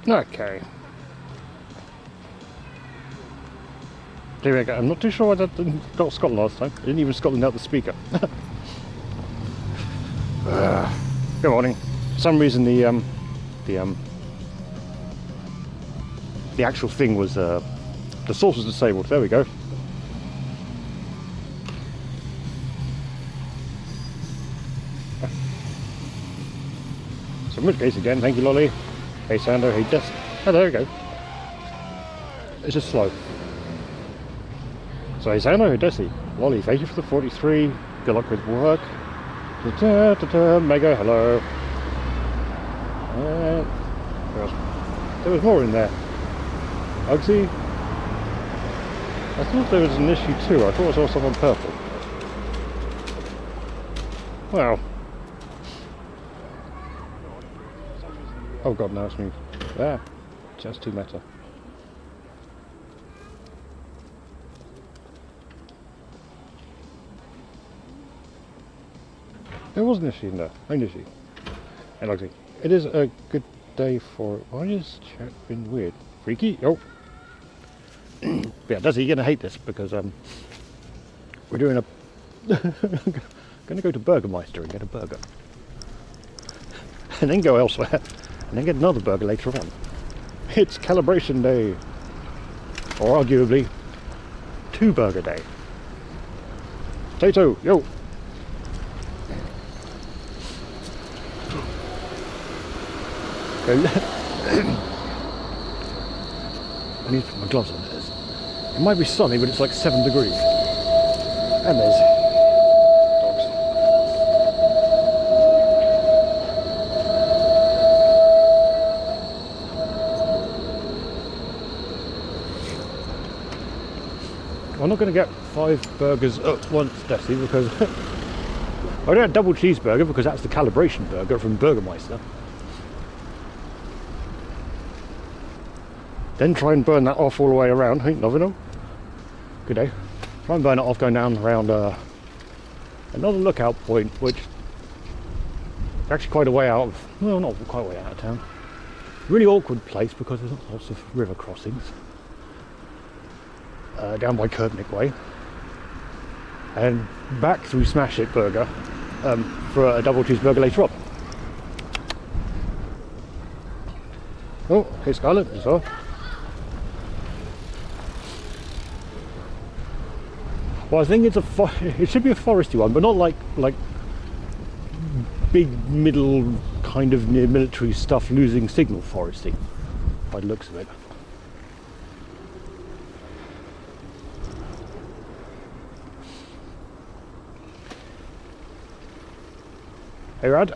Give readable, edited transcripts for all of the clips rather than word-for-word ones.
Okay. There we go. I'm not too sure why that didn't got Scotland last time. I didn't even Scotland out the speaker. Good morning. For some reason the actual thing was the source was disabled. There we go. So in which case again, thank you Lolly. Hey Sando, hey Des. Oh, there we go. It's just slow. So hey Sando, hey Desi. Lolly, thank you for the 43. Good luck with work. Mega, hello. There was more in there. Ugsy. I thought there was an issue too. I thought I saw someone purple. Wow. Oh god, now it's me. There. Just too meta. There was an issue in there. No issue. And Ugsy. It is a good day for... Why is chat been weird? Freaky? Oh. Yeah, Desi, you're gonna hate this because we're doing a gonna go to Burgermeister and get a burger. And then go elsewhere and then get another burger later on. It's calibration day. Or arguably 2 burger day. Potato, yo! I need to put my gloves on this. It might be sunny, but it's like 7 degrees. And there's dogs. I'm not going to get 5 burgers at once, Desi, because I don't have double cheeseburger because that's the calibration burger from Burgermeister. Then try and burn that off all the way around. Ain't loving them. Good day. Try and burn it off going down around another lookout point, which is actually quite a way out of, well, not quite a way out of town. Really awkward place because there's lots of river crossings. Down by Kerbnick Way. And back through Smash It Burger for a double cheeseburger later on. Oh, hey Scarlett, as well. Well, I think it's it should be a foresty one, but not like big middle kind of near military stuff losing signal foresty by the looks of it. Hey Rad,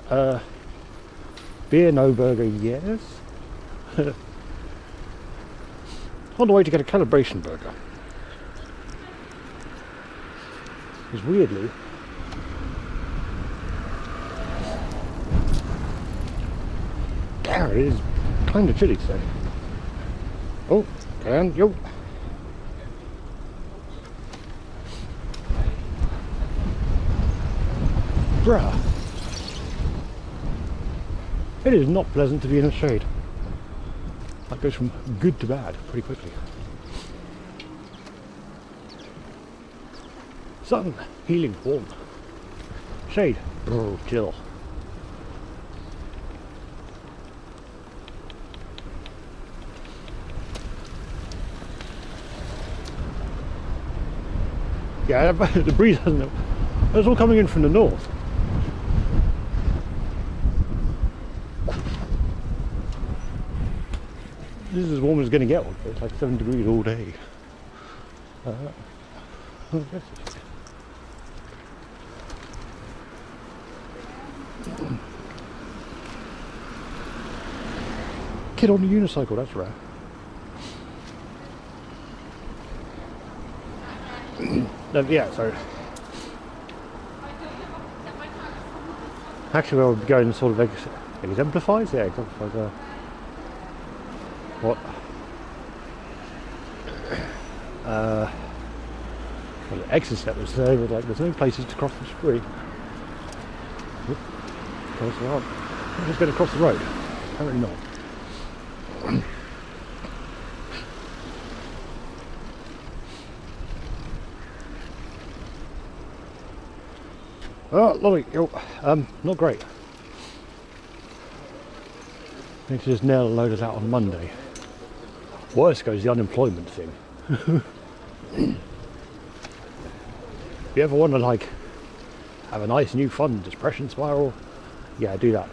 beer no burger, yes. On the way to get a calibration burger. Because weirdly, it is kind of chilly today. Oh, and yo. Bruh. It is not pleasant to be in the shade. That goes from good to bad pretty quickly. Sun, healing, warm. Shade, oh, chill. Yeah, the breeze hasn't... It's all coming in from the north. This is as warm as it's going to get one. It's like 7 degrees all day. Kid on a unicycle, that's rare. Yeah, so actually we'll be going sort of exemplifies? Yeah, exemplifies what Well, the exit step was there, but like there's no places to cross the street. Whoop. Cross the road. I'm just going to cross the road. Apparently not. Oh, lovely. Not great. Need to just nail a load of that on Monday. Worse goes the unemployment thing. If you ever want to like have a nice new fun depression spiral, yeah, do that.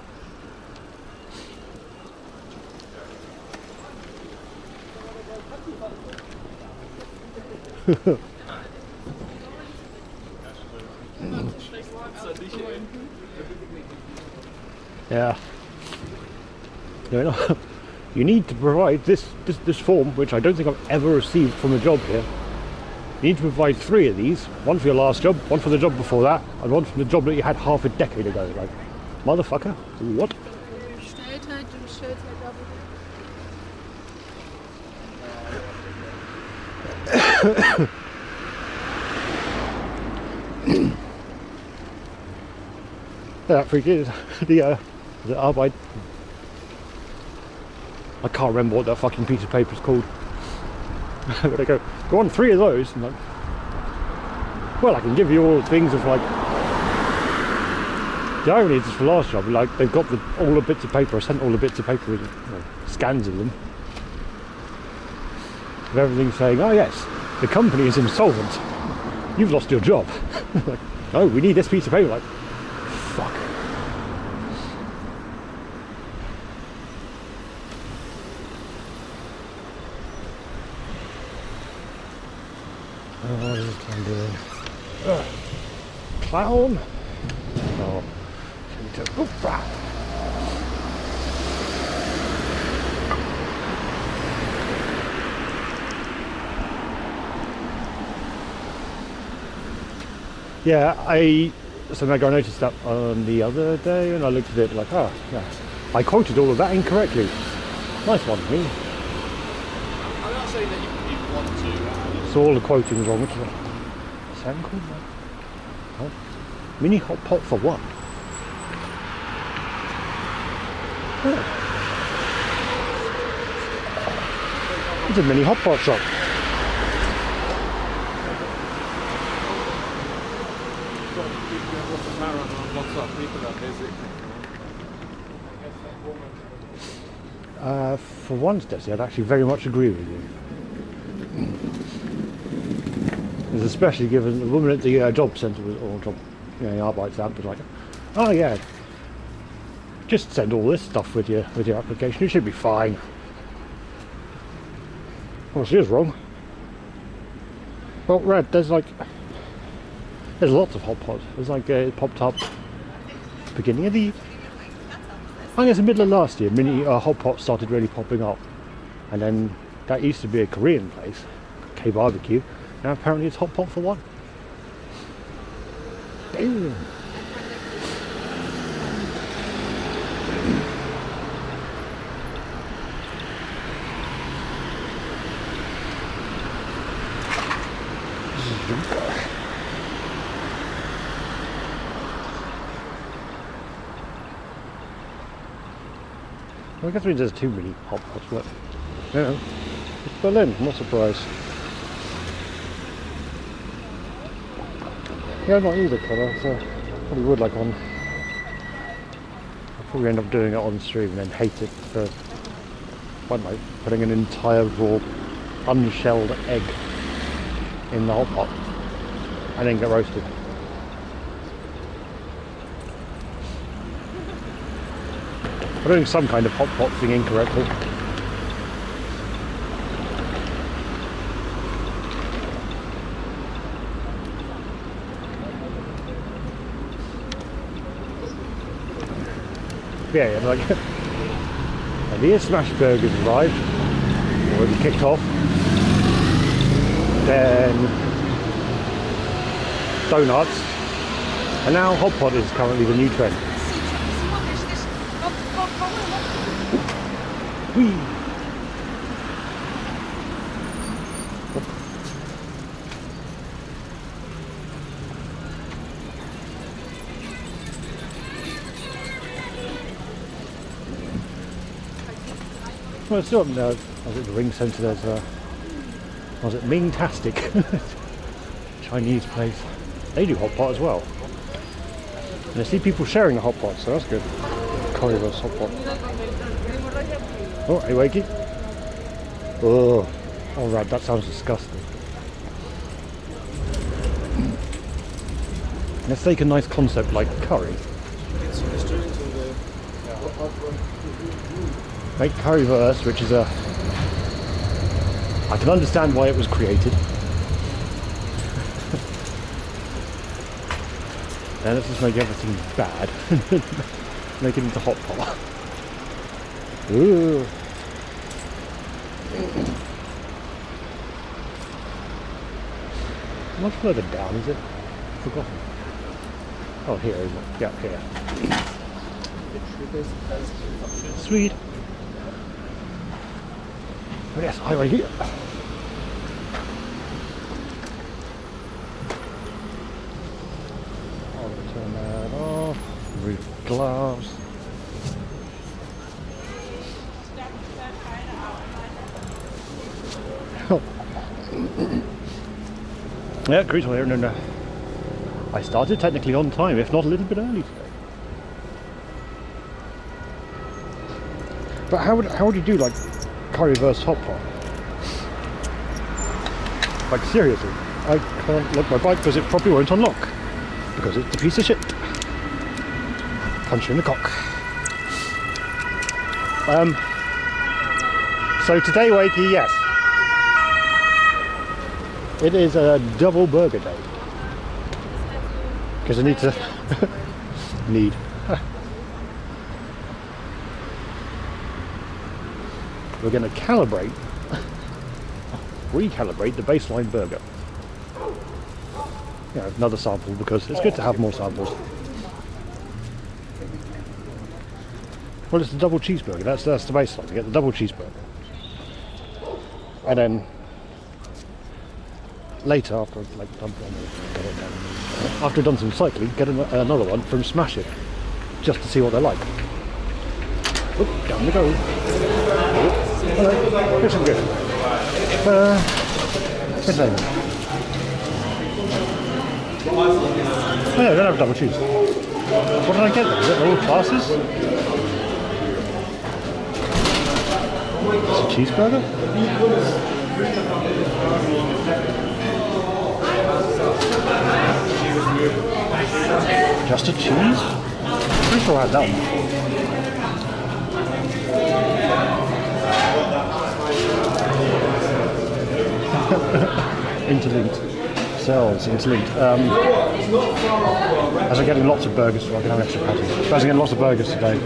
Yeah. No, you need to provide this form, which I don't think I've ever received from a job here. You need to provide 3 of these, one for your last job, one for the job before that, and one from the job that you had half a decade ago. Like, motherfucker, what? Yeah, freaking the Arbeit. I can't remember what that fucking piece of paper is called. But I go on 3 of those, and like, well, I can give you all the things of like. The irony is for the last job, like they've got all the bits of paper. I sent all the bits of paper with scans of them, of everything saying, "Oh yes, the company is insolvent. You've lost your job." Like, oh, we need this piece of paper. Like, fuck. Oh, what is this clown doing? Clown! Oh, yeah, I noticed that on the other day, and I looked at it like, oh, yeah, I quoted all of that incorrectly. Nice one, me. I'm not saying that you want to. So all the quoting was wrong. Which is like, sound called that? Oh, mini hot pot for what? Oh. It's a mini hot pot shop. For once, Desi, I'd actually very much agree with you. Because especially given the woman at the job centre or job, Arbeitsamt was like, oh yeah, just send all this stuff with your application. You should be fine. Well, she is wrong. Well, Red, there's lots of hot pots. There's like it popped up beginning of the. I guess the middle of last year, mini hot pot started really popping up, and then that used to be a Korean place, K Barbecue. Now apparently it's hot pot for one. Damn. I guess there's too many hot pots, but yeah, it's Berlin, I'm not surprised. Yeah, not either colour, so probably would like on. I'll probably end up doing it on stream and then hate it for, I don't know, putting an entire raw, unshelled egg in the hot pot and then get roasted. I'm doing some kind of hot pot thing incorrectly. Yeah, like the smash burgers arrived, already kicked off. Then donuts, and now hot pot is currently the new trend. Whee! well, still up there. I was at the Ring Centre. There's was it Ming-tastic? Chinese place. They do hot pot as well. And I see people sharing the hot pot, so that's good. Currywurst hot pot. Oh, hey, wakey. Oh, all right, that sounds disgusting. Let's take a nice concept like curry. Make currywurst, which is a... I can understand why it was created. Then let's just make everything bad. Make it into hot pot. Ooh. How much further down is it? Forgotten. Oh, here, isn't it? Yeah, here. Sweet. Oh, yes, I right here. I'll turn that off. Remove gloves. Oh. Yeah, crucial here. No. I started technically on time, if not a little bit early today. But how would you do like currywurst hot pot? Like seriously, I can't lock my bike because it probably won't unlock because it's a piece of shit. Punch you in the cock. So today, Wakey, yes, it is a double burger day because I need to We're going to recalibrate the baseline burger. Yeah, another sample because it's good to have more samples. Well, it's the double cheeseburger. That's the baseline. You get the double cheeseburger, and then later, after I've done some cycling, get another one from Smash It, just to see what they're like. Oop, down we go. Hello, here's some good. What's his name? Oh yeah, they don't have double cheese. What did I get then? Is it all classes? It's a cheeseburger? Just a cheese? Pretty sure I had that one. Interlinked. Cells, interlinked. As I'm getting lots of burgers, so I can have extra patties. As I'm getting lots of burgers today.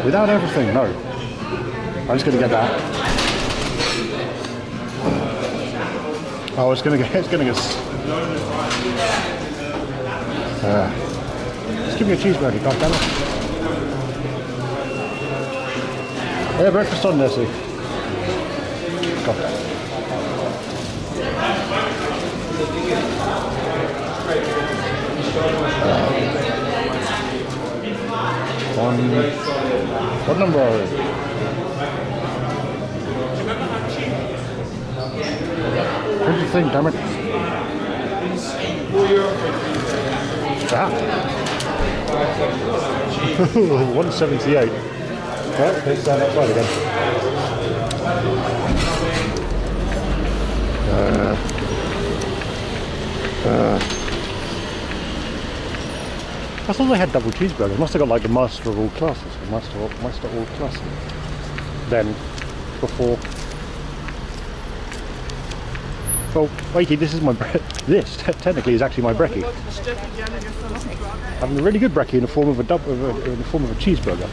Without everything, no. I'm just going to get that. Oh, it's going to get. Just give me a cheeseburger, goddammit. Yeah, breakfast on there, see. God damn. What number are we? What do you think, damn it? Ah. 178. Well, let's stand outside again. I thought they had double cheeseburgers. Must have got like the master of all classes. Master all classes. Then, before. Well, Wakey, this is my this technically is actually my brekkie. Having a really good brekkie in the form of a cheeseburger.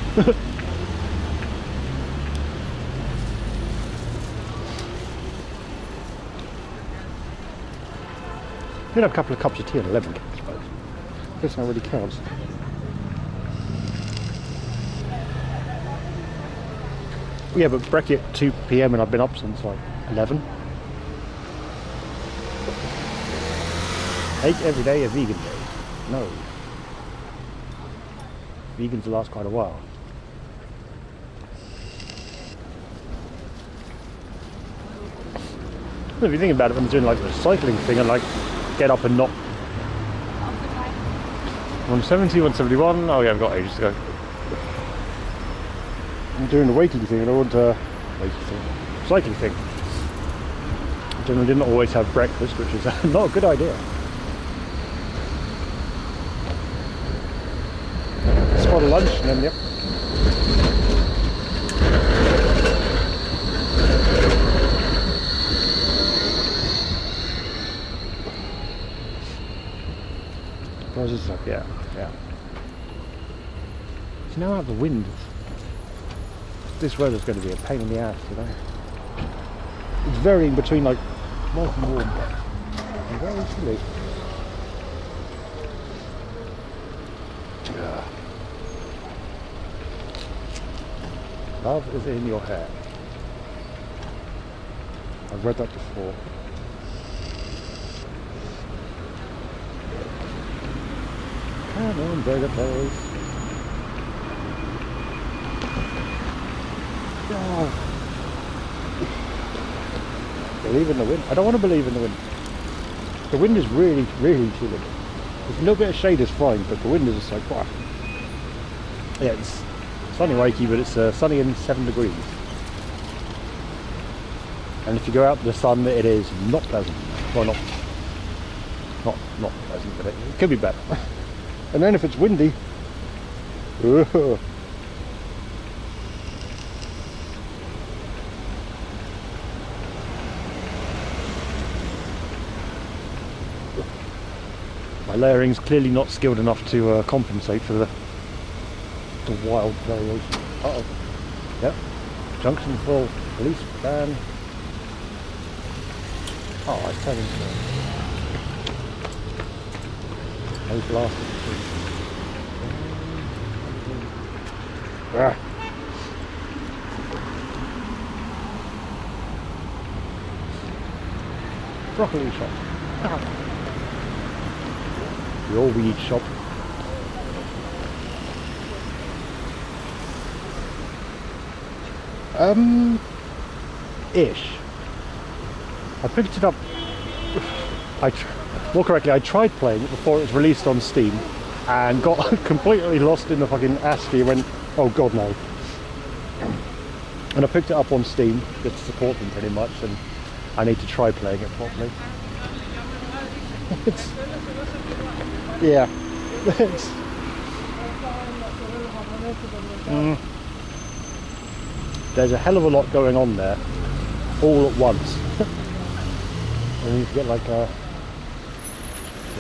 You'd have a couple of cups of tea and 11 cups, I suppose. This now really counts. Yeah, but brekkie at 2 PM and I've been up since like 11. Make every day a vegan day. No. vegans will last quite a while. If you think about it, when they're doing like the cycling thing and like get up and not 170, 171. Oh yeah, I've got ages to go. I'm doing the waking thing and I want cycling thing. Generally didn't always have breakfast, which is not a good idea. Spot a lunch and then yep. How's this up? Yeah. So now I have the wind. This weather's going to be a pain in the ass today. It's varying between like nice and warm and very chilly. Love is in your hair. I've read that before. Come on, burger place. Oh. Believe in the wind. I don't want to believe in the wind. The wind is really, really chilly. There's a little bit of shade is fine, but the wind is just like, wow. Yeah, it's sunny wakey, but it's sunny and 7 degrees. And if you go out in the sun, it is not pleasant. Well, not pleasant, but it could be better. And then if it's windy, my layering's clearly not skilled enough to compensate for the wild variation. Uh-oh. Yep. Junction full. Police van. Oh, I tell you. No blasted. Ah. Broccoli shop. Ah. The all weed shop. Ish. I picked it up. More correctly, I tried playing it before it was released on Steam and got completely lost in the fucking ASCII and went, oh god no. And I picked it up on Steam to support them pretty much, and I need to try playing it properly. It's, yeah. It's, there's a hell of a lot going on there all at once. And you get like a,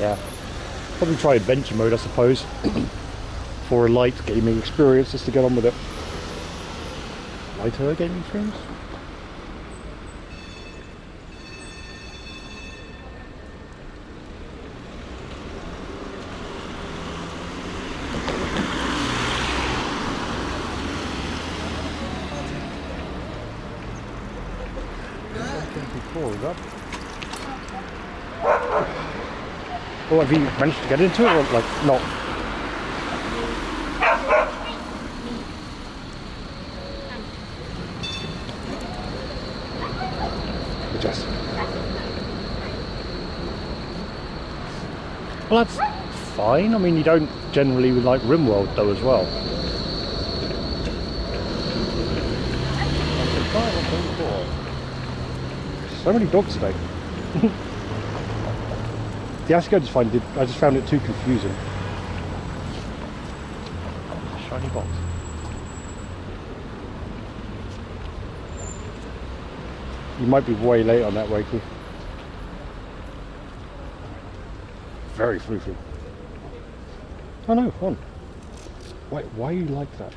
yeah, probably try adventure mode I suppose for a light gaming experience, just to get on with it. Lighter gaming experience? Oh, have you managed to get into it or like not? Adjust. Well, that's fine. I mean, you don't generally like RimWorld though as well. So many dogs today. The ASCII I just found it too confusing. Shiny box. You might be way late on that, Wakey. Very floofy. Oh no, on. Wait, why are you like that?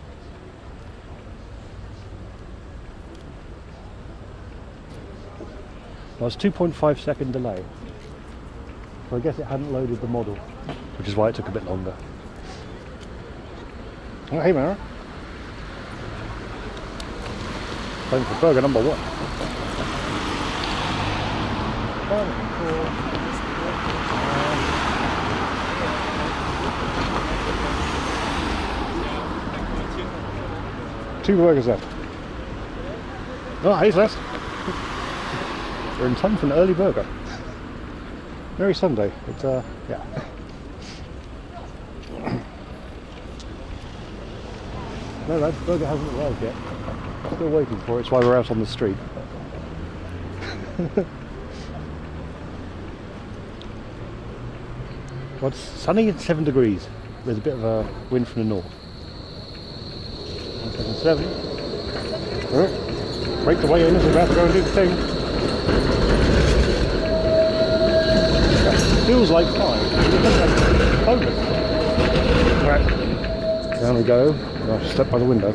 That was 2.5 second delay. So I guess it hadn't loaded the model, which is why it took a bit longer. Oh, hey Mara. Time for burger number 1. 2 burgers left. Oh, hey, Les. We're in time for an early burger. Merry Sunday. It's, yeah. No, that burger hasn't arrived yet. Still waiting for it. It's why we're out on the street. Well, it's sunny and 7 degrees. There's a bit of a wind from the north. 177. Alright. Break the way in as we're about to go and do the thing. That feels like 5. Bonus. Alright. Down we go. I'll step by the window.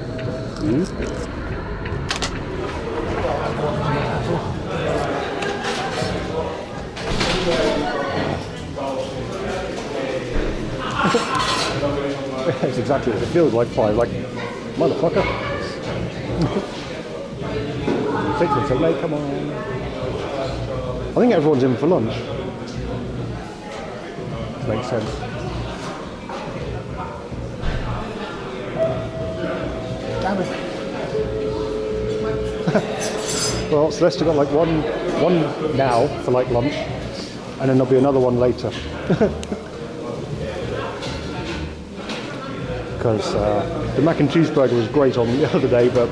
That's exactly what it feels like 5, like, motherfucker. 6 and 7, 8, come on. I think everyone's in for lunch. Makes sense. Damn it. Well, Celeste got like one now for like lunch, and then there'll be another one later. Because the mac and cheese burger was great on the other day, but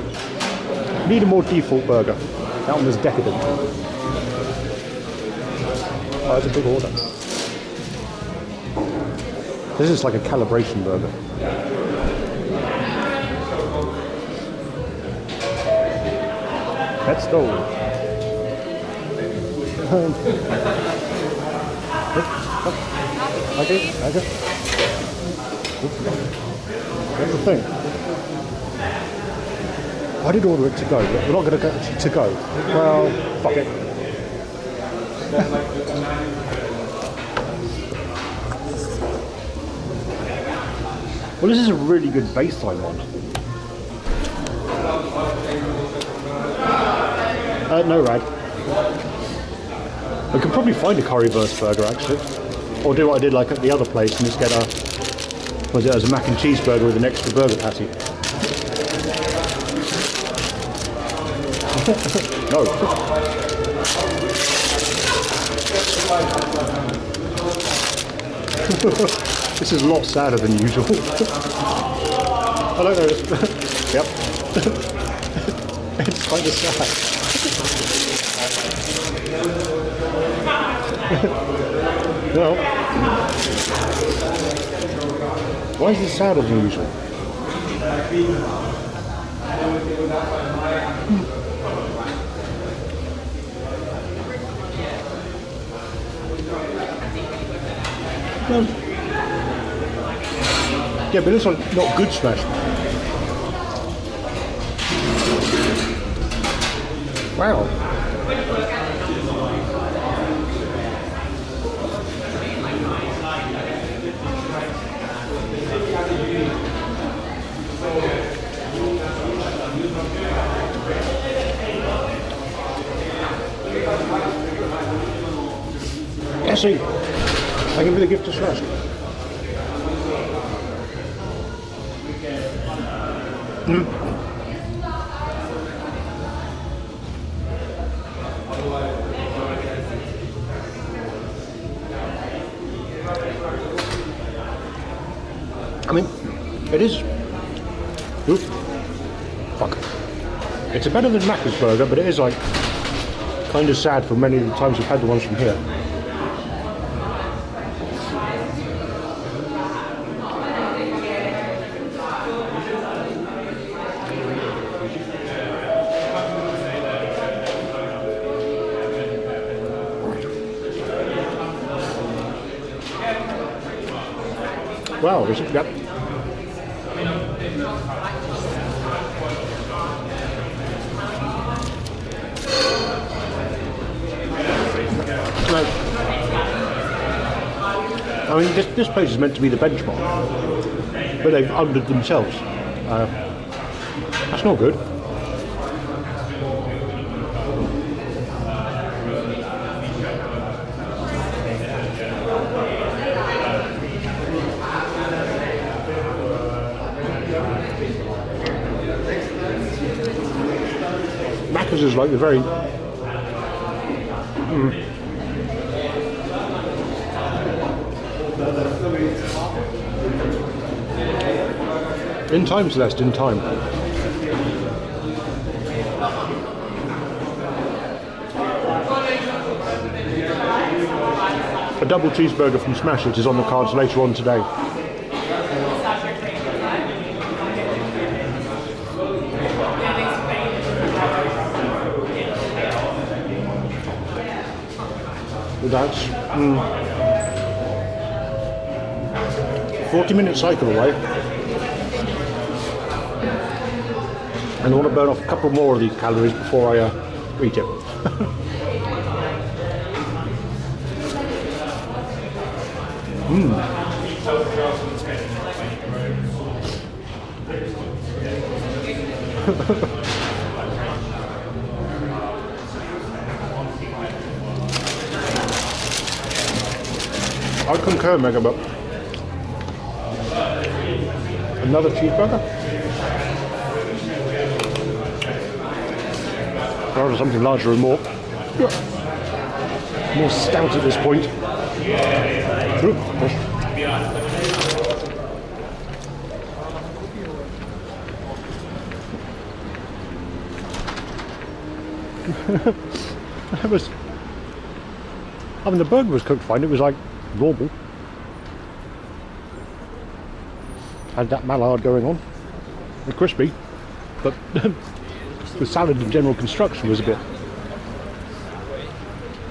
need a more default burger. That one was decadent. Oh, that's a big order. This is like a calibration burger. Let's go. Okay. That's the thing. I did order it to go, but we're not going to go to go. Well, fuck it. Well, this is a really good baseline one. No, Rad. I could probably find a currywurst burger actually, or do what I did like at the other place and just get a mac and cheese burger with an extra burger patty. No. This is a lot sadder than usual. I don't know. Yep. It's kind of sad. No. Why is this sadder than usual? Yeah, but this one's not good smashed. Wow. Essie, I give you the gift of Slash. I mean, it is. Oof. Fuck. It's better than Macca's burger, but it is like kind of sad for many of the times we've had the ones from here. Wow, is it? Yep. I mean, this place is meant to be the benchmark, but they've undered themselves. That's not good. is like the very... In time, Celeste, in time. A double cheeseburger from Smash It is on the cards later on today. That's 40-minute cycle away. And I want to burn off a couple more of these calories before I eat it. I concur, Mega, but another cheeseburger? Rather something larger and more stout at this point. I mean, the burger was cooked fine. It was like normal. Had that mallard going on, and crispy, but the salad and general construction was a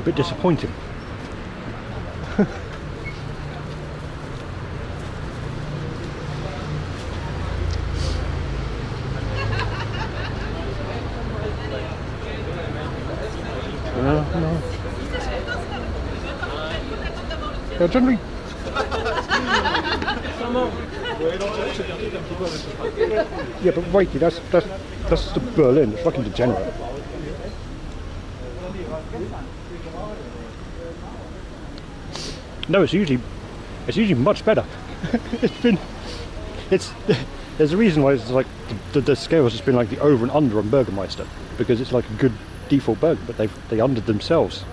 bit disappointing. No. Yeah, generally. Yeah, but wait, that's the Berlin. It's fucking degenerate. No, it's usually much better. There's a reason why it's like the scale has just been like the over and under on Burgermeister, because it's like a good default burger, but they undered themselves.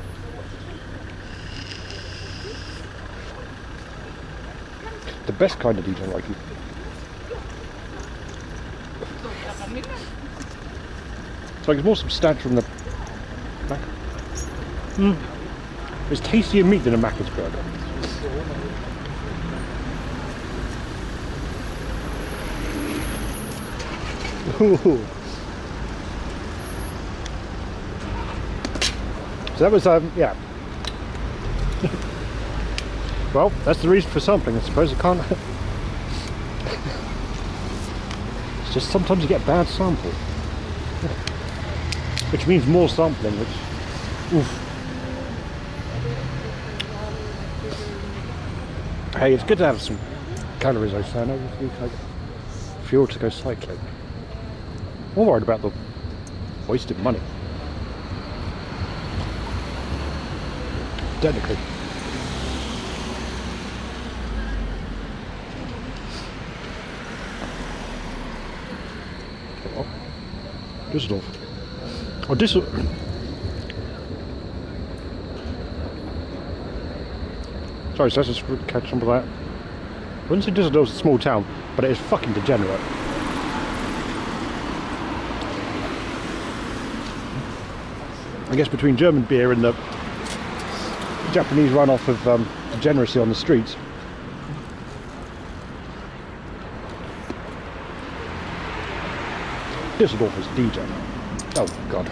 The best kind of detail, like you. It's like it's more substantial than the Mac. It's tastier meat than a Macca's burger. Ooh. So that was yeah. Well, that's the reason for sampling. I suppose I can't. It's just sometimes you get a bad sample, which means more sampling. Which, oof. Hey, it's good to have some calories. I say, I know you like fuel to go cycling. I'm worried about the wasted money. Technically. Oh, Düsseldorf. Oh, Düsseldorf. Sorry, so let's just catch some of that. I wouldn't say Düsseldorf's a small town, but it is fucking degenerate. I guess between German beer and the Japanese runoff of degeneracy on the streets. Düsseldorf is DJ. Oh god.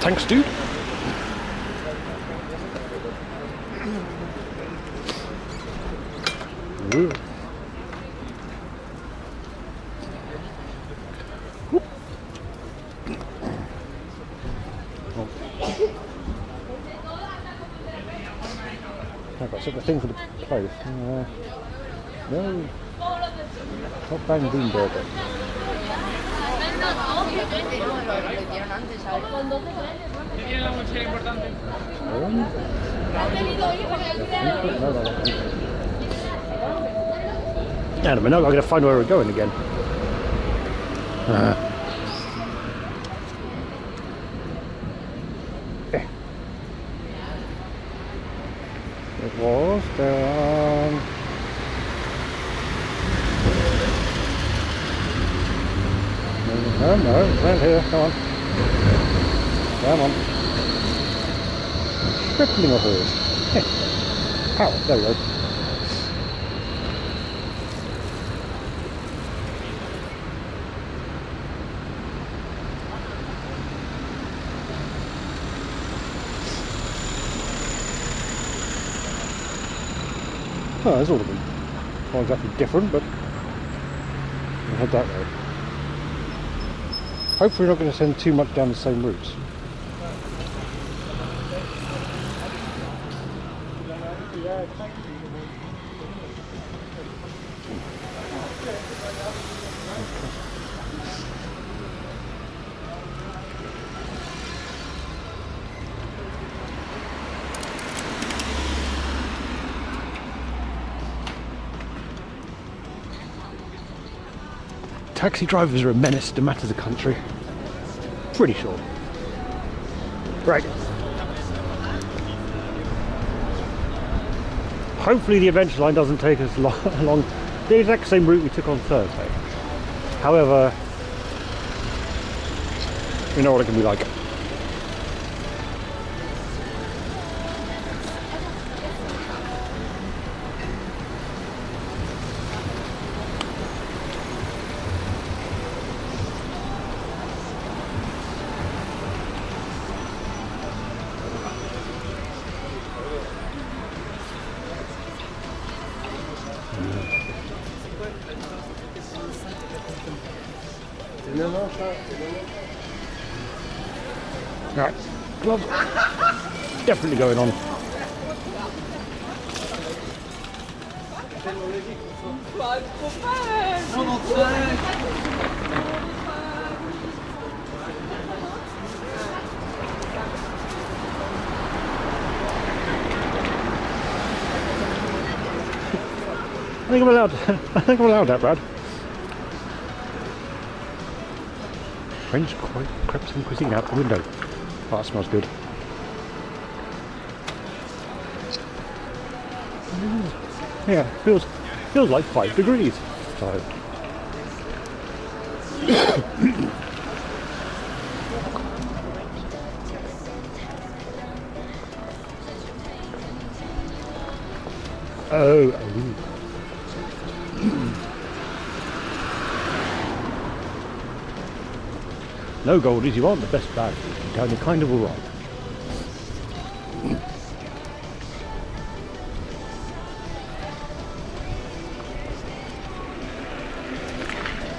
Thanks, dude. Ooh. I've got the thing for the place. No. Top Bang Bean Burger. And I know I'm going to find where we're going again. Was down. No, no, round here, come on. Come on. Crippling a horse. Power, there we go. Oh, that's all of them. Not exactly different, but we'll head that way. Hopefully we're not going to send too much down the same route. Taxi drivers are a menace to matters of country. Pretty sure. Right. Hopefully the adventure line doesn't take us along the exact same route we took on Thursday. However, you know what it can be like. Right, gloves definitely going on. I think I'm allowed. I think I'm allowed that, Brad. French crepes and cuisine out the window. Oh, that smells good. Yeah, feels like 5 degrees. So. Oh. No, Goldies, you aren't the best bag. You're doing kind of alright.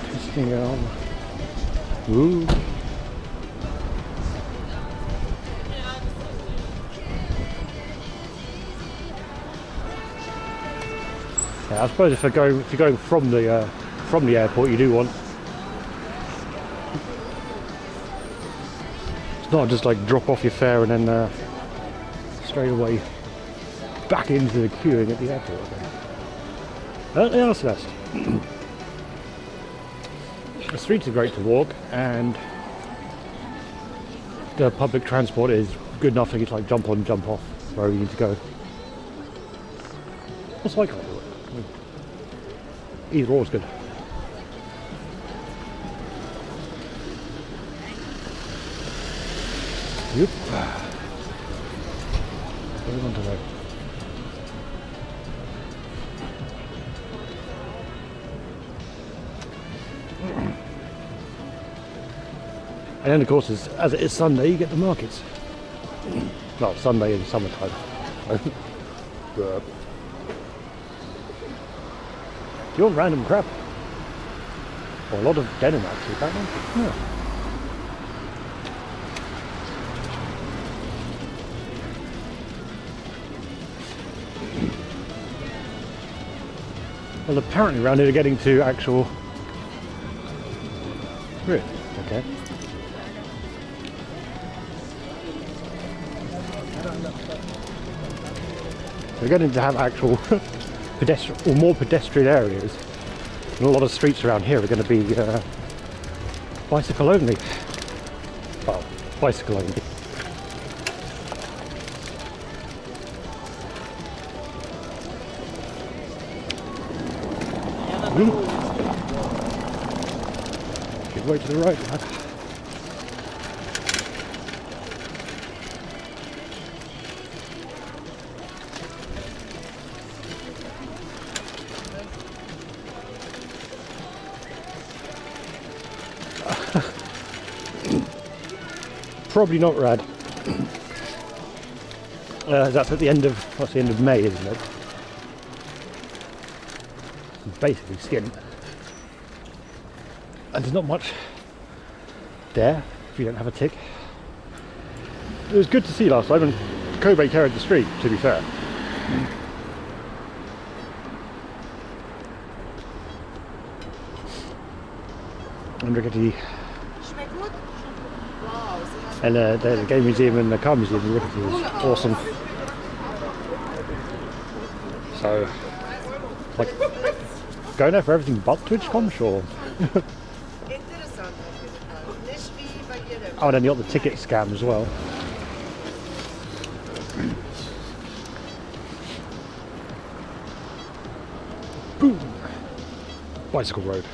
Twisting on. Ooh. Yeah, I suppose if you're going from the airport, you do want. Not just like drop off your fare and then straight away back into the queuing at the airport. Yeah, Celeste. The streets are great to walk and the public transport is good enough to get like jump on, jump off wherever you need to go. What's like that? Either or is good. Yep. Going on to that. And then of course, as it is Sunday, you get the markets. Well, Sunday in summertime. Do you want random crap? Or a lot of denim actually, apparently. Yeah. Well, apparently around here they're getting to actual... Really? Okay. We're getting to have actual pedestrian or more pedestrian areas, and a lot of streets around here are going to be bicycle only. Well, bicycle only. Give way to the right, lad. Probably not rad. That's at the end of, what's the end of May, isn't it? It's basically skin. And there's not much there if you don't have a tick. It was good to see last time, and Kobe carried the street, to be fair. And Rickety Schmeckt gut? Wow, sie hat and the game museum and the car museum in Rickety was awesome. So, like, going there for everything but TwitchCon, sure. interessant auf jeden Fall. Nicht wie bei jedem. Oh, and then you got the ticket scam as well. Boom! Bicycle road.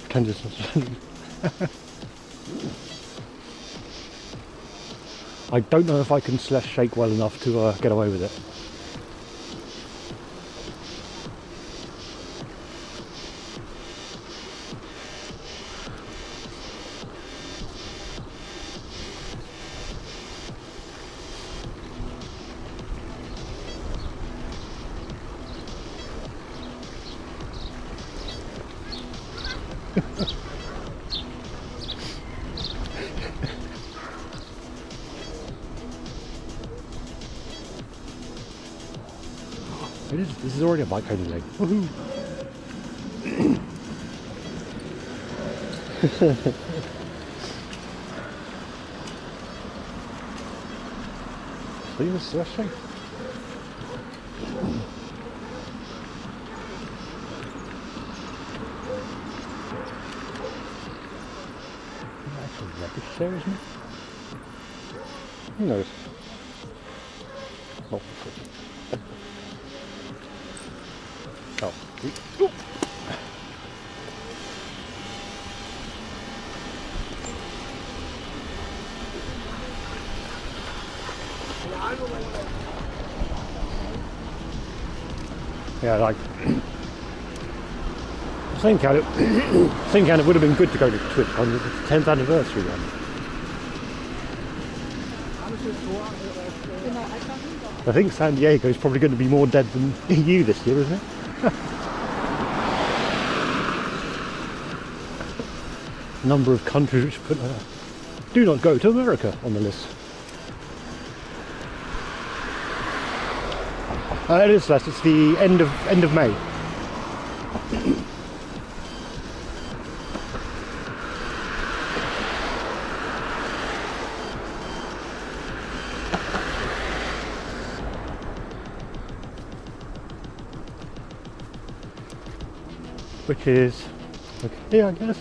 Kansas. I don't know if I can slash shake well enough to get away with it. This is already a bike only lane. Woohoo! See this slashing? Actually rubbish there, isn't it? Who knows? Oh, oh. Ooh. Yeah, like same kind of it would have been good to go to Twitch on the 10th anniversary one. I think San Diego is probably going to be more dead than you this year, isn't it? Number of countries which put do not go to America on the list. It is less. It's the end of May. Which is okay, I guess.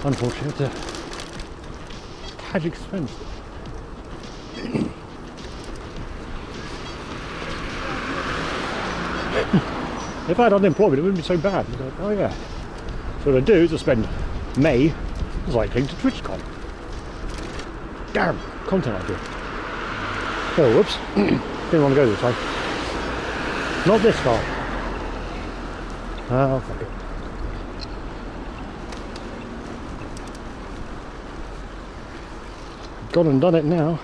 Unfortunately, it's a tad expensive. If I had unemployment, it wouldn't be so bad. Like, oh yeah. So what I do is I spend May cycling to TwitchCon. Damn, content idea. Oh, whoops. Didn't want to go this way. Not this far. Oh, fuck it. Gone and done it now.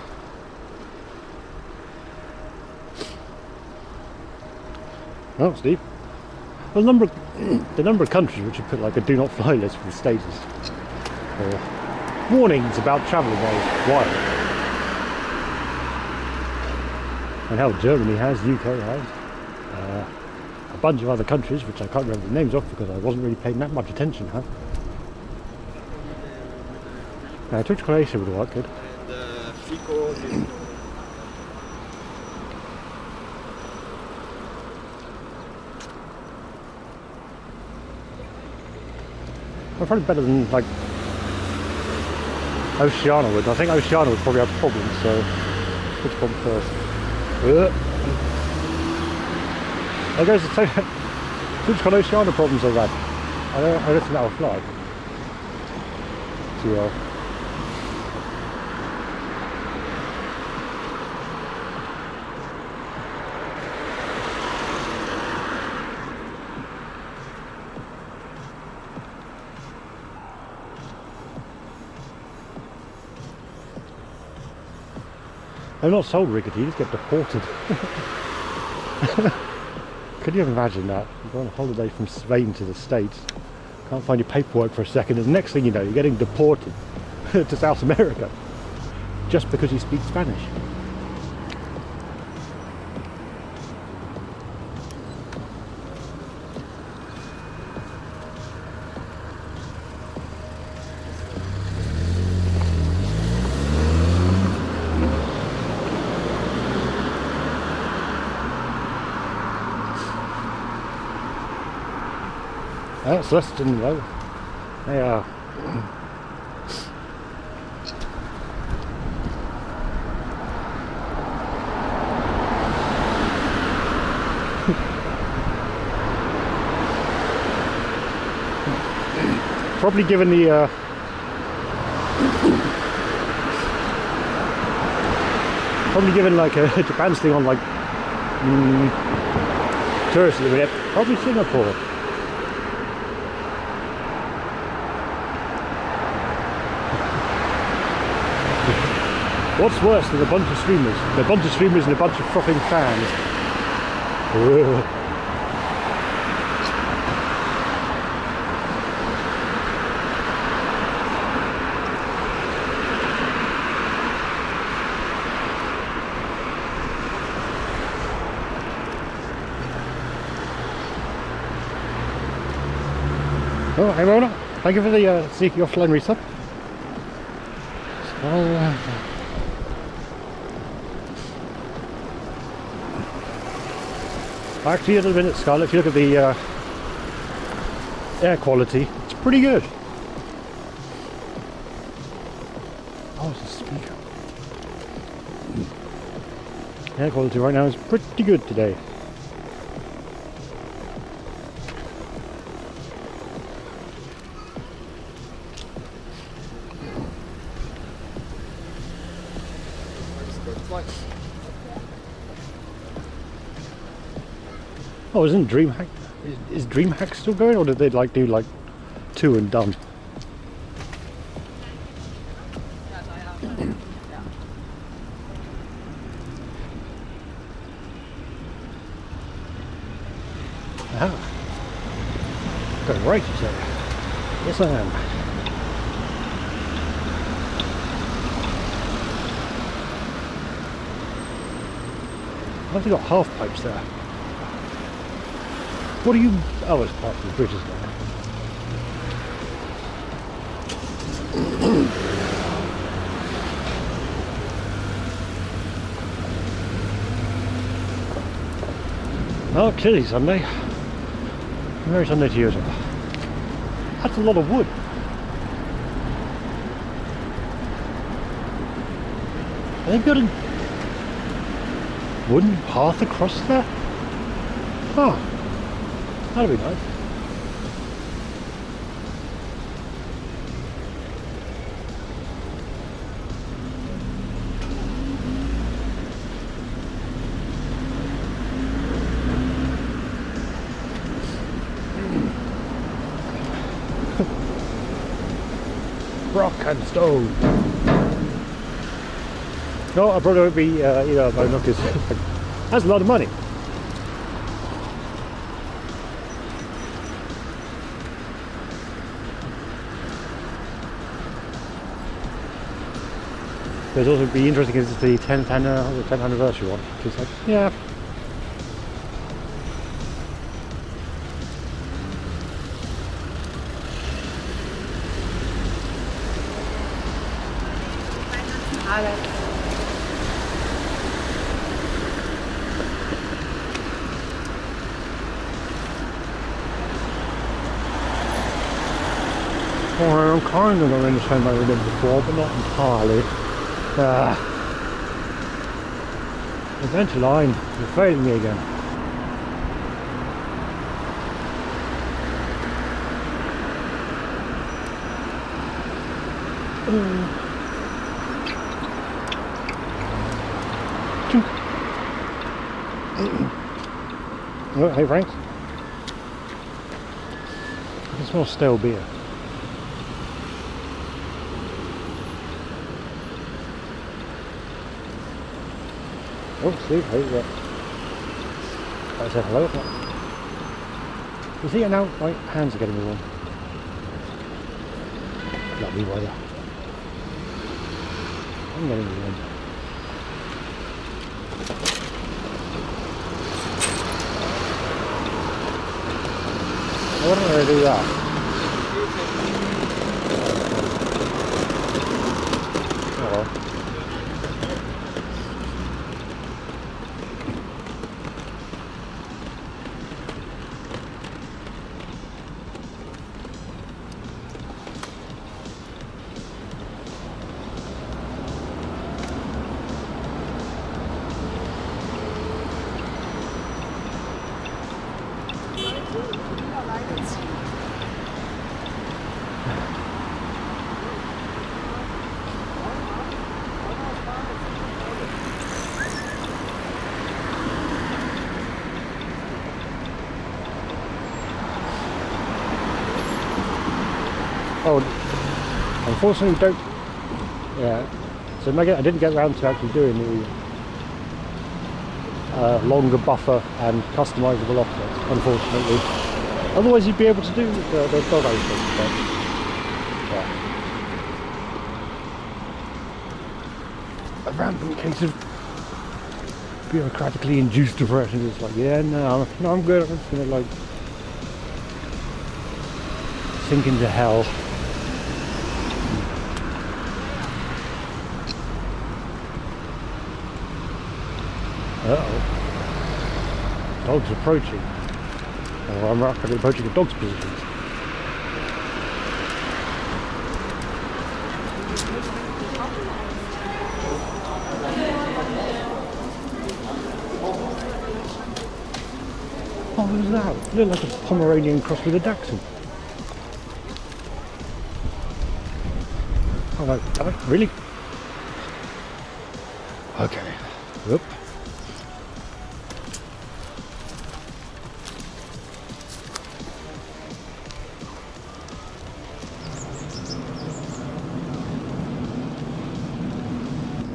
Oh, Steve. Well, the number of countries which have put like a do not fly list for the status, or warnings about travel is wild. And how Germany has, UK has, a bunch of other countries which I can't remember the names of because I wasn't really paying that much attention. Twitch Croatia would work good. Fico. Well, probably better than like Oceania would. I think Oceania would probably have problems, so which one first? There goes the which kind of Oceania problems I've had. I don't think that'll fly too well. I'm not sold rickety, you just get deported. Could you imagine that? You go on a holiday from Spain to the States, can't find your paperwork for a second, and the next thing you know, you're getting deported to South America just because you speak Spanish. That's Leston though. They are. Probably given the probably given like Japan's thing on like tourists at the minute, probably Singapore. What's worse than a bunch of streamers? A bunch of streamers and a bunch of frothing fans. Oh, hey Mona, thank you for the sneaky offline resub. Actually, at the minute, Scarlett, if you look at the air quality, it's pretty good. Oh, it's a speaker. Air quality right now is pretty good today. Oh, isn't DreamHack? Is DreamHack still going, or did they like do like 2 and done? Ah, going right, you say? Yes, I am. I've got half pipes there. What are you? Oh, it's part of the bridge, isn't it? Oh, clearly Sunday. Very Sunday to you as well. That's a lot of wood. Are they building wooden path across there? Oh. That'll be nice. Rock and stone. No, I probably won't be, because that's a lot of money. But it'd also be interesting if it's the 10th anniversary one. Just like, yeah. I'm kind of going in the same way we did before, but not entirely. The centre line is failing me again. Oh, hey Frank. I can smell stale beer. Oh, Steve, hey, yeah. I said hello. You see it now? My hands are getting warm. Lovely weather. I'm getting warm. I wouldn't really do that. Oh well. Oh, unfortunately, don't. Yeah. So I didn't get around to actually doing the longer buffer and customizable offsets, unfortunately. Otherwise, you'd be able to do the dog open. But, yeah. A random case of bureaucratically induced depression. It's like, yeah, no, I'm good. I'm just gonna like sink into hell. Uh-oh. Dog's approaching. Or I'm rapidly approaching a dog's position. Oh, what is that? It looked like a Pomeranian crossed with a Dachshund. Oh, no, really? Okay. Whoop.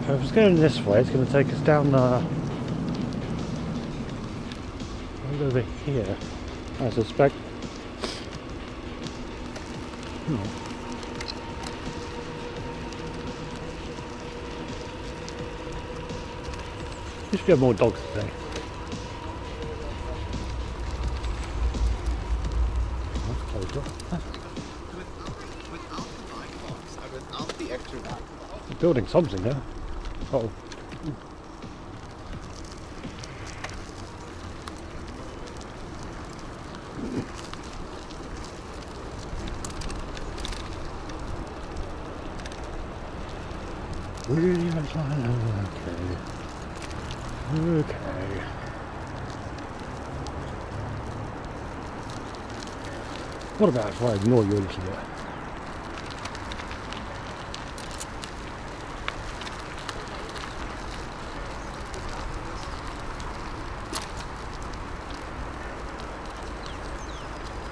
So if it's going this way, it's going to take us down right over here, I suspect. We should have more dogs today. That's closed off. Without the light box and without the extra light. It's building something now. Uh-oh. Really? Okay. What about if I ignore you a little bit?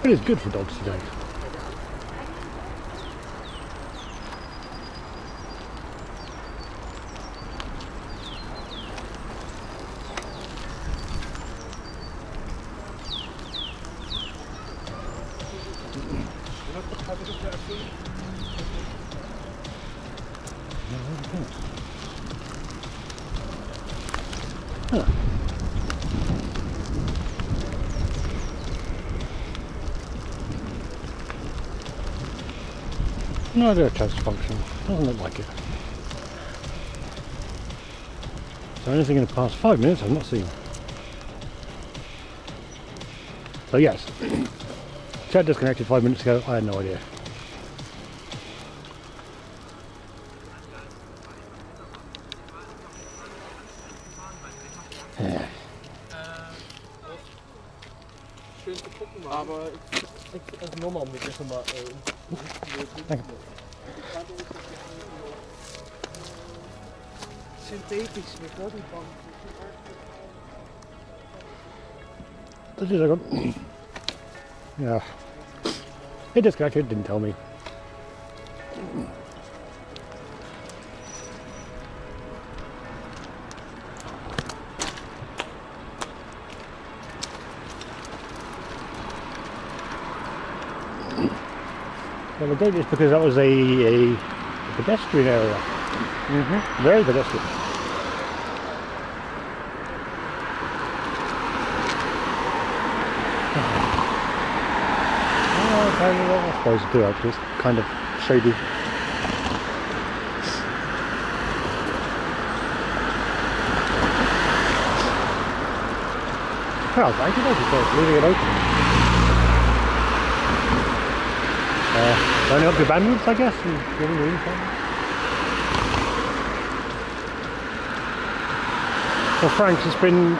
It is good for dogs today. Huh. No idea if that's function. Doesn't look like it. So anything in the past 5 minutes I've not seen. So yes, chat disconnected 5 minutes ago. I had no idea. Schön zu gucken, aber ich nochmal mit dir mal. Synthetisch met bodybank. Dat is ook een... Ja. It disconnected, didn't tell me. Well, the date is because that was a pedestrian area. Very pedestrian. I suppose I do actually. It's kind of shady. Well, thank you, leaving it open. Turning up your bandwidth, I guess, and giving you info. Well, Frank, it's been...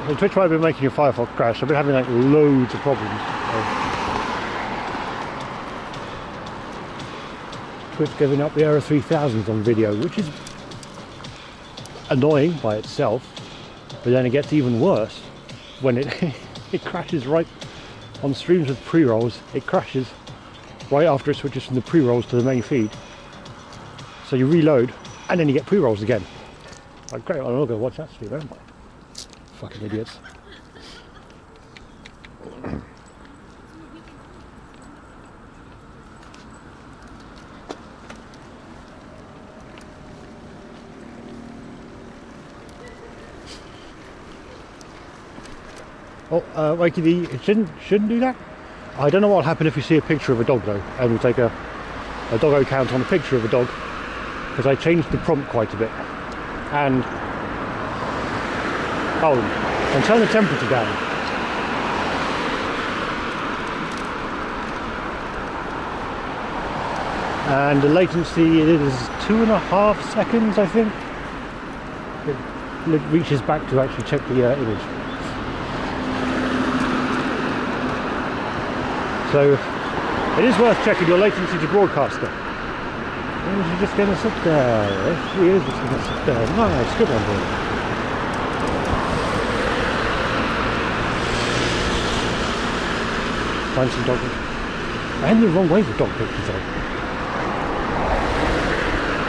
Well, Twitch might have been making your Firefox crash. I've been having like loads of problems. Twitch giving up the Era 3000s on video, which is annoying by itself, but then it gets even worse when it it crashes right on streams with pre-rolls. It crashes right after it switches from the pre-rolls to the main feed. So you reload and then you get pre-rolls again. Like, great, I'm not going to watch that stream, am I? Fucking idiots. Oh, Wakey D, it shouldn't do that. I don't know what'll happen if you see a picture of a dog though, and we take a doggo count on a picture of a dog, because I changed the prompt quite a bit. And oh, and turn the temperature down. And the latency is 2.5 seconds, I think. It reaches back to actually check the image. So it is worth checking your latency to broadcaster. She's just going to sit there. Yes, she is just going to sit there. Nice, good one, boy. Find some dog pictures. I am the wrong way for dog pictures though.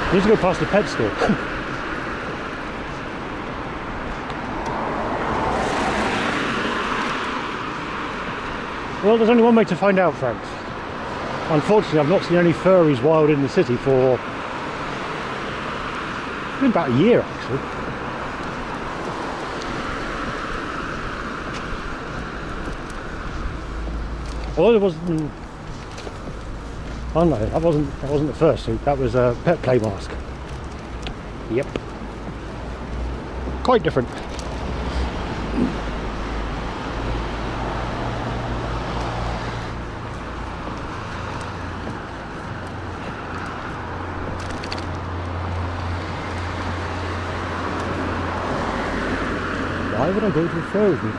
I need to go past the pet store. Well, there's only one way to find out, friends. Unfortunately, I've not seen any furries wild in the city for about a year, actually. Well, it wasn't. Oh no, that wasn't the first suit. That was a pet play mask. Yep. Quite different. Why would I go to a fair with me?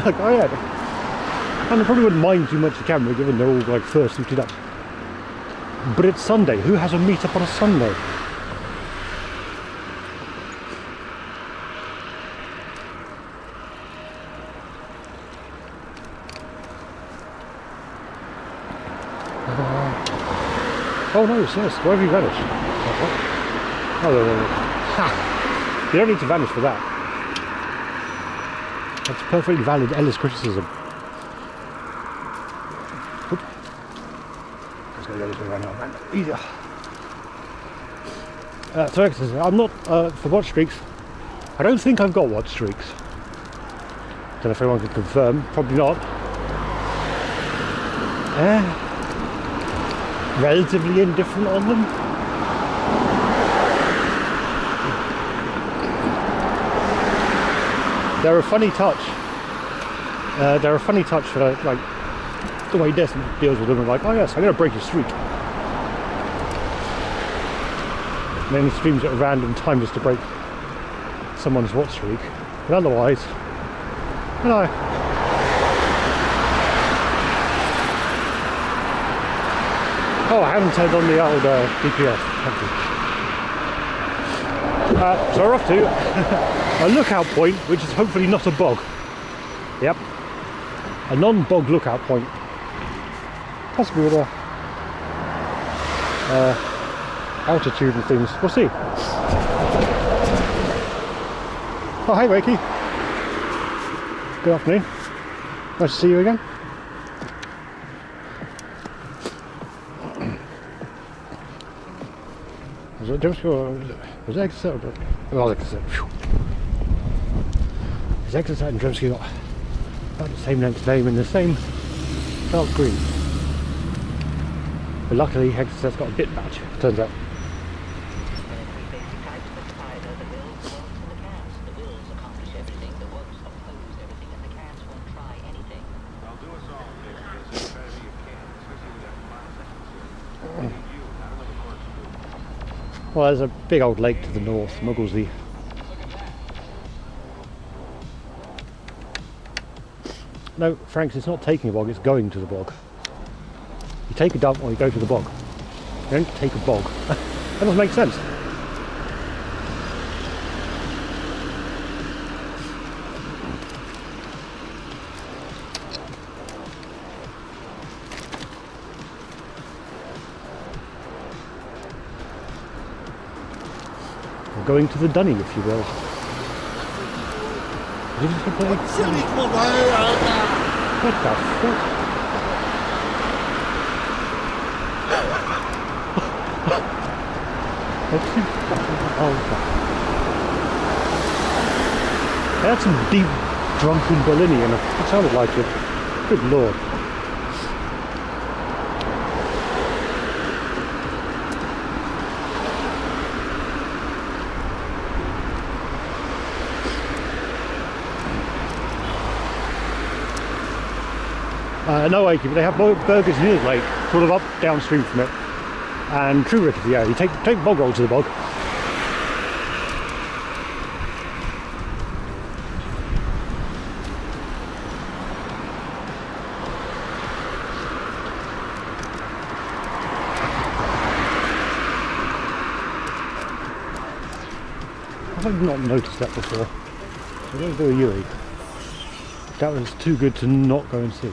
Like, oh yeah. And I probably wouldn't mind too much the camera given they're all like first suited up. But it's Sunday. Who has a meet-up on a Sunday? Oh no, yes, where have you vanished? Oh, no. Ha! You don't need to vanish for that. That's perfectly valid Ellis criticism. Oop. Just gonna go this way right now, man. Easier. So I'm not for watch streaks. I don't think I've got watch streaks. Don't know if anyone can confirm. Probably not. Relatively indifferent on them. They're a funny touch. They're a funny touch for like the way Desmond deals with them. And like, oh yes, I'm going to break your streak. And then he streams at a random time just to break someone's watch streak, but otherwise, you know. Oh, I haven't turned on the old DPS. So we're off to a lookout point, which is hopefully not a bog. Yep, a non-bog lookout point. Possibly with a altitude and things. We'll see. Oh, hey, Wakey. Good afternoon. Nice to see you again. Was it just was Exeter? Well, Exeter. Is Exeter and Drumsky got about the same length name in the same dark green? But luckily, Exeter's got a bit badge, turns out. Well, there's a big old lake to the north, Mugglesey. No, Franks, it's not taking a bog, it's going to the bog. You take a dump or you go to the bog. You don't take a bog. That doesn't make sense. Going to the dunny, if you will. Did you play? What the fuck? I had some deep drunken Bellini and it sounded like it. Good lord. No, Wakey, but they have burgers near the lake, sort of up downstream from it. And true rickety, yeah, you take bog roll to the bog. I've not noticed that before. I'm going to do a Yui. That was too good to not go and see.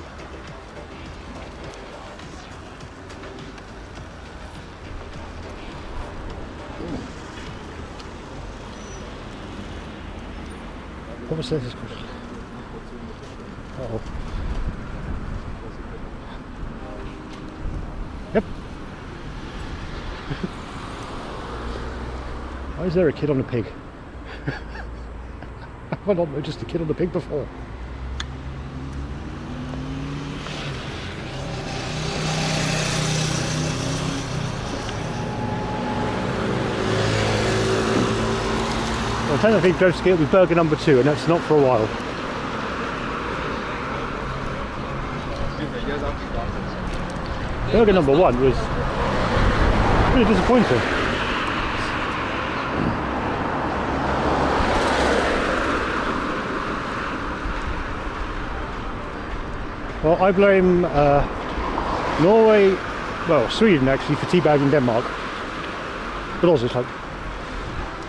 What was this question? Uh-oh. Yep. Why is there a kid on a pig? Have I not noticed a kid on a pig before? Well, technically, Drumsky will be burger number 2, and that's not for a while. Burger number 1 was really disappointing. Well, I blame Norway, well, Sweden actually, for teabagging Denmark. But also it's like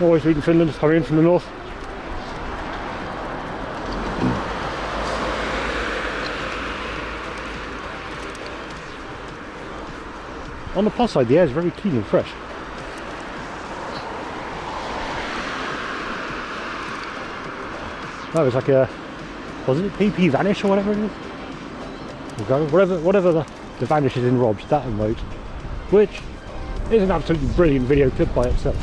Norway, Sweden, Finland coming in from the north. On the plus side, the air is very clean and fresh. No, it's like a, was it PP Vanish or whatever it is? Whatever the Vanish is in Robs, that emote, which is an absolutely brilliant video clip by itself.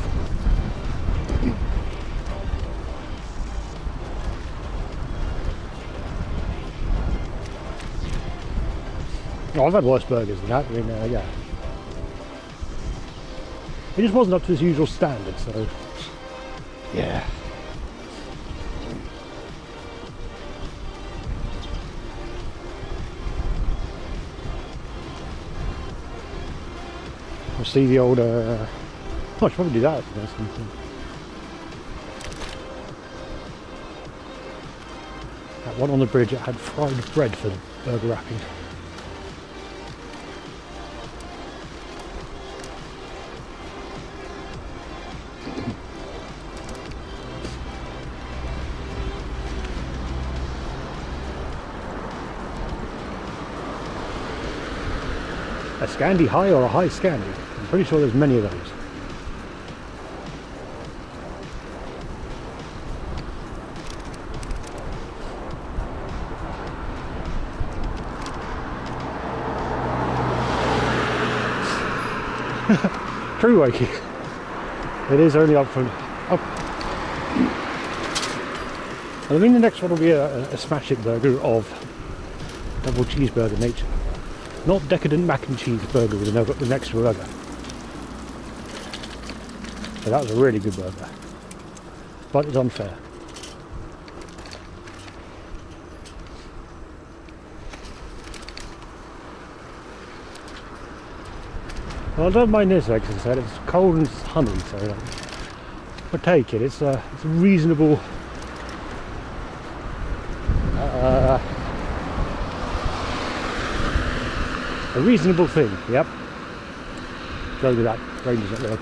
Oh, I've had worse burgers than that. I mean, yeah. It just wasn't up to its usual standard, so yeah. We'll see the old. Oh, I should probably do that. That one on the bridge, it had fried bread for the burger wrapping. A Scandi High or a High Scandi? I'm pretty sure there's many of those. True, Wakey. It is only up from up. And I think the next one will be a smash it burger of double cheeseburger nature. Not decadent mac and cheese burger with an extra burger. So that was a really good burger. But it's unfair. Well, I don't mind this, like I said, it's cold and it's honey, so I take it. It's a reasonable a reasonable thing, yep. Go with that. Range is not there.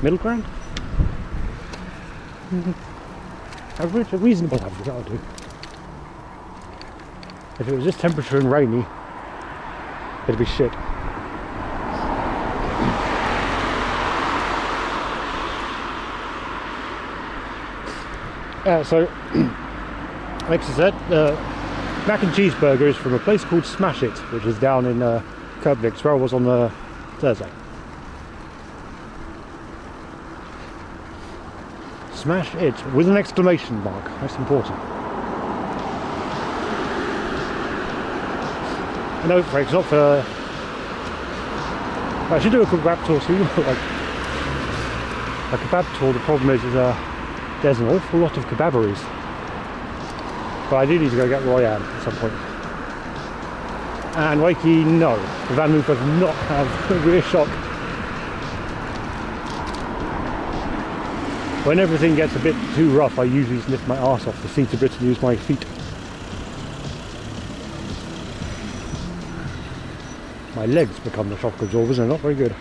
Middle ground? Average, a reasonable average, that'll do. If it was this temperature and rainy, it'd be shit. So, like I said, mac and cheese burger is from a place called Smash It, which is down in Kerbnix, where I was on Thursday. Smash It with an exclamation mark. That's important. No, Frank, it's not for. I should do a kebab tour soon. Like a kebab tour. The problem is there's an awful lot of kebaberies. But I do need to go get Royan at some point. And Wakey, no, the Van Moof does not have a rear shock. When everything gets a bit too rough, I usually just lift my arse off the seat a bit and use my feet. My legs become the shock absorbers and they're not very good.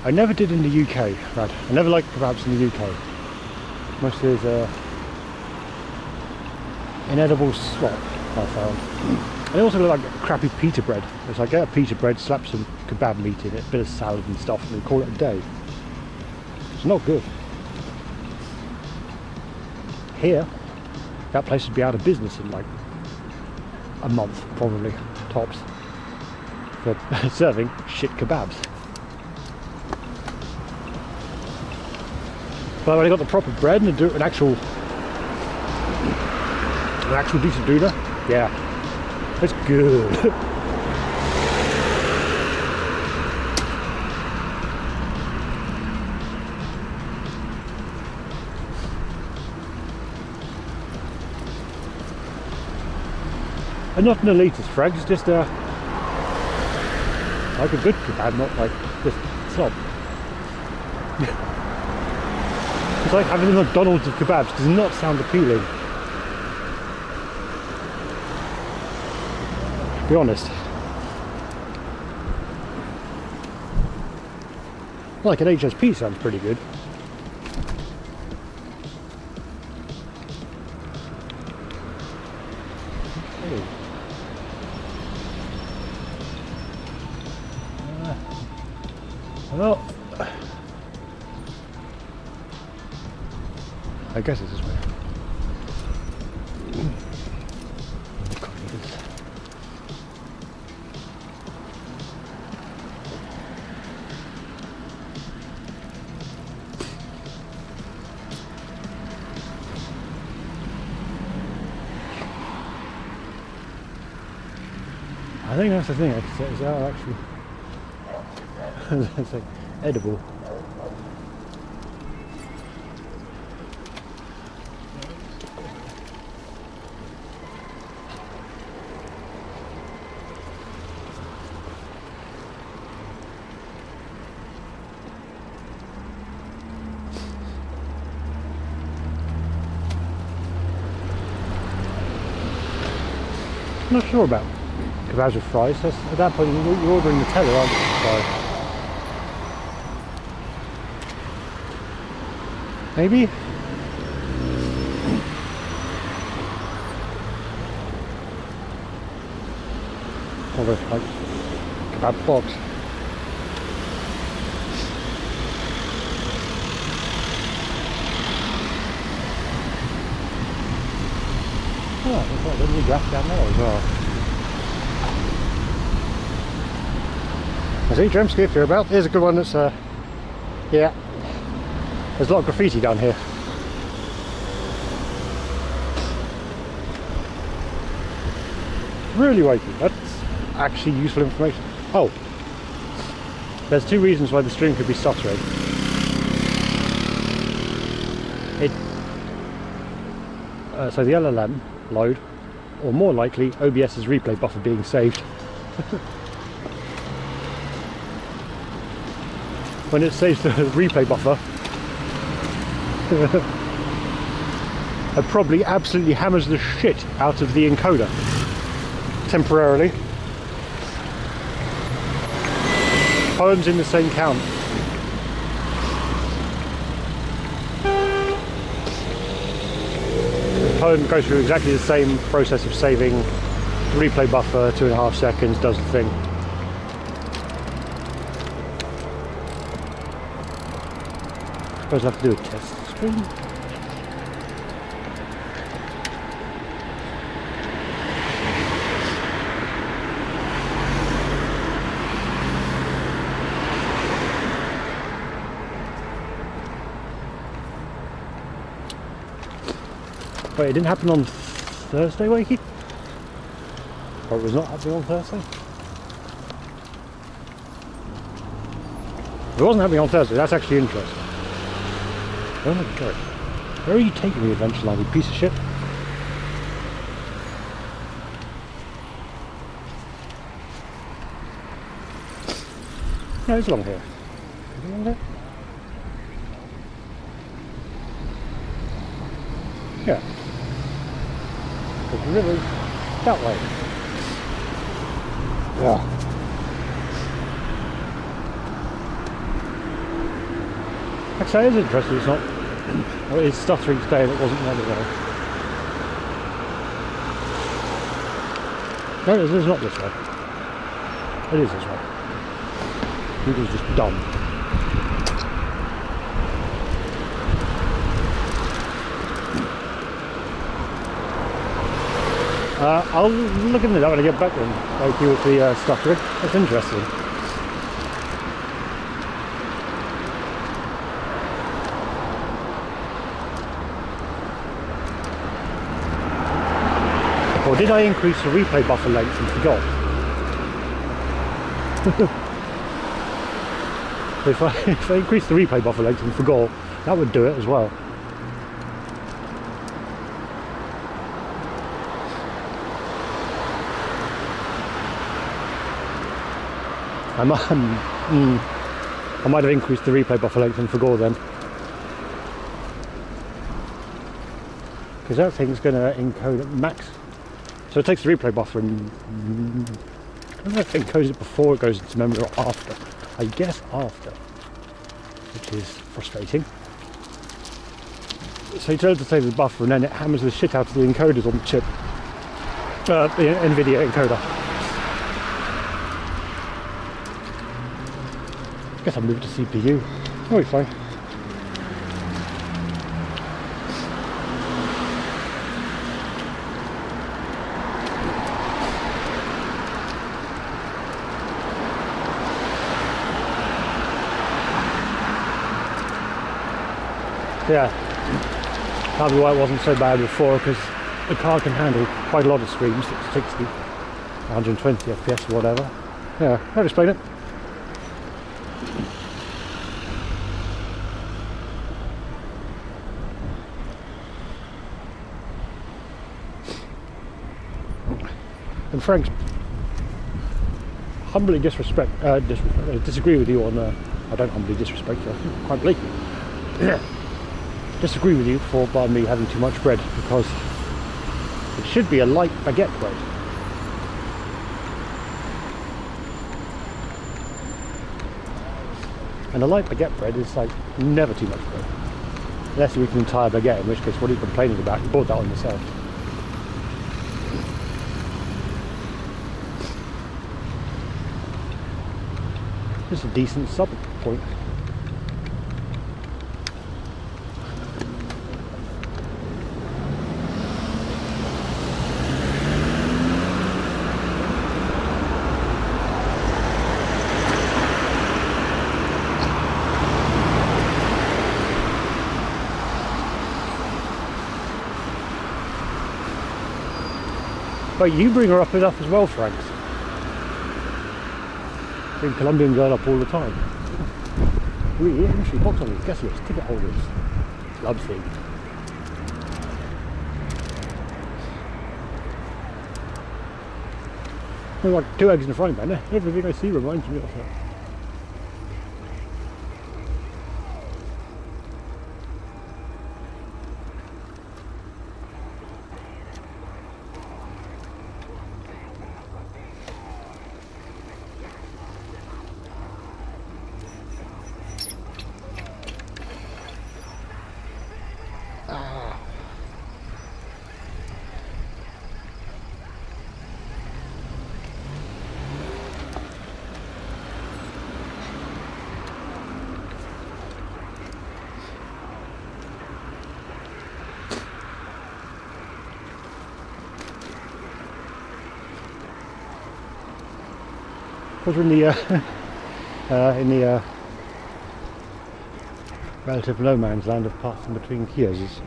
I never did in the UK, right? I never liked kebabs in the UK. Mostly as inedible slop, I found. And they also look like crappy pita bread. It's like, get a pita bread, slap some kebab meat in it, a bit of salad and stuff, and call it a day. It's not good. Here, that place would be out of business in like a month, probably, tops, for serving shit kebabs. But when I got the proper bread and an actual decent doona, yeah, it's good. And not an elitist, Frank, it's just like a good kebab, not like just slob. It's like having the McDonald's of kebabs, does not sound appealing. To be honest. Like an HSP sounds pretty good. Well, I guess it's this way. I think that's the thing, it's actually it's like edible. I'm not sure about kebabs with fries. At that point, you're ordering Nutella, aren't you? So maybe. Or like kebab box. Oh, there's a little grass down there as well. I see Dremsky if you're about. Here's a good one that's, yeah. There's a lot of graffiti down here. Really wakey. That's actually useful information. Oh. There's two reasons why the stream could be stuttering. So the LLM load, or more likely OBS's replay buffer being saved. When it saves the replay buffer, it probably absolutely hammers the shit out of the encoder temporarily. Poems in the same count. Poem goes through exactly the same process of saving the replay buffer, 2.5 seconds, does the thing. I suppose I have to do a test stream. Wait, it didn't happen on Thursday, Wakey? Or it was not happening on Thursday? It wasn't happening on Thursday, that's actually interesting. Oh my god. Where are you taking me, Adventure Line, you piece of shit? No, it's along here. Is it along there? Yeah. It's really that way. Yeah. Actually, it is interesting. It's not. Well, it's stuttering today, and it wasn't the other way. No, it is not this way. It is this way. Google's just dumb. I'll look into that when I get back then, like you with the stuttering. That's interesting. Or did I increase the replay buffer length and forgot? if I increase the replay buffer length and forgot, that would do it as well. I might have increased the replay buffer length and forgot then. Because that thing's going to encode at max. So it takes the replay buffer and I don't know if it encodes it before it goes into memory or after. I guess after, which is frustrating. So you tell it to save the buffer and then it hammers the shit out of the encoders on the chip. The NVIDIA encoder. I guess I'll move to CPU. Oh, it's fine. Yeah, probably why it wasn't so bad before, because the car can handle quite a lot of screens, 60, 120 FPS or whatever. Yeah, I'll explain it. And Frank, humbly disagree with you on, I don't humbly disrespect you, quite blatantly. Disagree with you by me having too much bread, because it should be a light baguette bread. And a light baguette bread is like never too much bread. Unless you eat an entire baguette, in which case what are you complaining about? You bought that on yourself. Just a decent sub point. But you bring her up enough as well, Franks. Bring Colombian girl up all the time. Really, industry box on these guest list, ticket holders. Love thing. There's like 2 eggs in the frying pan. Everything I see reminds me of her. Because we're in the relative no man's land of passing between Kias.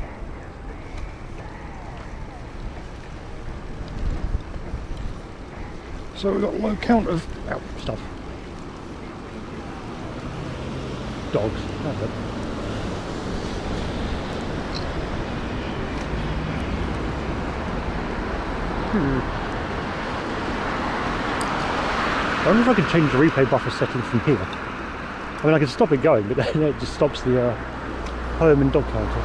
So we've got a low count of stuff. Dogs, that's it. I wonder if I can change the replay buffer setting from here. I mean, I can stop it going, but then it just stops the home and dog counter.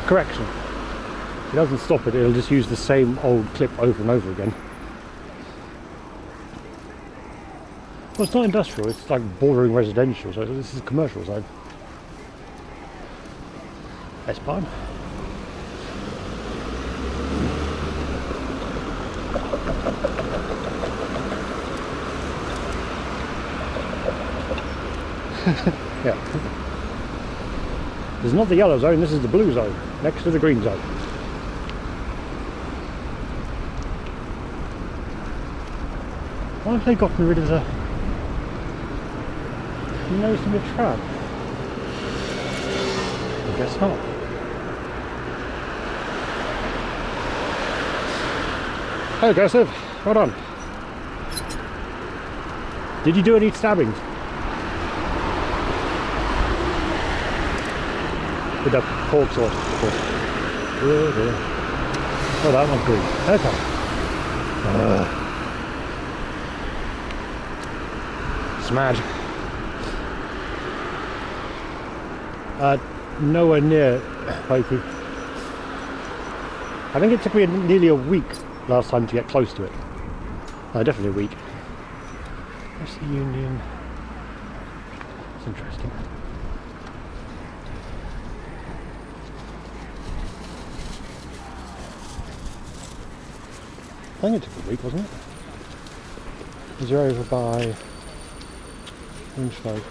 Correction. It doesn't stop it, it'll just use the same old clip over and over again. Well, it's not industrial, it's like bordering residential, so this is a commercial zone. S-Bahn. Yeah. This is not the yellow zone, this is the blue zone, next to the green zone. Why have they gotten rid of the nose in the tram? I guess not. Hey, aggressive, well done. Did you do any stabbings? With the pork sauce, of course. Oh, that one's green. Okay. Smad. Nowhere near Pokey. I think it took me nearly a week last time to get close to it. Definitely a week. Where's the Union? It's interesting. I think it took a week, wasn't it? Because you're over by Inchfolk.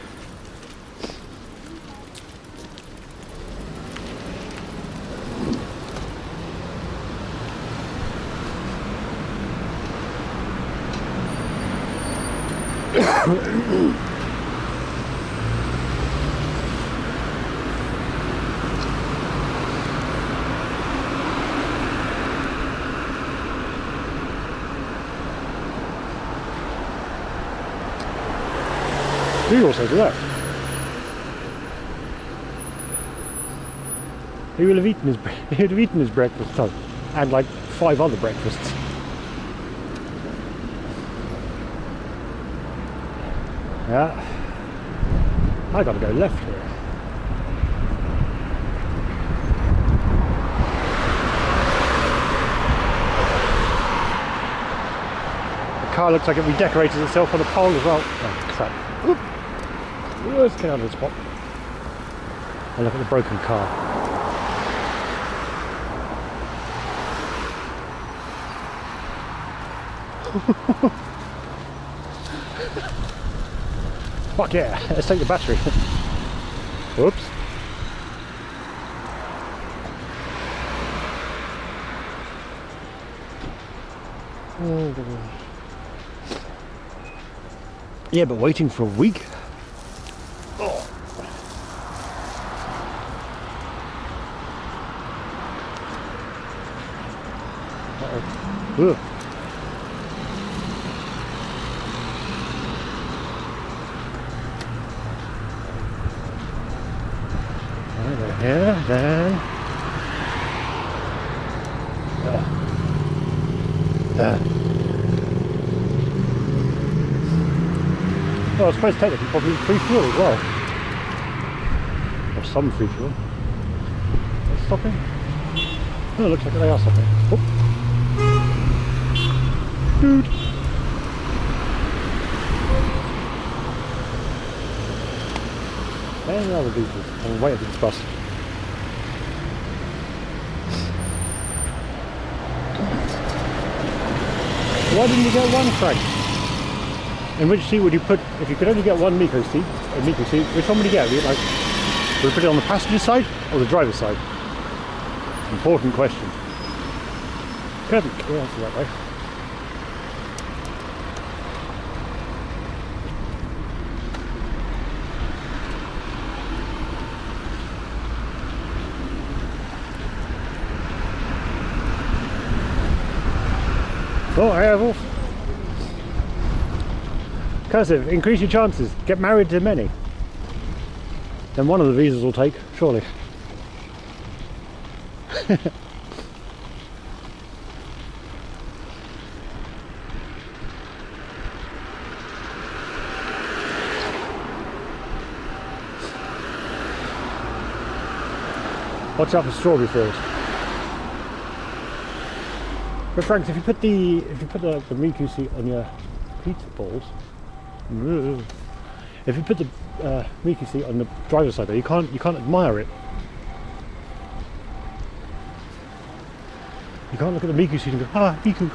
You also do that. He will have eaten his breakfast too, and like 5 other breakfasts. Yeah, I gotta go left here. The car looks like it redecorated itself on a pole as well. Oh crap. Oop. Let's get out of the spot and look at the broken car. Fuck yeah, let's take the battery. Whoops. Yeah, but waiting for a week? Oh. Uh-oh. Ugh. Here, then. Well, I suppose technically probably free fuel as well. Or some free fuel. They're stopping? Oh, it looks like they are stopping. Oh. Dude! And the other diesels. I'm waiting for this bus. Why didn't you get one, Frank? And which seat would you put, if you could only get one Miko seat, which one would you get? Would you put it on the passenger side or the driver's side? Important question. Couldn't answer that way. Oh, I have also. Cursive, increase your chances. Get married to many. Then one of the visas will take, surely. Watch out for strawberry fields. But Frank, if you put the Miku seat on your pizza balls, if you put the Miku seat on the driver's side, though, you can't admire it. You can't look at the Miku seat and go, ah, Miku.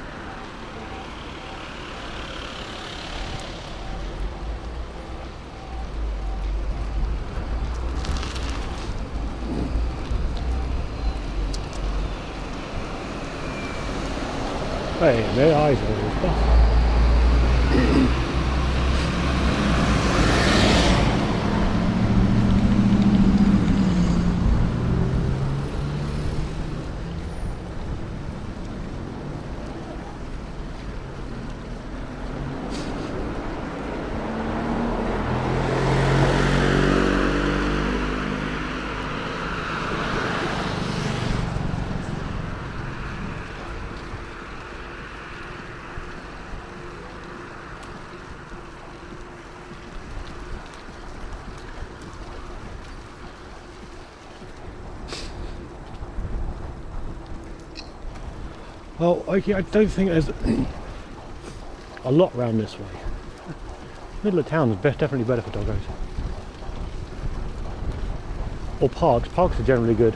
Hey, no eyes on this stuff. Well, okay, I don't think there's a lot round this way. Middle of town is definitely better for doggos. Or parks. Parks are generally good.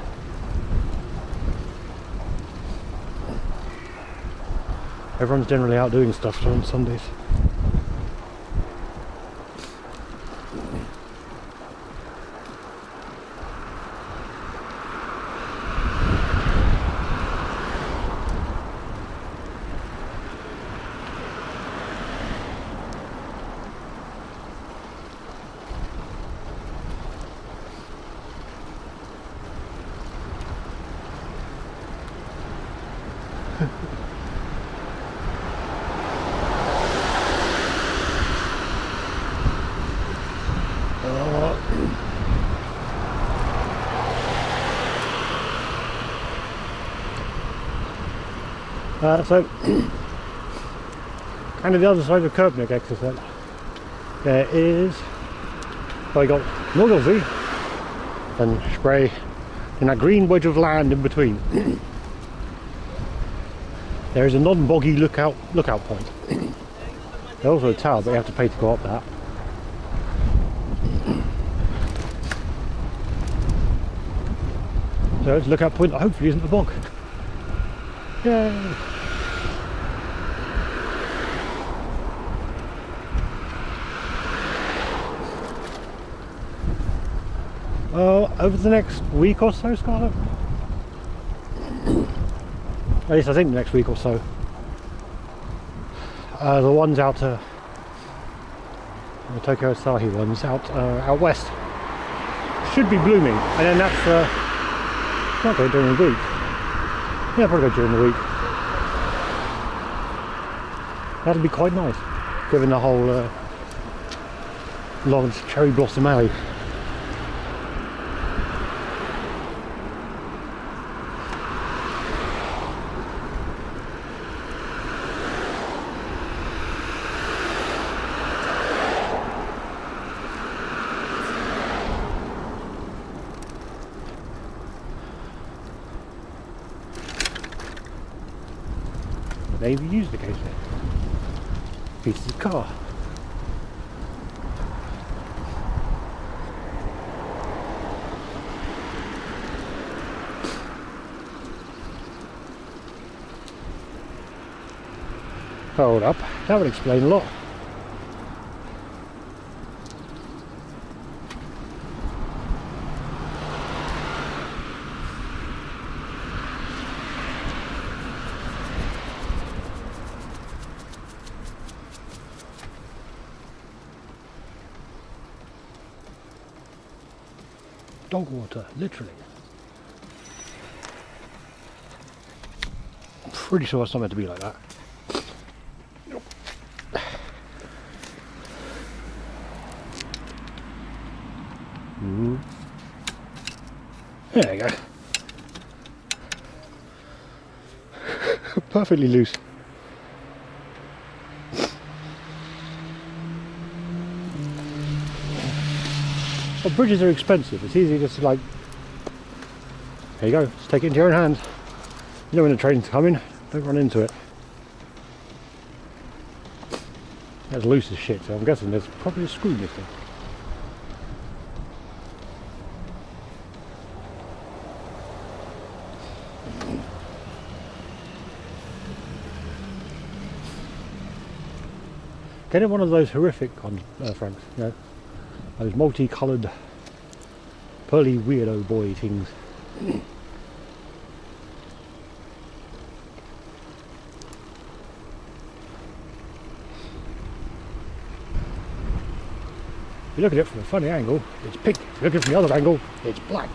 Everyone's generally out doing stuff on Sundays. So, kind of the other side of Köpenick exit then, there is, well, you got Norgelzee and Spray in that green wedge of land in between. There is a non-boggy lookout point. There's also a tower, but you have to pay to go up that. So it's a lookout point that hopefully isn't a bog. Yay! Over the next week or so, Scarlett? At least I think the next week or so. The ones out the Tokyo Asahi ones out west should be blooming, and then that's not going during the week. Yeah, probably go during the week. That'll be quite nice, given the whole long cherry blossom alley. They've used occasionally. Pieces of car. Hold up, that would explain a lot. Dog water, literally. I'm pretty sure it's not meant to be like that. Ooh. There you go. Perfectly loose. Well, bridges are expensive. It's easy just to like, there you go, just take it into your own hands. You know when the train's coming, don't run into it. That's loose as shit, so I'm guessing there's probably a screw missing. Getting one of those horrific Franks, you know, those multicoloured pearly weirdo boy things. If you look at it from a funny angle, it's pink. If you look at it from the other angle, it's black.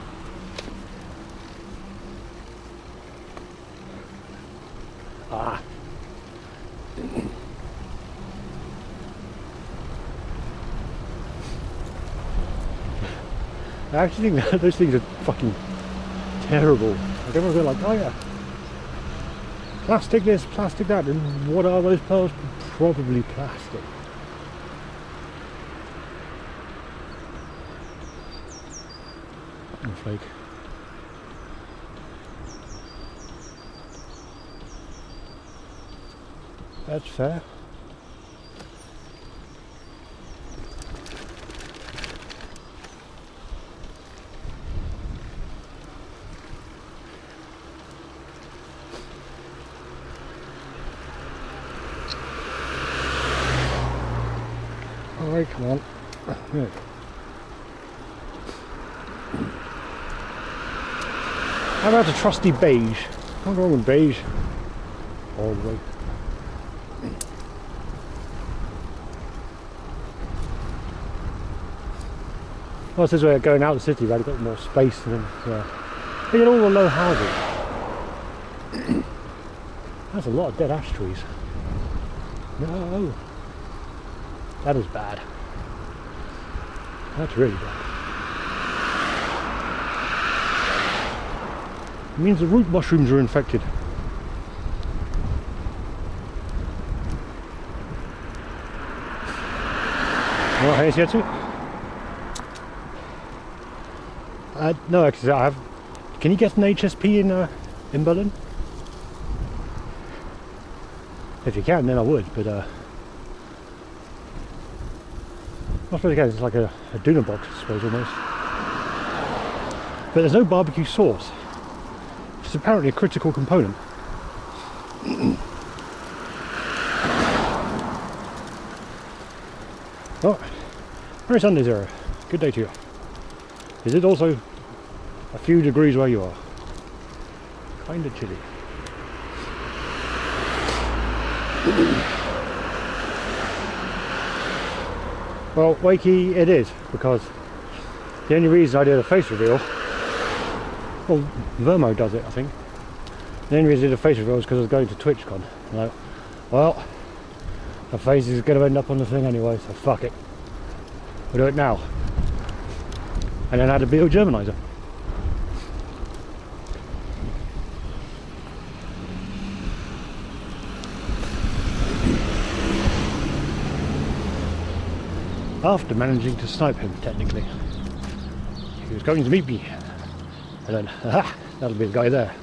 Ah. I actually think that those things are fucking terrible. Like everyone's going like, oh yeah, plastic this, plastic that, and what are those pearls? Probably plastic. And flake. That's fair. Alright, come on. There. How about a trusty beige? Can't go wrong with beige. All the way. Well, this is where going out of the city, they've got more space than look at all the low houses. That's a lot of dead ash trees. No. That is bad. That's really bad. It means the root mushrooms are infected. What haze yet to? No, actually, I have. Can you get an HSP in Berlin? If you can, then I would. But I suppose again, it's like a Duna box, I suppose, almost. But there's no barbecue sauce. is apparently a critical component. Oh, Merry Sunday, Zero. Good day to you. Is it also a few degrees where you are? Kind of chilly. Well, Wakey, it is, because the only reason I did a face reveal, well, Vermo does it, I think. The only reason I did a face reveal is because I was going to TwitchCon. Like, well, my face is going to end up on the thing anyway, so fuck it. We'll do it now. And then I had a Beetle Germanizer. After managing to snipe him, technically. He was going to meet me. And then, aha, that'll be the guy there.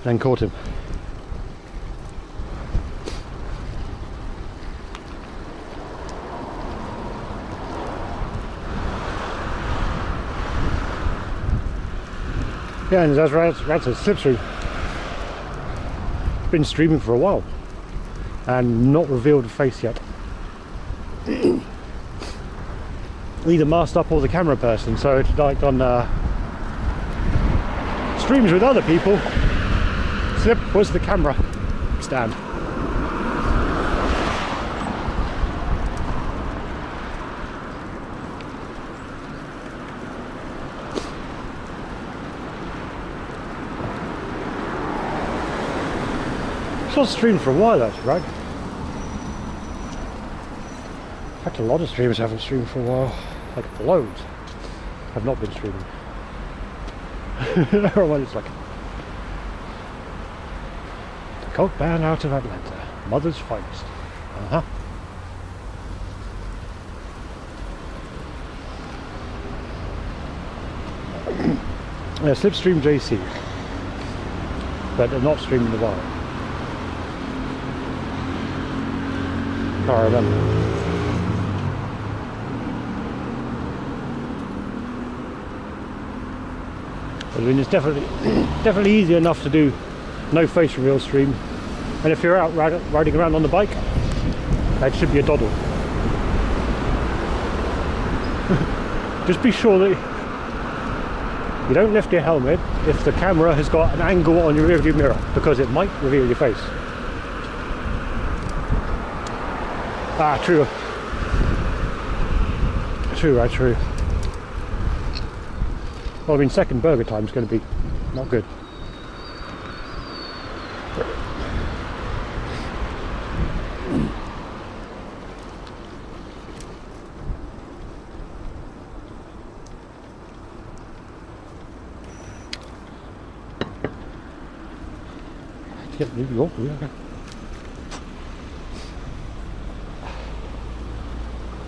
Then caught him. Yeah, and as Rats said, Slipstream been streaming for a while and not revealed a face yet. Either masked up or the camera person, so it's like on streams with other people, Slip was the camera stand. It's not streamed for a while actually, right? In fact, a lot of streamers haven't streamed for a while. Like loads have not been streaming. Everyone is like the cult band out of Atlanta, mother's finest. Uh-huh. Yeah, Slipstream JC, but they're not streaming the wild. Can't remember. I mean, it's definitely easy enough to do no face reveal stream, and if you're out riding around on the bike, that should be a doddle. Just be sure that you don't lift your helmet if the camera has got an angle on your rearview mirror, because it might reveal your face. Ah, true. True. Well, I mean, second burger time is going to be not good.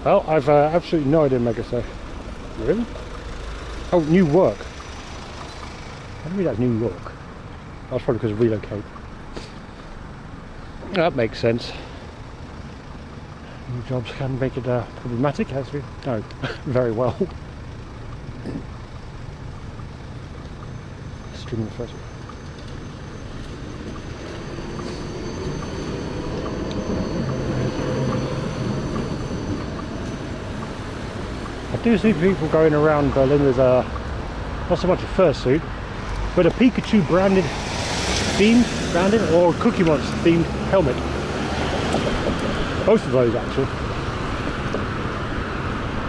Well, I've absolutely no idea, Mega say. Really? Oh, new work. What do you mean that's New York? That's probably because of relocate. That makes sense. New jobs can make it problematic, actually. No, very well. Stream the first one. I do see people going around Berlin with not so much a fursuit, but a Pikachu branded or Cookie Monster themed helmet. Both of those actually.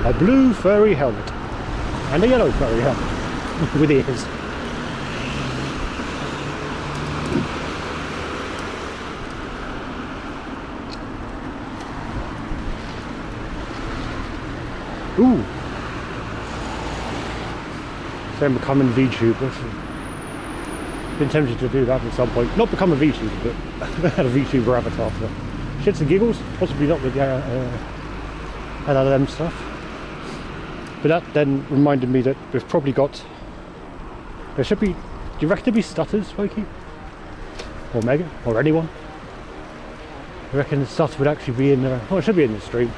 A blue furry helmet and a yellow furry helmet with ears. Ooh. Then becoming VTuber. Been tempted to do that at some point. Not become a VTuber, but had a VTuber avatar for shits and giggles. Possibly not with the LLM stuff. But that then reminded me that we've probably got. There should be. Do you reckon there'd be stutters, Wakey? Or Mega? Or anyone? I reckon the stutter would actually be in the. Oh, it should be in the stream.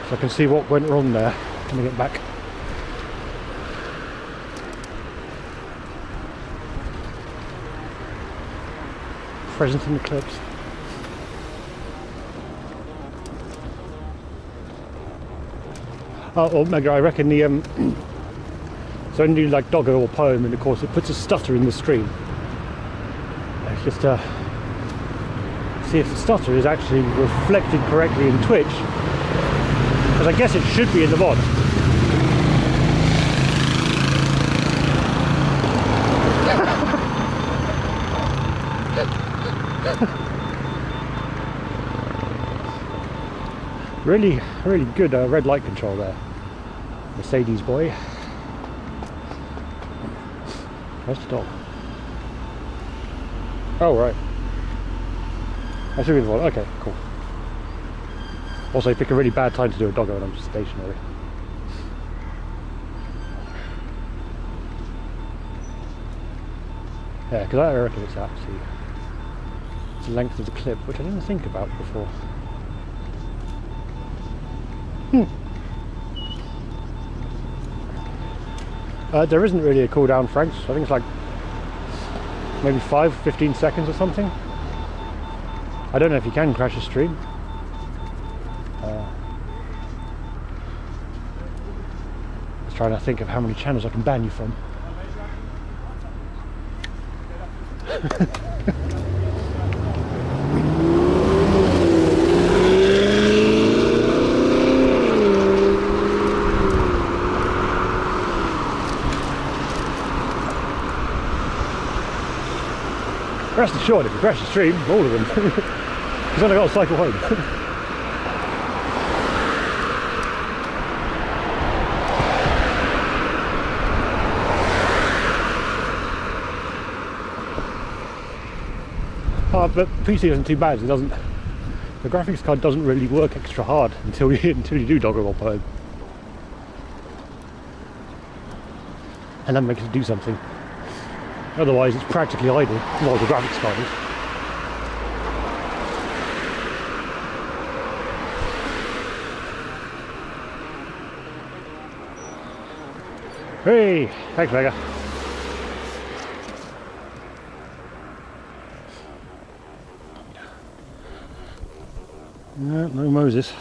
So I can see what went wrong there. Let me get back. present in the clips. Oh, Mega, I reckon the so when you do like Doggo or Poem, and of course it puts a stutter in the stream. It's just see if the stutter is actually reflected correctly in Twitch, because I guess it should be in the mod. Really, really good red light control there, Mercedes boy. Where's the dog? Oh, right. I should be the one. Okay, cool. Also, pick a really bad time to do a doggo when I'm stationary. Yeah, because I reckon it's actually the length of the clip, which I didn't think about before. There isn't really a cooldown, Franks. I think it's like maybe 15 seconds or something. I don't know if you can crash a stream. Just trying to think of how many channels I can ban you from. Rest assured, if you crash the stream, all of them, he's only got to cycle home. But PC isn't too bad. It doesn't. The graphics card doesn't really work extra hard until you do Doggo or Poem, and that makes it do something. Otherwise, it's practically idle. Well, the graphics card is. Hey, thanks, Mega. No, no Moses.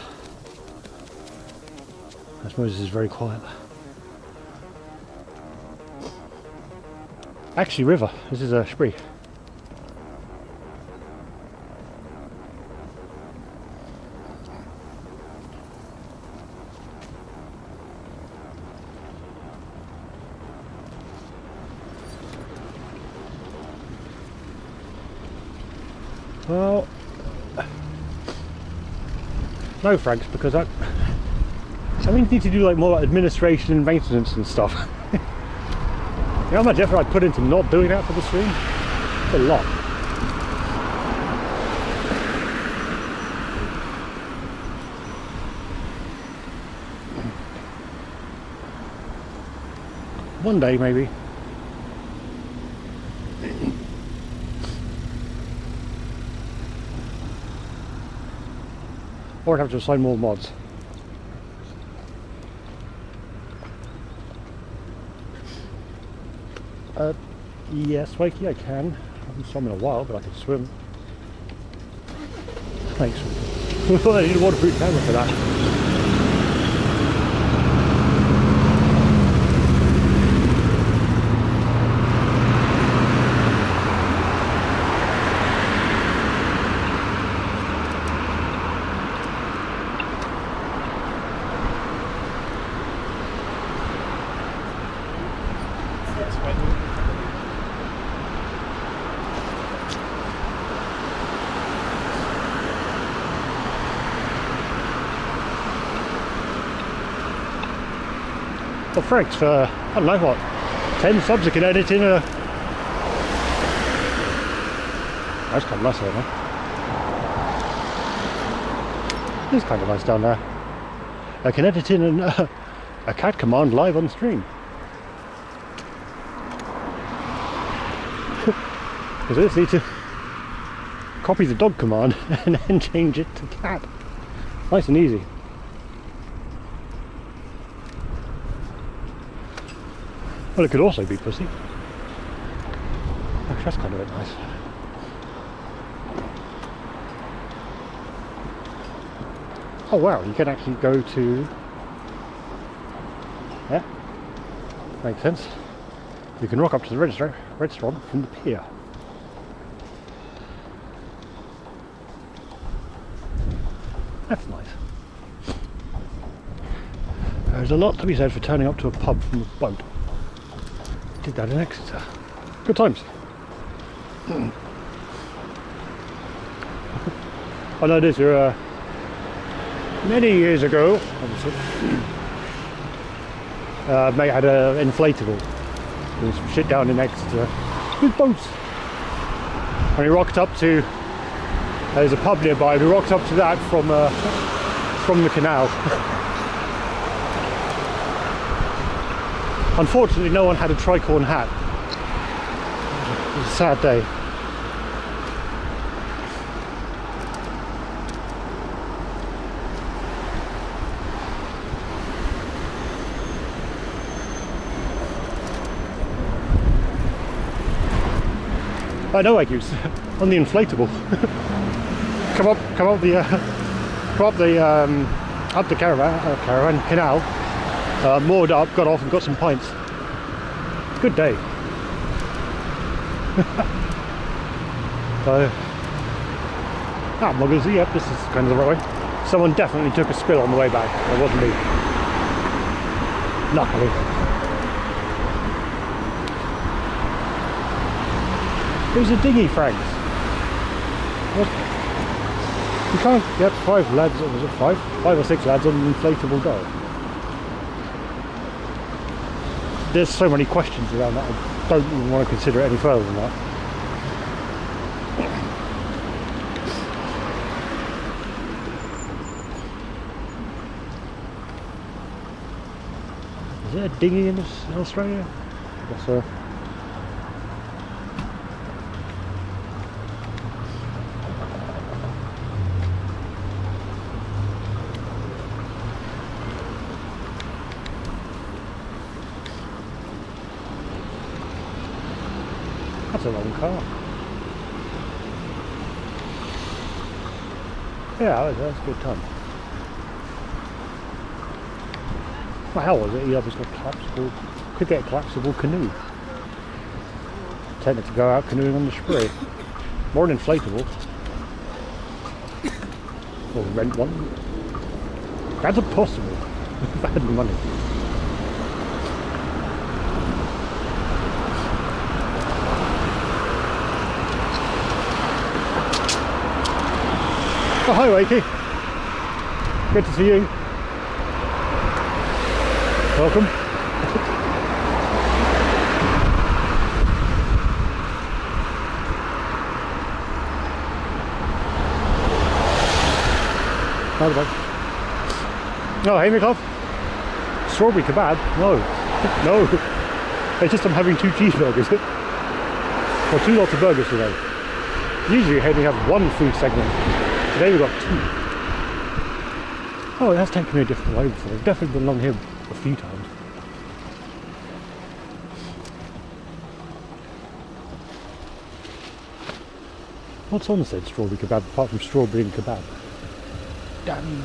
That's Moses is very quiet. Actually, river. This is a spree. Well, no, Franks, because I need to do like more like administration and maintenance and stuff. You know how much effort I put into not doing that for the stream? It's a lot. One day, maybe. Or I'd have to assign more mods. Yes, Wakey, I can. I haven't swum in a while, but I can swim. Thanks. I thought I needed a waterproof camera for that. Well, Franks, for, I don't know what, 10 subs I can edit in a... That's kind of nice there, man. It's kind of nice down there. I can edit in a cat command live on stream. Because I just need to copy the dog command and then change it to cat. Nice and easy. Well, it could also be pussy. Actually, that's kind of nice. Oh wow, you can actually go to... Yeah, makes sense. You can rock up to the restaurant from the pier. That's nice. There's a lot to be said for turning up to a pub from a boat. Did that in Exeter. Good times. I know this many years ago, obviously, mate had an inflatable. There was some shit down in Exeter with boats. And we rocked up to, there's a pub nearby, we rocked up to that from the canal. Unfortunately, no one had a tricorn hat. It was a sad day. I know Agues, on the inflatable. up the caravan canal, moored up, got off and got some pints. Good day. So, muggers, yep, this is kind of the right way. Someone definitely took a spill on the way back. It wasn't me. Luckily. It was a dinghy, Franks. What? You can't get 5 lads, or was it 5? 5 or 6 lads on an inflatable dog. There's so many questions around that, I don't even want to consider it any further than that. Is there a dinghy in Australia? I guess so. That's a long car. Yeah, that's a good time. What the hell was it? Yeah, it's got collapsible. Could get a collapsible canoe. Tempted to go out canoeing on the Spree. More an inflatable. Or rent one. That's impossible. If I had the money. Oh, hi Wakey. Good to see you. Welcome. By the way. Oh, hey Miklov. Strawberry kebab? No. No. It's just I'm having 2 cheeseburgers. Or 2 lots of burgers today. Usually I only have 1 food segment. Today we've got 2. Oh, it has taken me a different way before. I've definitely been along here a few times. What's on said strawberry kebab apart from strawberry and kebab? Damn you, the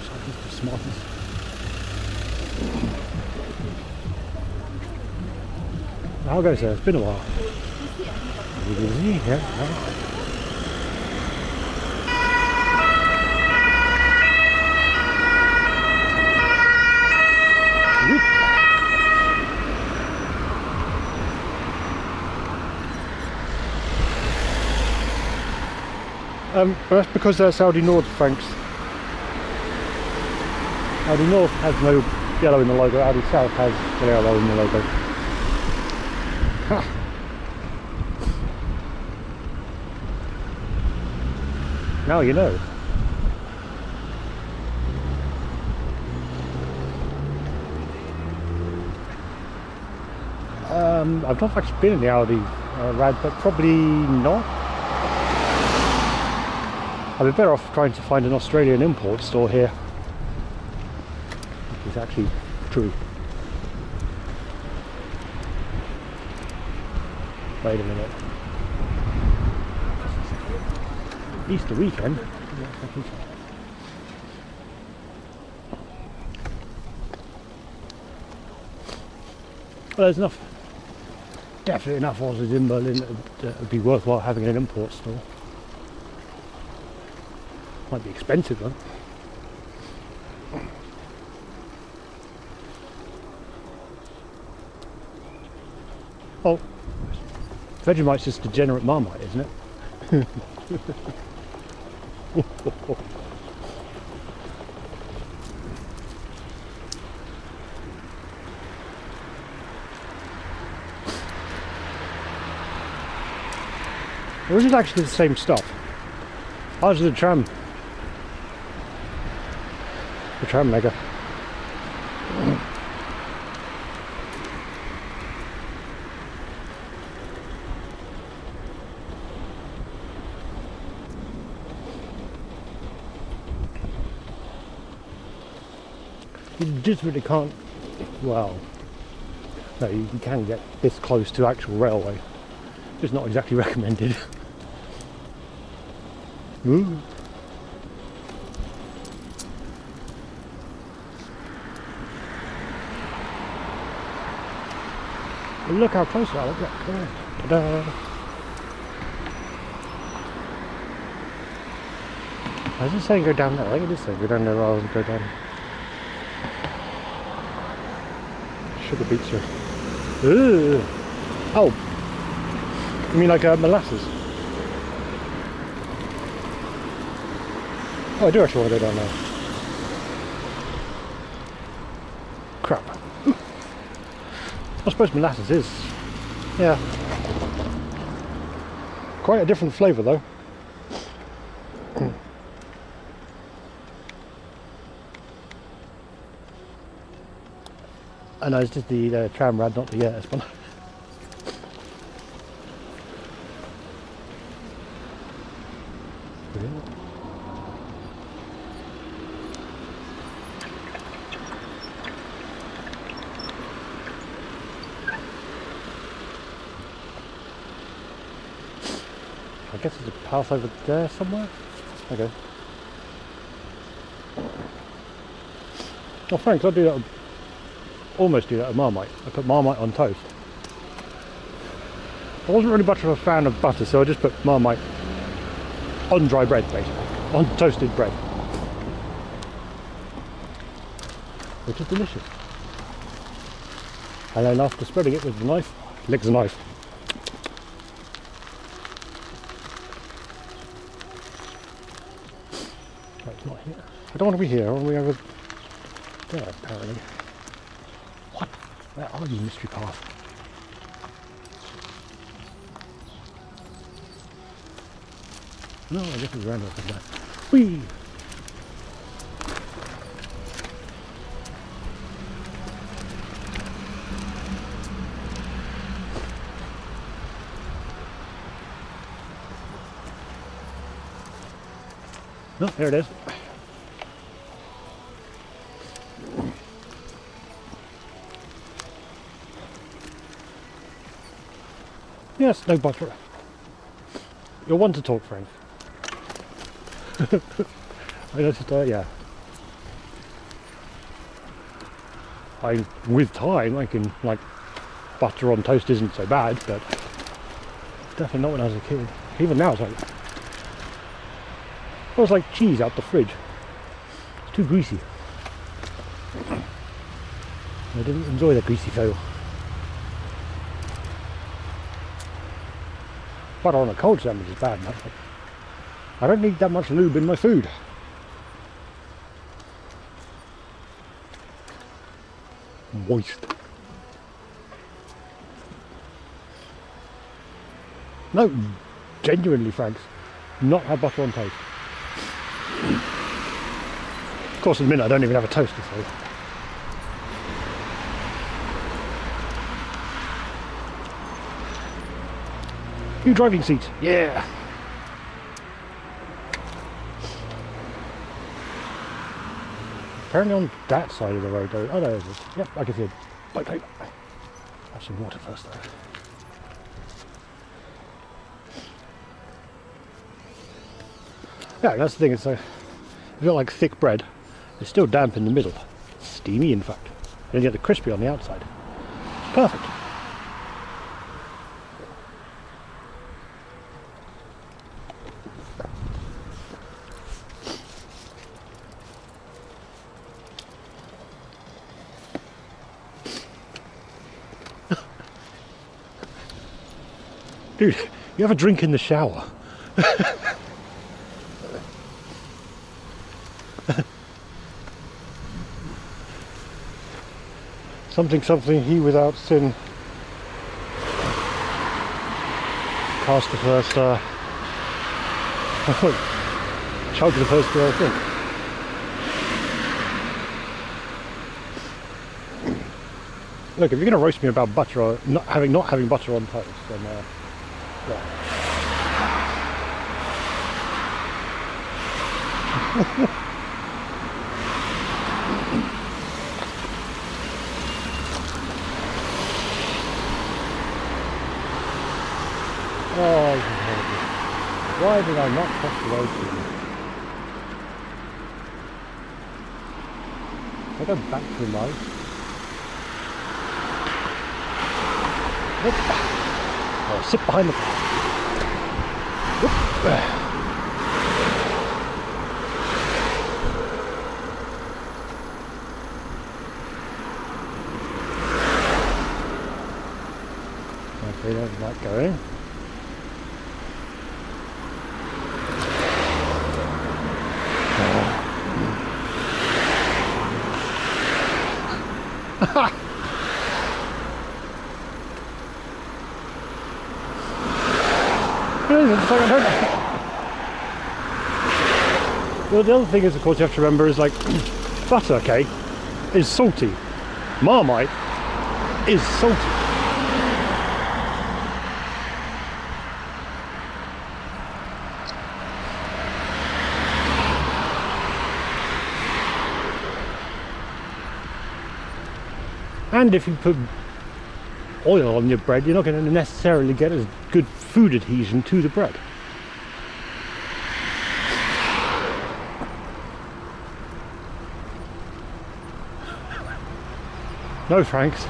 smartest. I'll go, sir. It's been a while. Yeah. That's because they're Saudi North, Franks. Audi North has no yellow in the logo, Audi South has the yellow in the logo. Ha. Now you know. I've not actually been in the Audi rad, but probably not. I'd be better off trying to find an Australian import store here. Which is actually true. Wait a minute. Easter weekend? there's enough, definitely enough Aussies in Berlin that would be worthwhile having an import store. Might be expensive though. Oh, Vegemite's just degenerate Marmite, isn't it? Or is it actually the same stuff? Ours is the tram mega. You just really can't, well, no, you can get this close to actual railway. Just not exactly recommended. Ooh. Well, look how close I look at. Ta-da. I was just saying go down there. I think it is saying go down there rather than go down. Sugar beets here. Ooh. Oh. You mean like molasses? Oh, I do actually want to go down there. Crap. I suppose molasses is, yeah, quite a different flavour though. I know it's just the tram rad, not the S1. I guess there's a path over there somewhere. Okay. Oh, Frank, I do that. Almost do that with Marmite. I put Marmite on toast. I wasn't really much of a fan of butter, so I just put Marmite on dry bread, basically, on toasted bread, which is delicious. And then after spreading it with the knife, lick the knife. Right, it's not here. I don't want to be here. I want to be over there, apparently. What? Where are you, mystery path? No, I guess it's around up there. Whee! No, there it is. Yes, no butter. You're one to talk, Frank. I noticed, yeah. With time, I can, like, butter on toast isn't so bad, but definitely not when I was a kid. Even now, it's like cheese out the fridge. It's too greasy. I didn't enjoy the greasy feel. Butter on a cold sandwich is bad enough. I don't need that much lube in my food. Moist. No, genuinely, Franks, not have butter on toast. Of course, in a minute I don't even have a toaster, so. New driving seat, yeah. Apparently on that side of the road though. Oh, there it is. Yep, I can see it. Bike paper. Have some water first though. Yeah, that's the thing. It's like, it's got like thick bread. It's still damp in the middle. Steamy, in fact. And you get the crispy on the outside. Perfect. Dude, you have a drink in the shower. Something, he without sin cast the first chug the first girl thing. Look, if you're going to roast me about butter or not having butter on toast, then yeah. Oh, this is horrible. Why did I not touch the roasting? I go back to life. Oh, sit behind the car. Okay, there's that going. Well, the other thing is, of course, you have to remember is like butter, okay, is salty. Marmite is salty. And if you put oil on your bread, you're not going to necessarily get as good food adhesion to the bread. No, Franks.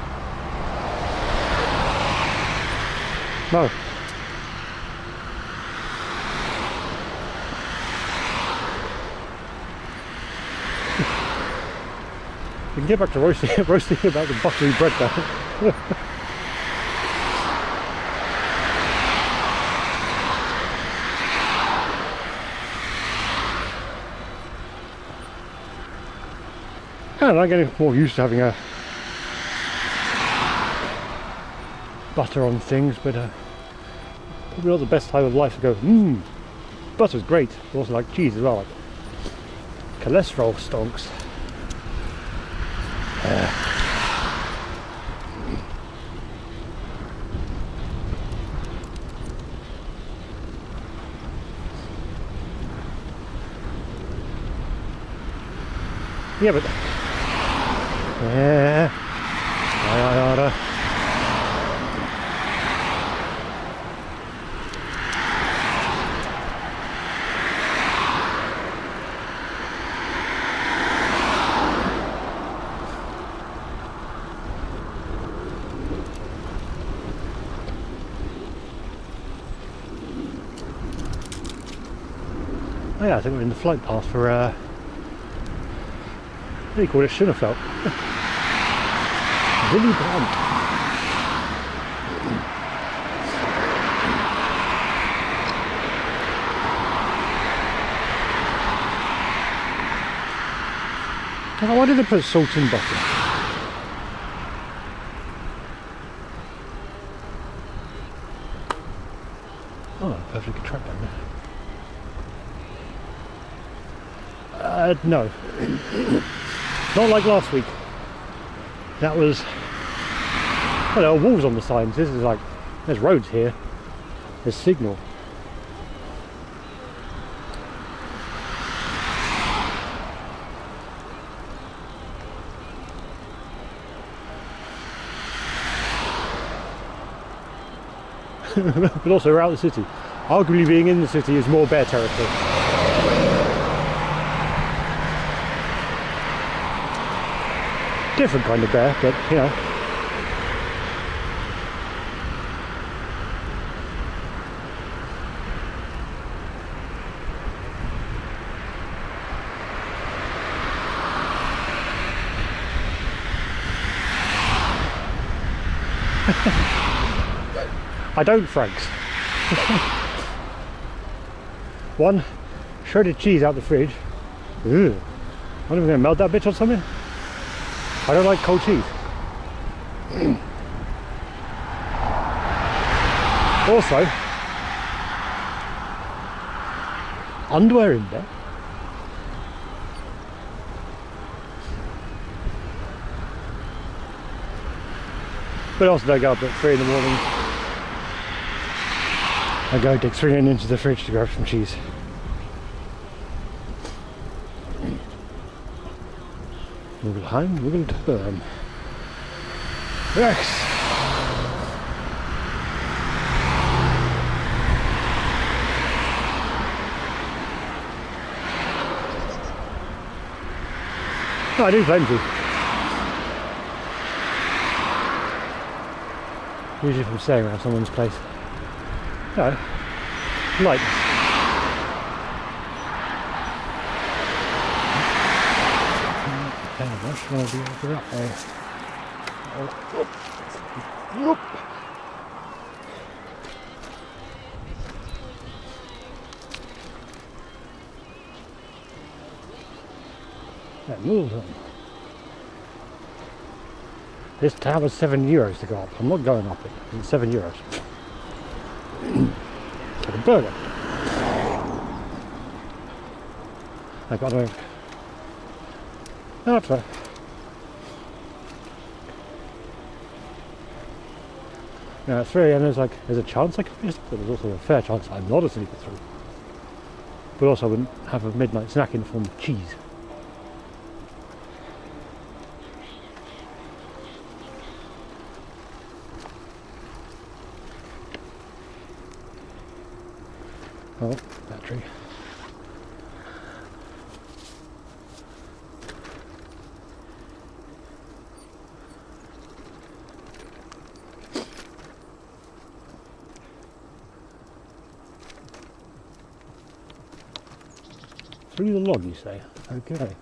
No. You can get back to roasting about the buttery bread now. And I'm getting more used to having a butter on things, but probably not the best time of life to go, butter's great, but also like cheese as well, like cholesterol stonks. Yeah, but yeah, oh yeah, I think we're in the flight path for what do you call it? Schönefeld. Willy Brandt. Now, why did they put salt in butter? Oh, perfectly good track down there. No. Not like last week. That was, well, there are walls on the signs. This is like, there's roads here. There's signal. But also we're out of the city. Arguably being in the city is more bear territory. Different kind of bear, but you know. I don't, Franks. One, shredded cheese out the fridge. Ugh. I'm even going to melt that bitch on something. I don't like cold cheese. Also, underwear in there. But also don't go up at 3 in the morning. I go dig 3 into the fridge to grab some cheese. Wiggle home, wiggle turn. Yes! Oh, I do plenty. Usually from staying around someone's place. No. Light. What should I do after that way? Nope. That moves on. This tower's €7 to go up. I'm not going up it. It's €7. It's like a burger. I got to. That's fair. Now at 3 AM there's a chance I could miss, but there's also a fair chance I'm not a sleeper through. But also I wouldn't have a midnight snack in the form of cheese. Oh, battery. Through the log, you say? Okay.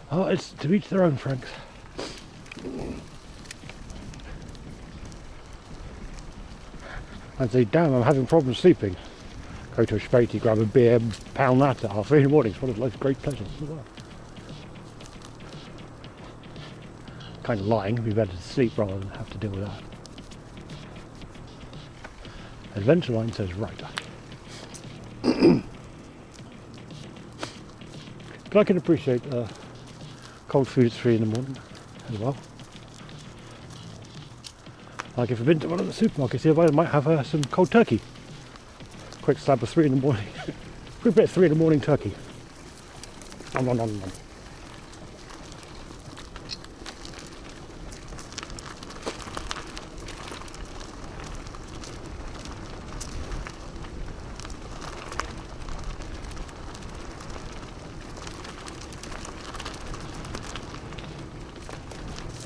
Oh, it's to each their own, Franks. I'd say, damn, I'm having problems sleeping. Go to a Spatey, grab a beer, pound that at 3 in the morning. It's one of life's great pleasures as well. Kind of lying, it'd be better to sleep rather than have to deal with that. Adventure Line says right. But I can appreciate cold food at 3 in the morning as well. Like if I've been to one of the supermarkets here, I might have some cold turkey. Quick slab of 3 in the morning. Quick bit of 3 in the morning turkey. Nom, nom, nom, nom.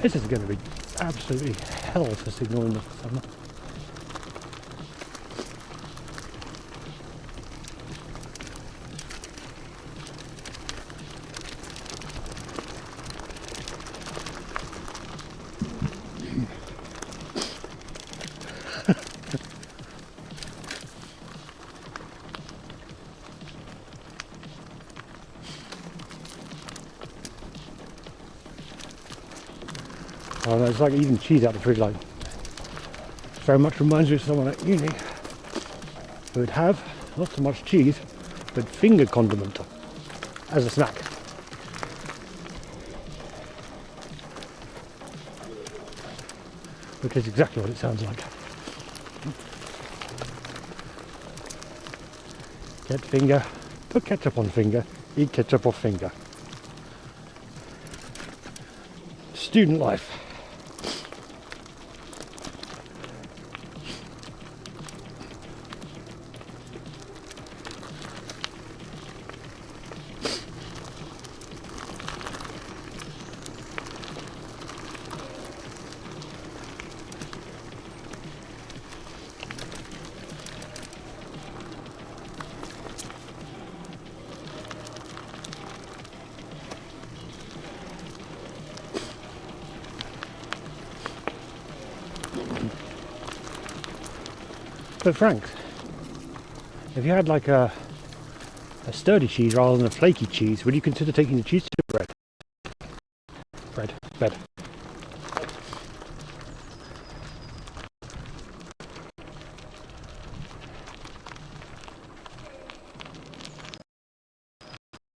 This is going to be absolutely hell for signalling this summer. Oh, no, it's like eating cheese out the fridge. Like, very much reminds me of someone at uni who would have not so much cheese, but finger condiment as a snack. Which is exactly what it sounds like. Get finger, put ketchup on finger, eat ketchup off finger. Student life. But Frank, if you had like a sturdy cheese rather than a flaky cheese, would you consider taking the cheese to bread? Bed.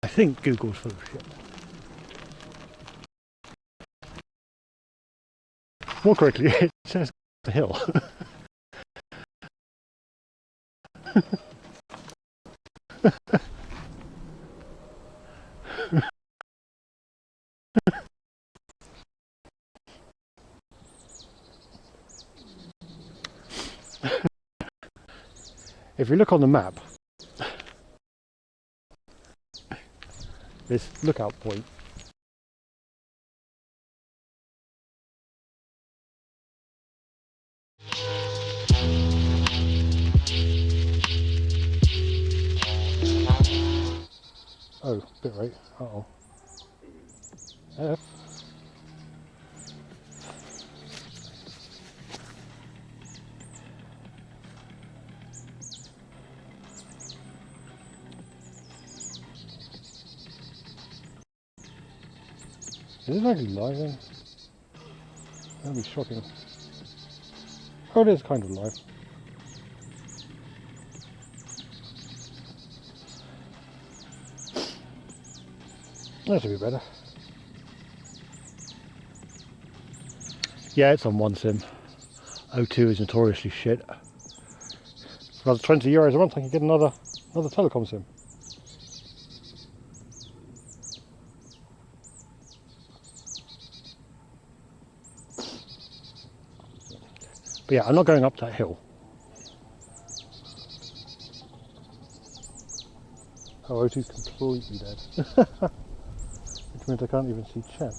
I think Google's full of shit. More correctly, it says the hill. If you look on the map, this lookout point oh, bit right. Uh-oh. F. Is it actually live then? That'd be shocking. Oh, it is kind of live. That should be better. Yeah, it's on one sim. O2 is notoriously shit. For another €20 a month, I can get another telecom sim. But yeah, I'm not going up that hill. Oh, O2's completely dead. Which means I can't even see chat.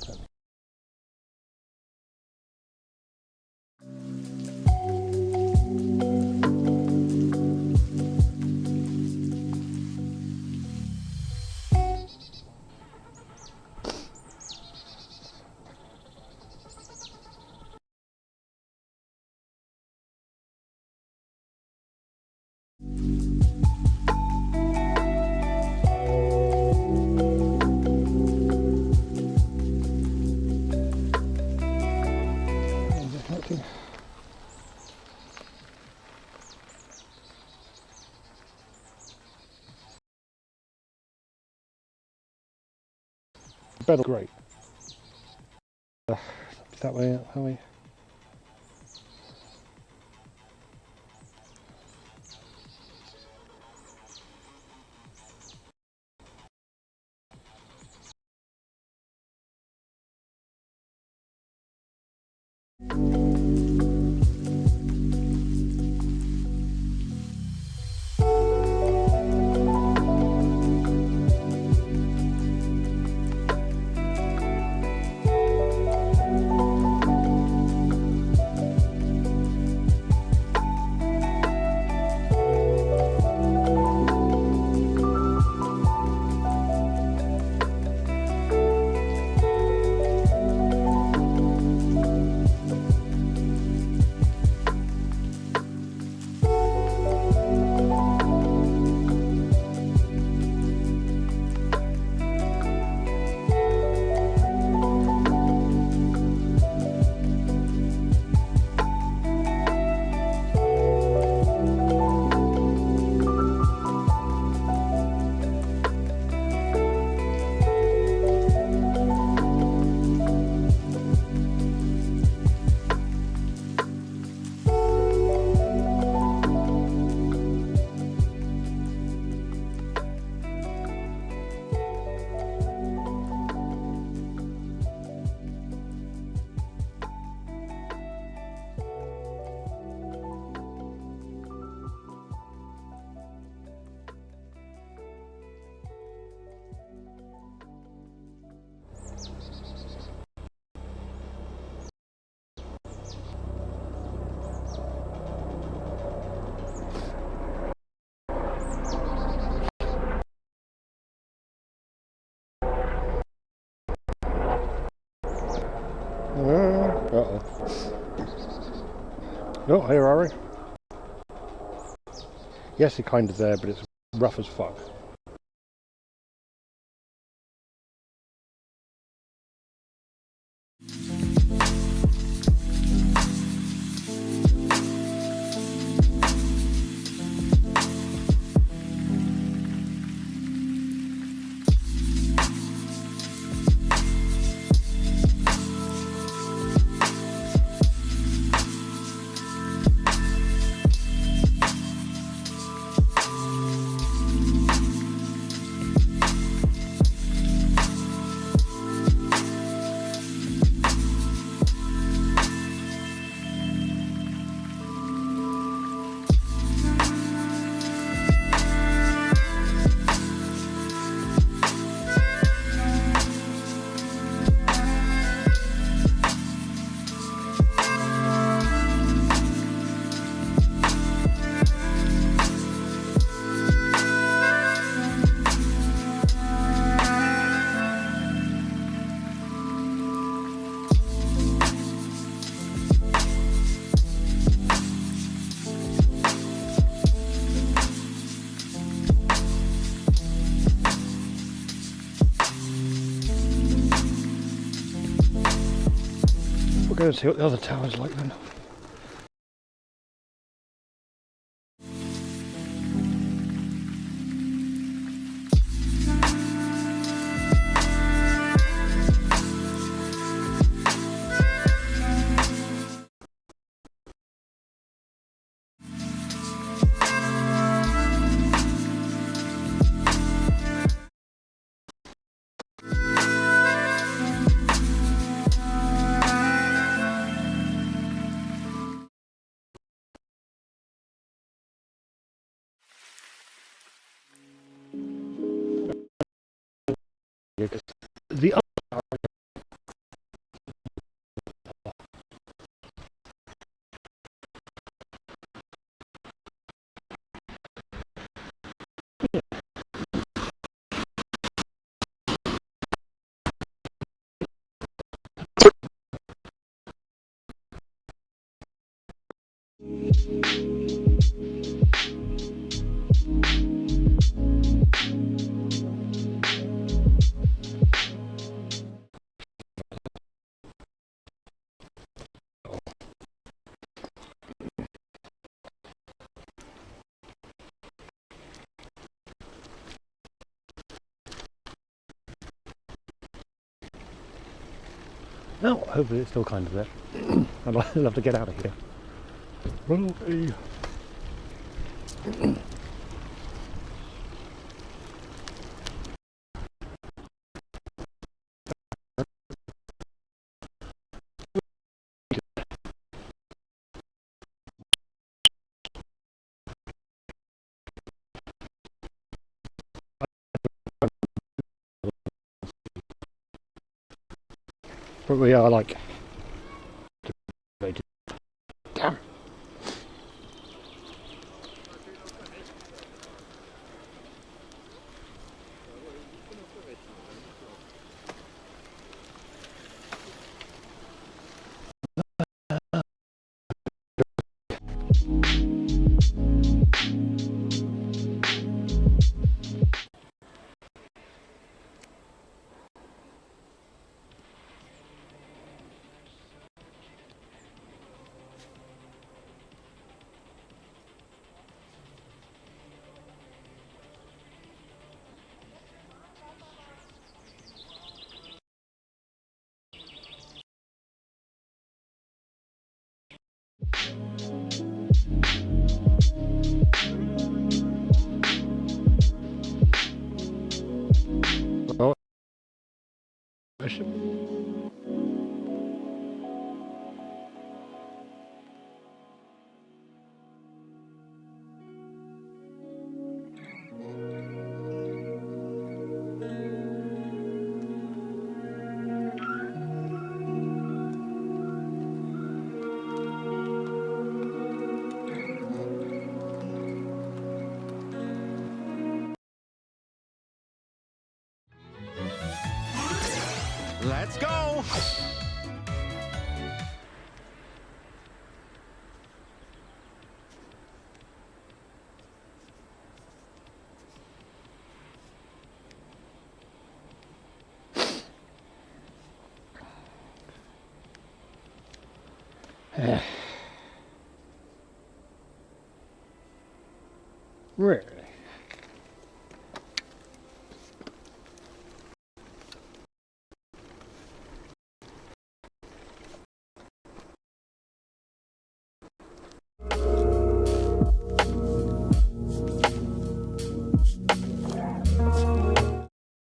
Better, great. That way, that way. Uh-oh. Oh, here are we. Yes, it's kind of there, but it's rough as fuck. We'll go and see what the other tower's like then. The other oh, hopefully it's still kind of there. I'd love to get out of here. Run away. But we are like... Damn. Oh. Let's go! Really?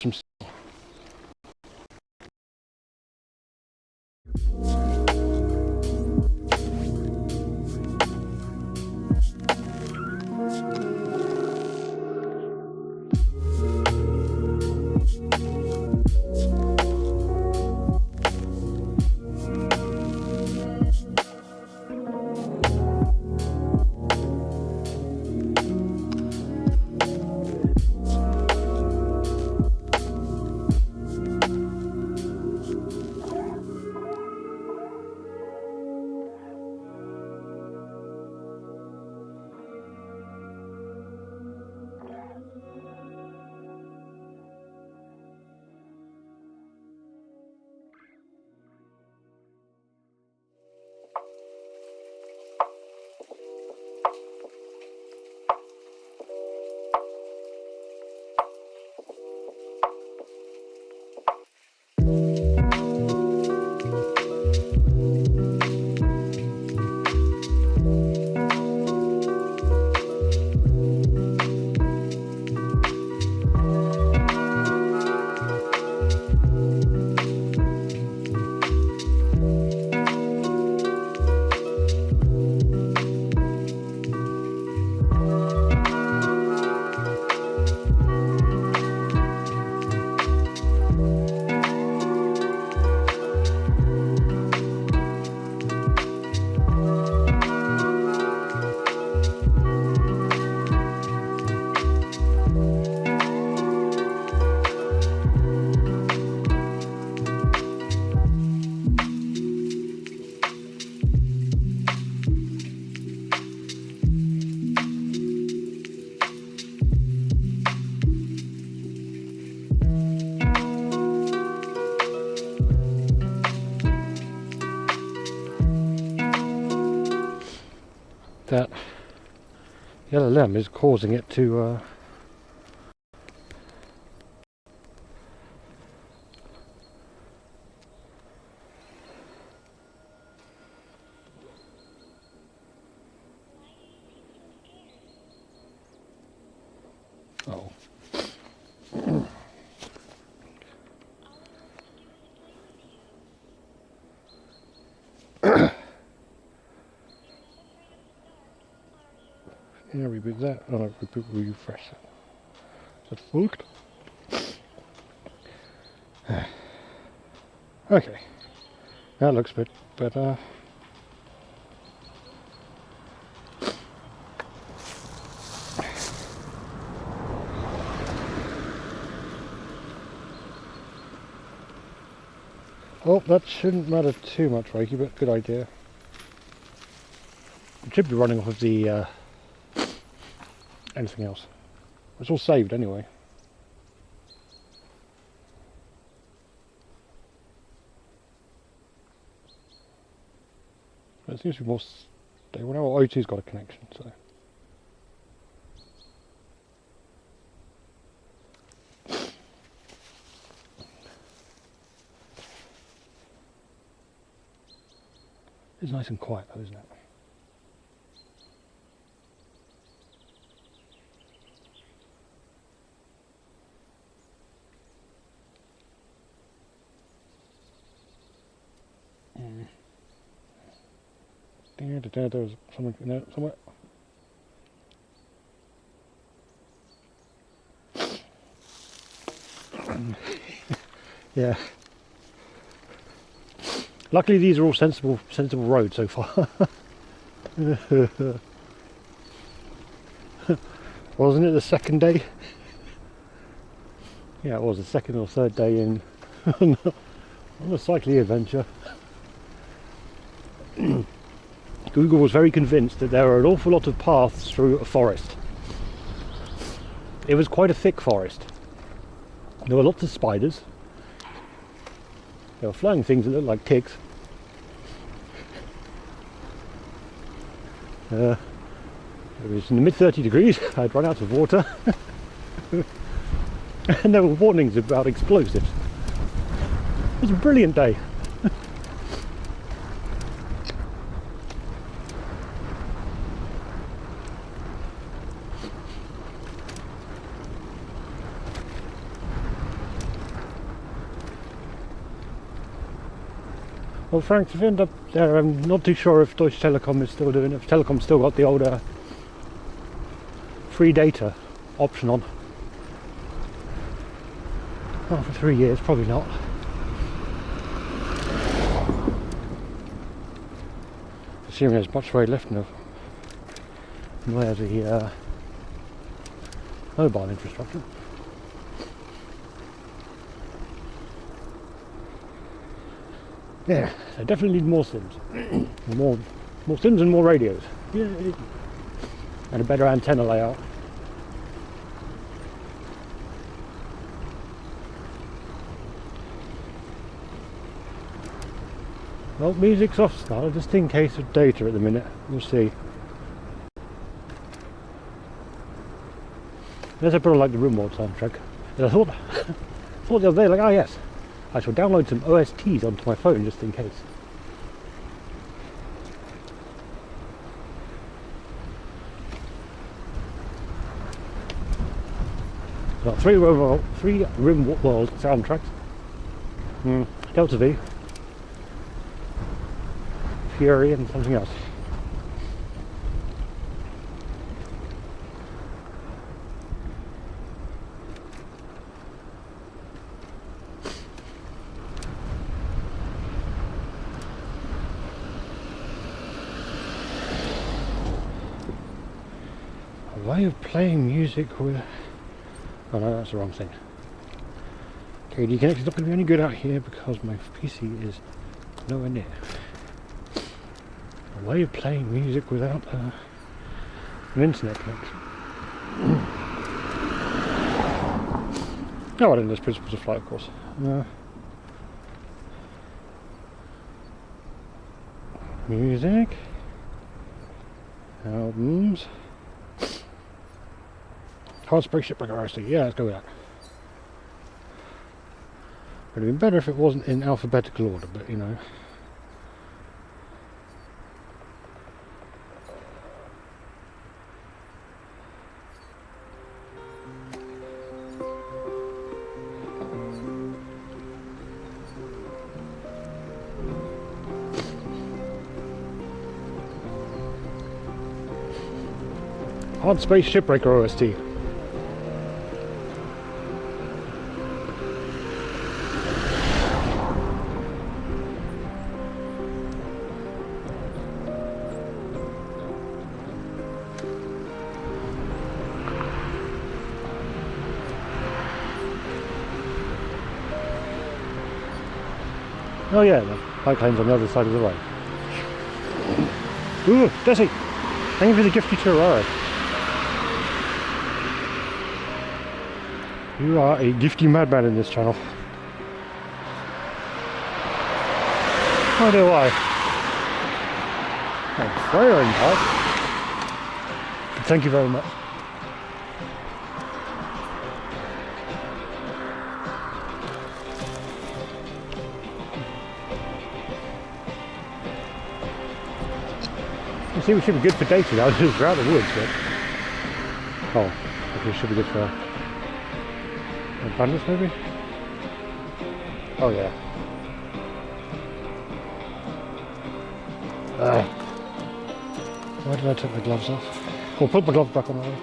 Some that yellow limb is causing it to oh. Yeah, reboot that. Oh no, refresh it. Is that fucked? Okay. That looks a bit better. Oh, that shouldn't matter too much, Reiki, but good idea. It should be running off of the anything else. It's all saved anyway. But it seems to be more stable now. Well, O2's got a connection, so. It's nice and quiet though, isn't it? There was something in there somewhere. Yeah. Luckily these are all sensible roads so far. Wasn't it the second day? Yeah, it was the second or third day in on a cycling adventure. Google was very convinced that there are an awful lot of paths through a forest. It was quite a thick forest. There were lots of spiders. There were flying things that looked like ticks. It was in the mid 30 degrees. I'd run out of water. And there were warnings about explosives. It was a brilliant day. Well, Frank, if you end up there, I'm not too sure if Deutsche Telekom is still doing it. If Telecom's still got the older free data option on. Oh, for 3 years, probably not. Assuming there's much way left now. Where the mobile infrastructure. Yeah, they definitely need more sims. more sims and more radios. Yeah, and a better antenna layout. Well, music's off style, just in case of data at the minute. We'll see. There's a bit of like the RimWorld soundtrack. And I thought the other day, like, oh yes, I shall download some OSTs onto my phone just in case. Got three RimWorld soundtracks. Delta V, Fury, and something else. A way of playing music with... Oh no, that's the wrong thing. KD Connect is not going to be any good out here because my PC is nowhere near. A way of playing music without an internet connection. Oh, I didn't know there's Principles of Flight, of course. Music. Albums. Hardspace Shipwrecker RC. Yeah, let's go with that. Would have been better if it wasn't in alphabetical order, but you know. Hardspace Shipwrecker OST. Oh yeah, the bike lane's on the other side of the road. Ooh, Desi! Thank you for the gifty Aurora. You are a gifty madman in this channel. Oh dear, why? I'm firing part. Thank you very much. You see, we should be good for data now, because we're out of the woods, but... Oh, okay, should be good for... bandits, maybe? Oh, yeah. Why did I take my gloves off? I'll put my gloves back on already.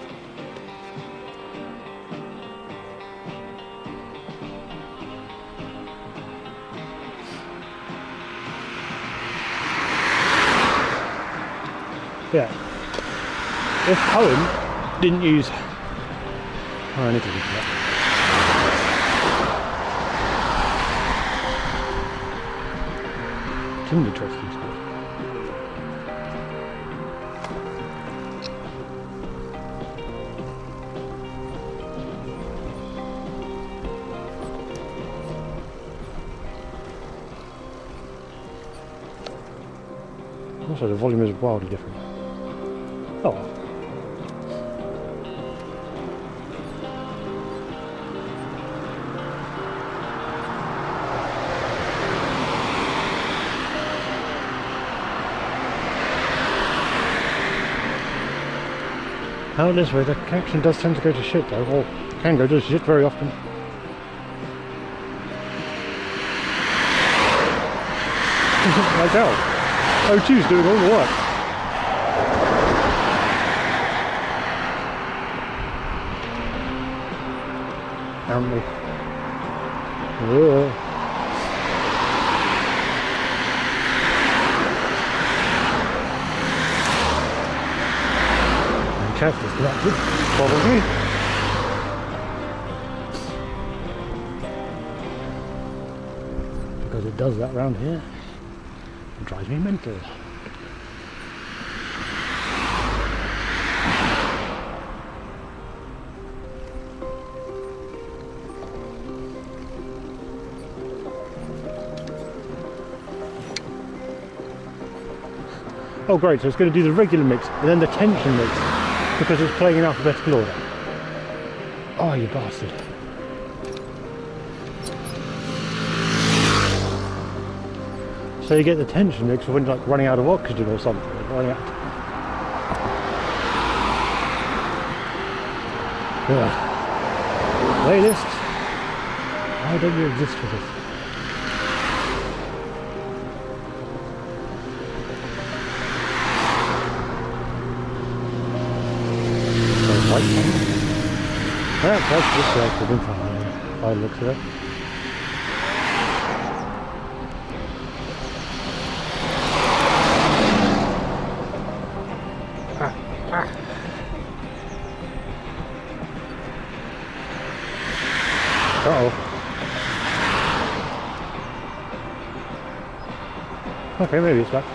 Yeah. If Owen didn't use... Oh, I need to do that. Timber trusting stuff. Also, the volume is wildly different. Oh, Out this way, the connection does tend to go to shit though, or can go to shit very often. Like hell. O2's doing all the work. Apparently. And chest disconnected, probably. Because it does that round here. It drives me mental. Oh great, so it's going to do the regular mix and then the tension mix because it's playing in alphabetical order. Oh, you bastard. So you get the tension mix when you're like running out of oxygen or something. Running out. Playlist. Why don't you exist for this? White one. That's just selected in fine by the looks of it. Uh-oh. Okay, maybe it's back.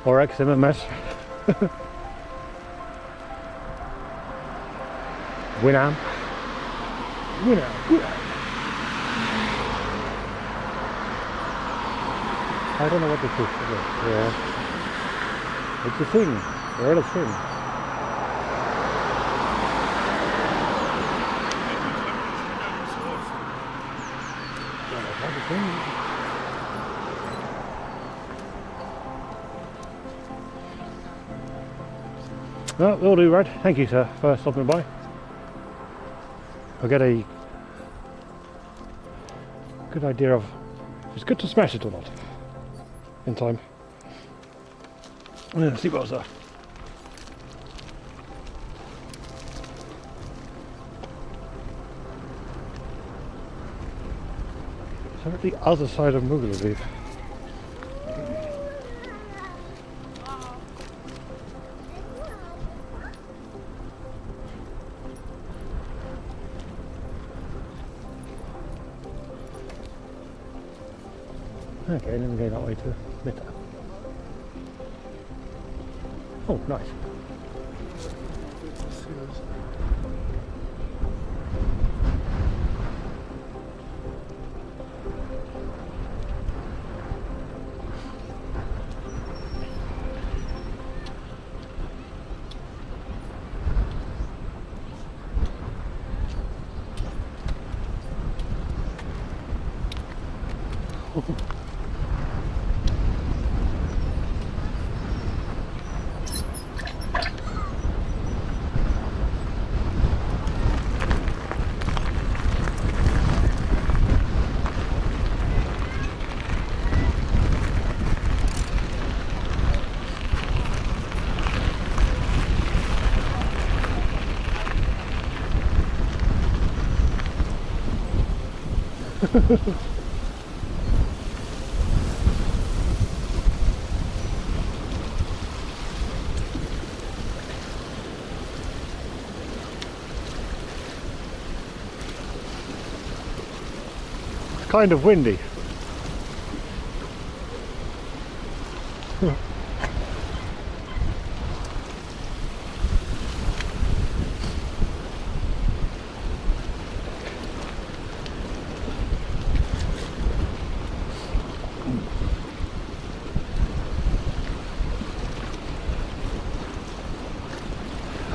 Or XMMS. Winamp. Winamp. I don't know what this is. Yeah. It's a thing. They're a thing. No, will do, Rad. Thank you, sir, for stopping by. I'll get a good idea of if it's good to smash it or not in time. Let's see what's there. So at the other side of Mughal. Okay, let me go that way to Mitta. Oh, nice. It's kind of windy.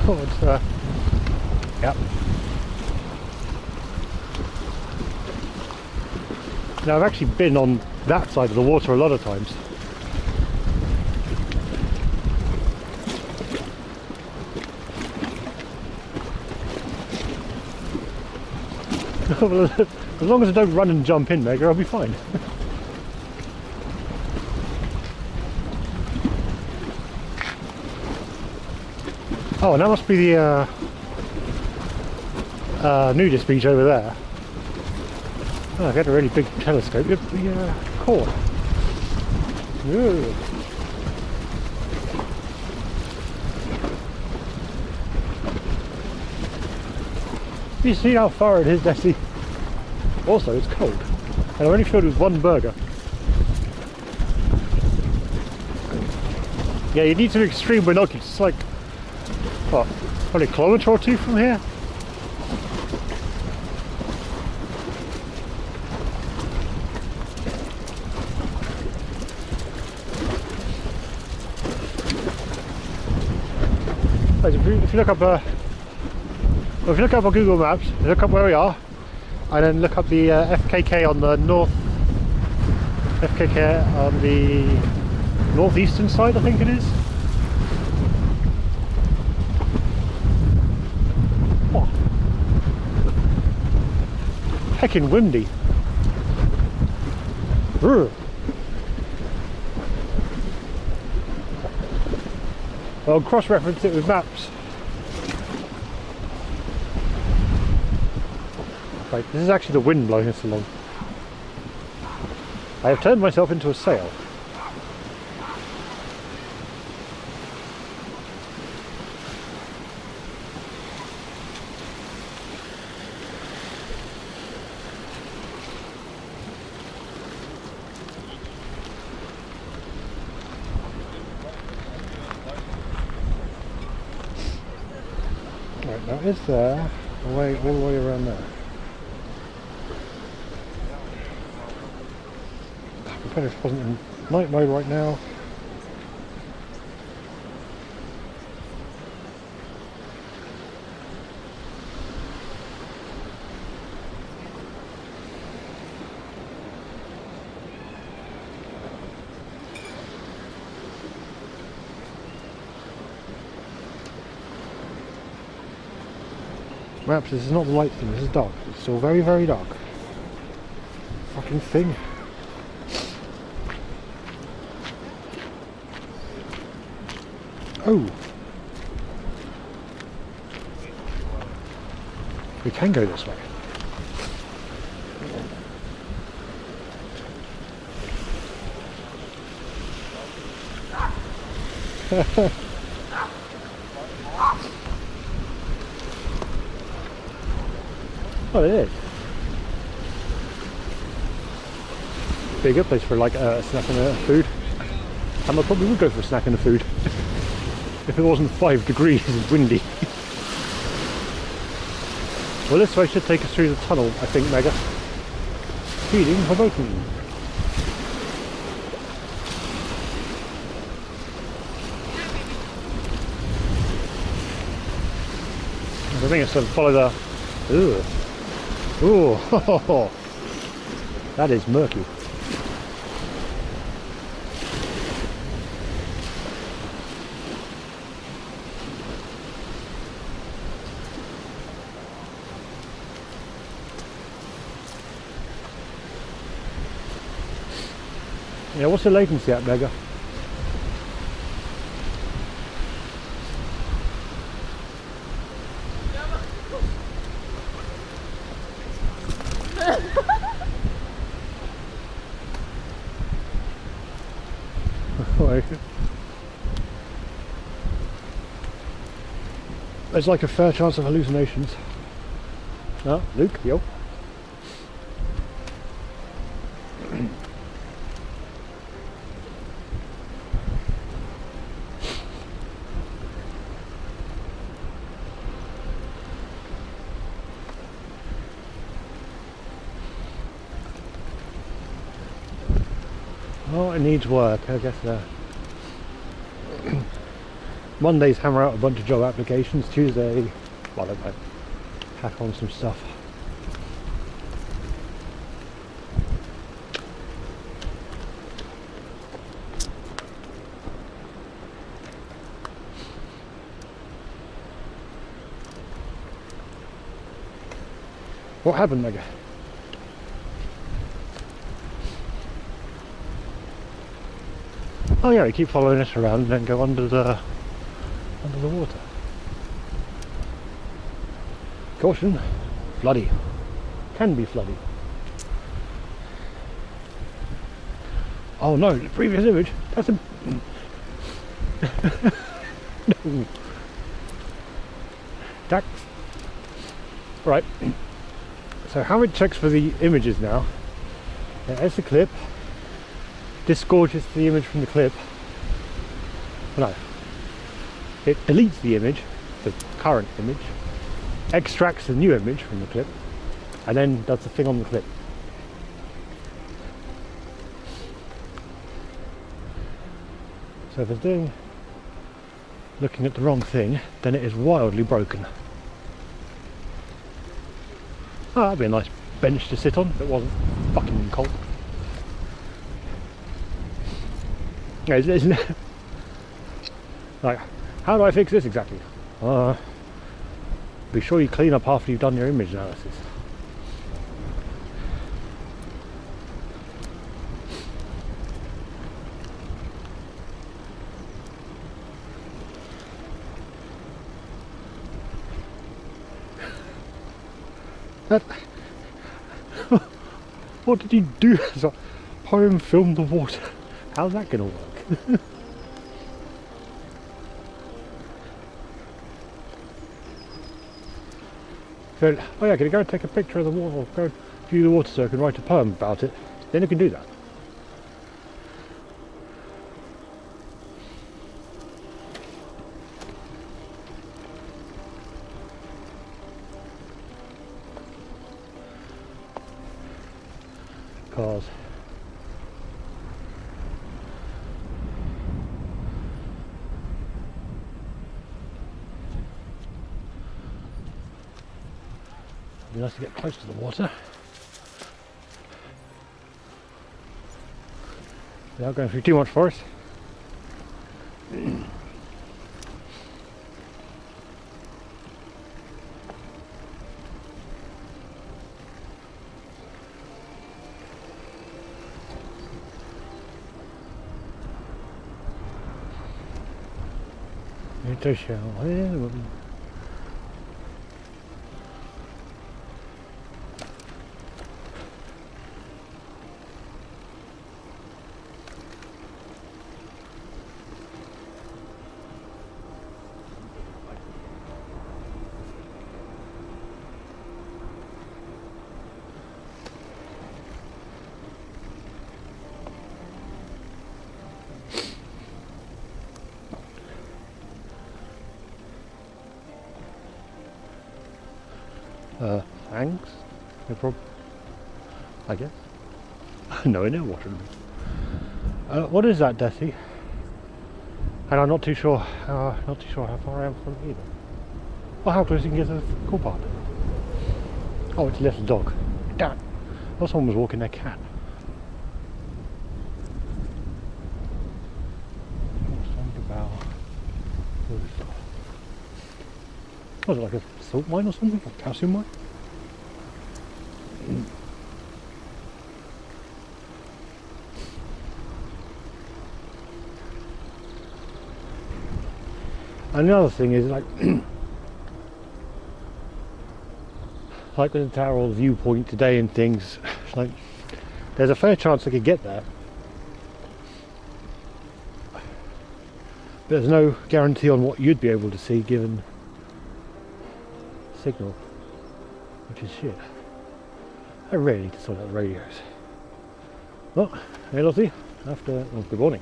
Oh, it's, yep. Now I've actually been on that side of the water a lot of times. Well, as long as I don't run and jump in, Mega, I'll be fine. Oh, and that must be the nudist beach over there. Oh, if you had a really big telescope, you'd be caught. Ooh. You see how far it is, Nessie? Also, it's cold. And I'm only filled with one burger. Yeah, you need some extreme binoculars. It's like, what, probably a kilometre or two from here? If you look up if you look up on Google Maps, look up where we are, and then look up the FKK on the FKK on the northeastern side, I think it is. Oh, heckin' windy. Urgh. I'll cross-reference it with maps. Right, this is actually the wind blowing us along. I have turned myself into a sail. Right, now is there a way all the way around there? I better if it wasn't in night mode right now. Maps, this is not the light thing, this is dark. It's still very, very dark. Fucking thing. Oh! We can go this way. Well, it is. Bigger place for like a snack and a food. And I probably would go for a snack and a food if it wasn't 5 degrees and windy. Well, this way should take us through the tunnel, I think, Mega. Feeding Hoboken. I think it's to follow the... Ugh. Ooh, that is murky. Yeah, what's the latency at, Mega? There's like a fair chance of hallucinations. No, Luke, yo. Oh, it needs work, I guess. Mondays hammer out a bunch of job applications. Tuesday, well, I don't know, hack on some stuff. What happened, Mega? Oh yeah, we keep following it around and then go under the water. Caution, floody. Can be floody. Oh no, the previous image. That's a no. Dax. Right. So how it checks for the images now. There's the clip. Disgorges the image from the clip. No. It deletes the image, the current image, extracts the new image from the clip, and then does the thing on the clip. So if it's looking at the wrong thing, then it is wildly broken. Oh, that'd be a nice bench to sit on if it wasn't fucking cold. Yeah, isn't it? Like, how do I fix this exactly? Be sure you clean up after you've done your image analysis. What did you do? As a poem filmed the water. How's that gonna work? So, oh yeah, can you go and take a picture of the water, or go view the water so I can write a poem about it? Then you can do that. Cars. It'd be nice to get close to the water without going through too much forest. Into shell. Thanks. No problem. I guess. No, in water. What is that, Desi? And I'm not too sure. Not too sure how far I am from it either. Well, how close you can get to the cool part? Oh, it's a little dog. Damn it! Oh, someone was walking their cat. Was it like a salt mine or something? A calcium mine? And the other thing is, like, like with the tower or the viewpoint today and things, like, there's a fair chance I could get there. But there's no guarantee on what you'd be able to see given signal, which is shit. I really need to sort out the radios. Well, hey Lottie, well, good morning.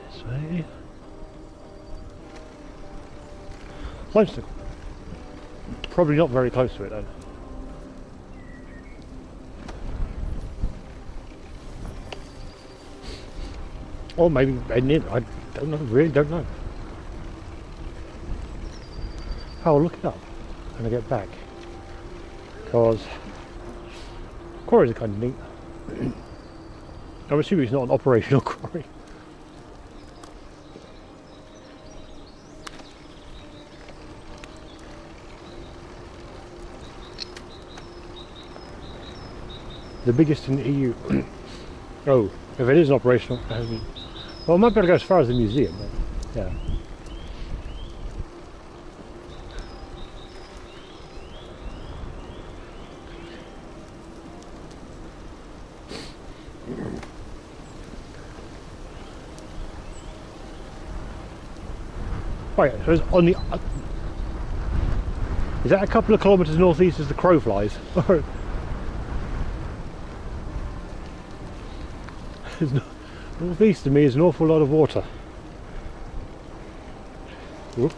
This way. Limestone. Probably not very close to it though. Or maybe heading in. I don't know. Really don't know. I'll look it up when I get back. Because quarries are kind of neat. I'm assuming it's not an operational quarry. The biggest in the EU. Oh, if it is an operational, well, I might be able to go as far as the museum, but yeah. Right, so it's on the. Is that a couple of kilometres northeast as the crow flies? Northeast of me is an awful lot of water. Whoop.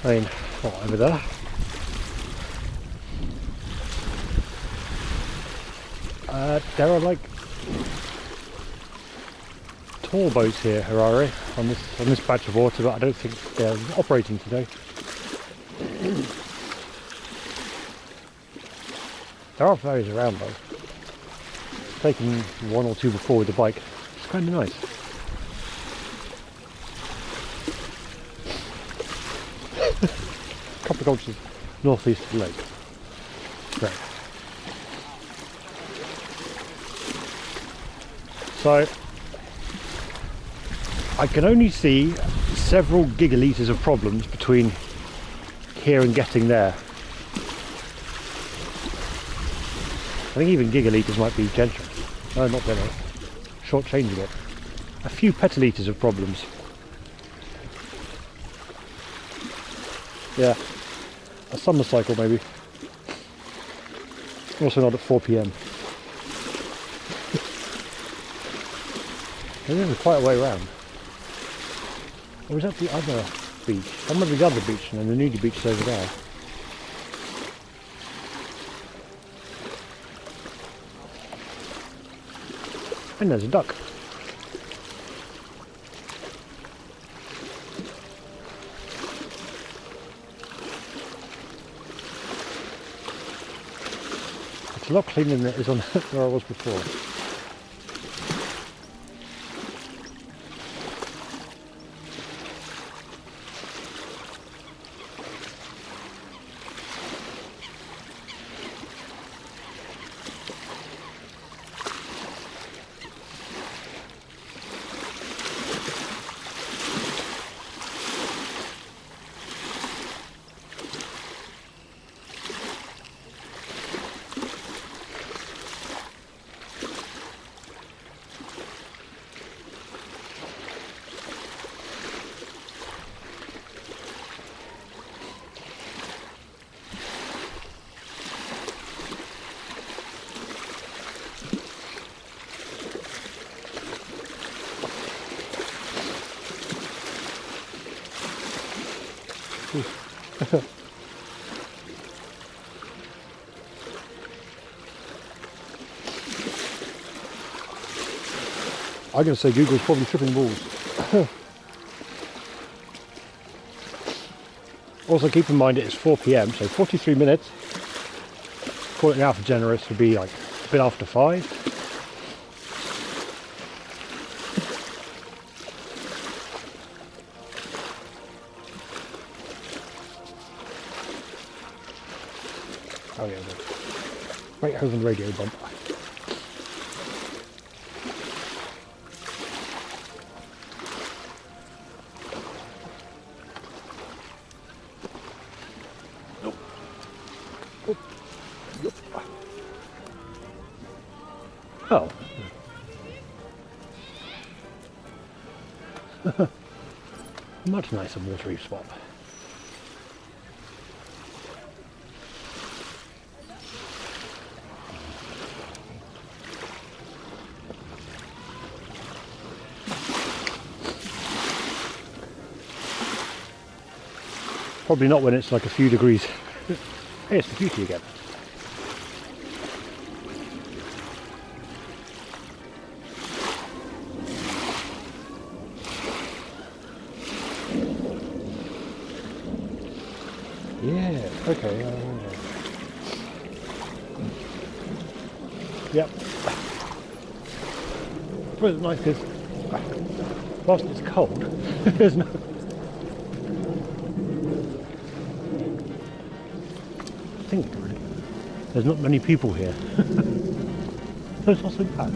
I mean, what, over there? There are like tall boats here, Harare, on this patch of water, but I don't think they're operating today. There are ferries around though. Taking one or two before with the bike, it's kind of nice. A couple of kilometres northeast of the lake. Right. So I can only see several gigalitres of problems between here and getting there. I think even gigalitres might be generous. No, not generous. Short-changing it. A few petalitres of problems. Yeah, a summer cycle maybe. Also not at 4 PM. This is quite a way around. Or was that the other beach? I remember the other beach and then the nudie beach is over there. And there's a duck. It's a lot cleaner than it is on where I was before. I'm going to say Google's probably tripping balls. Also keep in mind it is 4 PM, so 43 minutes. Call it now for generous would be like a bit after 5. Oh yeah, the Beethoven radio bump. Much nicer watery spot. Probably not when it's like a few degrees. Hey, it's the beauty again. Yeah, okay. Yep. But it's nice because whilst it's cold, there's no. I think there's not many people here. So it's not so bad.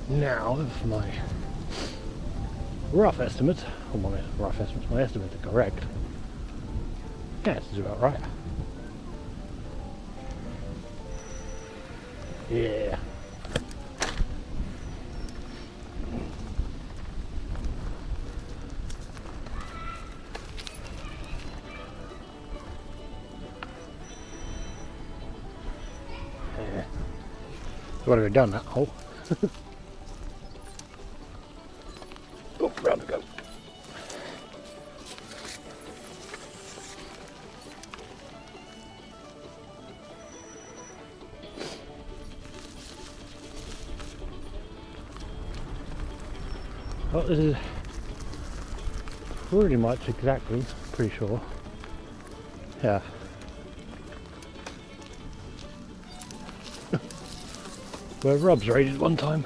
Now, if my rough estimates, or my rough estimates, my estimates are correct, yeah, it's about right. Yeah. Yeah. I've got to go down that hole. Oh, round we go. Well, this is pretty much exactly, pretty sure. Yeah. Where Rob's raided one time.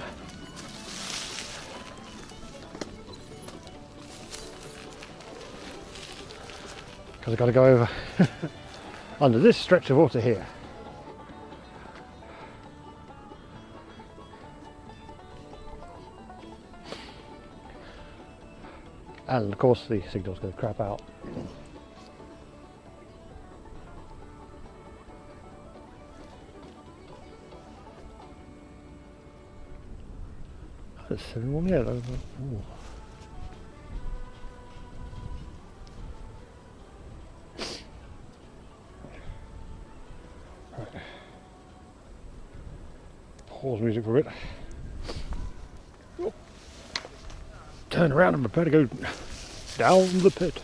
Because I've got to go over under this stretch of water here. And of course the signal's going to crap out. That's 7-1, yeah. Ooh. Right. Pause music for a bit. Oh. Turn around and prepare to go down the pit.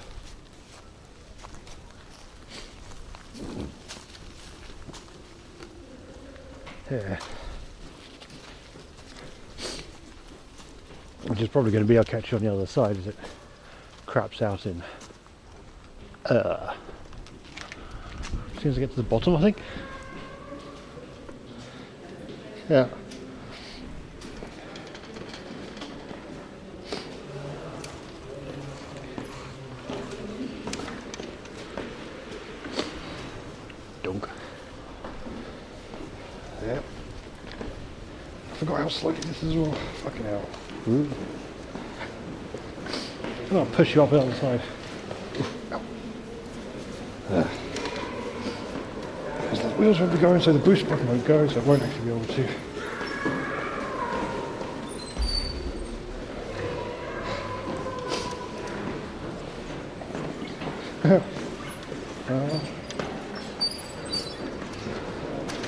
Yeah. Which is probably going to be, I'll catch you on the other side as it craps out in as soon as I get to the bottom, I think. Yeah. Dunk. Yep. I forgot how slick this is as well. Fucking hell. Ooh. I'll push you up the other side. Because the wheels won't be going, so the boost button won't go, so it won't actually be able to.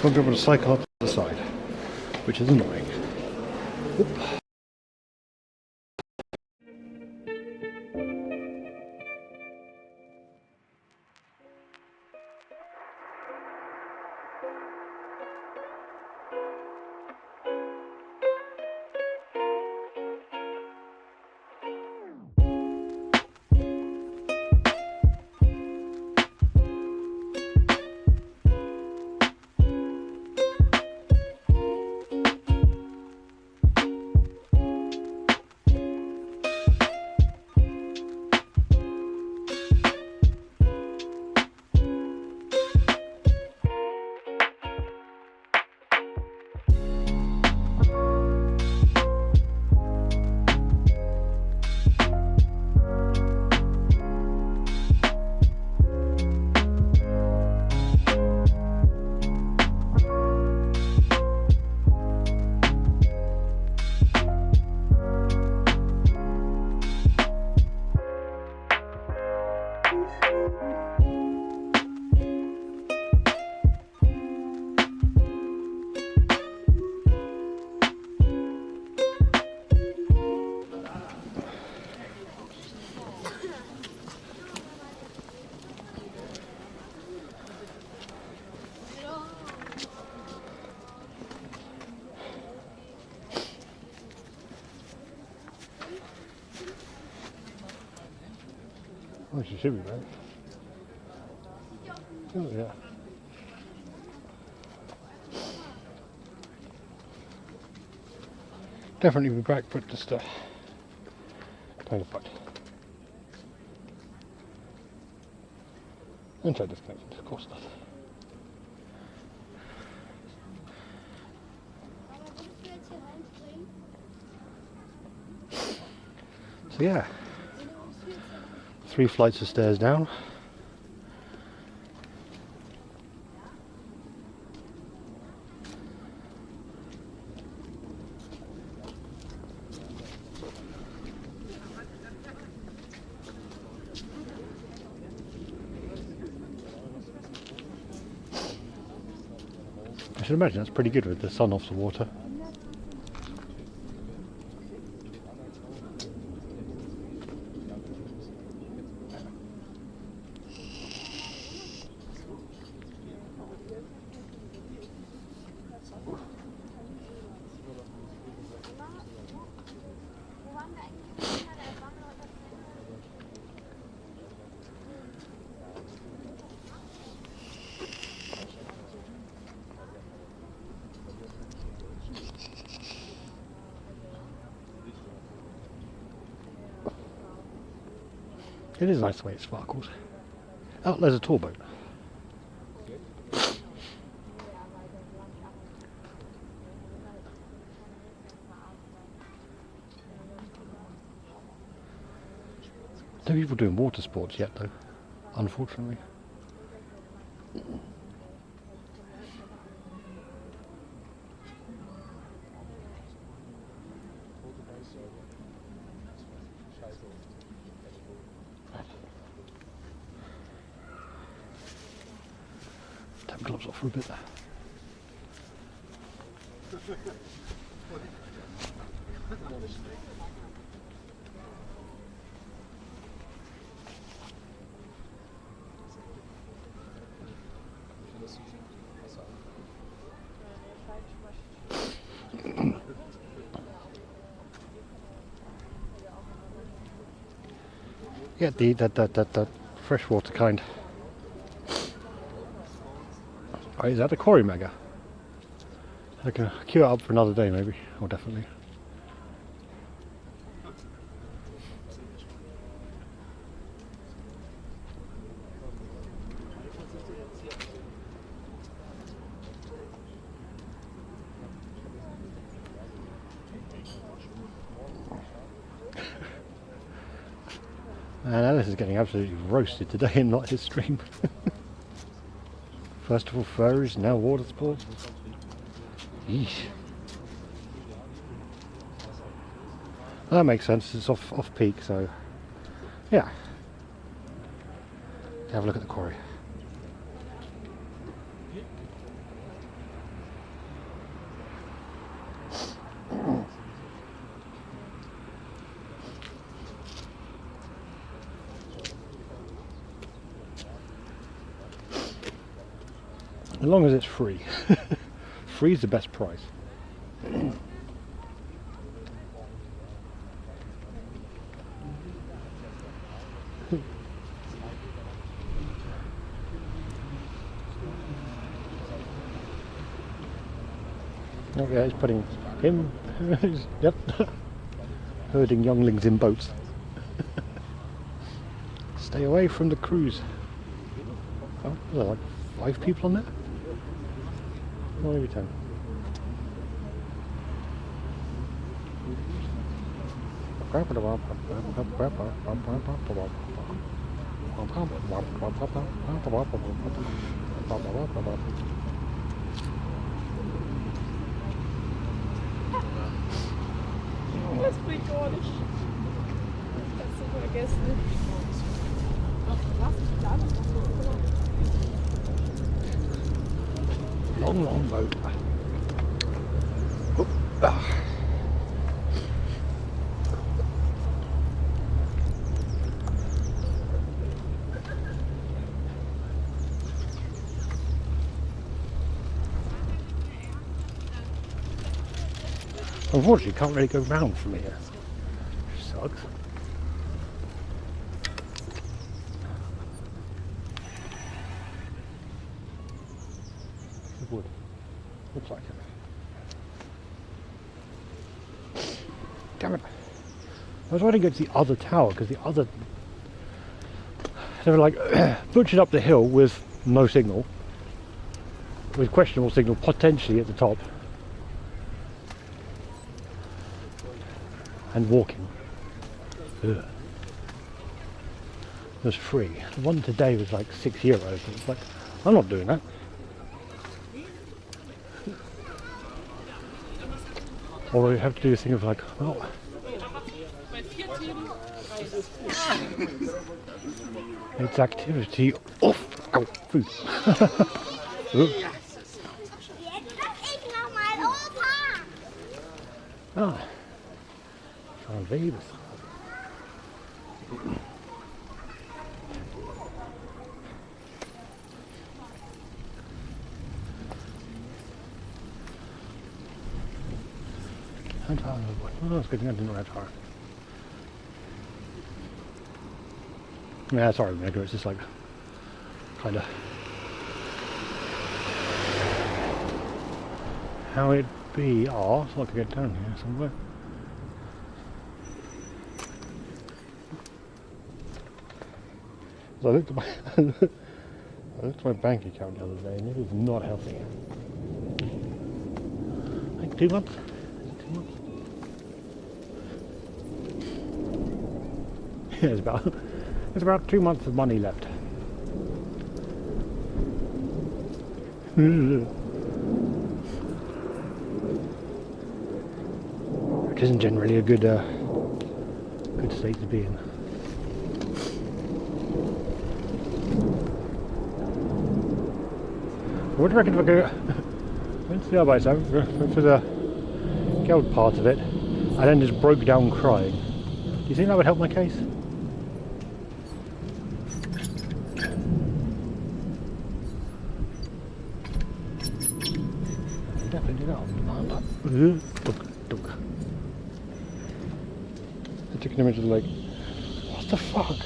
Won't be able to cycle up the side, which is annoying. Oop. Oh, she should be back. Oh, yeah. Definitely be back, but just kind of fun. And try disconnected, of course not. So yeah, 3 flights of stairs down. I should imagine that's pretty good with the sun off the water. It is nice the way it sparkles. Oh, there's a tour boat. No people doing water sports yet though, unfortunately. Take my gloves off for a bit there. Yeah, that freshwater kind. Oh, is that a Cory Mega? I can queue it up for another day maybe, or definitely. And Alice is getting absolutely roasted today and not his stream. First of all furries, now water sports. Yeesh. Well, that makes sense, it's off peak, so yeah. Have a look at the quarry. As long as it's free. Free is the best price. Oh yeah, he's putting him, yep, herding younglings in boats. Stay away from the cruise. Oh, are there like 5 people on there? Or maybe 10. Das bringt gar nicht. Das zu vergessen. Long, long boat. Oh, ah. Unfortunately, you can't really go round from here. Sucks. It would. Looks like it. Damn it. I was trying to go to the other tower because the other... They were like butchered up the hill with no signal. With questionable signal potentially at the top. And walking. Ugh. It was free. The one today was like €6. It's like, I'm not doing that. Or we have to do this thing of like, well, it's activity off. Oh, food. Ugh. Ah. Van Webers. Oh, that's good. I didn't know that far. Yeah, sorry, Mega. It's just like kind of how it be. Oh, so I could get down here somewhere. So I looked at my bank account the other day and it was not healthy. I think 2 months. Is it 2 months? Yeah, it's about 2 months of money left. Which isn't generally a good state to be in. What do you reckon if I go into the other side, went for the geld part of it, and then just broke down crying? Do you think that would help my case? Definitely not. I took an image of like, what the fuck?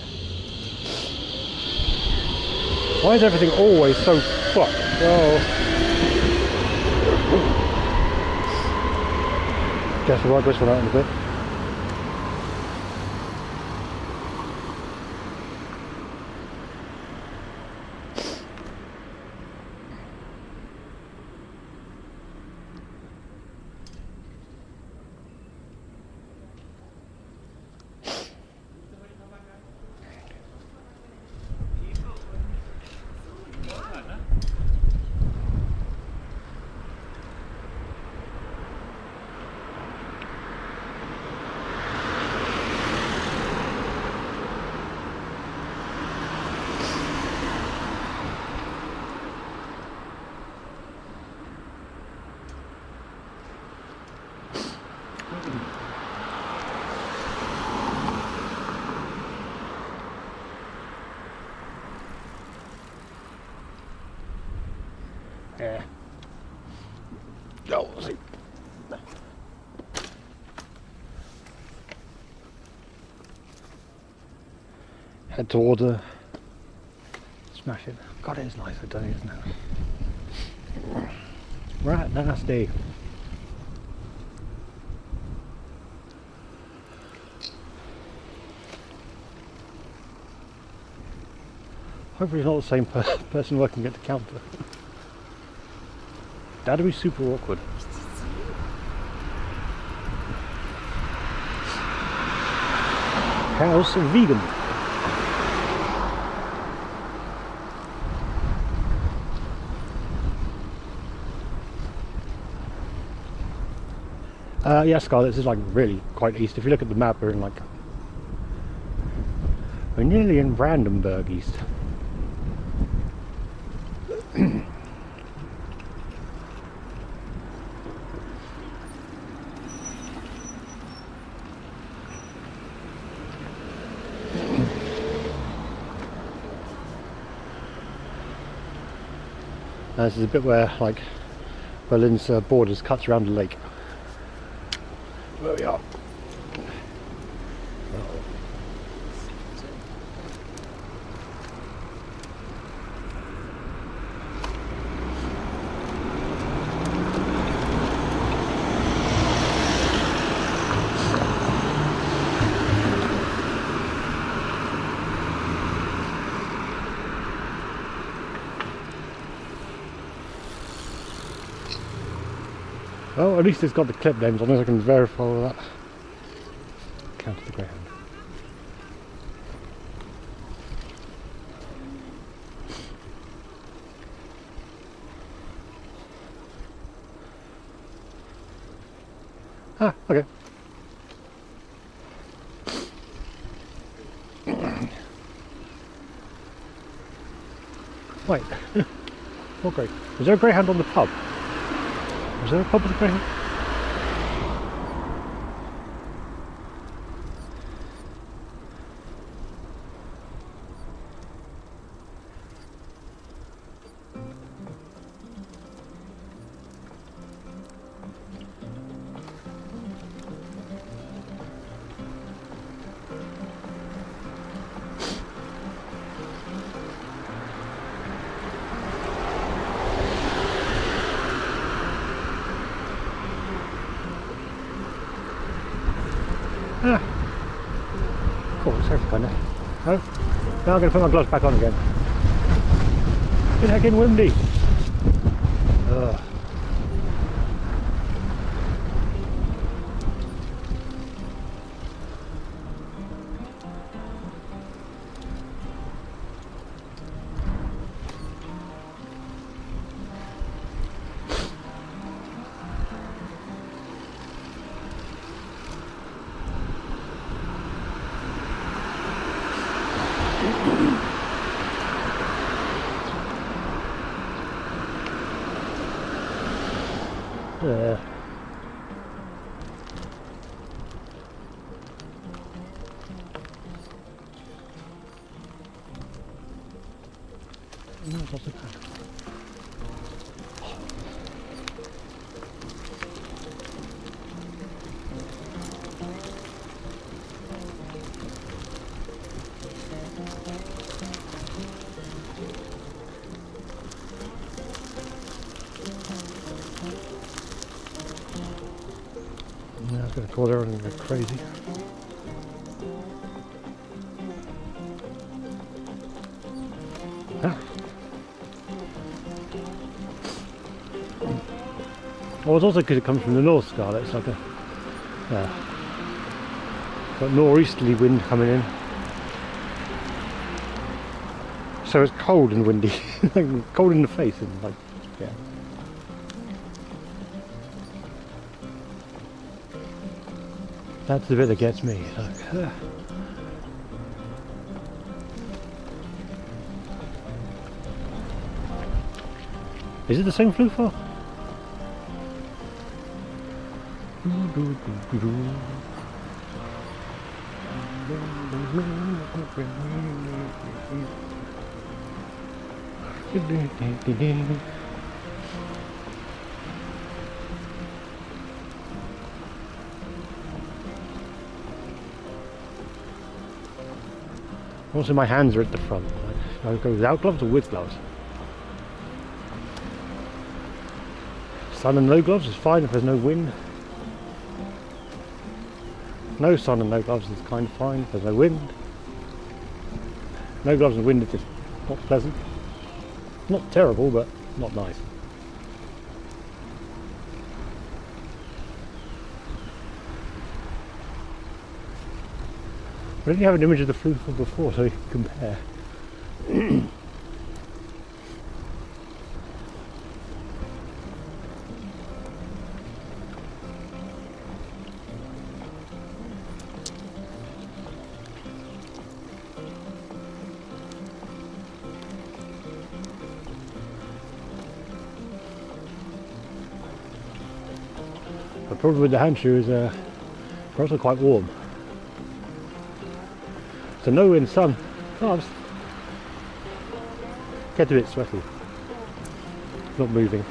Why is everything always so fucked? Oh. Guess we'll work this one out in a bit. Yeah. Oh, we'll see. Head towards her. Smash it. God, it is nice today, isn't it? Right, nasty. Hopefully it's not the same person working at the counter. That'd be super awkward. House vegan. Yeah, Scarlett, this is like really quite east. If you look at the map, we're nearly in Brandenburg East. This is a bit where like Berlin's borders cuts around the lake. Where we are. Oh, at least it's got the clip names on it, I can verify all that. Counter the Greyhound. Ah, okay. Wait. Okay. Is there a Greyhound on the pub? Is there a pub with a Greyhound? Ah. Cool, it's actually kind of. Oh, now I'm going to put my gloves back on again. It's heckin' windy. Ugh. No, it's not so bad. Yeah, it's going to cause everything to go crazy. Huh. Well, it's also because it comes from the north, Scarlett. It's like a got northeasterly wind coming in, so it's cold and windy, like cold in the face, and like yeah. That's the bit that gets me. Like, Is it the same flute file? Also, my hands are at the front. Should I go without gloves or with gloves? Sun and no gloves is fine if there's no wind. No sun and no gloves is kind of fine if there's no wind. No gloves and wind is just not pleasant. Not terrible, but not nice. I didn't have an image of the flue from before, so you can compare. The problem with the hand shoe is they're also quite warm. So no wind, sun. Oh, get a bit sweaty. Not moving.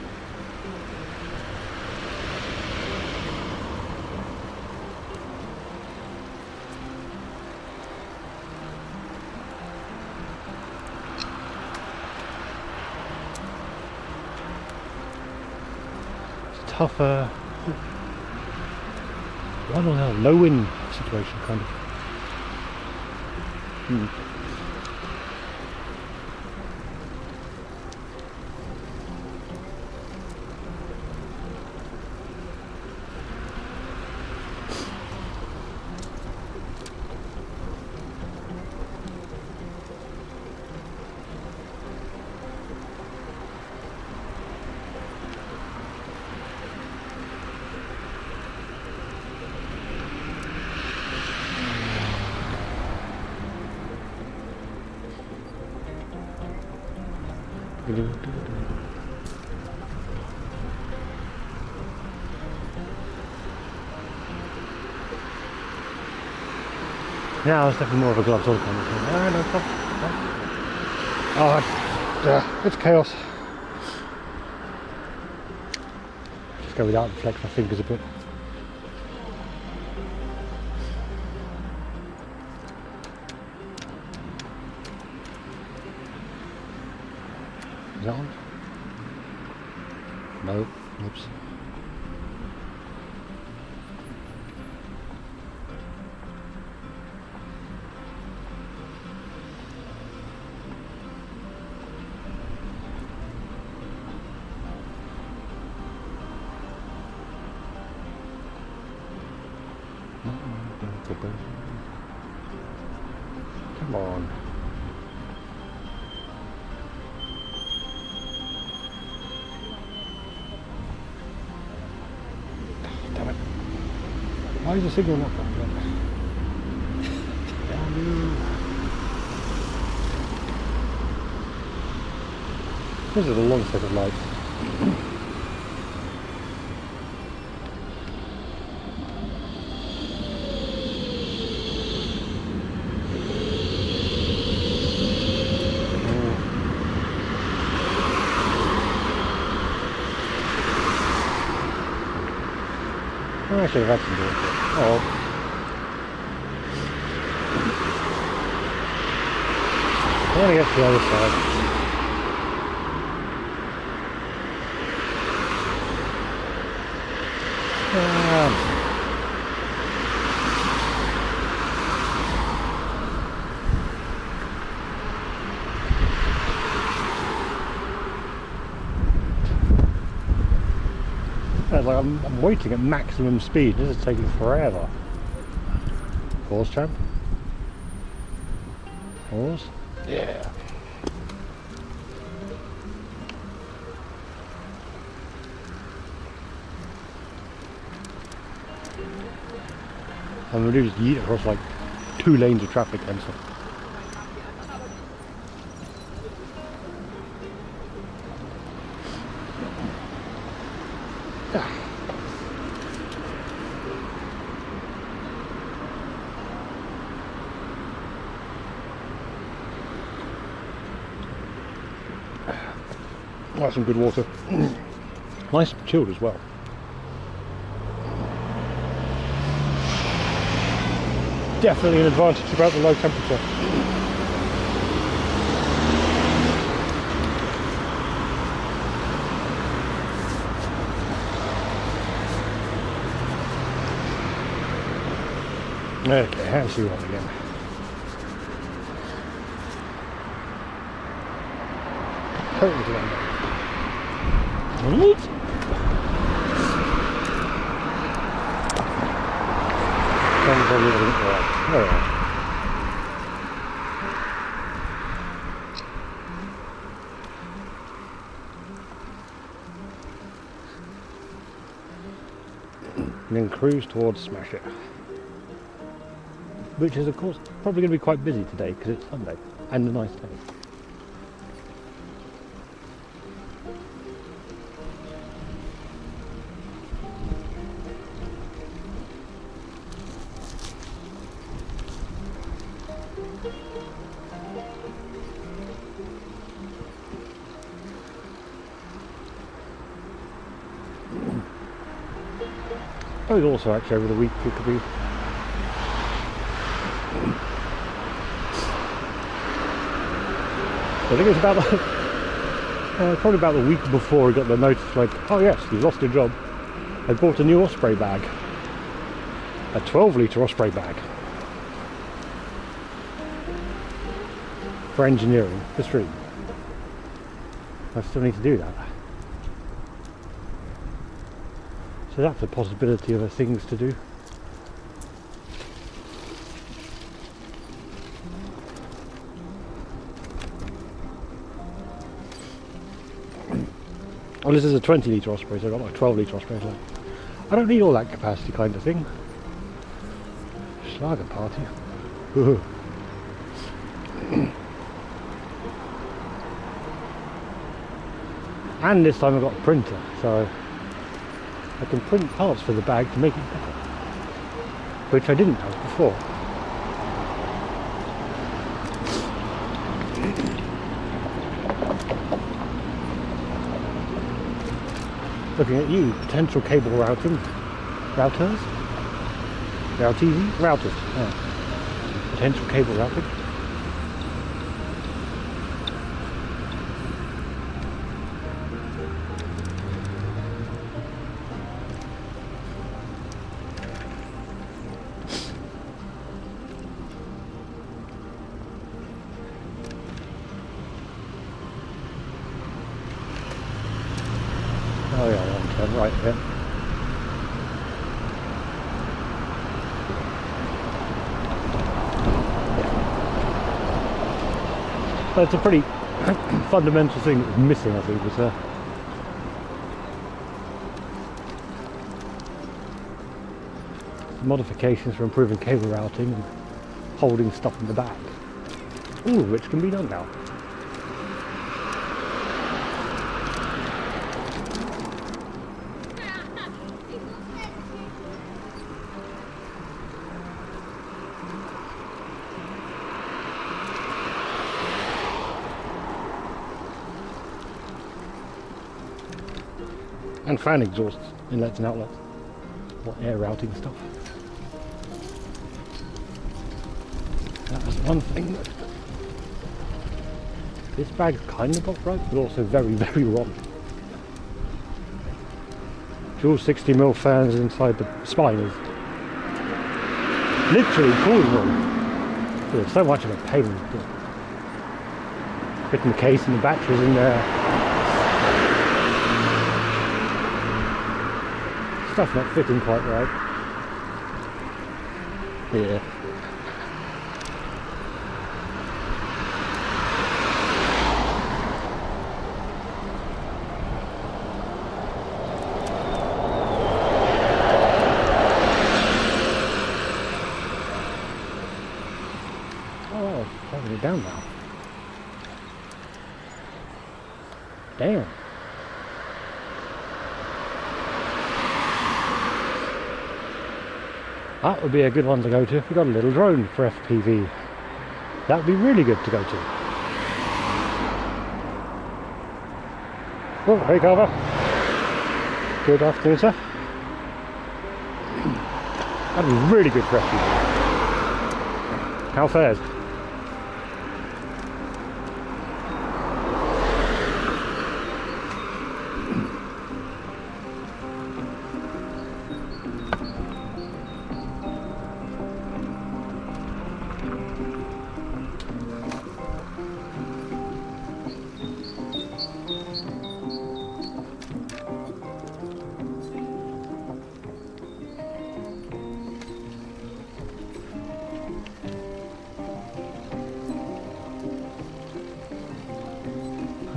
It's tougher. I don't know, no wind situation kind of. Yeah, it's definitely more of a gloves on kind of thing. Ah, no problem. Oh, it's chaos. Just go without and flex my fingers a bit. Is that on? No. Oops. Come on. Damn it. Why is the signal not coming up? Damn you. This is a long set of lights. I should have had some doing it. Oh. I want to get to the other side. It's like I'm waiting at maximum speed. This is taking forever. Pause, champ. Pause. Yeah. I'm going to just yeet across like 2 lanes of traffic and stuff. Oh, some good water. Nice and chilled as well. Definitely an advantage about the low temperature. Okay, how's she on again? Totally to What? Probably wasn't right. Alright. And then cruise towards Smash It. Which is of course probably going to be quite busy today because it's Sunday and a nice day. I suppose also actually over the week it could be I think it's about probably about the week before we got the notice like, oh yes, you've lost your job. I bought a new Osprey bag. A 12-litre Osprey bag. For engineering, for street. I still need to do that. So that's a possibility of things to do. Well, this is a 20-litre Osprey, so I've got like a 12-litre Osprey. So I don't need all that capacity kind of thing. Schlager party. And this time I've got a printer, so I can print parts for the bag to make it better. Which I didn't have before. Looking at you, potential cable routing, routers, yeah. Potential cable routing. Oh yeah, long turn right here. But it's a pretty fundamental thing that was missing, I think, was modifications for improving cable routing and holding stuff in the back. All of which can be done now. And fan exhausts, inlets and outlets, or air routing stuff. That's one thing that this bag's kind of got right, but also very, very wrong. Dual 60mm fans inside the spine is literally cooling room. It's so much of a pain. Fitting the case and the batteries in there. Stuff not fitting quite right. Yeah. Oh, driving it down now. Damn. That would be a good one to go to if we got a little drone for FPV. That would be really good to go to. Oh, hey Carver. Good afternoon, sir. That'd be really good for FPV. How fares?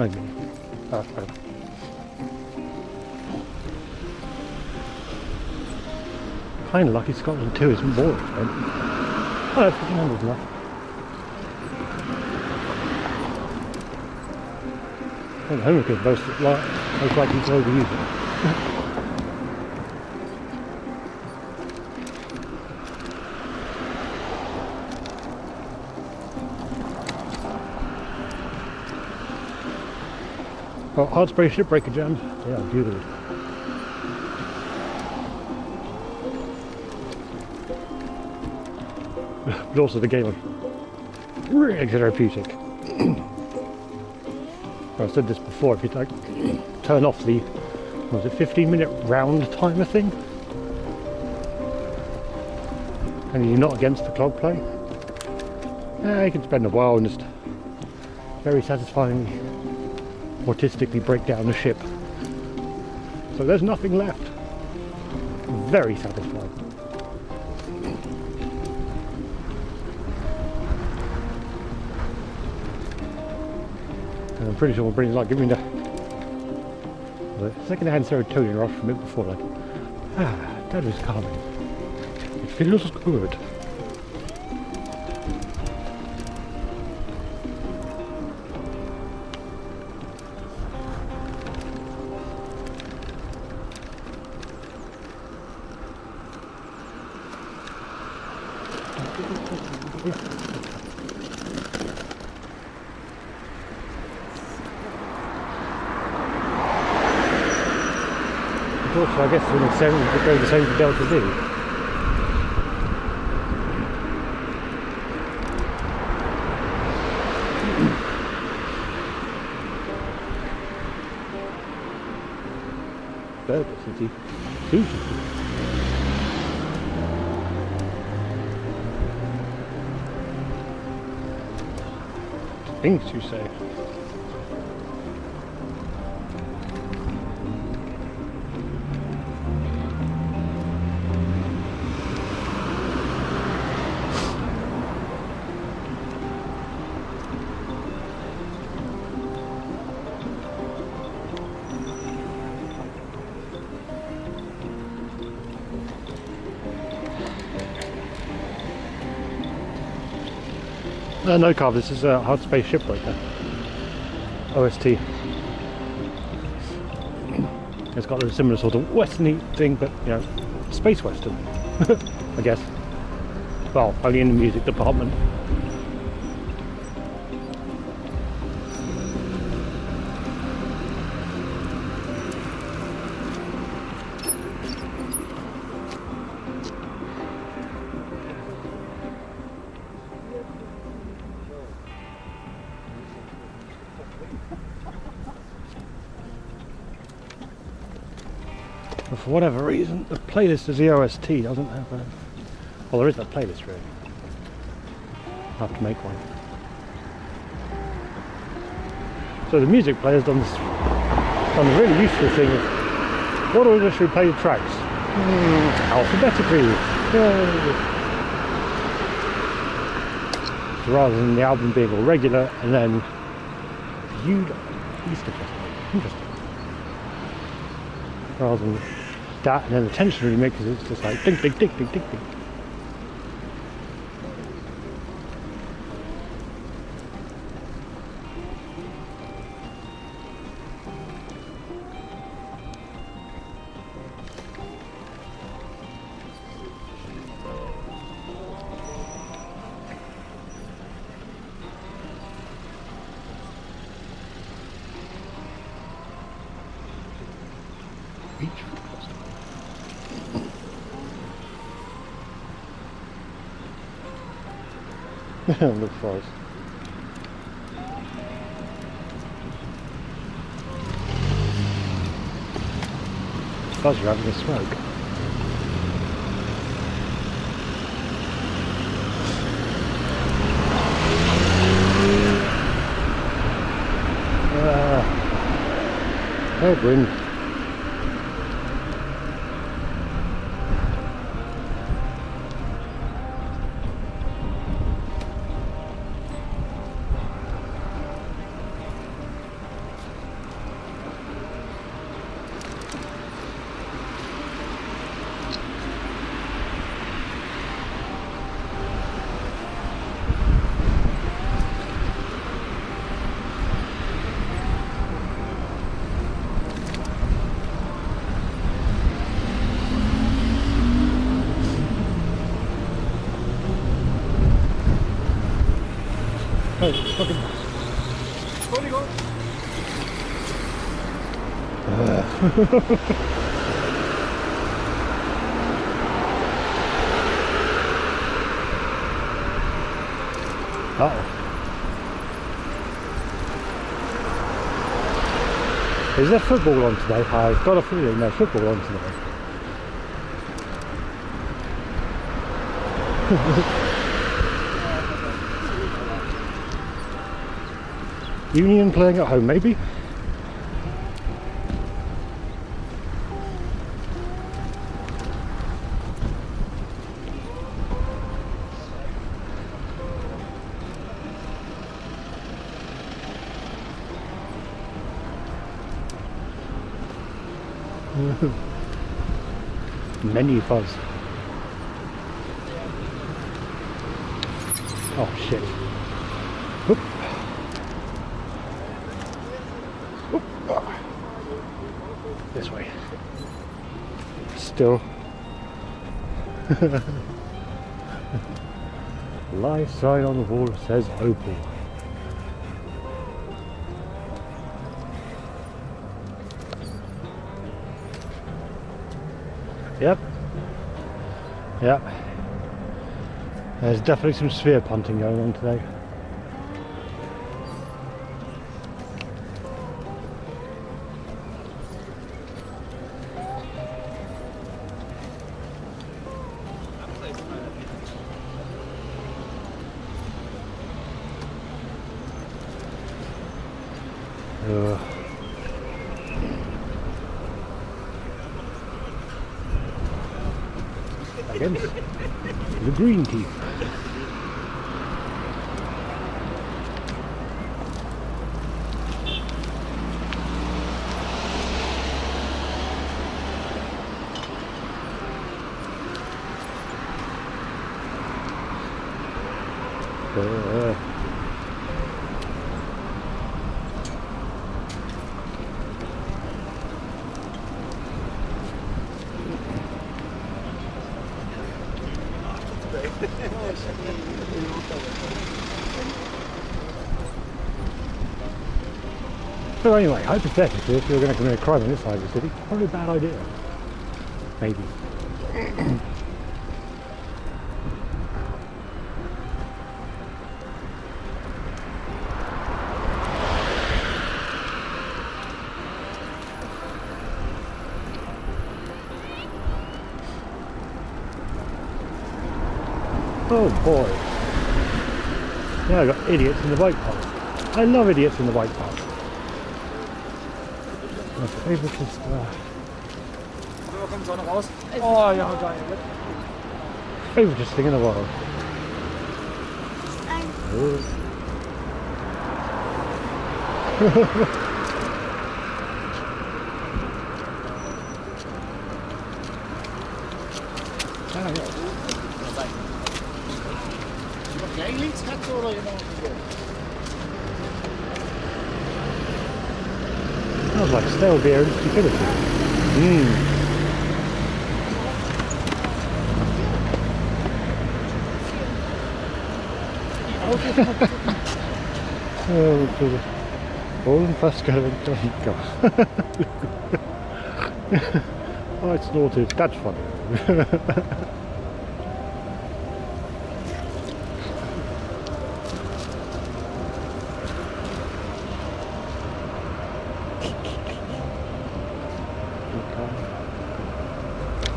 Maybe. Oh. Kind of lucky Scotland 2 isn't more expensive. Oh, 1500 enough. I think home because most likely to overuse it. Oh, hard spray shipbreaker jams. Yeah, beautiful. But also the game was really therapeutic. I said this before, if you like turn off the, what was it, 15-minute round timer thing, and you're not against the clog play, you can spend a while and just very satisfyingly autistically break down the ship. So there's nothing left. Very satisfying. And I'm pretty sure my brain's like giving me the second-hand serotonin rush from it before, like, that is calming. It feels good. Also, I guess to an extent it goes the same for Delta V. Burger City. Sushi. Things you say. No carb, this is a hard space shipbreaker. OST. It's got a similar sort of westerny thing, but you know, space western, I guess. Well, only in the music department. But for whatever reason, the playlist as the OST doesn't have a... Well, there is a playlist really. I'll have to make one. So the music player's done a really useful thing of, what order should we play the tracks? Alphabetically. Yay. So rather than the album being all regular and then viewed Easter Festival. Interesting. Rather than that and then the tension really makes it, it's just like ding ding ding ding ding ding. Beach Food Festival. Look for us. Buzz, you're having a smoke. Headwind. fucking... Fully gone. Uh-oh. Is there football on today? I've got a feeling there's football on today. Union playing at home, maybe? Menu fuzz. Oh shit. Oop. Oop. Ah. This way. Still. Live sign on the wall says Opal. Yep. Yep. There's definitely some sphere punting going on today. Against the green team. So anyway, hypothetically, if you're going to commit a crime on this side of the city, probably a bad idea. Maybe. Oh boy. Now I've got idiots in the bike park. I love idiots in the bike park. My favourite is So, kommt Sonne raus. Oh ja, geil. favourite thing in the world. Jij links gaat door je nou. Smells like stale beer and stupidity. All fast going. I snorted. That's funny.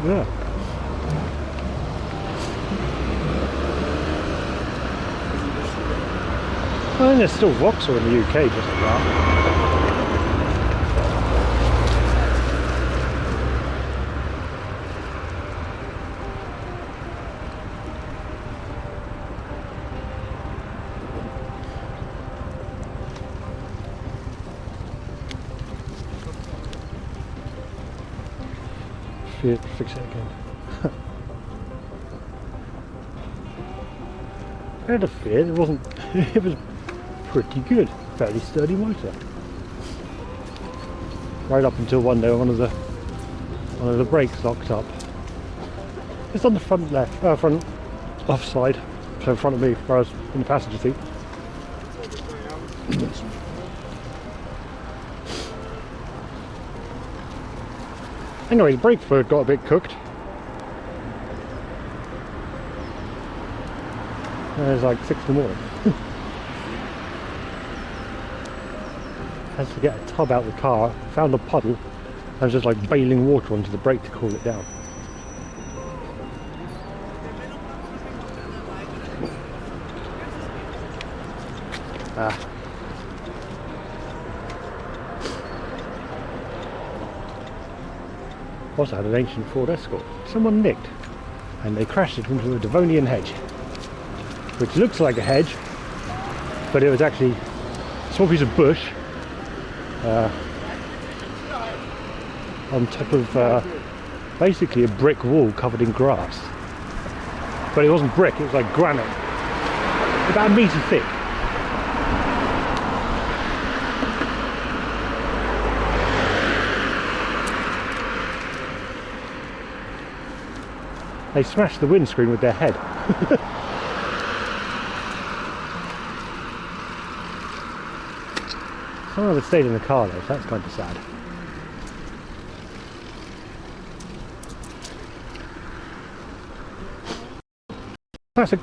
Yeah. I think there's still Vauxhall in the UK just about. Fix it again. I had a fear it wasn't. It was pretty good, fairly sturdy motor. Right up until one day one of the brakes locked up. It's on the front left, front offside, so in front of me, where I was in the passenger seat. Anyways, brake fluid got a bit cooked. And it's like 6 in the morning. Has to get a tub out of the car, found a puddle, and just like bailing water onto the brake to cool it down. Ah. Also had an ancient Ford Escort. Someone nicked, and they crashed it into a Devonian hedge, which looks like a hedge, but it was actually a small piece of bush on top of basically a brick wall covered in grass. But it wasn't brick, it was like granite, about a metre thick. They smashed the windscreen with their head. Some of it stayed in the car though, so that's kind of sad.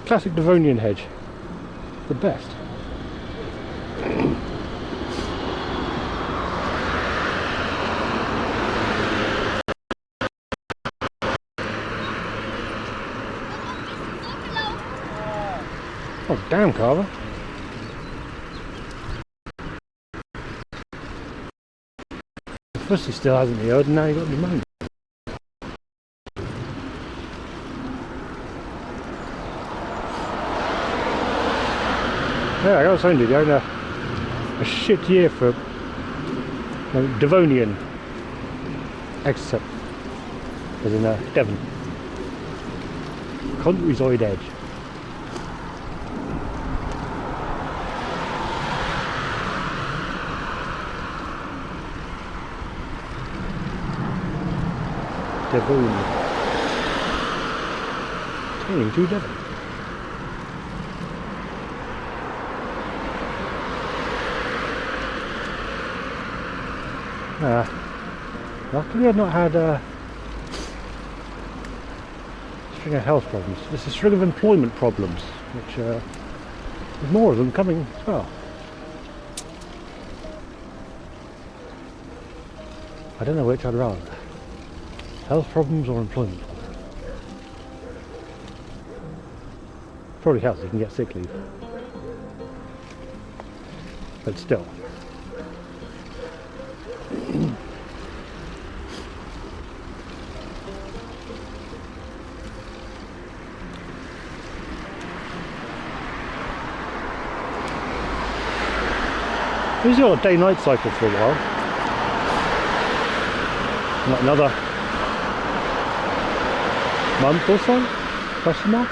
Classic Devonian hedge. The best. Oh, damn, Carver. First he still hasn't healed, and now you've got pneumonia. Yeah, I got something to do. Having a shit year for Devonian Exeter, as in Devon. Countryside edge. Devon. Turning to Devon. Luckily I've not had a string of health problems. There's a string of employment problems, which there's more of them coming as well. I don't know which I'd rather. Health problems or employment problems? Probably health, you can get sick leave. But still. This is your day-night cycle for a while. Like another month or so? Question mark?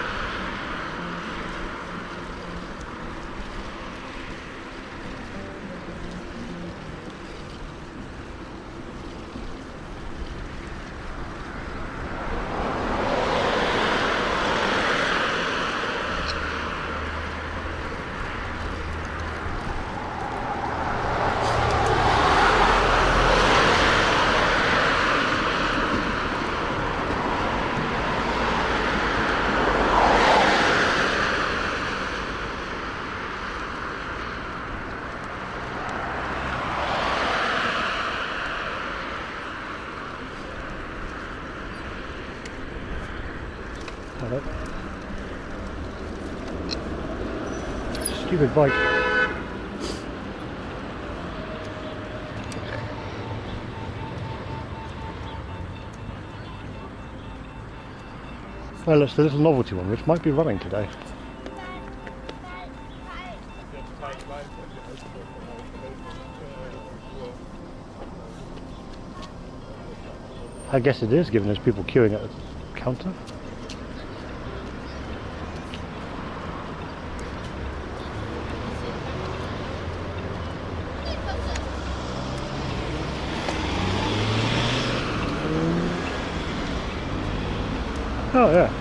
Stupid bike. Well, it's the little novelty one, which might be running today. I guess it is, given there's people queuing at the counter. Oh yeah.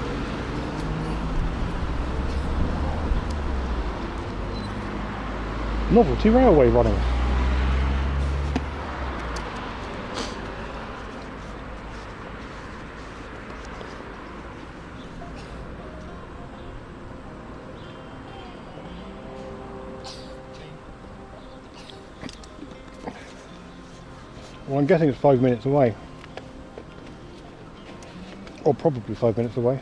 Novelty railway running. Well, I'm guessing it's 5 minutes away. Or probably 5 minutes away.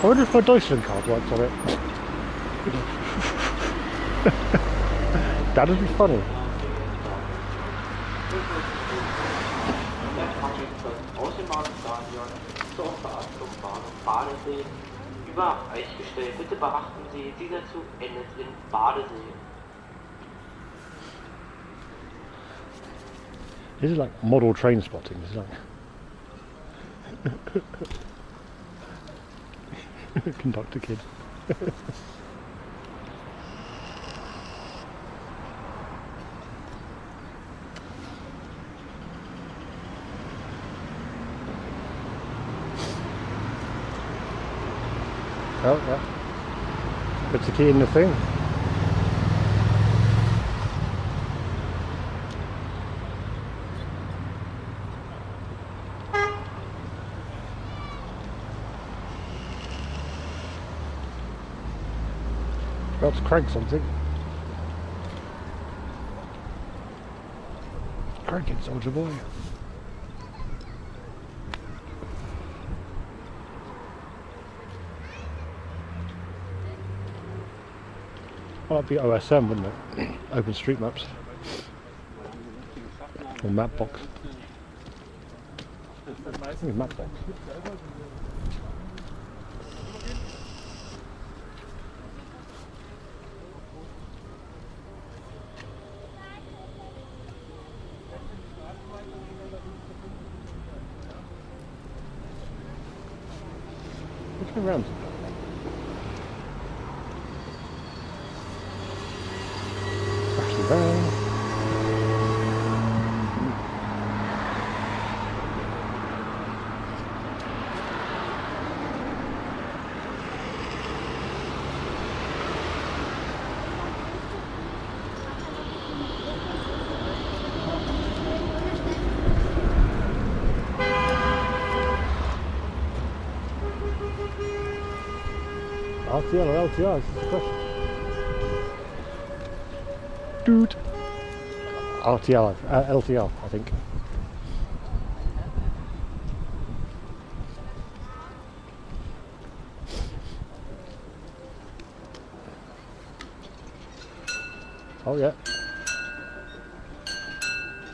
I wonder if my Dyson card works on it. That'd be funny. Außenbahnstadion zur Fahrt zum Bahnhof Badesee über Eichgestell. Bitte beachten Sie, dieser Zug endet in Badesee. This is like model train spotting. This is like conductor kid. Oh, yeah. Puts the key in the thing. Let's crank something. Crank it, soldier boy. Well, that'd be OSM, wouldn't it? Open Street Maps. Or Mapbox. I think it's Mapbox. Let's go round. Actually, down. RTL or LTR, is the question. Dude. RTL, LTR, I think. Oh yeah.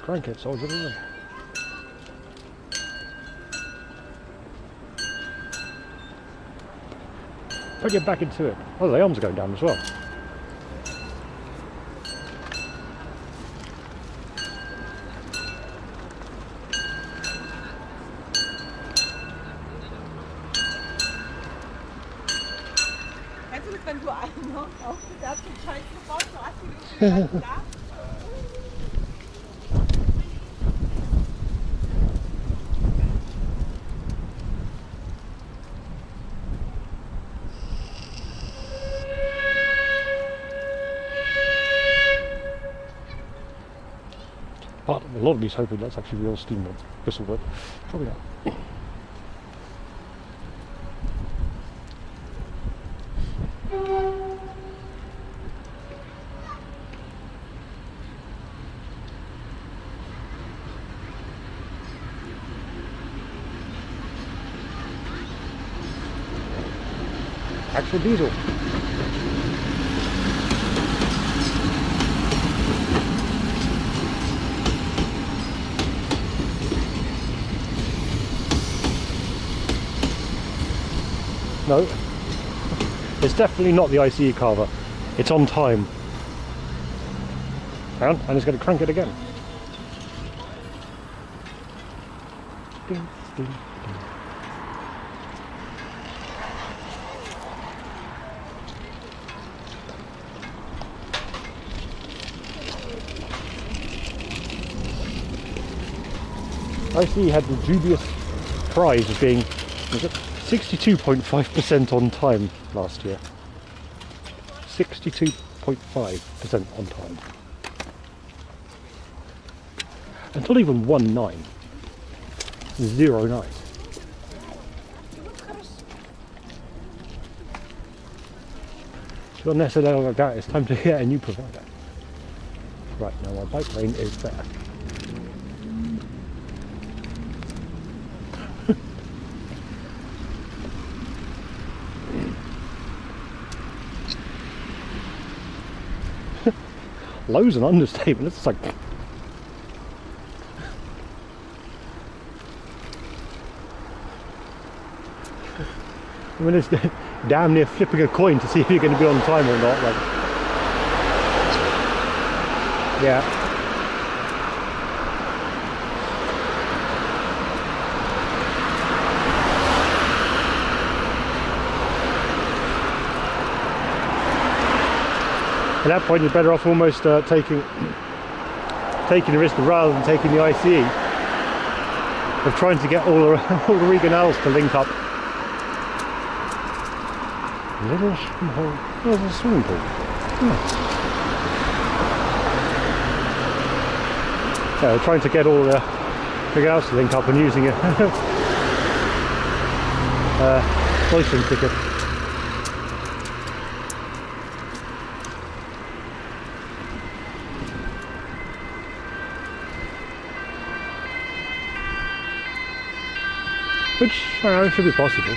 Crank it, soldier boy. Put it back into it. Oh, the arms are going down as well. Kennst du das, wenn du einen auf der Scheiße baust, so 8 Minuten da? Part a lot of me's hoping that's actually real steam whistle, but probably not. Actual diesel. No, it's definitely not the ICE carver. It's on time. Hang on, I'm just going to crank it again. Ding, ding, ding. ICE had the dubious prize of being 62.5% on time last year. 62.5% on time. And not even 1.9. 0.9. If you're necessarily like that, it's time to get a new provider. Right, now my bike lane is there. Low's an understatement. It's like I mean, it's damn near flipping a coin to see if you're going to be on time or not. Like, yeah. At that point, you're better off almost taking the risk rather than taking the ICE of trying to get all the Reganells to link up. Little swimming pool. Yeah, trying to get all the Reganells to link up and using a loitering ticket. Which, I don't know, should be possible.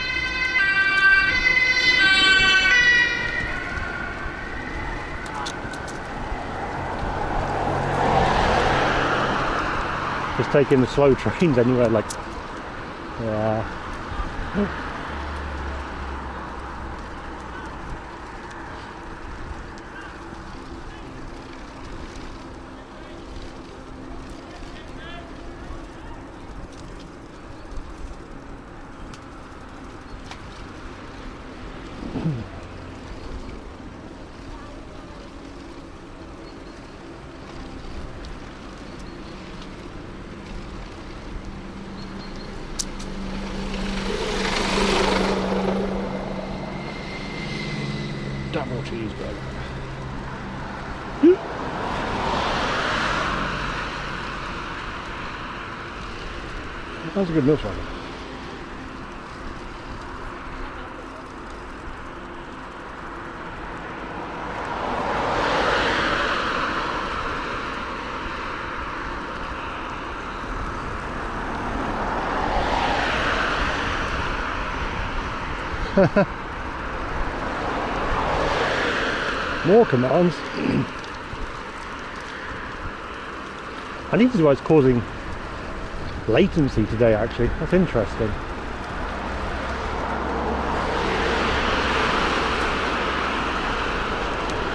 Just taking the slow trains anywhere, like, yeah. Double cheeseburger. That's a good milk chocolate. More commands. I think this is why it's causing latency today, actually. That's interesting.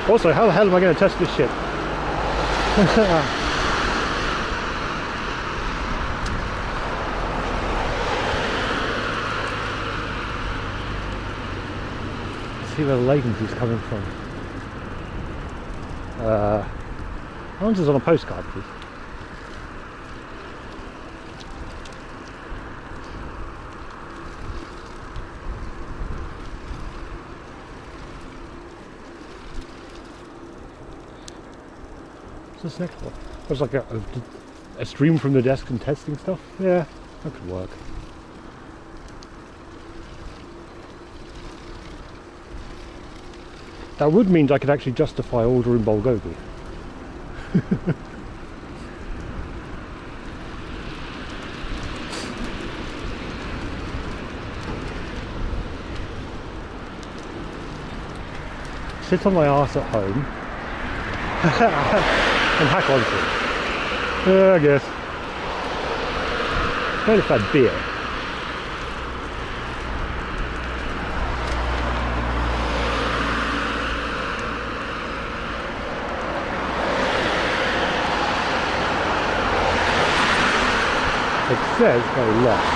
Also, how the hell am I going to test this shit? Let's see where the latency is coming from. How much is on a postcard, please? What's this next one? It's like a stream from the desk and testing stuff. Yeah, that could work. That would mean I could actually justify ordering bulgogi. Sit on my arse at home and hack onto it. Yeah, I guess. Kind of had beer. It says go left.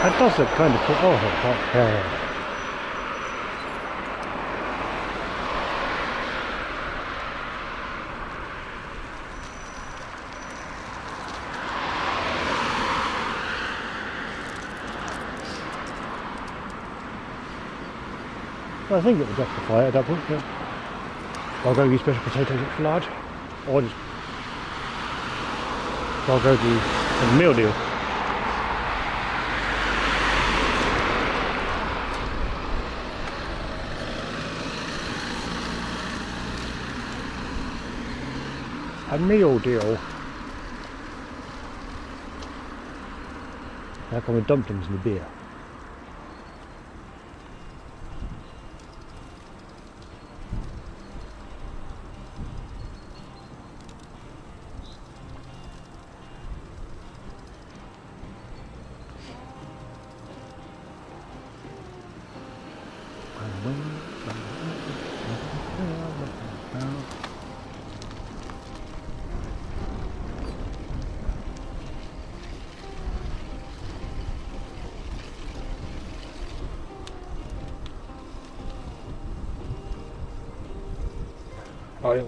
That does look kind of cool. Oh, yeah. I think it would justify it at that point, yeah. I'll go use special potatoes extra large, or just I'll go do a meal deal. A meal deal. How come with dumplings and the beer?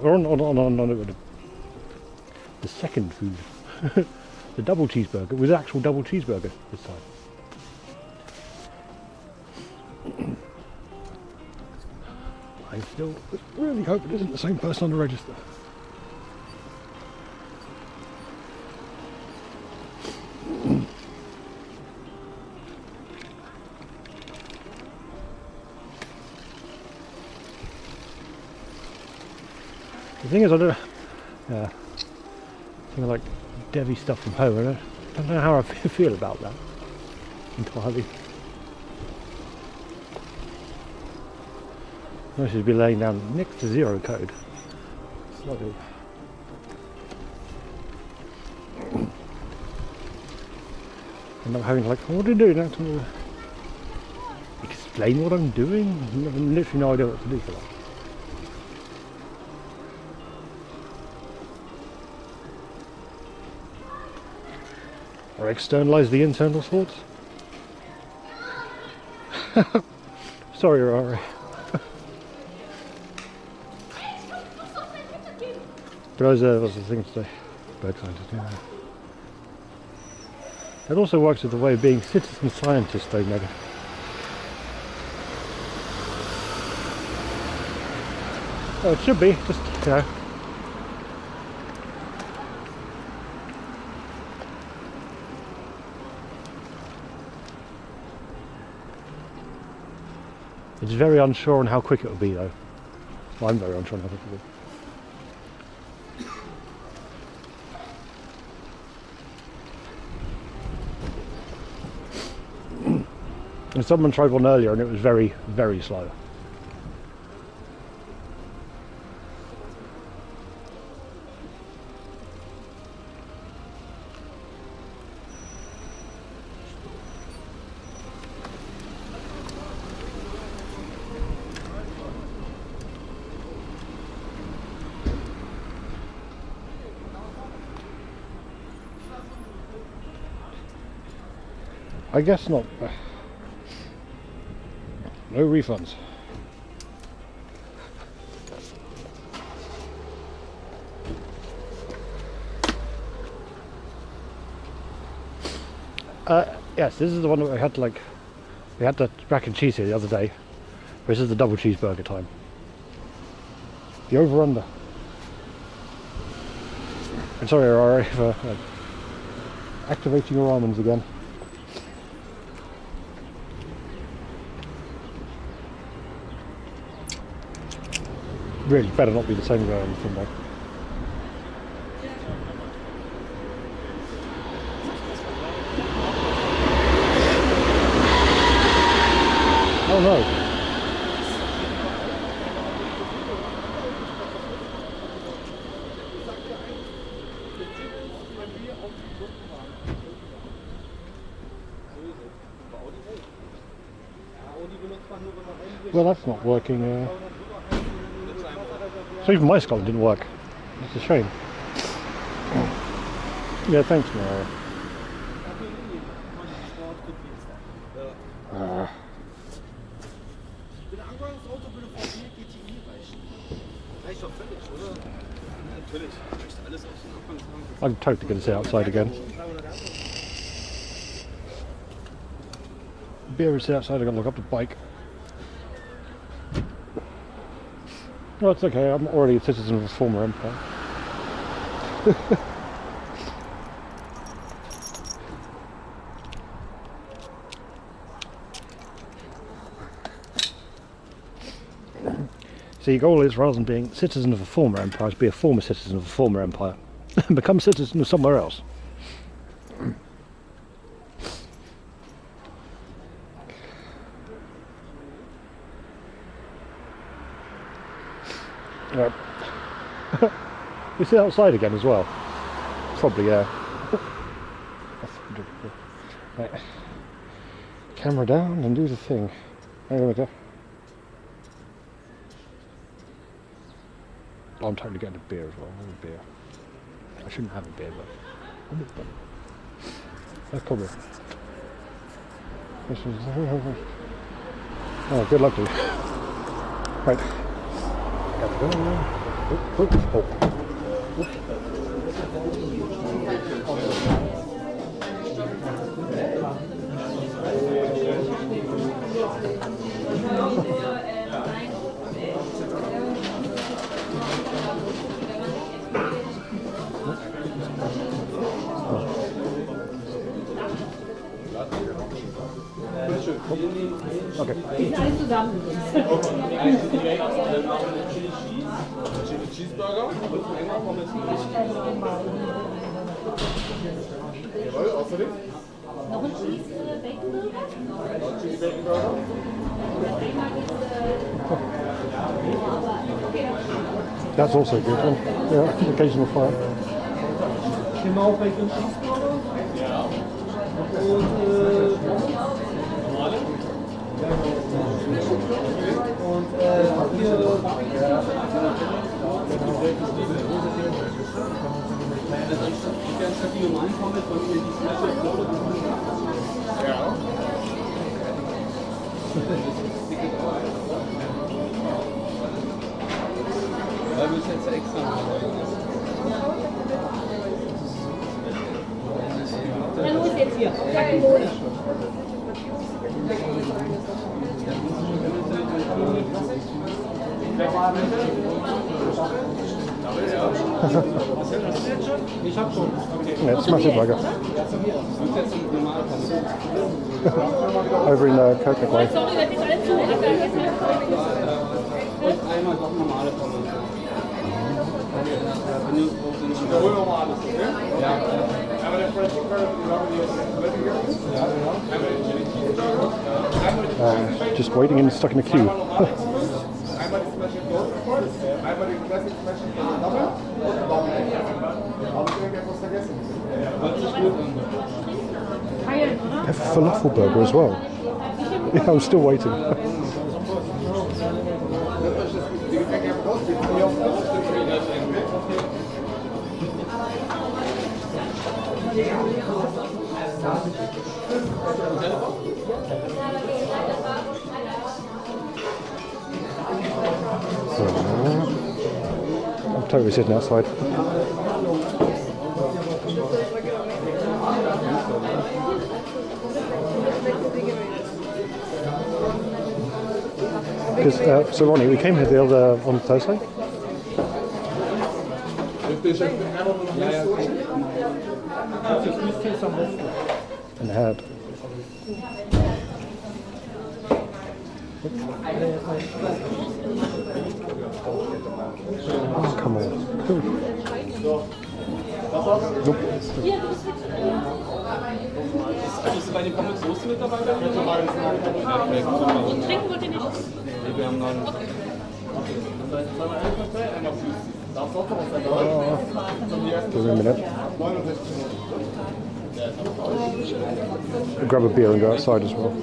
We're on the second food. The double cheeseburger. It was an actual double cheeseburger this time. I still really hope it isn't the same person on the register. The thing is, I don't think I like Devi stuff from home. I don't know how I feel about that entirely. I should be laying down next to zero code. Slightly. And I'm having like, what do you do now? To explain what I'm doing? I have literally no idea what to do for that. Or externalize the internal thoughts? Sorry, Rory. But what's the thing today? Bird scientist, yeah. It also works with the way of being citizen scientist though, maybe. Oh, it should be, just, you know. It's very unsure on how quick it will be though. Well, I'm very unsure on how quick it will be. And someone tried one earlier and it was very, very slow. I guess not. No refunds. Yes, this is the one that we had to we had the mac and cheese here the other day. This is the double cheeseburger time. The over-under. I'm sorry, Rory, for activating your almonds again. Really better not be the same guy on the film though. Oh no. Well, that's not working. So even my skull didn't work. It's a shame. Yeah, thanks, Mara. Reicht doch völlig, oder? Natürlich. Reicht alles aus dem Anfangsrahmen. I'm totally going to sit outside again. Beer and sit outside, I've got to look up the bike. Oh, it's okay, I'm already a citizen of a former empire. So your goal is, rather than being citizen of a former empire, is be a former citizen of a former empire. And become citizen of somewhere else. Yep. You sit outside again as well? Probably, yeah. Right. Camera down and do the thing. There we go. Oh, I'm totally getting a beer as well. I want a beer. I shouldn't have a beer, but that's probably. Oh, good luck to you. Right. Okay. Alles zusammen. Chili Cheeseburger. Jawohl, außerdem. Noch ein Cheese Bacon? Chili Bacon Burger. That's also a good one. Yeah, occasional fire. Genau, Bacon Cheeseburger. Ja. Und hier Ja. weil wir es jetzt extra Dann hol ich jetzt hier. Guacamole. Ich hab schon. Yeah, smash it burger. Over in Coconut Way. Sorry, das ist alles zu. Einmal doch normale Pommes. Wiederhol nochmal alles, okay? Ja. Einmal der French Curry, die Sachen, die jetzt hier. Ja, genau. Einmal den Chili Cheeseburger. Einmal Just waiting and stuck in a queue. einmal die Smash and Toast, einmal die Classic Smash and Toast Double und ein Bauch. Habe ich irgendetwas vergessen? Hört sich gut an. They have a falafel burger as well. Yeah, I'm still waiting. Die Getränke einfach raus, die sind hier auf dem Tisch. I'm totally sitting outside. Because, so Ronnie, we came here the other on Thursday. And had. Oh, come on. Nope. Ist bei den Pommes Soße mit dabei? Perfekt, super. Und trinken wollt ihr nicht? Nee, wir haben noch einen. Give me a minute. I'll grab a beer and go outside as well.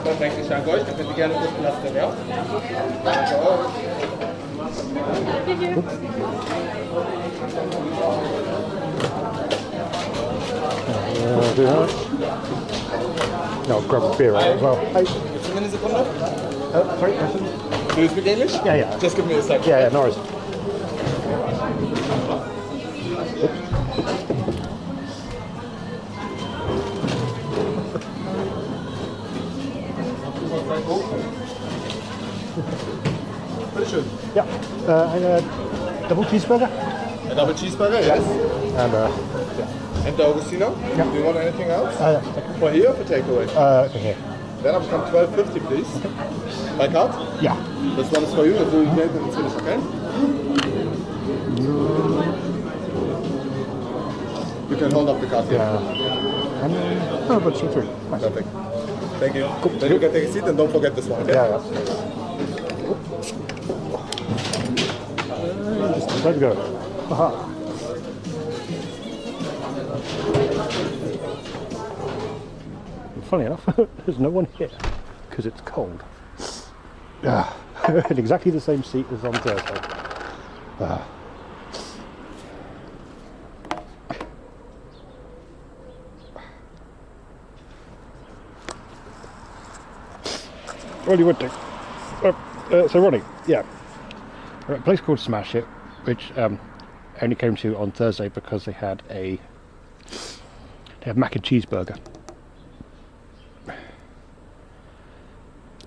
Perfekt, ich danke euch. Dann könnt ihr gerne unten lassen, ja? Danke auch. No, grab a beer out as well. Hey, Gibt's mir eine Sekunde? sorry, listen. Do you speak English? Yeah, yeah. Just give me a second. Yeah, yeah, no worries. Bitteschön. Yeah, and a double cheeseburger. A double cheeseburger, yes. And And the Augustino? Yeah. Do you want anything else? yeah, For here or for takeaway? here. Then I'll become 12.50, please. By card? Yeah. This one is for you. If you get it, it's finished, okay? You can hold up the card here. Yeah. And oh, but see through. Nice. Perfect. Thank you. Then you can take a seat and don't forget this one, okay? Yeah, yeah. Just let go. Aha. Funny enough, there's no one here because it's cold. Ah, in exactly the same seat as on Thursday. Ah. Well, you would do. So, Ronnie, yeah. We're at a place called Smash It, which only came to on Thursday because they had mac and cheeseburger.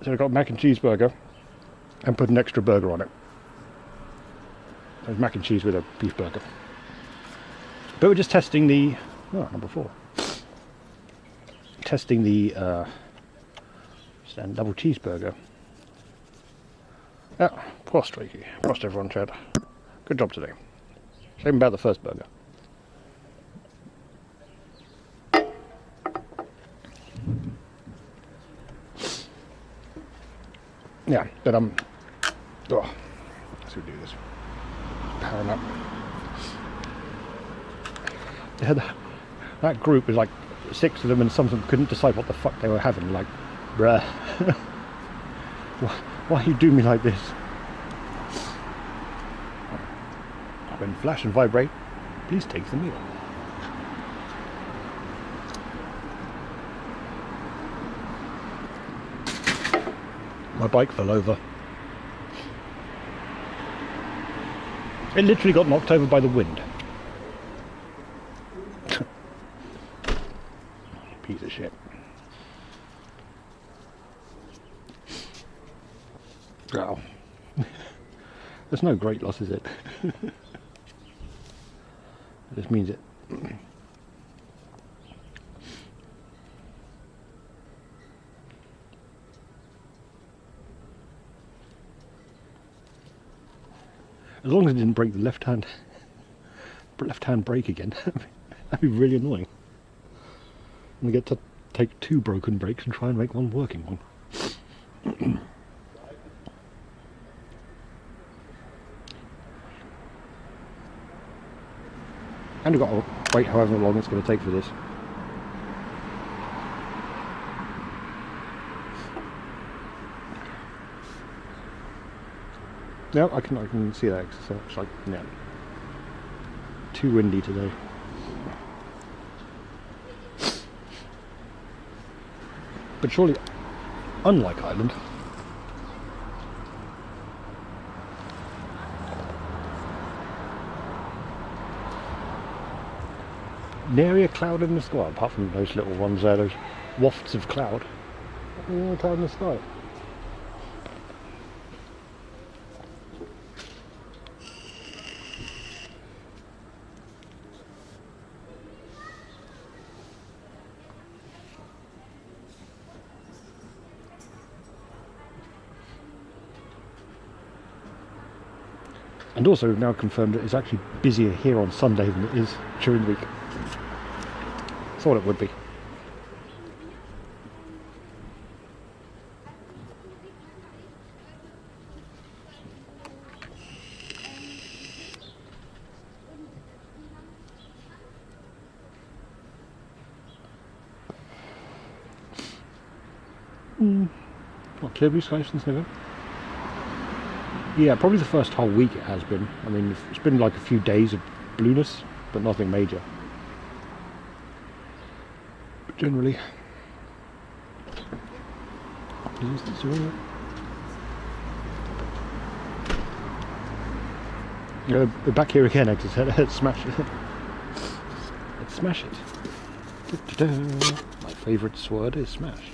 So I got mac and cheeseburger and put an extra burger on it. So it was mac and cheese with a beef burger. But we're just testing the number 4. Testing the stand double cheeseburger. Yeah, prost Ricky. Prost everyone, Chad. Good job today. Shame about the first burger. Yeah, but let's do this. Powering up. Yeah, that group was like 6 of them, and some of them couldn't decide what the fuck they were having. Like, bruh, why you do me like this? When flash and vibrate, please take the meal. My bike fell over. It literally got knocked over by the wind. Piece of shit. Wow. There's no great loss, is it? It just means it. As long as it didn't break the left hand brake again, that'd be really annoying. We get to take 2 broken brakes and try and make one working one. And we've got to wait however long it's going to take for this. Yeah, I can see that. It's like, yeah, too windy today. But surely, unlike Ireland, nary a cloud in the sky, apart from those little ones there, those wafts of cloud. No cloud in the sky. And also we've now confirmed that it's actually busier here on Sunday than it is during the week. Thought it would be. What, clear blue skies since November? Yeah, probably the first whole week it has been. I mean, it's been like a few days of blueness, but nothing major. But generally... Is this all right? We're back here again, Exeter. Let's smash it. Let's smash it. Da-da-da. My favourite word is smash.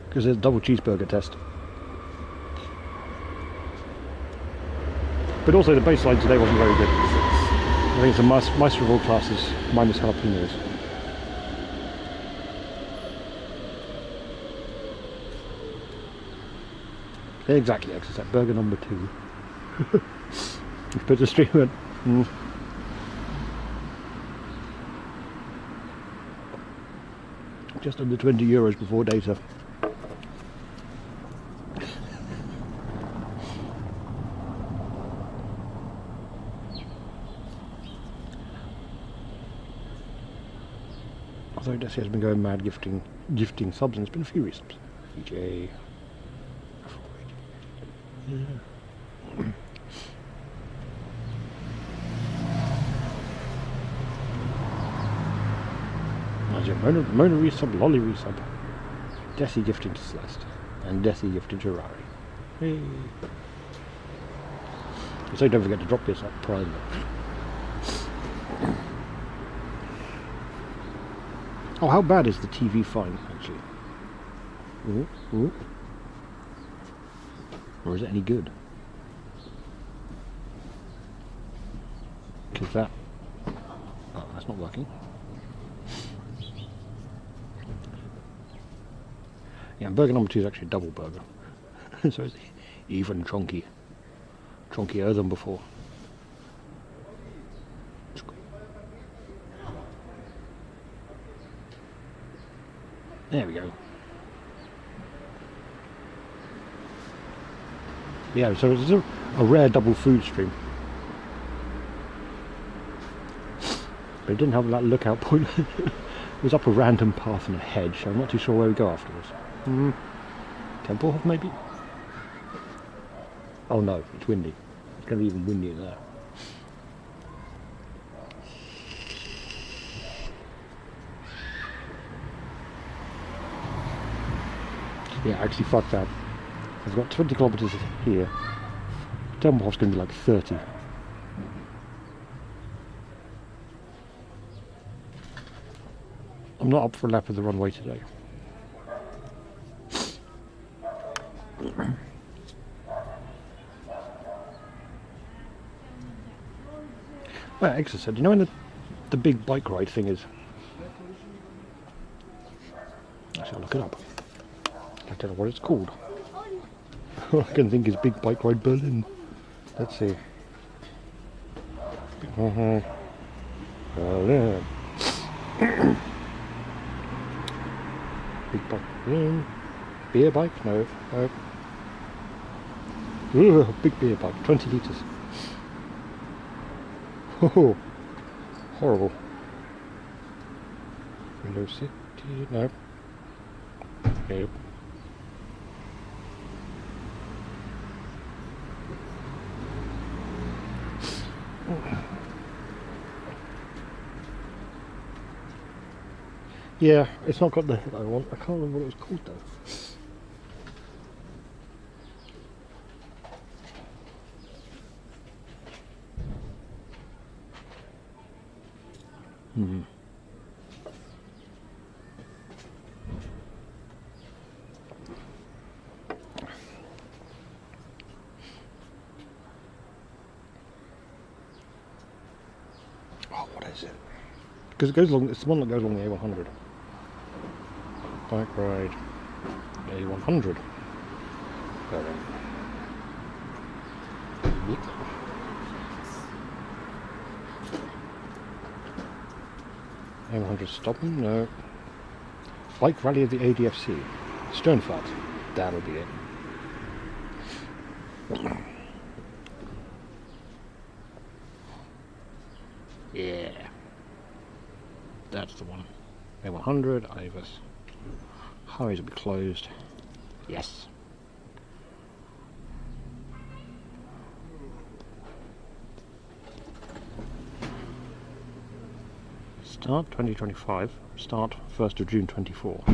Because there's a double cheeseburger test. But also the baseline today wasn't very good. I think it's a Maestro of all classes minus jalapenos. Exactly, except burger number 2. You put the stream in. Just under €20 before data. Although Desi has been going mad gifting subs, and there's been a few resubs. EJ. Mona resub, Lolly resub, Desi gifting to Celeste, and Desi gifting to Rari. Hey. So don't forget to drop this at Prime. Oh, how bad is the TV fine, actually? Ooh. Or is it any good? Because that... Oh, that's not working. Yeah, burger number 2 is actually a double burger. So it's even chunky. Chunkier than before. There we go. Yeah, so it's a rare double food stream. But it didn't have that lookout point. It was up a random path in a hedge. I'm not too sure where we go afterwards. Temple, maybe? Oh no, it's windy. It's going to be even windier there. Yeah, actually fucked that. I've got 20 kilometres here. Tempelhof's going to be like 30. I'm not up for a lap of the runway today. Well, Exeter said, you know when the big bike ride thing is? Actually, I'll look it up. I don't know what it's called. All I can think is Big Bike Ride Berlin. Let's see. Berlin. Big Bike Berlin. Beer bike? No. Ooh, big beer bike. 20 litres. Oh, horrible. Window City? No. Nope. Yeah, it's not got the hit I want. I can't remember what it was called though. Oh, what is it? Because it goes along, it's the one that goes along the A100. Bike ride A100. A100 stopping? No. Bike rally of the ADFC. Sternfart. That'll be it. Yeah. That's the one. A100, Avis. Highways will be closed. Yes. Start 2025. Start 1st of June 24.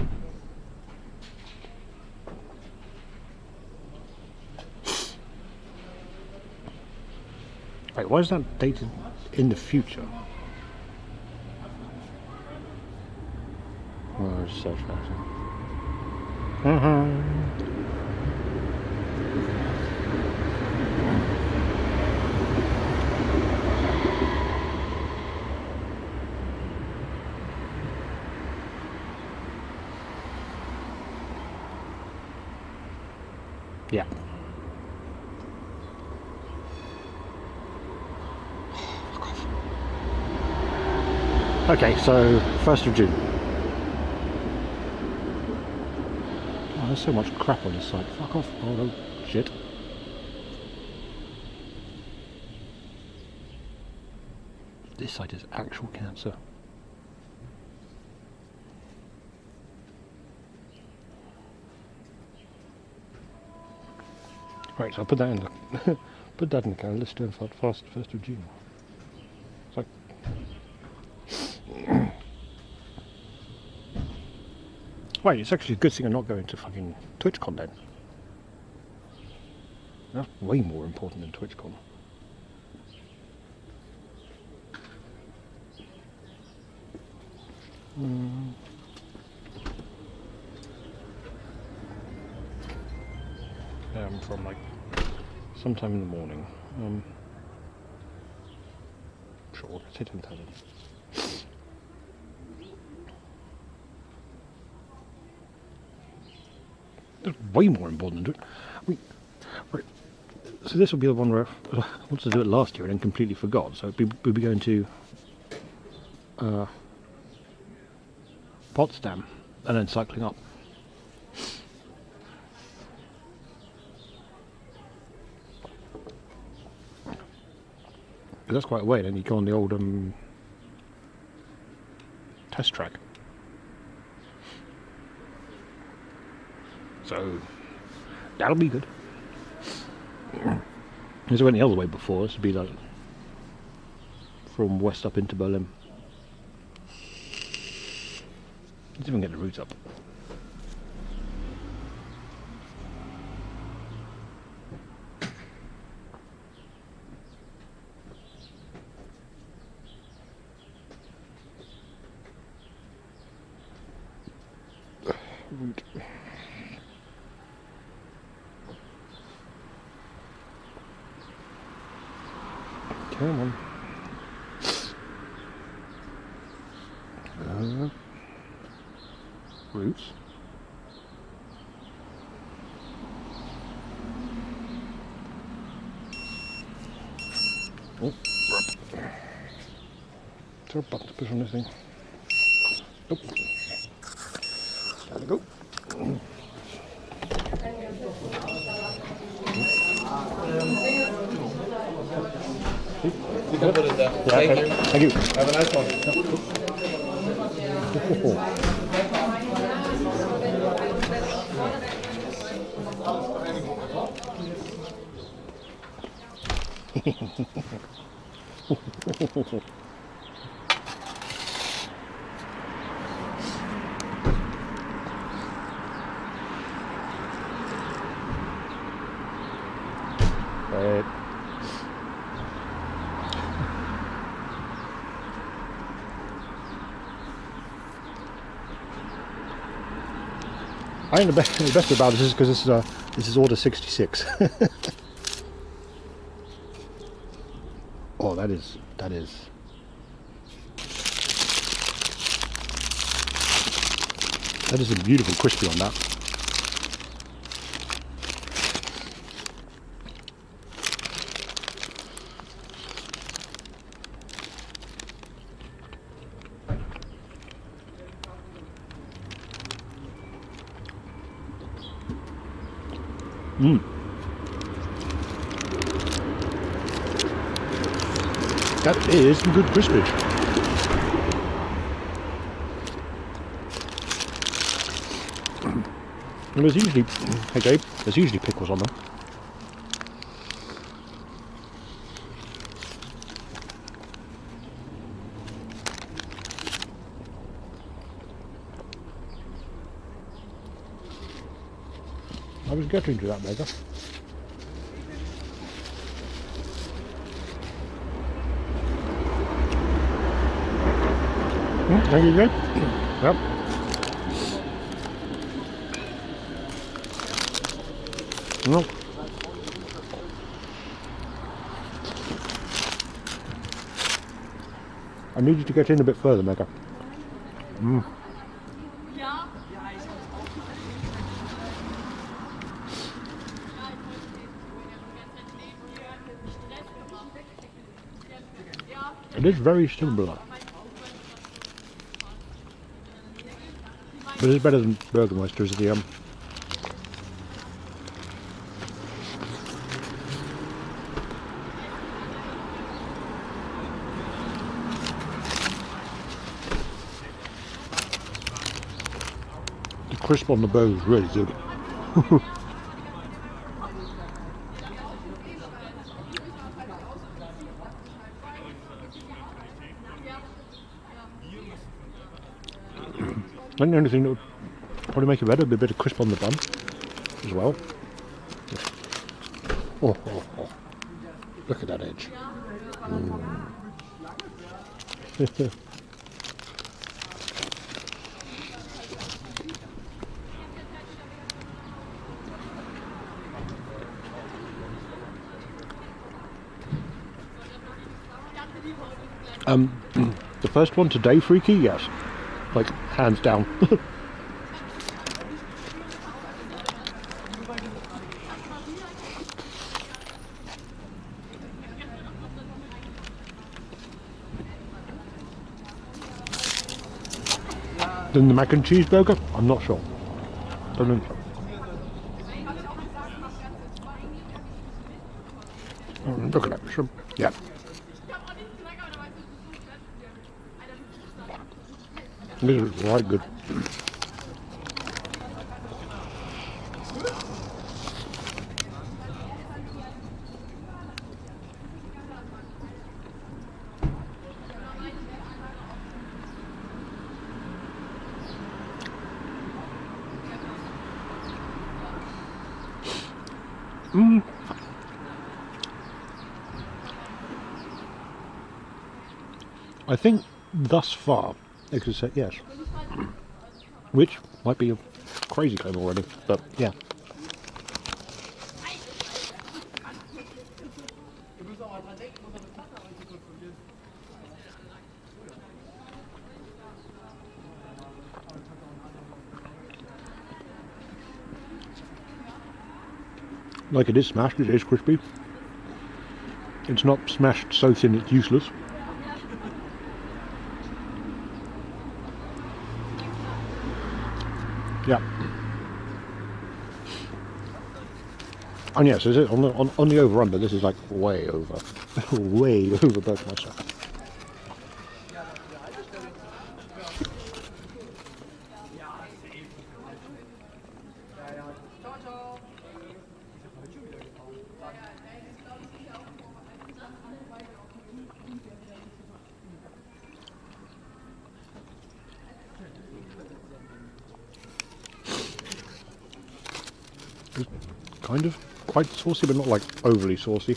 Wait, why is that dated in the future? Oh, it's so fast. Yeah. Okay, so 1st of June. Oh, there's so much crap on this site. Fuck off. Oh no, shit. This site is actual cancer. Right, so I'll put that in the put that in the calendar. Sternfart 1st of June. It's like wait, it's actually a good thing I'm not going to fucking TwitchCon then. That's way more important than TwitchCon. From like sometime in the morning. Sure, say 10,000. That's way more important than right. So this will be the one where I wanted to do it last year and then completely forgot. So we'll be going to Potsdam and then cycling up. That's quite a way. Then you go on the old test track. So that'll be good. As I went the other way before, this would be like from west up into Berlin. Let's even get the route up. Route. Come on. Routes. Oh, is there a button to push on this thing? Nope. Time to go. You can put it there. Yeah, Thank okay. you. Thank you. Have a nice one. Right. I think the best about this is because this is order 66. Oh, that is a beautiful crispy on that. That is some good crispage. And there's usually, hey Gabe, there's usually pickles on them. I was getting to that, Mega. Thank you, Gabe. Yep. No. I need you to get in a bit further, Mega. It is very similar. But it's better than Burgermeister's, the crisp on the burger is really good. I think the only thing that would probably make it better would be a bit of crisp on the bun as well. Oh, oh, oh. Look at that edge. The first one today, Freaky, yes. Like, hands down. Then the mac and cheese burger, I'm not sure. Don't know. Look at that shrimp. Yeah. This is right good. I think thus far they could say yes. Which might be a crazy claim already, but yeah. Like it is smashed, it is crispy. It's not smashed so thin it's useless. Yeah. And yes, is it on the over under? This is like way over, way over Burgermeister. Kind of quite saucy, but not like overly saucy.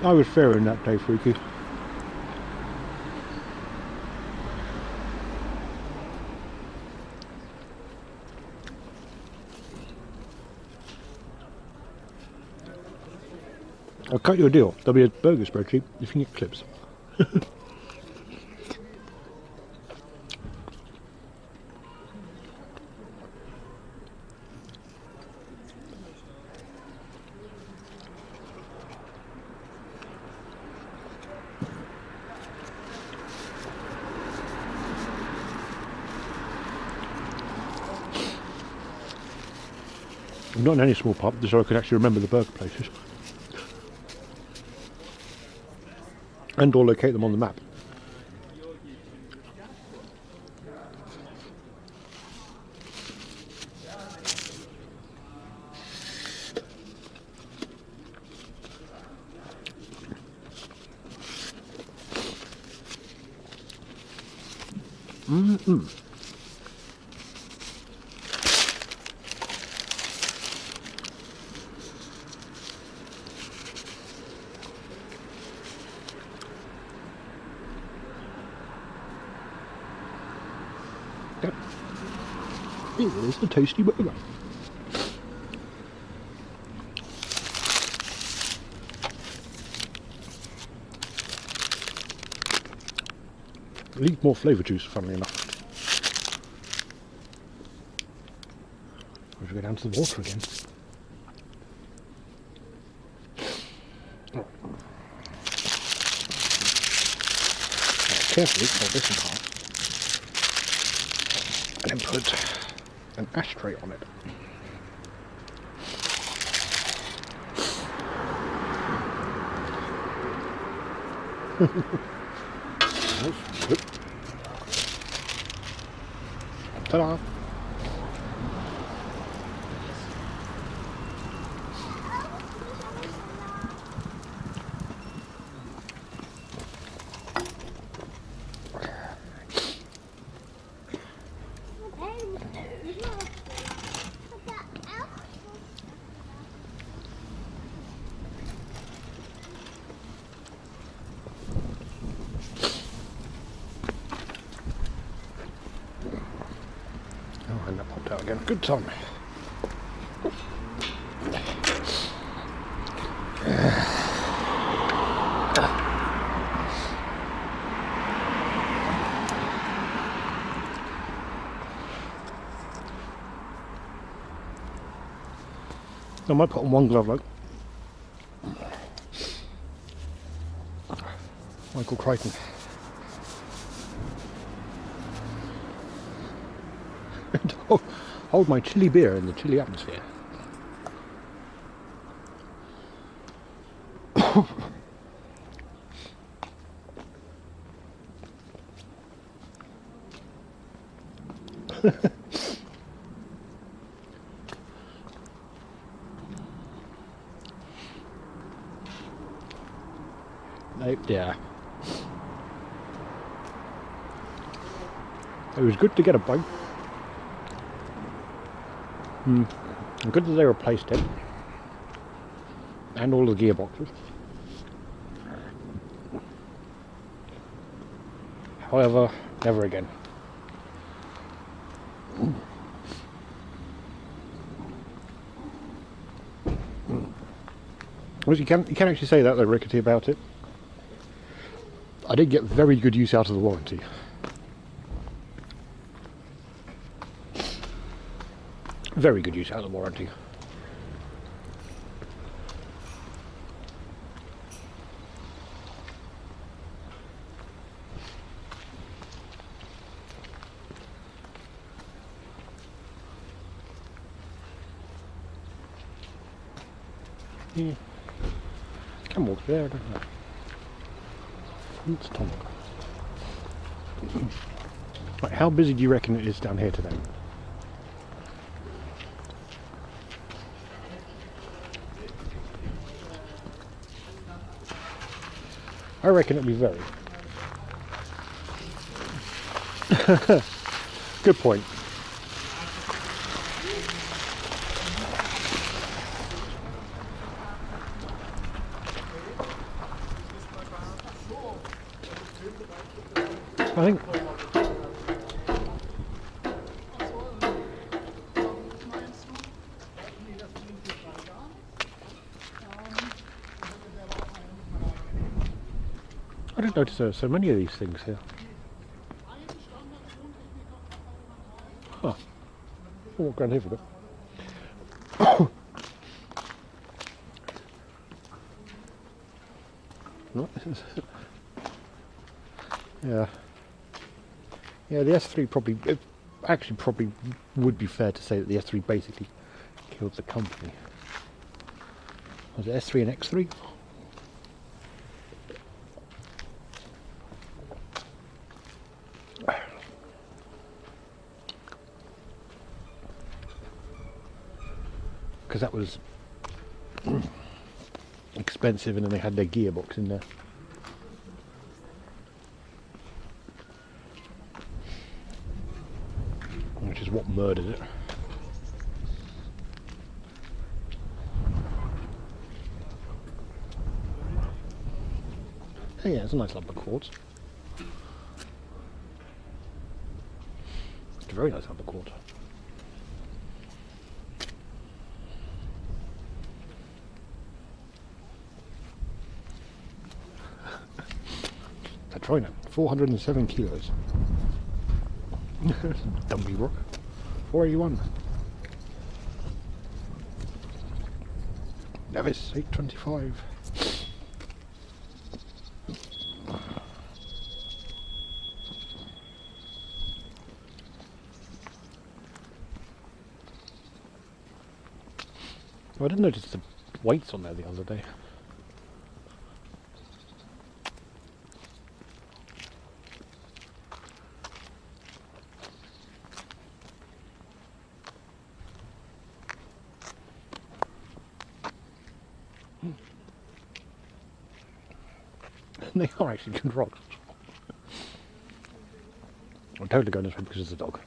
I was fair in that day, Freaky. I'll cut you a deal. There'll be a burger spreadsheet if you can get clips. Not in any small part, so I could actually remember the burger places. And or locate them on the map. Yep. Here's the tasty burger. Need more flavour juice, funnily enough. We should go down to the water again. Oh. Carefully fold this in half. And then put an ashtray on it. That's good. Ta-da! Oh, and that popped out again. Good time. I might put on one glove, like Michael Crichton. Hold my chilly beer in the chilly atmosphere. Nope, yeah. It was good to get a bite. And good that they replaced it. And all the gearboxes. However, never again. Well, you can actually say that though, Rickety, about it. I did get very good use out of the warranty. Very good use out of the warranty. Yeah. Can walk there, don't I? It's Tom. Right, how busy do you reckon it is down here today? I reckon it'll be very. Good point. I think I didn't notice there were so many of these things here. Huh. I'll walk around here for a bit. No, yeah. Yeah, the S3 probably would be fair to say that the S3 basically killed the company. Was it S3 and X3? Because that was expensive, and then they had their gearbox in there. Which is what murdered it. Oh yeah, it's a nice lump of quartz. It's a very nice lump of quartz. Katrina, 407 kilos. Dumpy rock. 481. Nevis, 825. I didn't notice the weights on there the other day. They are actually good rocks. I'm totally going this way because it's a dog.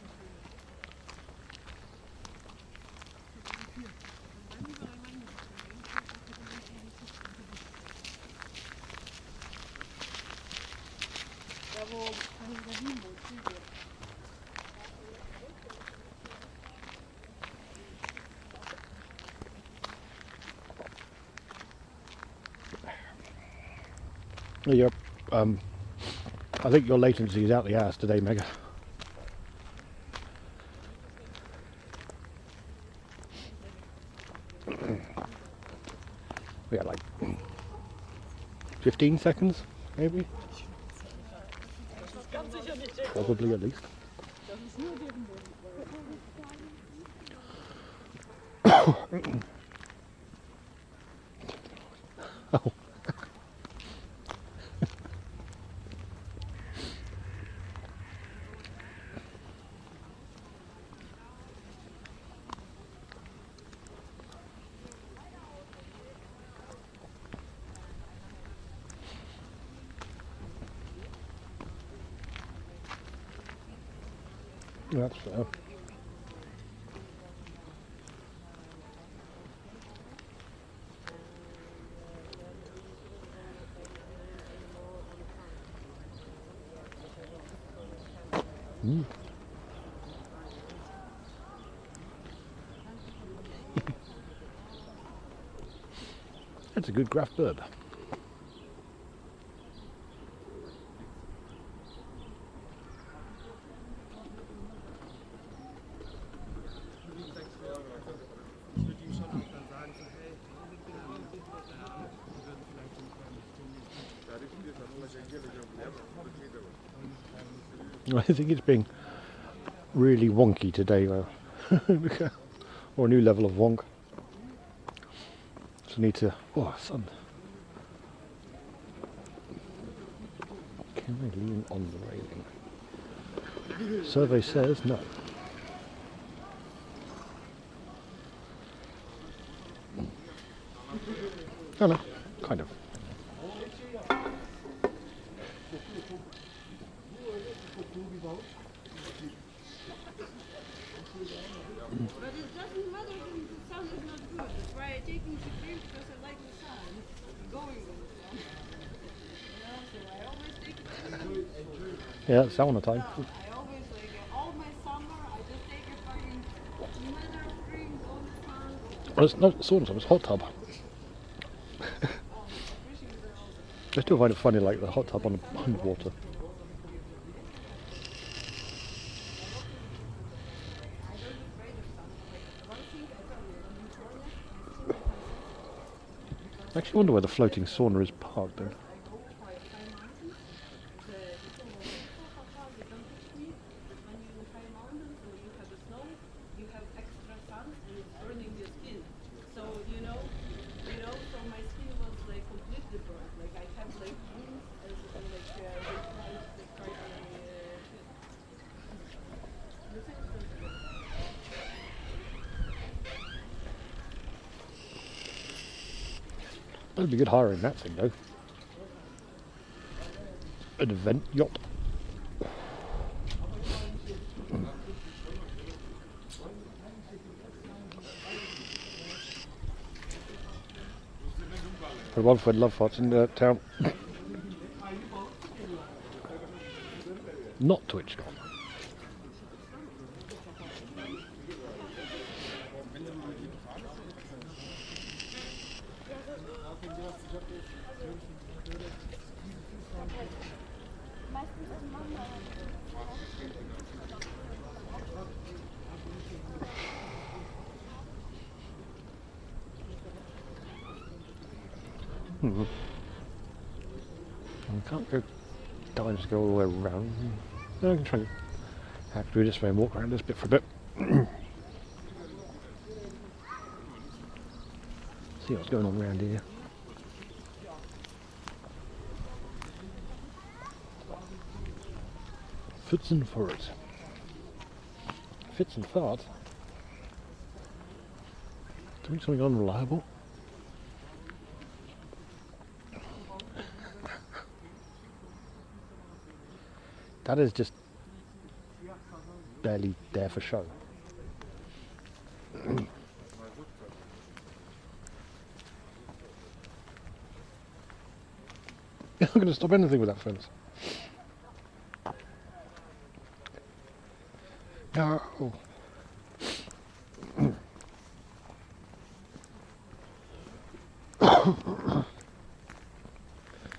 Yep. I think your latency is out the ass today, Mega. We got like 15 seconds, maybe? Probably at least. Oh. That's fair. That's a good Graf Burb. I think it's being really wonky today, or a new level of wonk. So I need to. Oh, sun. Can I lean on the railing? Survey says no. Oh no, kind of. But it doesn't matter if the sound is not good. That's why I'm taking the cream because I like the sound. Going on the sound. So I always take it. Yeah, it's hour time. I always like all my summer. I just take a fucking matter of cream all the time. Well, it's not sauna, it's hot tub. I still find it funny, like the hot tub on water. I actually wonder where the floating sauna is parked then. That'd be good hiring that thing though. An event yacht. For one for love farts in the town. Not TwitchCon. I can't go down, just go all the way around. No, I can try and hack through this way and walk around this bit for a bit. See what's going on around here. Fits and farts. Fits and farts? Doing something unreliable? That is just barely there for show. I'm not going to stop anything with that fence. No.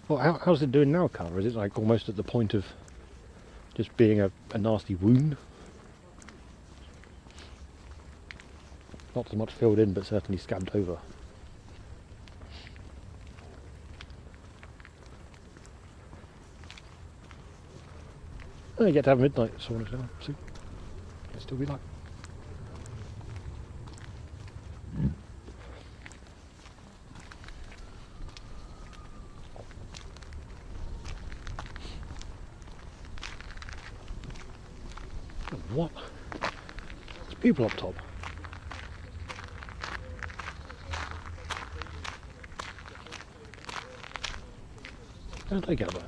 Well, how's it doing now, Carver? Is it like almost at the point of just being a nasty wound? Not so much filled in, but certainly scabbed over. Oh, you get to have midnight sauna now, so it'll still be like. What? There's people up top. How did they get there?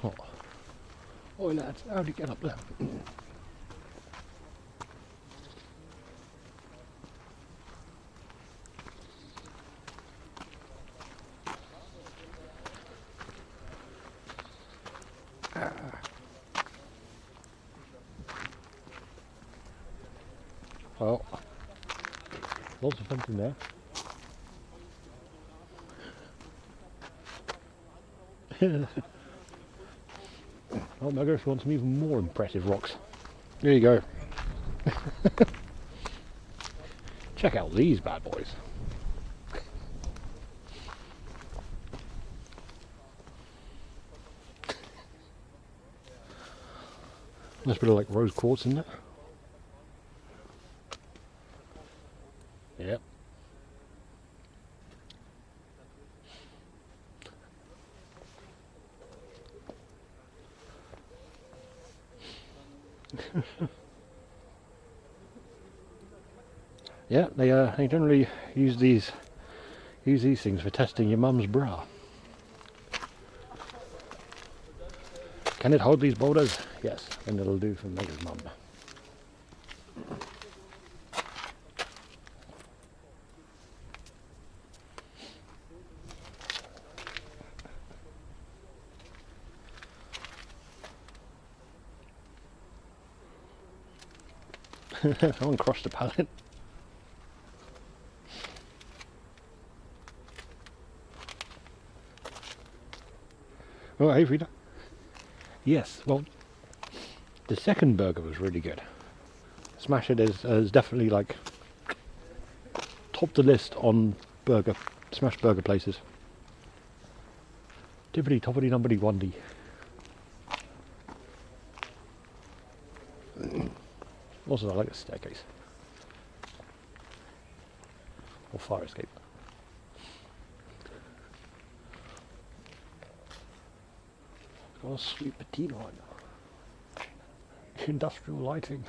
Oh. Oi lads, how'd you get up there? Well, lots of fun in there. Oh, Mugger wants some even more impressive rocks. There you go. Check out these bad boys. Nice bit of like rose quartz in it. Yep. Yeah, they generally use these things for testing your mum's bra. Can it hold these boulders? Yes, and it'll do for Mega's mum. Someone crossed the pallet. Oh, hey Frida. Yes, well, the second burger was really good. Smash It is definitely like top the list on smash burger places. Tippity toppity numbity wondy. Also, I like a staircase or fire escape. It's got a sweet patina on it. Industrial lighting.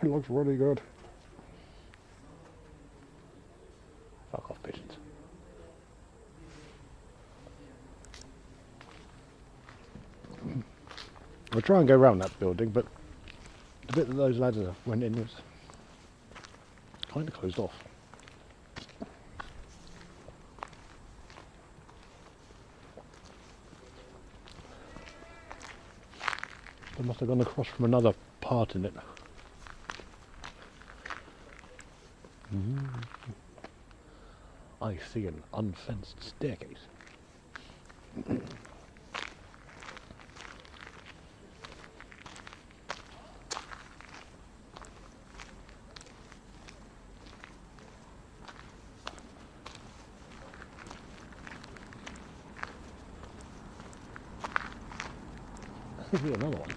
It looks really good. Fuck off, pigeons. I'll try and go around that building, but the bit that those lads went in was kind of closed off. They must have gone across from another part in it. I see an unfenced staircase. Here's another one.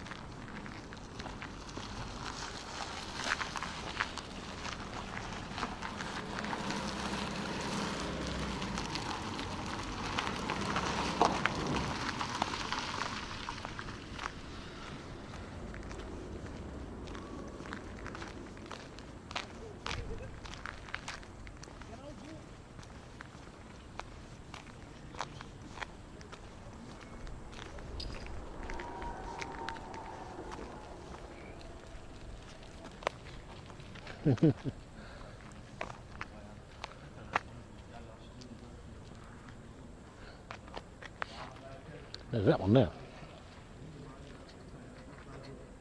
There's that one there.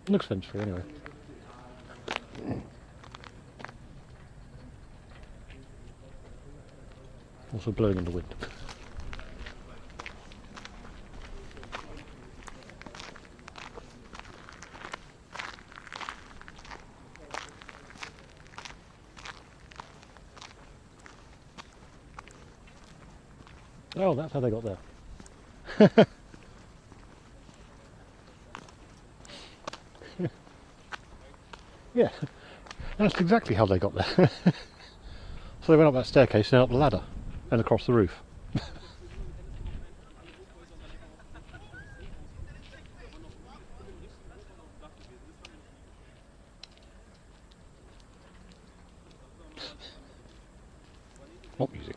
Looks fence free anyway. Also blowing in the wind. Oh, that's how they got there. Yeah, that's exactly how they got there. So they went up that staircase and up the ladder and across the roof. What music?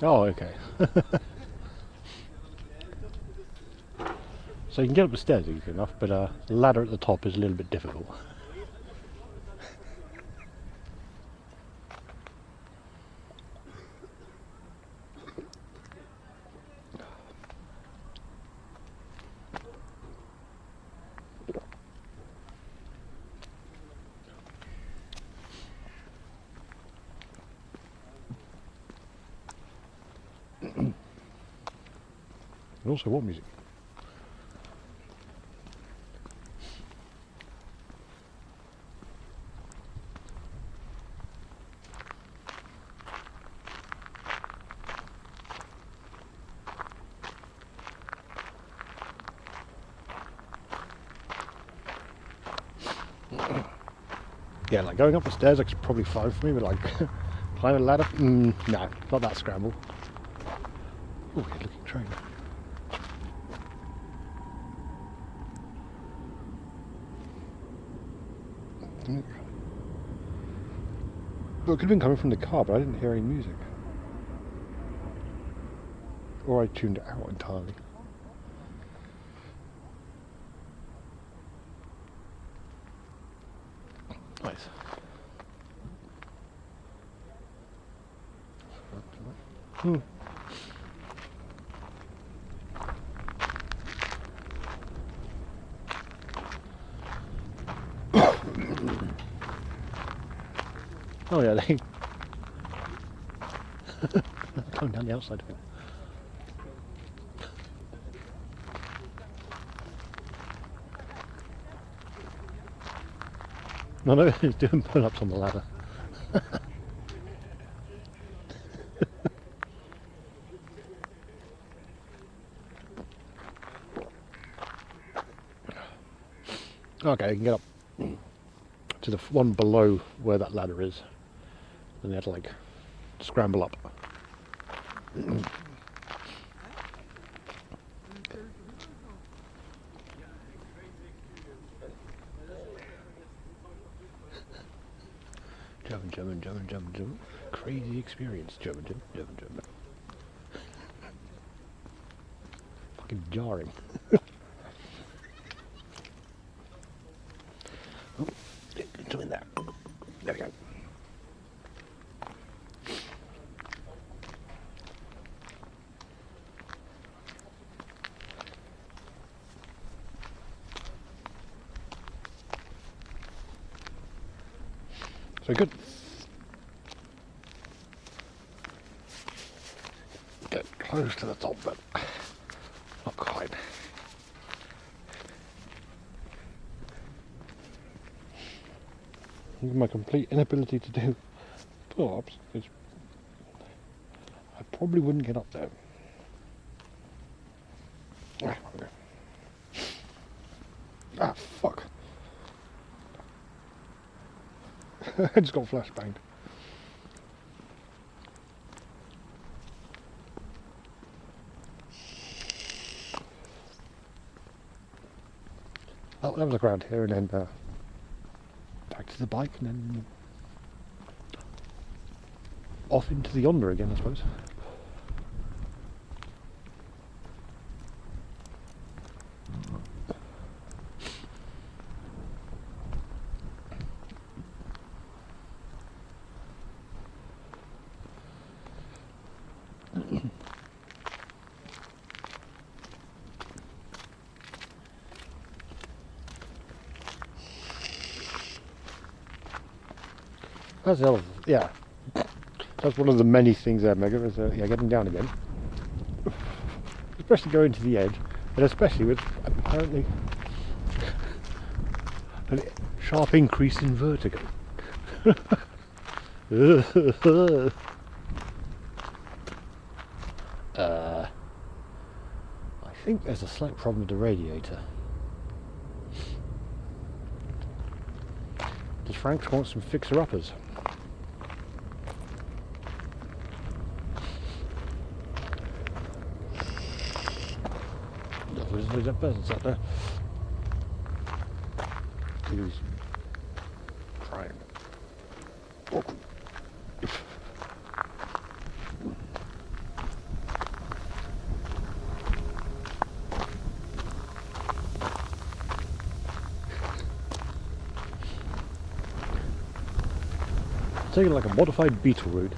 Oh, okay. So you can get up the stairs easy enough, but the ladder at the top is a little bit difficult. And also, what music? Yeah, like going up the stairs, like, it's probably fine for me, but like climbing a ladder, no, not that scramble. Oh, good looking train. Well, it could have been coming from the car, but I didn't hear any music. Or I tuned it out entirely. Nice. Hmm. Oh yeah, they Going down the outside of it. No, he's doing pull-ups on the ladder. Okay, you can get up to the one below where that ladder is. Then you have to like scramble up. German. Crazy experience, German. Fucking jarring. Oh, doing that. There we go. So good. Get close to the top, but not quite. My complete inability to do pull-ups is I probably wouldn't get up there. Ah, fuck. I just got flashbanged. I'll have a look around here and then back to the bike and then off into the yonder again, I suppose. That's the other, yeah. That's one of the many things there, Mega, is yeah, getting down again. Especially going to the edge, and especially with apparently a sharp increase in vertigo. I think there's a slight problem with the radiator. Does Frank want some fixer-uppers? There's a person sat there. He's trying. Oh. Taking like a modified Beetle route.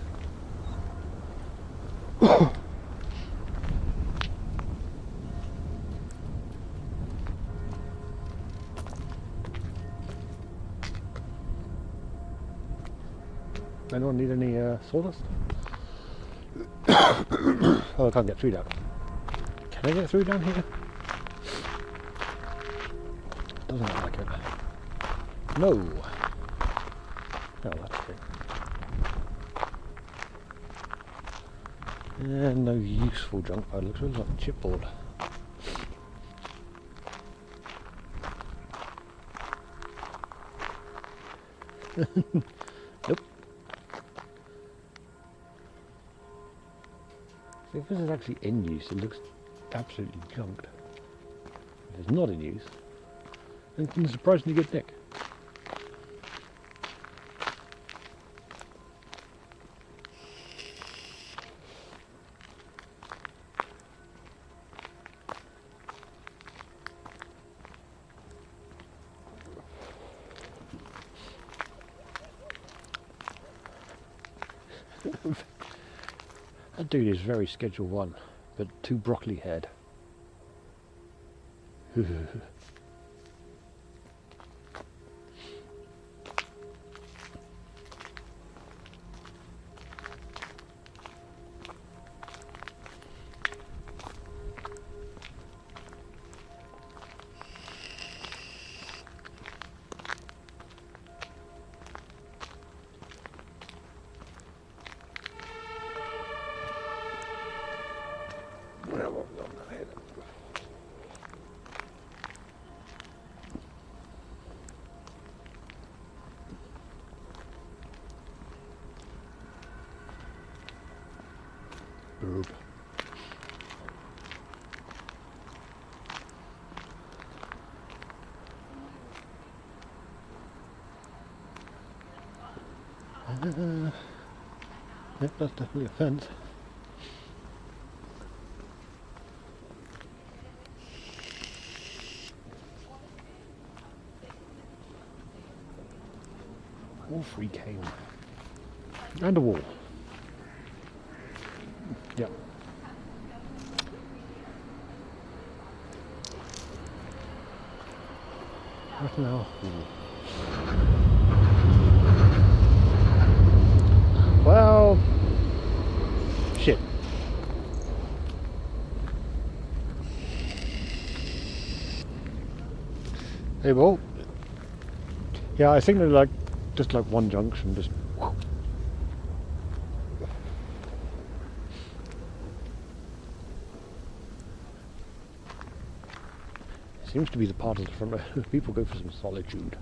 Anyone need any sawdust? Oh, I can't get through down. Can I get through down here? Doesn't look like it. No. Oh, that's great. And no useful junk by the looks of it, like a chipboard. Nope. See, if this is actually in use, it looks absolutely junked. If it's not in use, then it's a surprisingly good nick. That dude is very Schedule 1, but too broccoli haired. Superb. Yep, that's definitely a fence. All three came. And a wall. Yep. What now? Well, shit. Hey, well, yeah, I think they're like just like one junction, just. Seems to be the part of the front where people go for some solitude.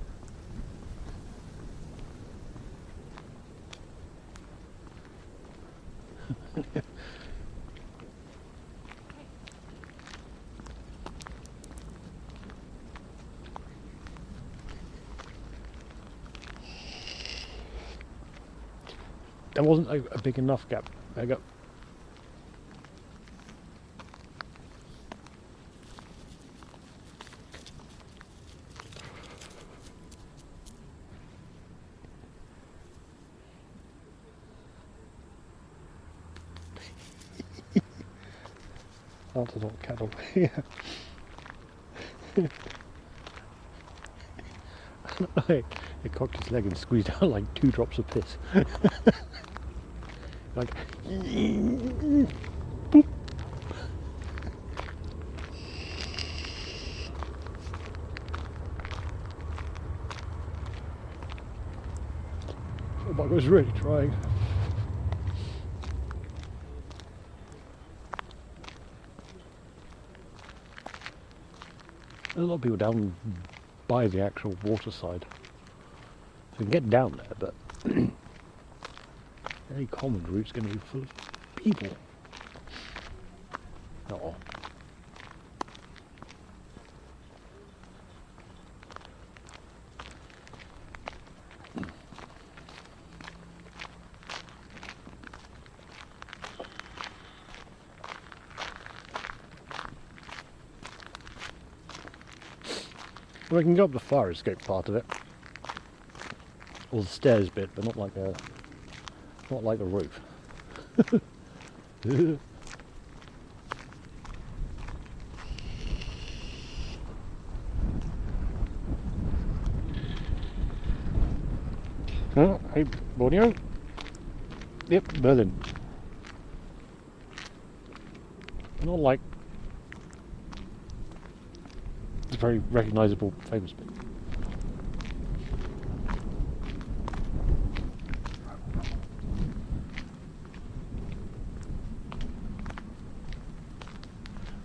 There wasn't a big enough gap. I got. That's not cattle. Yeah. It cocked his leg and squeezed out like 2 drops of piss. Like. Boop. Oh, my God, was really trying. There's a lot of people down by the actual water side. So you can get down there, but any common route's going to be full of people. Oh. Well, I can go up the fire escape part of it, or the stairs bit, but not like the roof. Oh, hey, Borneo. Yep, Berlin. Not like it's a very recognisable, famous bit.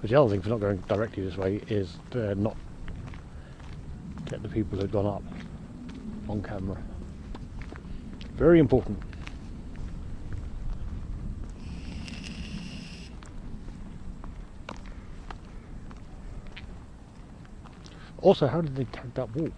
But the other thing for not going directly this way is to not get the people who had gone up on camera. Very important. Also, how did they tag that wall?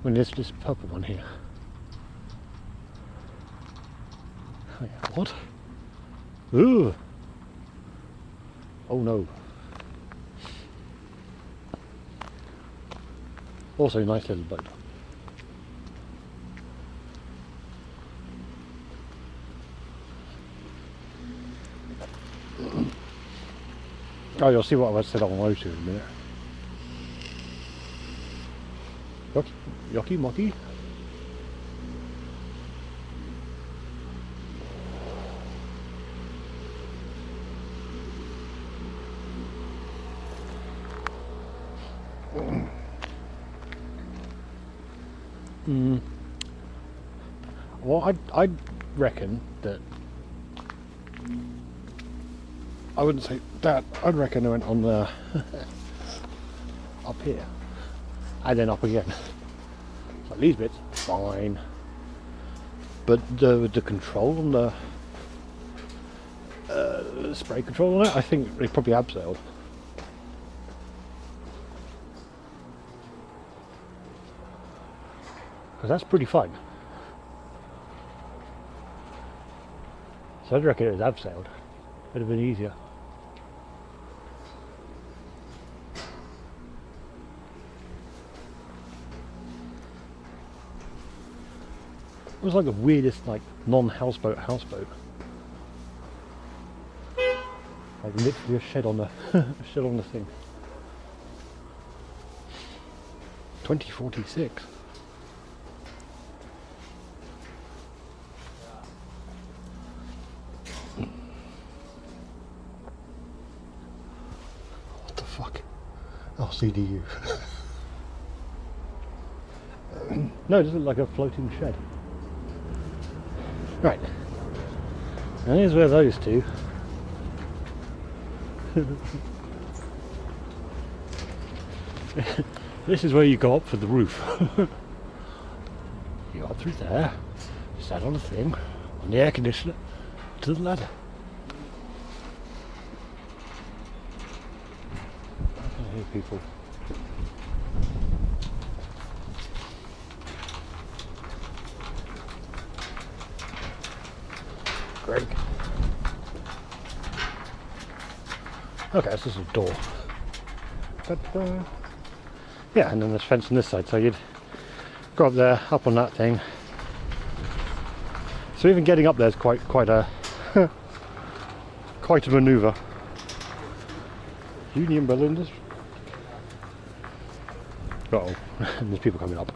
I mean, there's this purple one here. Oh, yeah, what? Ooh! Oh no. Also, a nice little boat. Oh, you'll see what I said on low to in a minute. Yoki Moki. Well, I'd reckon that I wouldn't say that. I'd reckon I went on the up here, and then up again. So these bits, fine. But the control on the spray control on it, I think they probably abseiled. Because that's pretty fine. So I'd reckon it was abseiled. It'd have been easier. It was like the weirdest, like, non-houseboat houseboat. Like literally a shed on the a shed on the thing. 2046. What the fuck? Oh, CDU. No, it doesn't look like a floating shed. Right. And here's where those two. This is where you go up for the roof. You go up through there, sat on the thing, on the air conditioner, to the ladder. I can hear people. Greg. Okay, this is a door. But, yeah, and then there's fence on this side, so you'd go up there, up on that thing. So even getting up there is quite a quite a manoeuvre. Union Berlin. Uh-oh, there's people coming up.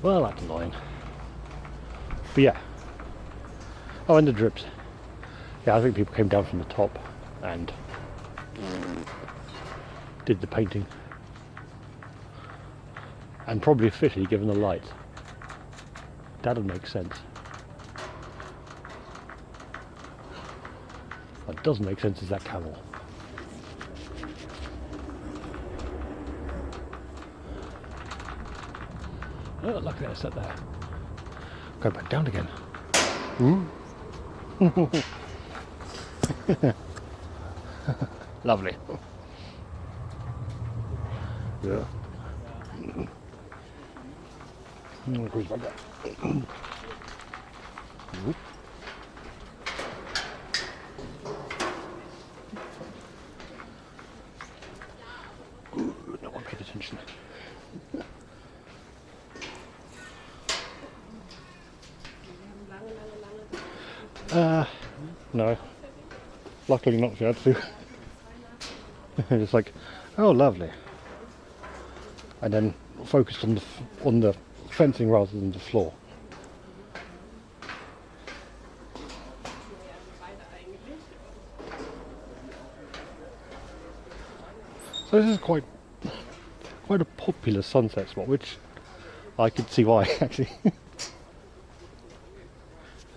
Well, that's annoying. But yeah. Oh, and the drips. Yeah, I think people came down from the top and did the painting. And probably officially given the light. That would make sense. What doesn't make sense is that camel. Oh, look at that, it's up there. Go back down again. Ooh. Lovely. Yeah. Goes like that. Oop. Ooh, no one paid attention. No. Luckily not if you had to. It's like, oh lovely. And then focused on the fencing rather than the floor. So this is quite a popular sunset spot, which I could see why actually.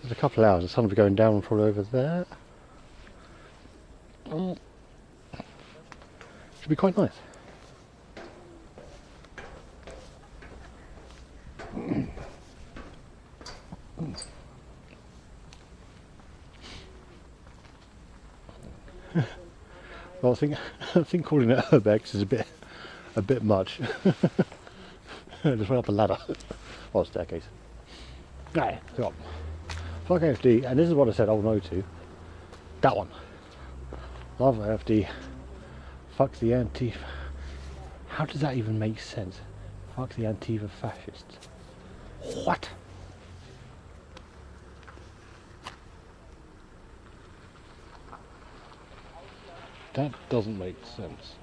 There's a couple of hours, the sun will be going down probably over there. Should be quite nice. Well, I think calling it urbex is a bit much. Just went up a ladder, or staircase. Right, so fuck AFD, and this is what I said I'll no to. That one. Love AFD. Fuck the Antifa. How does that even make sense? Fuck the Antifa fascists. What? That doesn't make sense.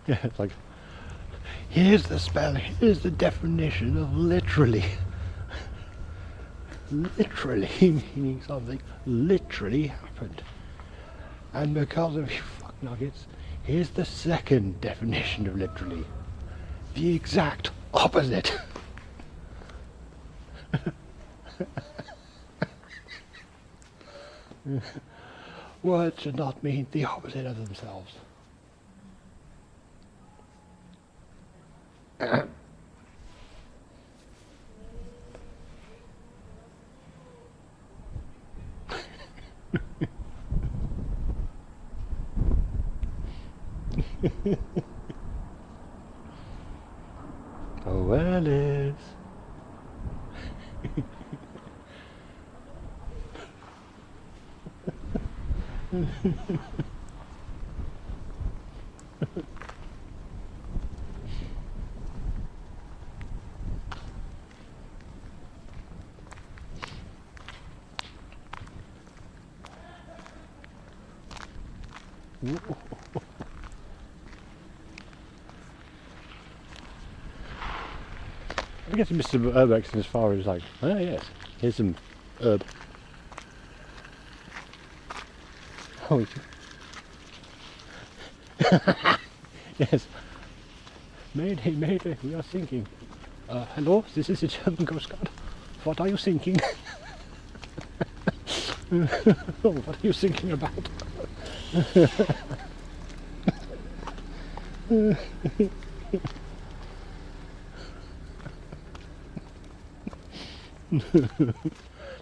Yeah, it's like, here's the spell, here's the definition of literally. Literally meaning something literally happened. And because of you fuck nuggets, here's the second definition of literally. The exact opposite. Words should not mean the opposite of themselves. Oh, Alice. I guess Mr. Urbex as far as like, oh yes, here's some herb. Oh, yes. Mayday, mayday, we are sinking. Hello, this is the German Coast Guard. What are you thinking? Oh, what are you thinking about?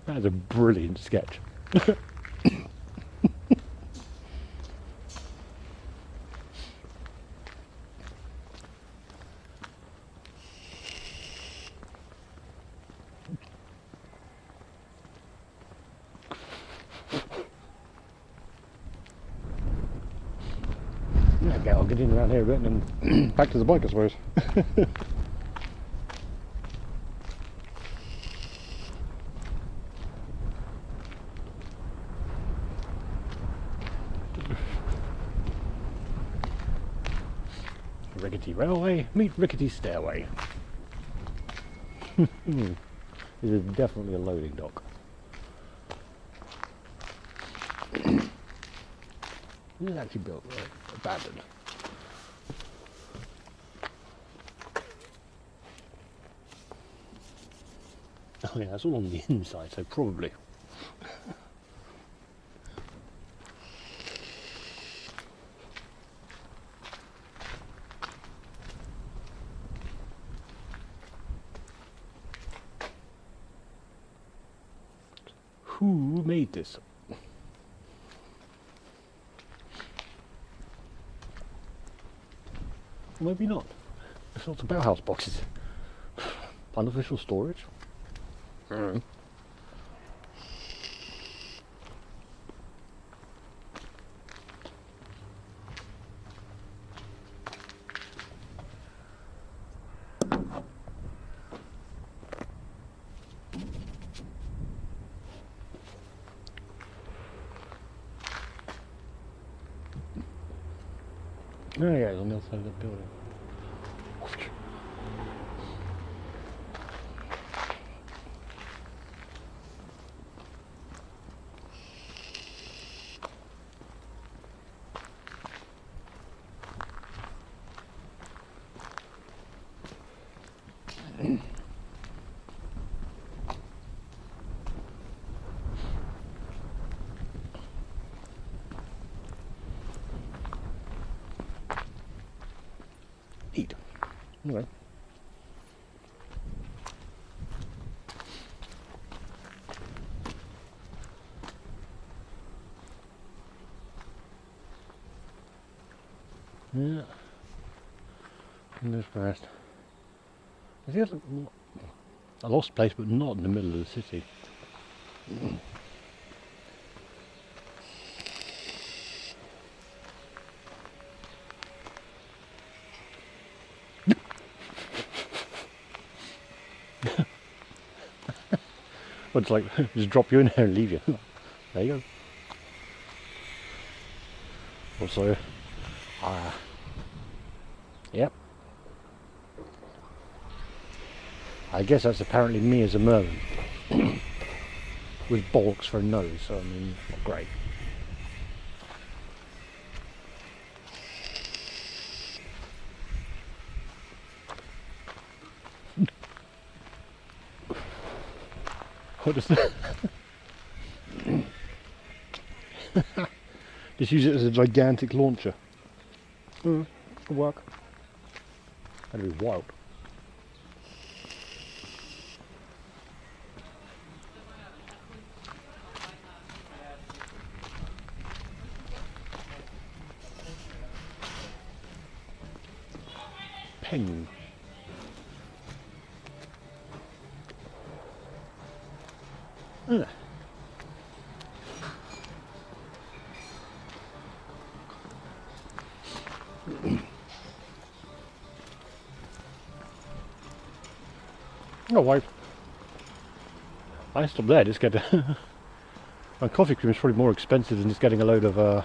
That's a brilliant sketch. Okay, I'll get in around here a bit and then back to the bike, I suppose. Rickety railway, meet rickety stairway. This is definitely a loading dock. This is actually built abandoned. Oh yeah, that's all on the inside, so probably. Who made this? Maybe not. It's lots of Bauhaus boxes. Unofficial storage. Mm. Oh yeah, it's on the other side of the building. Neat. Anyway. Yeah. Fingers crossed. I feel like a lost place, but not in the middle of the city. Well, it's like just drop you in there and leave you. There you go. Also, yep. I guess that's apparently me as a merman. With bollocks for a nose, so I mean, not great. What does that? Just use it as a gigantic launcher. Could work. That'd be wild. Peng. Oh, why? I stopped there. Just get my coffee cream is probably more expensive than just getting a load of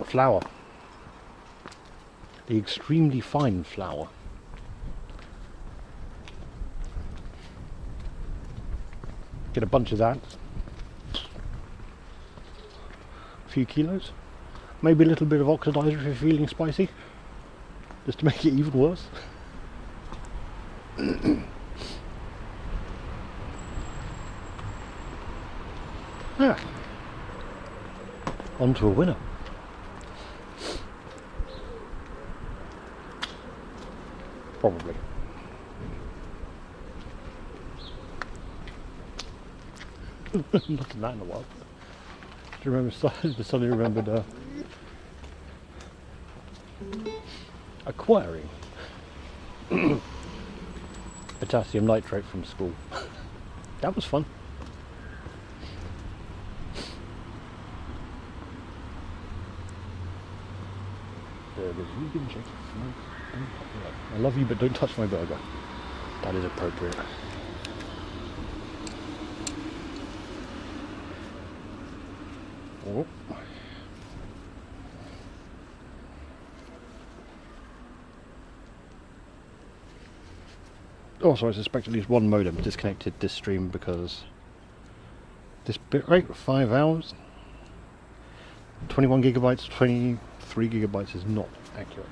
flour. The extremely fine flour. Get a bunch of that. A few kilos. Maybe a little bit of oxidizer if you're feeling spicy. Just to make it even worse. Ah. On to a winner. Probably. Not done that in a while. Do you remember? Suddenly remembered acquiring potassium nitrate from school. That was fun. The vegan chicken. I love you, but don't touch my burger. That is appropriate. Oh. Also, I suspect at least one modem disconnected this stream because this bitrate, 5 hours, 21 gigabytes, 23 gigabytes is not accurate.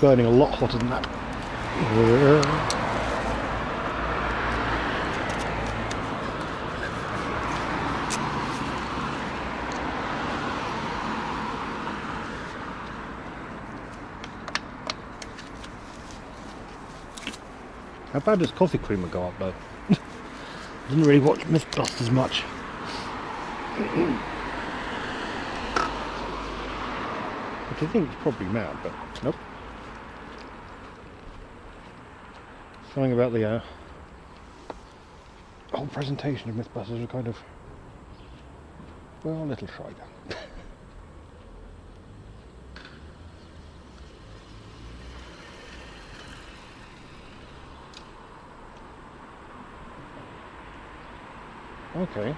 Burning a lot hotter than that. How bad does coffee creamer go up though? Didn't really watch Mythbusters much. Which I think is probably mad, but nope. Something about the whole presentation of Mythbusters was kind of, well, a little shy. Okay.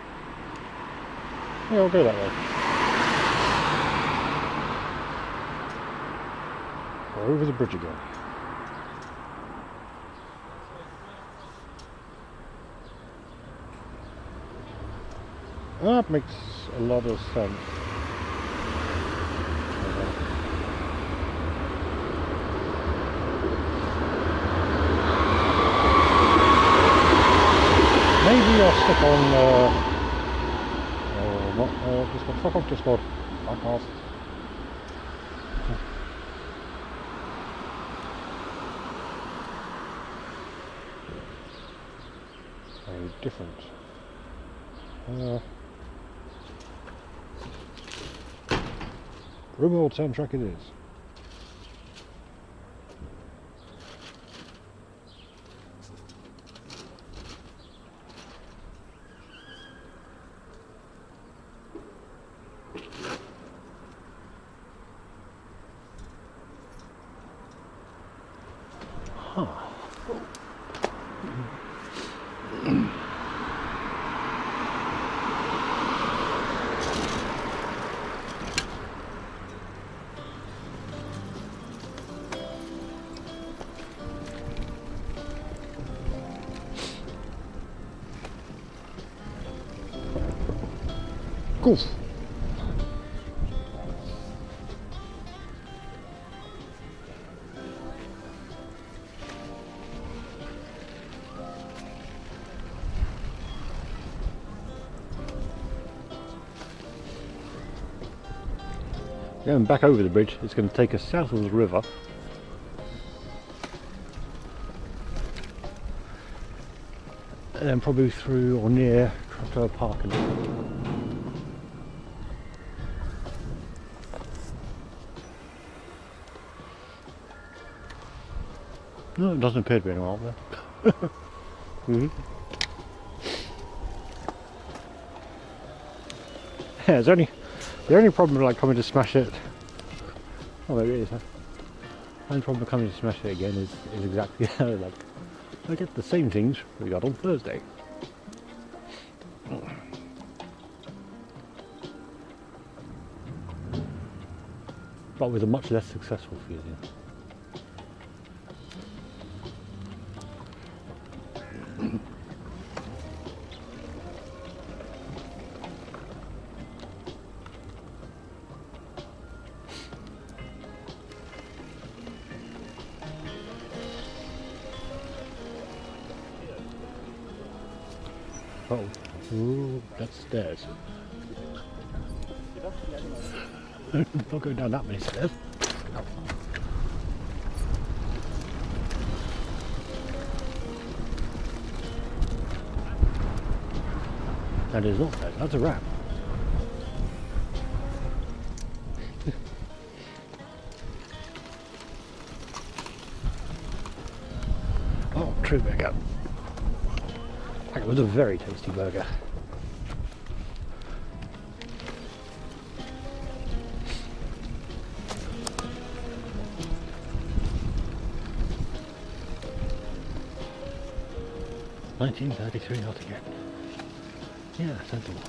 Yeah, I'll go that way. We're over the bridge again. That makes a lot of sense. Maybe I'll stick on Discord. Fuck off Discord. Fuck off. A different Room old soundtrack it is. Cool. Going back over the bridge, it's going to take us south of the river. And then probably through or near Trottower Park. No, it doesn't appear to be anyone out there. Mm-hmm. Yeah, the only problem with like coming to smash it. Oh, there it is. Huh? The only problem with coming to smash it again is exactly like I get the same things we got on Thursday. But with a much less successful feeling. Oh, ooh, that's stairs. Don't go down that many stairs. That is not stairs, that's a ramp. Oh, true burger. That was a very tasty burger. $19.33 altogether. Yeah, sensible.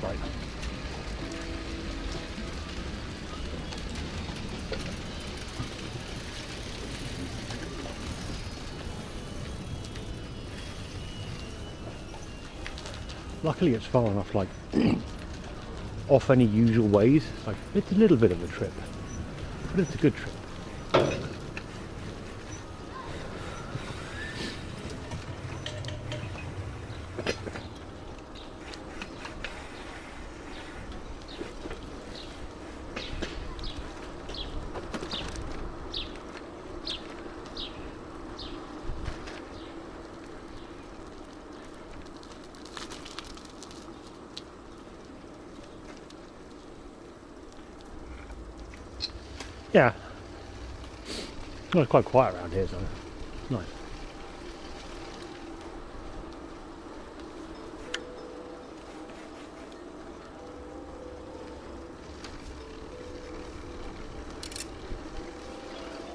Right. Luckily it's far enough like off any usual ways. Like it's a little bit of a trip, but it's a good trip. Yeah. Well, it's quite quiet around here, so it's nice.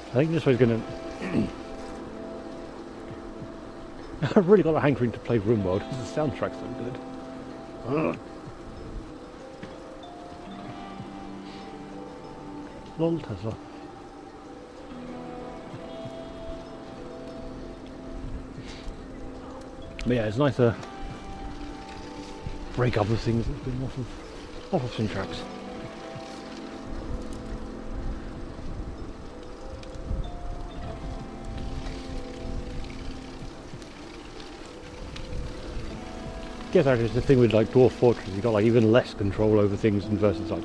I think this way's gonna I've really got a hankering to play RimWorld because the soundtrack's so good. Ugh. Lol, Tesla. But yeah, it's nice to break up with things that's been off of some tracks. I guess actually it's the thing with like Dwarf Fortress, you've got like even less control over things than versus like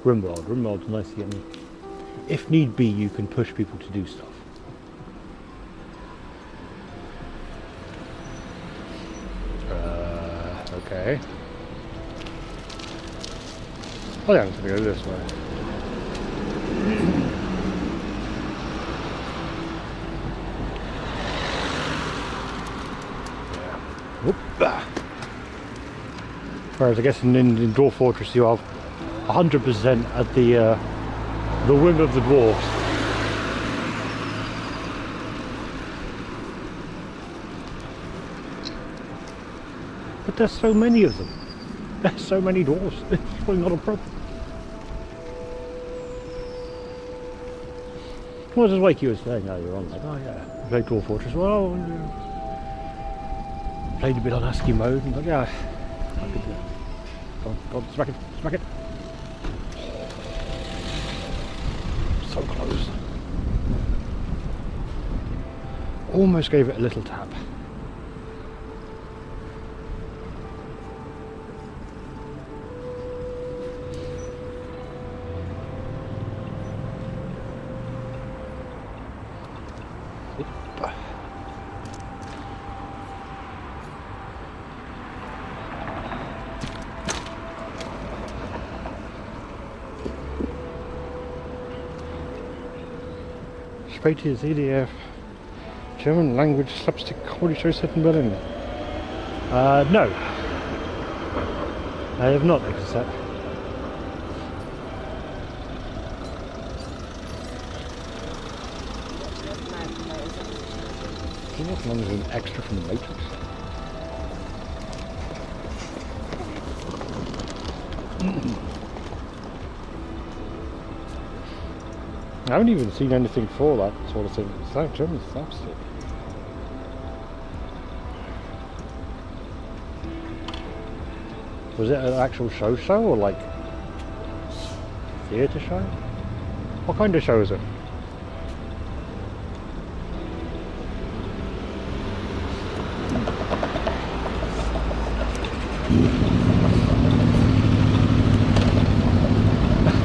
RimWorld. RimWorld's nice to get me. If need be, you can push people to do stuff. Okay. Oh yeah, I'm gonna go this way. Whoop. Whereas I guess in Dwarf Fortress you have 100% at the whim of the dwarves. But there's so many of them. There's so many dwarves. It's probably not a problem. Well, just like you were saying earlier on, like, oh yeah, I played Dwarf Fortress. Well, played a bit on ASCII mode, and like, yeah, I could do that. Go on, smack it, smack it. So close. Almost gave it a little tap. Straight to ZDF German language slapstick comedy show set in Berlin. No, I have not, except what one is an extra from the Matrix? I haven't even seen anything for that sort of thing. It's like German slapstick. Was it an actual show or like theatre show? What kind of show is it?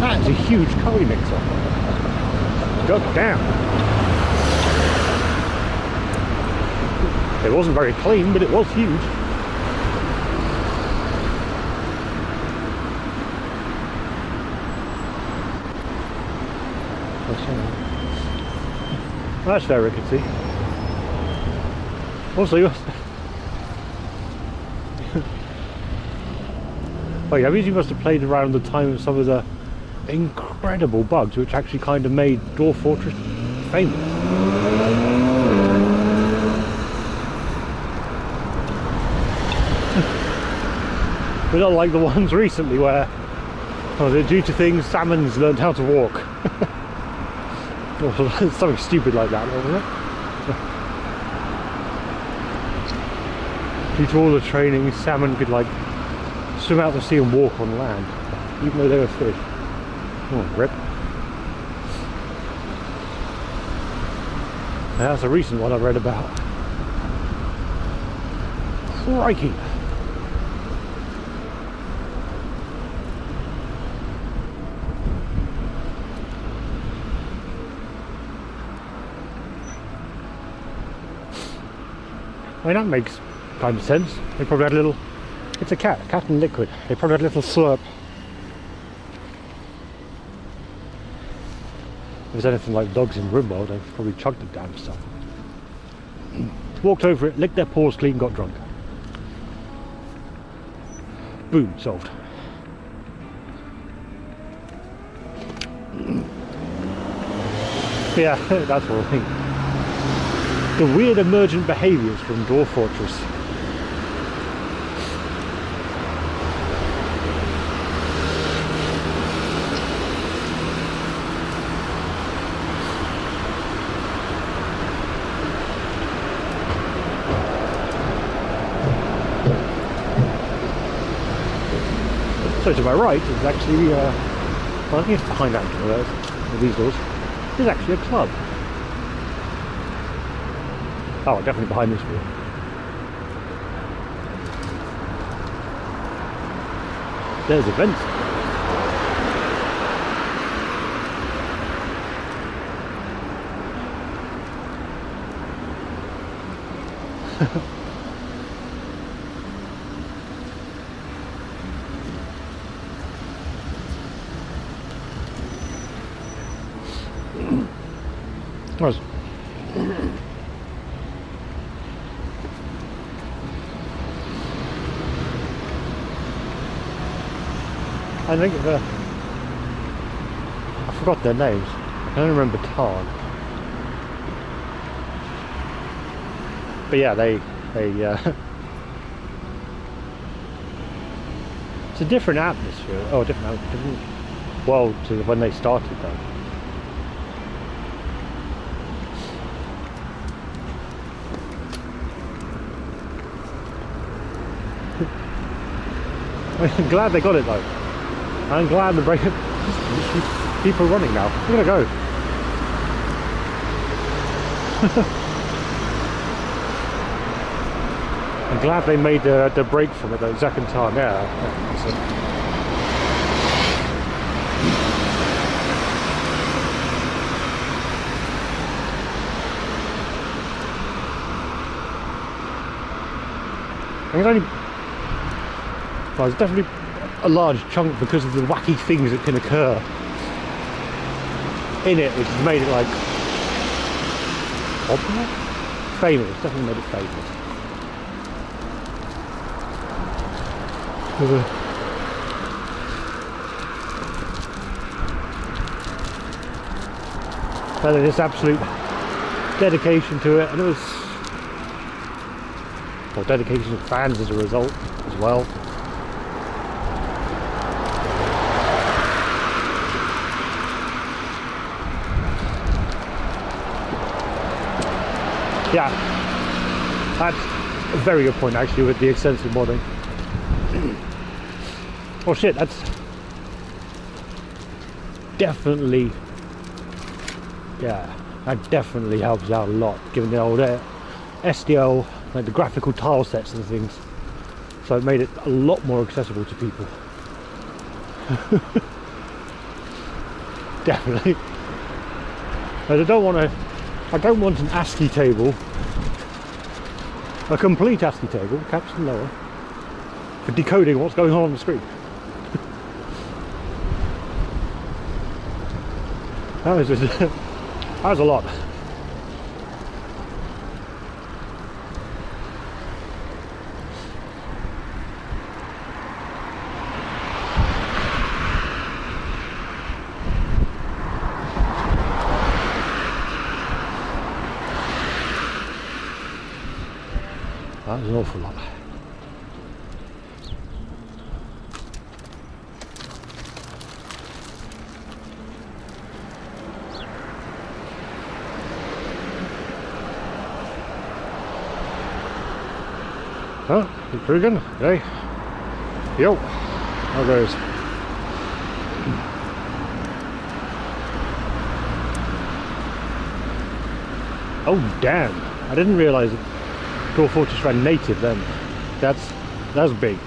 That's a huge curry mixer. God damn. It wasn't very clean, but it was huge. That's there, I can see. Also, oh yeah, I mean, you must have played around the time of some of the incredible bugs which actually kind of made Dwarf Fortress famous. But not like the ones recently where, due to things, salmon's learned how to walk. Or something stupid like that, wasn't it? Due to all the training, salmon could like swim out to sea and walk on land, even though they were fish. Oh, rip. That's a recent one I read about. Crikey. I mean, that makes kind of sense. They probably had a little... It's a cat and liquid. They probably had a little slurp. If it's anything like dogs in Rimworld, they've probably chugged the damn stuff. Walked over it, licked their paws clean, got drunk. Boom, solved. Yeah, that's what I think. The weird emergent behaviours from Dwarf Fortress. So to my right is actually, well, I think it's behind that door, these doors, is actually a club. Oh, definitely behind this wall. There's events. Was. I think I forgot their names. I don't remember Tarn. But yeah, they it's a different atmosphere. Oh, different world to when they started though. I'm glad they got it though. I'm glad the brake. People are running now. I'm gonna go. I'm glad they made the break from it the second time. Yeah. It's only, well, it's definitely a large chunk because of the wacky things that can occur in it, which has made it like popular? Famous, definitely made it famous. And this absolute dedication to it, and it was, well, dedication of fans as a result as well. Yeah, that's a very good point actually with the extensive modding. Oh shit, that's definitely, yeah, that definitely helps out a lot given the old SDL, like the graphical tile sets and things. So it made it a lot more accessible to people. Definitely. But I don't want an ASCII table, a complete ASCII table, caps and lower, for decoding what's going on the screen. That was just, that was a lot. That was an awful lot. Huh? You Krugen? Hey. Yo. How goes? Oh damn. I didn't realise that Dwarf Fortress ran native then. That's big.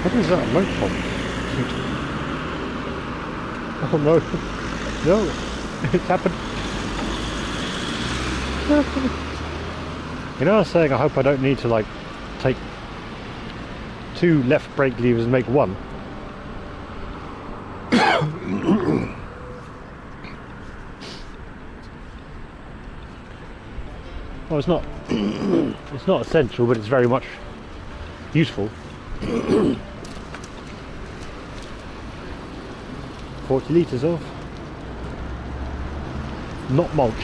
What is that light bulb? Oh no. No. It's happened. You know, I was saying I hope I don't need to like take 2 left brake levers and make 1. Well, it's not it's not essential, but it's very much useful. 40 litres of not mulch.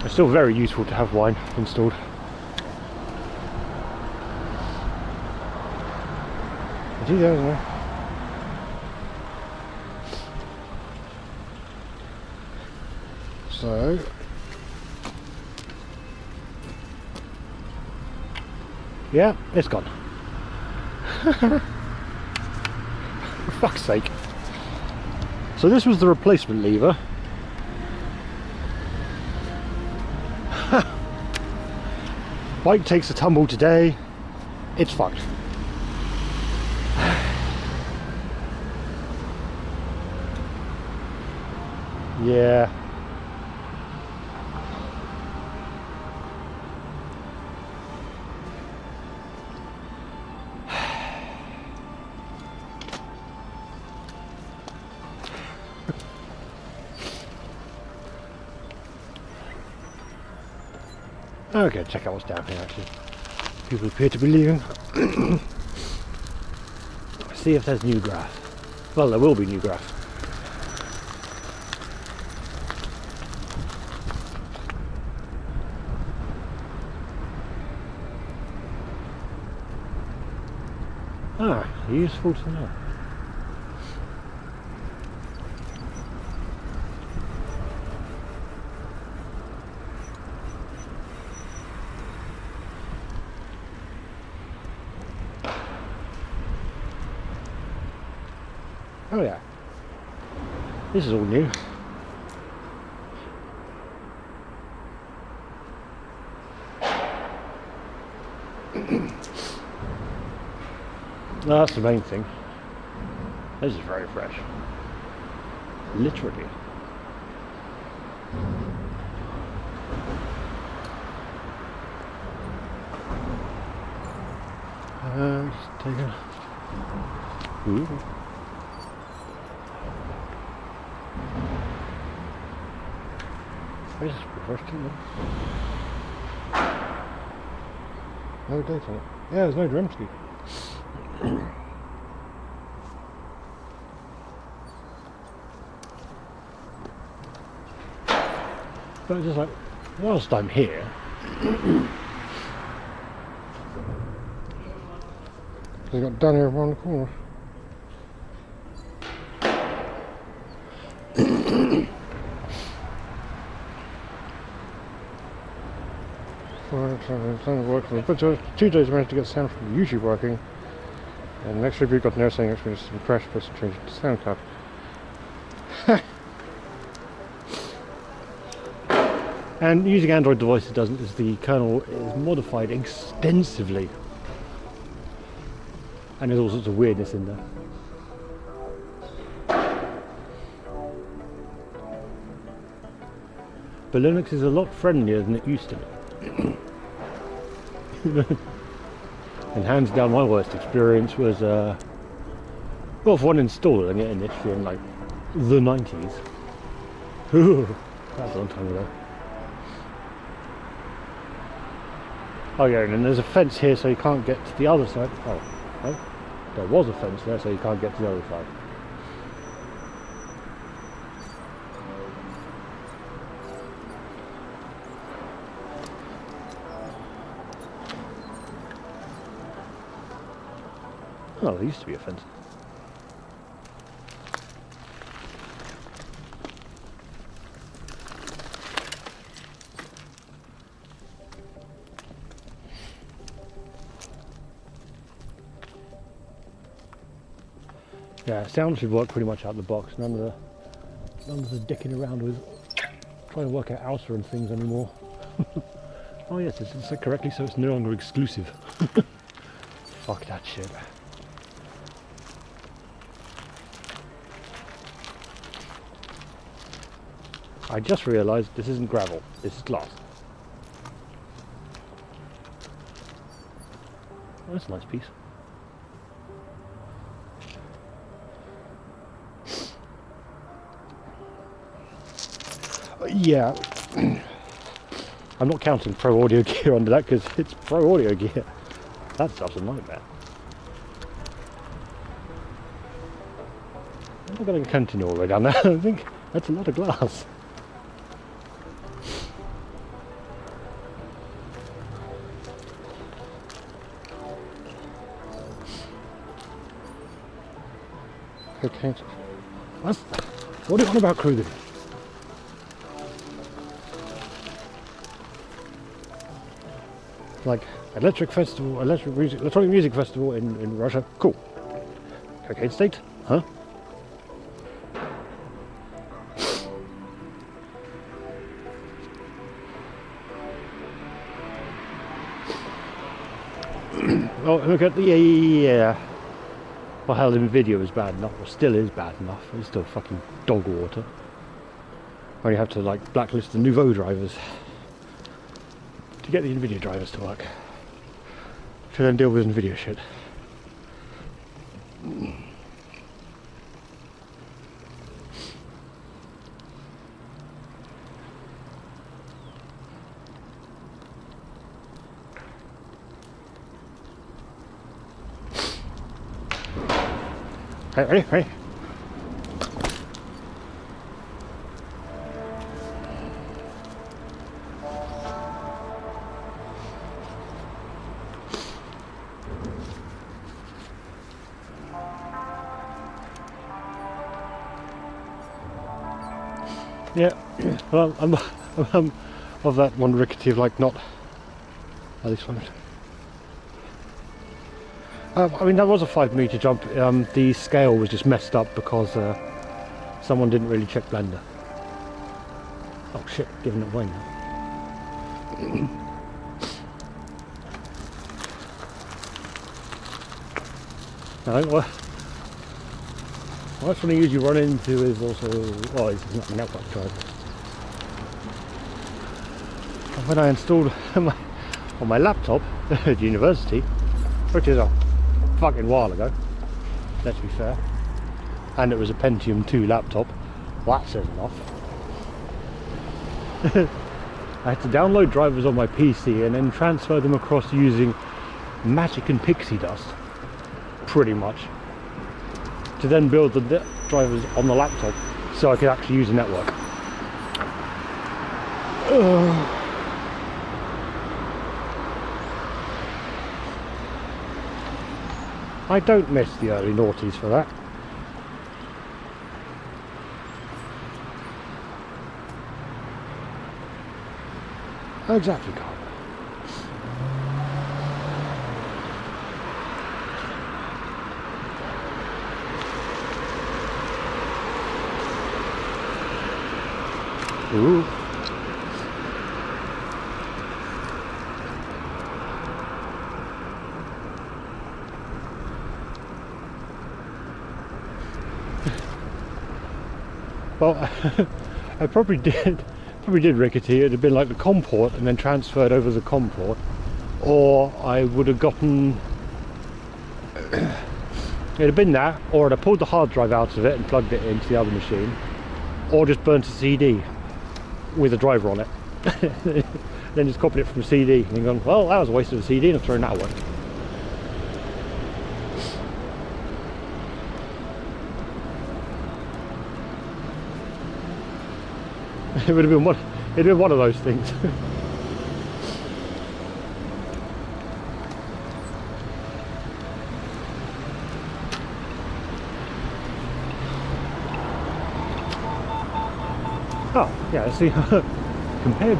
It's still very useful to have wine installed. Gee, there, isn't there? So yeah, it's gone. For fuck's sake. So this was the replacement lever. Bike takes a tumble today. It's fucked. Yeah. Okay, check out what's down here actually. People appear to be leaving. see if there's new graph. Well, there will be new graph. Ah, useful to know. Oh yeah, this is all new. No, that's the main thing. This is very fresh. Literally. Just take a... Ooh. This is refreshed, isn't it? No date on it. Yeah, there's no Dremsky. But it's just like, whilst I'm here, they got down here around the corner. But 2 days I managed to get sound from YouTube working, and next review got an error saying actually some crash, plus change it to SoundCloud. And using Android devices doesn't, as the kernel is modified extensively, and there's all sorts of weirdness in there. But Linux is a lot friendlier than it used to be. And hands down my worst experience was well, for one installer and getting it in like the 90s. That's a long time ago. Oh yeah, and then there's a fence here so you can't get to the other side. Oh, no, there was a fence there so you can't get to the other side. Oh, there used to be a fence. Yeah, sound should work pretty much out the box. None of the dicking around with trying to work out outer and things anymore. Oh yes, it's set correctly so it's no longer exclusive. Fuck that shit. I just realised this isn't gravel, this is glass. Oh, that's a nice piece. Yeah, I'm not counting Pro Audio Gear under that because it's Pro Audio Gear. That stuff's a nightmare. I'm not going to continue all the way down there. I think that's a lot of glass. Okay, what do you want about Kruger? Like electronic music festival in Russia. Cool. Cocaine State, huh? Oh, look at the yeah. Well, hell, Nvidia was bad enough, or still is bad enough. It's still fucking dog water. Or you have to like blacklist the Nouveau drivers to get the Nvidia drivers to work, to then deal with Nvidia shit. Okay, ready? Ready? Yeah, well, I'm of that one rickety of like not. Oh, this one. I mean, that was a 5-meter jump. The scale was just messed up because someone didn't really check Blender. Oh shit, giving it away now. No, well, that's one I usually run into is also, well, it's not a network driver. When I installed on my laptop at university, which is a fucking while ago, let's be fair, and it was a Pentium 2 laptop, well, that says enough. I had to download drivers on my PC and then transfer them across using Magic and Pixie Dust, pretty much, to then build the drivers on the laptop so I could actually use a network. I don't miss the early noughties for that. Exactly, Carl. Ooh. Well, I probably did rickety. It'd have been like the COM port and then transferred over the COM port, or I would have gotten. It'd have been that, or I'd have pulled the hard drive out of it and plugged it into the other machine, or just burnt a CD with a driver on it. Then just copied it from a CD and gone, well, that was a waste of a CD, and I've thrown that away. It would have been one. It'd been one of those things. Oh, yeah. See, compared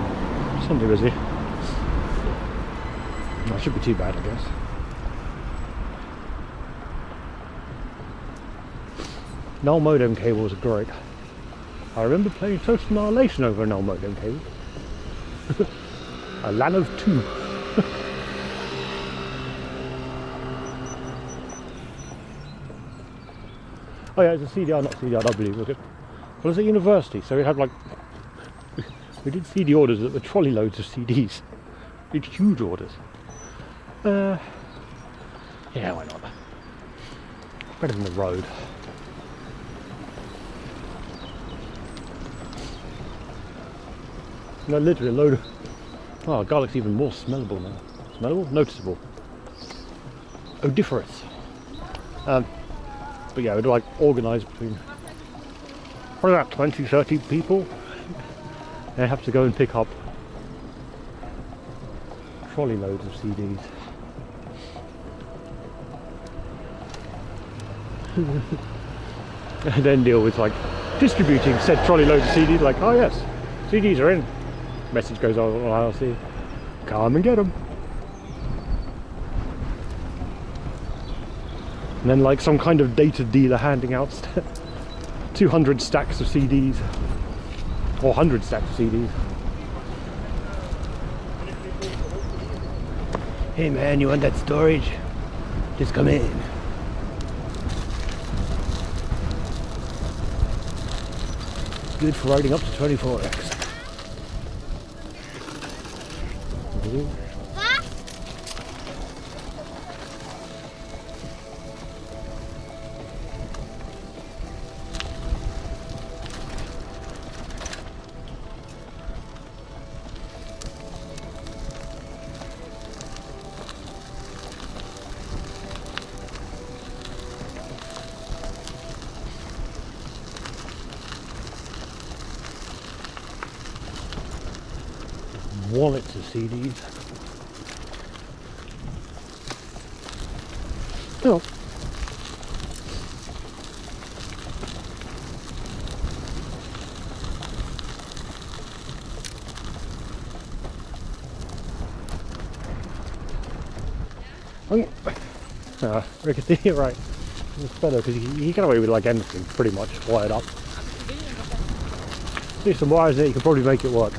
Sunday busy. That should be too bad, I guess. Null modem cables are great. I remember playing Total Annihilation over a null modem cable. A LAN of 2. Oh yeah, it's a CDR, not CDRW, was it? Well, it was at university, so we had like... We did CD orders that were trolley loads of CDs. We did huge orders. Yeah, why not? Better than the road. No, literally a load of... Oh, garlic's even more smellable now. Smellable? Noticeable. Odoriferous. But yeah, we'd like organised between probably about 20-30 people. They have to go and pick up trolley loads of CDs. And then deal with like distributing said trolley loads of CDs, like, oh yes, CDs are in. Message goes on IRC, come and get them. And then like some kind of data dealer handing out 200 stacks of CDs, or 100 stacks of CDs. Hey man, you want that storage? Just come in. Good for writing up to 24x. wallet to see these. Oh. Rickety, you're right. It's better because you get away with like anything pretty much wired up. There's some wires there, you can probably make it work.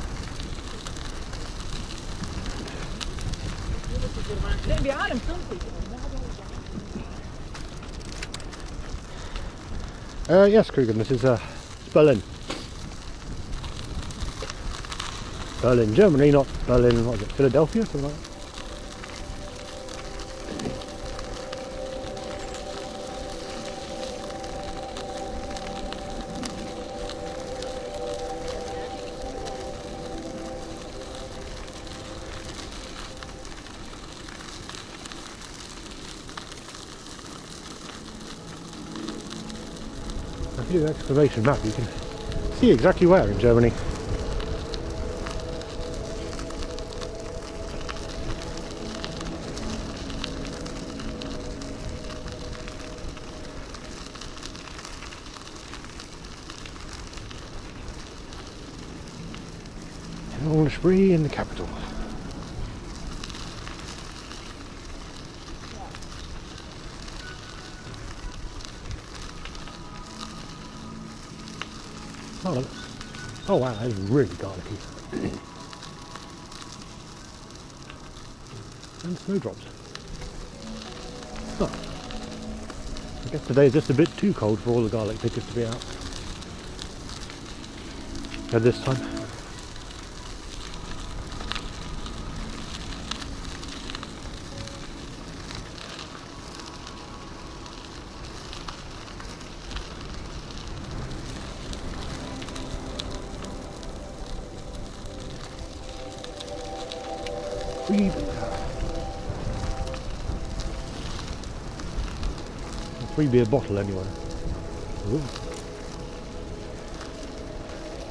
Nee, wir haben 50. Yes, Krugen, this is Berlin. Berlin, Germany, not Berlin, what is it, Philadelphia, something like that. If you do an excavation map, you can see exactly where in Germany. And all the spree in the capital. Oh wow, that is really garlicky. And snowdrops. Oh. I guess today is just a bit too cold for all the garlic pickers to be out at this time. Free beer bottle anyway. Ooh.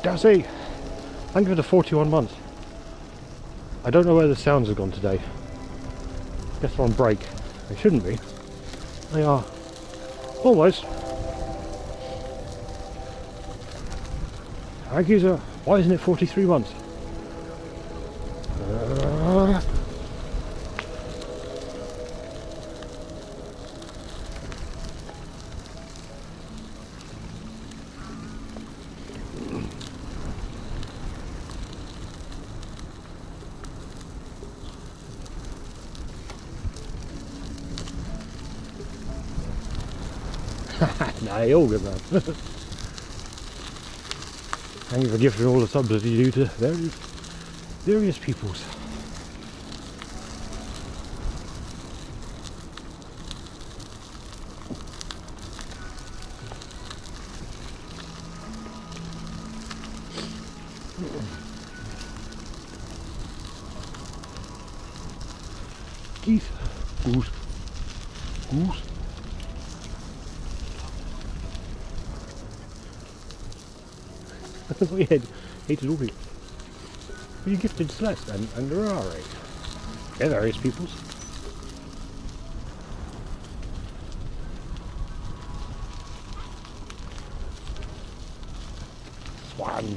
Darcy, thank you for the 41 months. I don't know where the sounds have gone today. Guess they're on break. They shouldn't be. They are. Almost. Thank you, sir. Why isn't it 43 months? Nah, you're all good, man. Thank you for gifting all the subs that you do to various peoples. Geese. Goose. Goose. We had hated all people. We gifted Celeste and Rare. They're various peoples. Swan.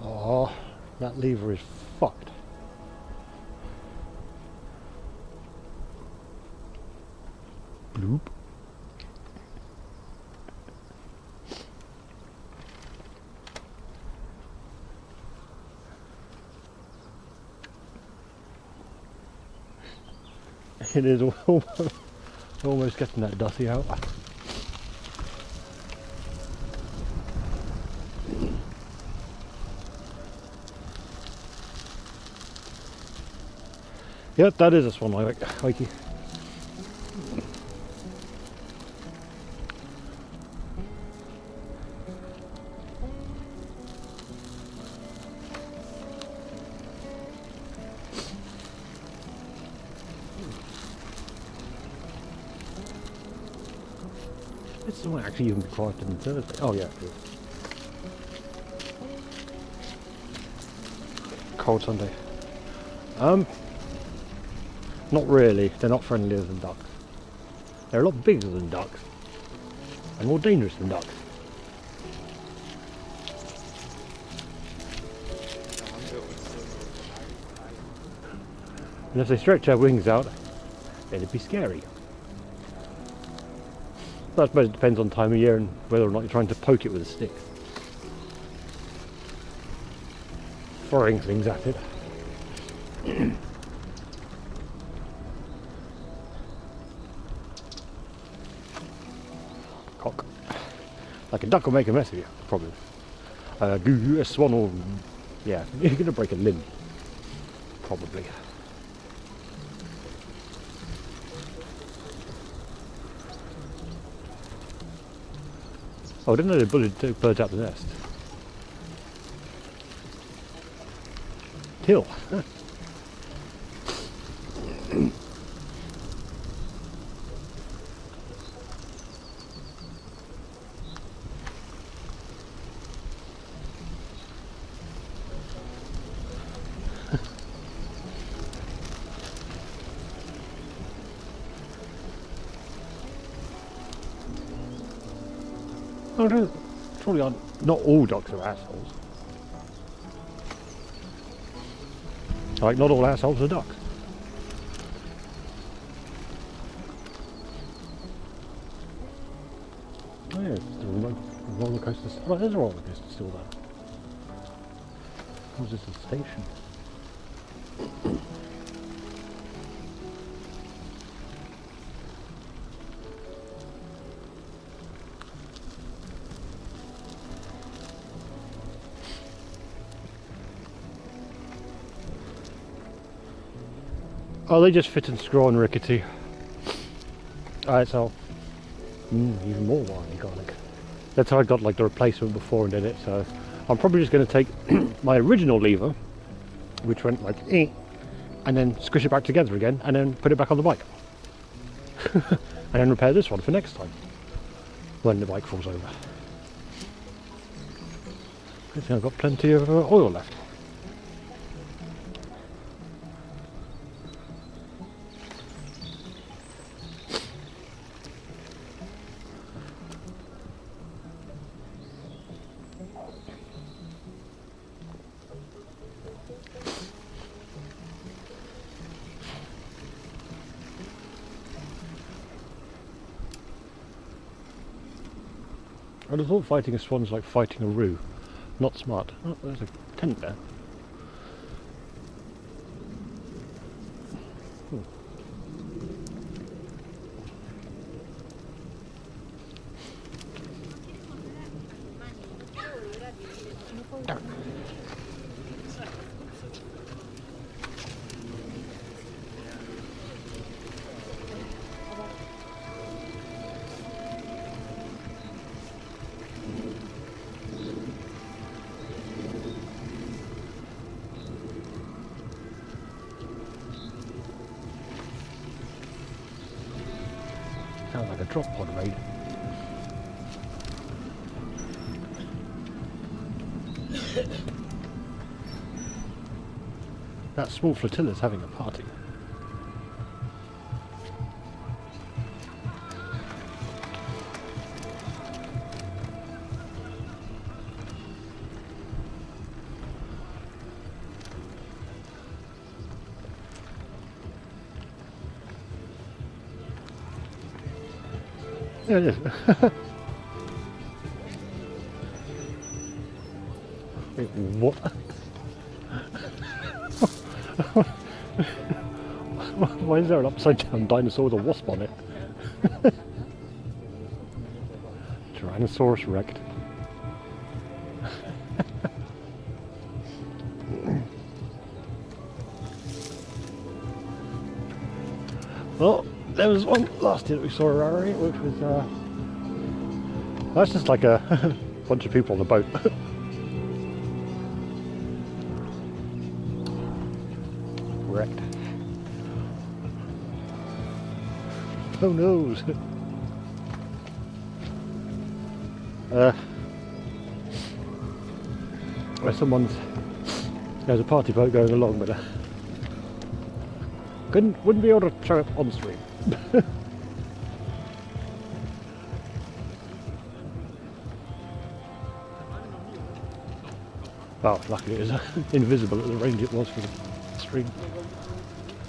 Oh, that lever is fucked. Bloop. It is almost getting that dusty out. Yep, that is a swan lake, Mikey. This might actually even be quieter than Thursday. Oh yeah, it is. Cold Sunday. Not really. They're not friendlier than ducks. They're a lot bigger than ducks and more dangerous than ducks. And if they stretch their wings out, then it'd be scary. But I suppose it depends on time of year and whether or not you're trying to poke it with a stick. Throwing things at it. Cock. Like a duck will make a mess of you, probably. A swan will, yeah, you're going to break a limb. Probably. Oh, I didn't know they bullied birds out the nest. Kill. Oh, no, surely not all ducks are assholes. Like, not all assholes are ducks. Oh yeah, it's the roller coaster. Oh, there's a roller coaster still there. Was this a station? Oh, they just fit and screw on rickety. Alright, so even more wine garlic. That's how I got like the replacement before and did it. So I'm probably just going to take my original lever, which went like and then squish it back together again, and then put it back on the bike, and then repair this one for next time when the bike falls over. I think I've got plenty of oil left. I would have thought fighting a swan's like fighting a roo. Not smart. Oh, there's a tent there. Sounds like a drop pod raid. That small flotilla's having a party. Yeah, it is. Wait, what? Why is there an upside down dinosaur with a wasp on it? Tyrannosaurus Rex. Well, there was one last year that we saw a rarity, which was that's just like a bunch of people on a boat. Wrecked. Oh no! Where there's a party boat going along, but wouldn't be able to show it on stream. Oh, luckily it was invisible at the range it was for the stream.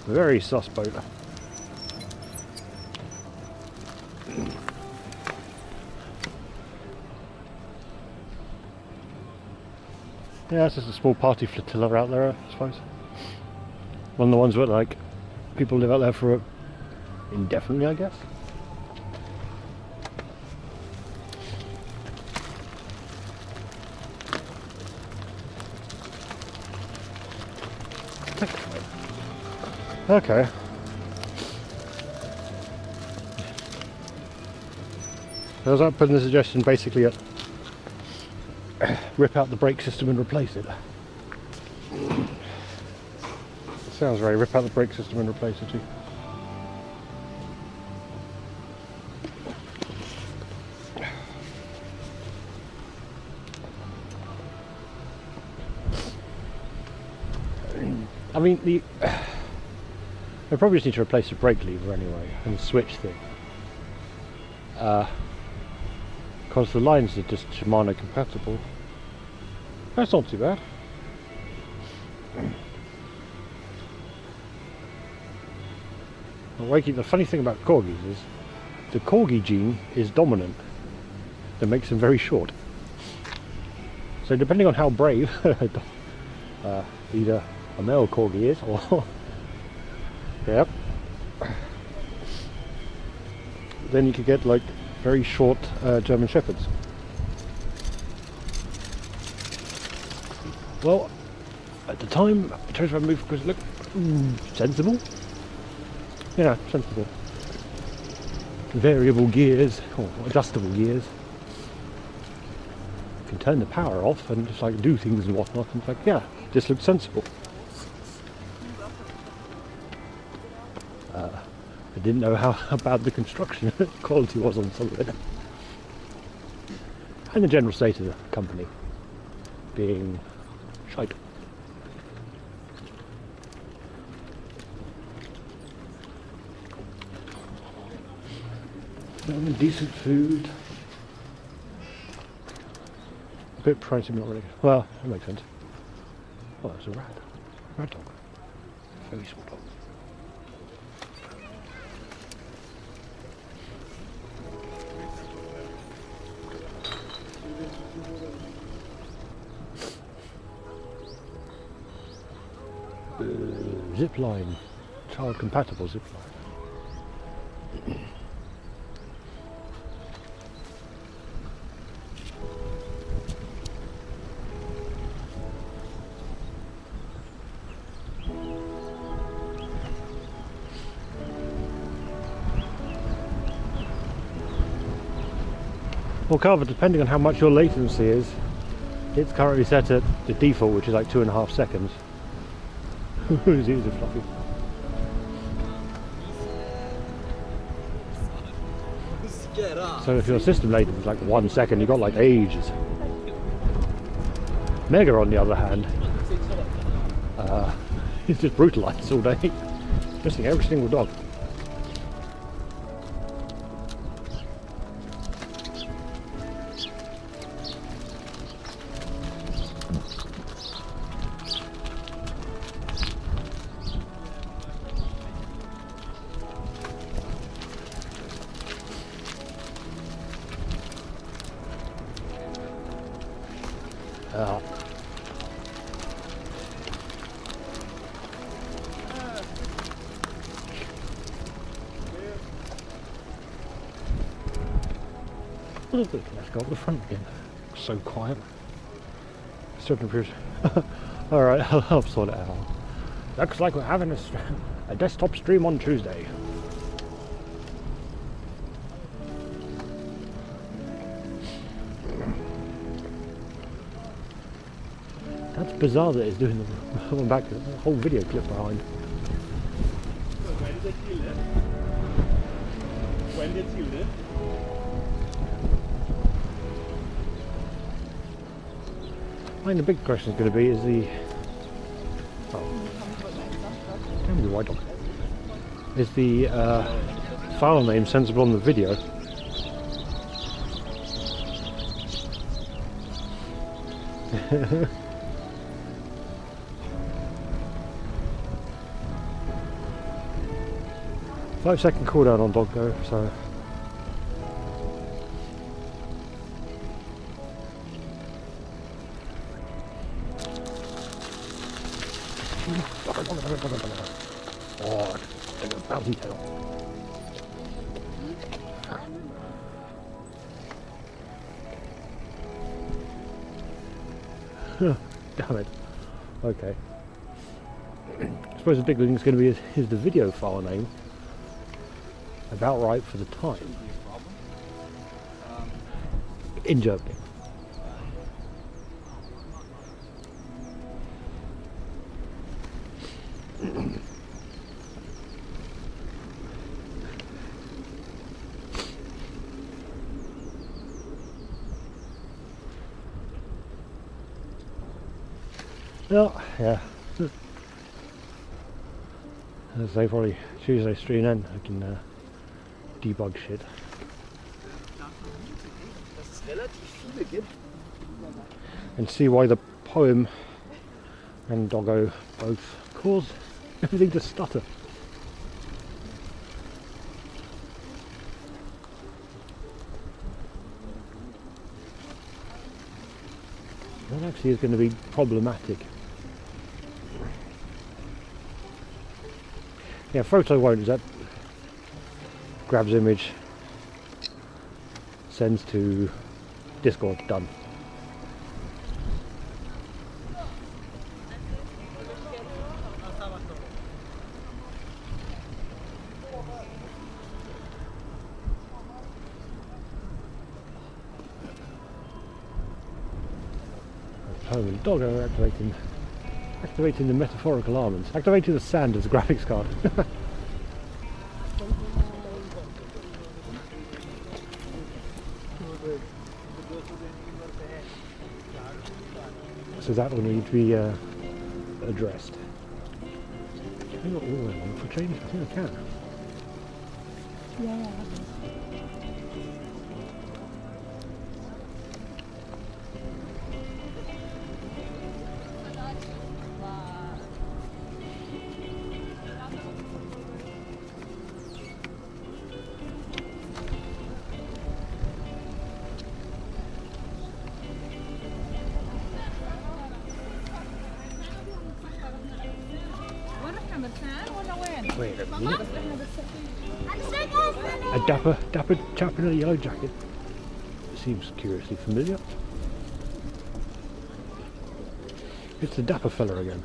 Very sus boat. Yeah, it's just a small party flotilla out there, I suppose. One of the ones where like people live out there for indefinitely, I guess. Okay. I was putting the suggestion basically at rip out the brake system and replace it. Sounds right, rip out the brake system and replace it too. I mean, I probably just need to replace the brake lever anyway and the switch thing. Because the lines are just Shimano compatible. That's not too bad. The funny thing about corgis is the corgi gene is dominant. That makes them very short. So depending on how brave either a male corgi is or yep, then you could get like very short German Shepherds. Well, at the time I chose my move because it looked sensible. Yeah, sensible. Variable gears or adjustable gears. You can turn the power off and just like do things and whatnot. And it's like, yeah, just looks sensible. I didn't know how bad the construction quality was on some of it. And the general state of the company being shite. Decent food. A bit pricey, but not really. Well, that makes sense. Oh, there's a rat. Rat dog. Very small dog. Zip line. Child compatible zip line. Well, Carver, depending on how much your latency is, it's currently set at the default, which is like 2.5 seconds. Who's using Fluffy? So if your system latency is like 1 second, you've got like ages. Mega, on the other hand, it's just brutalised all day, missing every single dog. Let's go up the front again. So quiet. Certain appears. Alright, I'll sort it out. Looks like we're having a desktop stream on Tuesday. That's bizarre that it's doing the one back, the whole video clip behind. When did you live? When did you live? I think the big question is going to be is the... Oh. Tell me why dog. Is the file name sensible on the video? Five-second cooldown on Doggo, so... Oh, take a bouncy tail. Damn it. Okay. I suppose the big thing is going to be is the video file name about right for the time in Germany. Well, yeah. As I say, probably Tuesday stream then I can debug shit. And see why the poem and Doggo both cause everything to stutter. That actually is going to be problematic. Yeah, photo won't, is that grabs image, sends to Discord, done. Home and Doggo activating the metaphorical arms, activating the sand as a graphics card. So that will need to be addressed. Can I not all I want for change? I think I can. Yeah. Wait a minute. A dapper chap in a yellow jacket. Seems curiously familiar. It's the dapper fella again.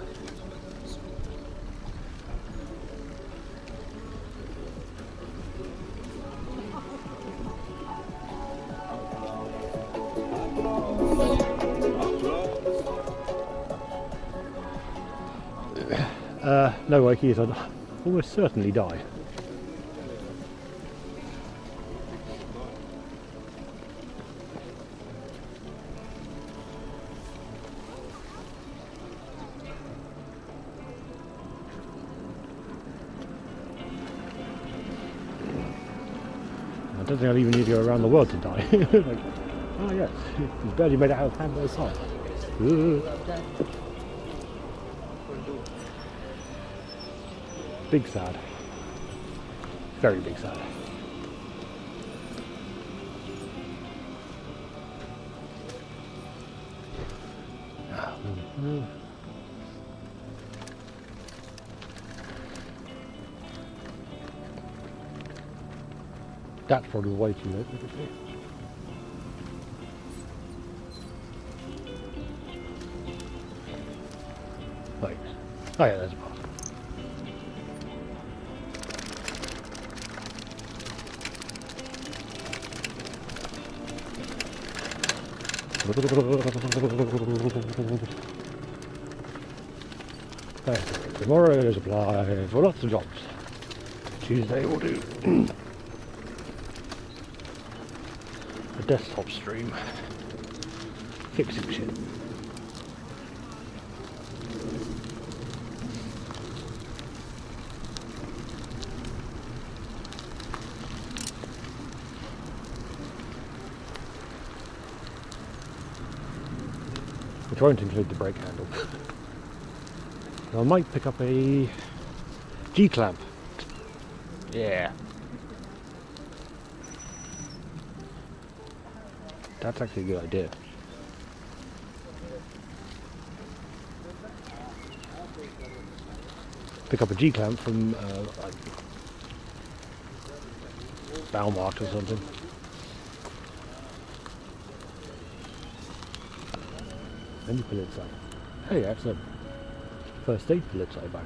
No Wakies, I'd almost certainly die. I don't think I'll even need to go around the world to die. Like, oh yes, he's barely made it out of Hamburg side. Big sad. Very big sad. That's probably way too late. Look at this. Thanks. Oh yeah, there's a path. Tomorrow is apply for lots of jobs. Tuesday will do. A desktop stream. Fixing shit. which won't include the brake handle. I might pick up a G-clamp. Yeah. That's actually a good idea. Pick up a G-clamp from like Baumarkt or something. Then you pull it inside. Hey, that's a first aid pull inside bag.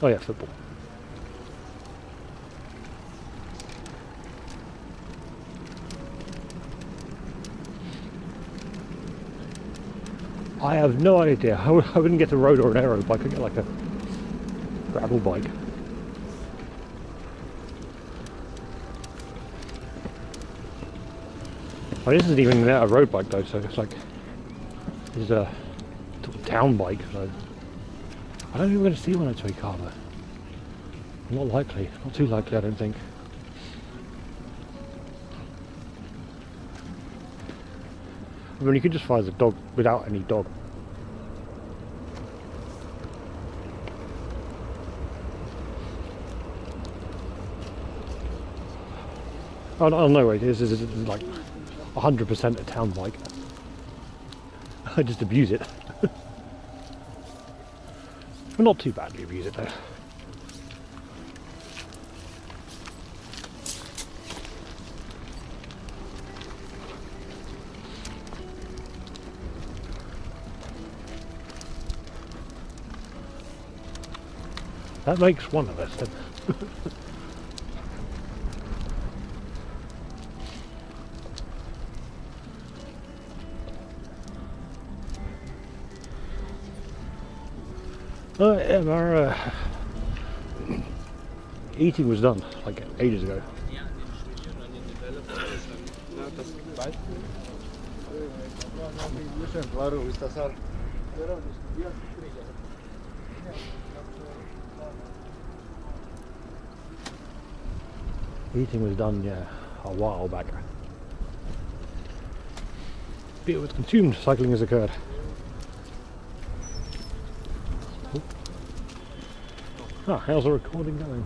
Oh yeah, football. I have no idea. I wouldn't get a road or an aero bike. I'd get like a gravel bike. Oh, this isn't even a road bike though, so it's like this is a sort of town bike. So I don't think we're going to see one at Toyota. Not likely. Not too likely, I don't think. I mean, you could just fire the dog without any dog. Oh no, wait, this is like 100% a town bike. I just abuse it. But not too badly abuse it though. That makes one of us then. Yeah, our eating was done like ages ago. Eating was done, yeah, a while back. Beer was consumed, cycling has occurred. Ah, how's the recording going?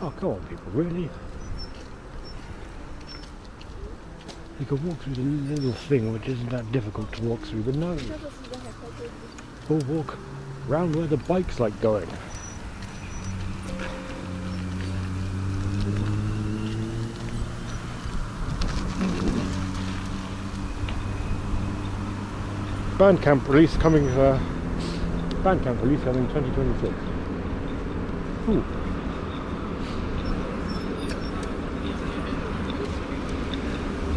Oh, come on people, really? You can walk through the little thing which isn't that difficult to walk through, but no. We'll walk round where the bikes like going. Bandcamp release coming. Bandcamp release coming 2026. Ooh.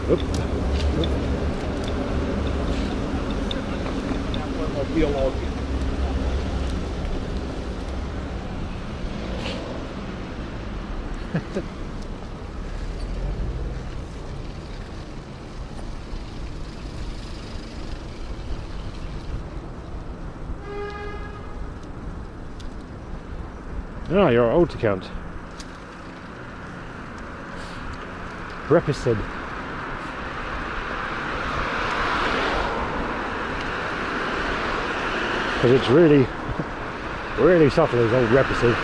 Oop. Ah, your old account. Repicid. Because it's really, really subtle as old Repicid.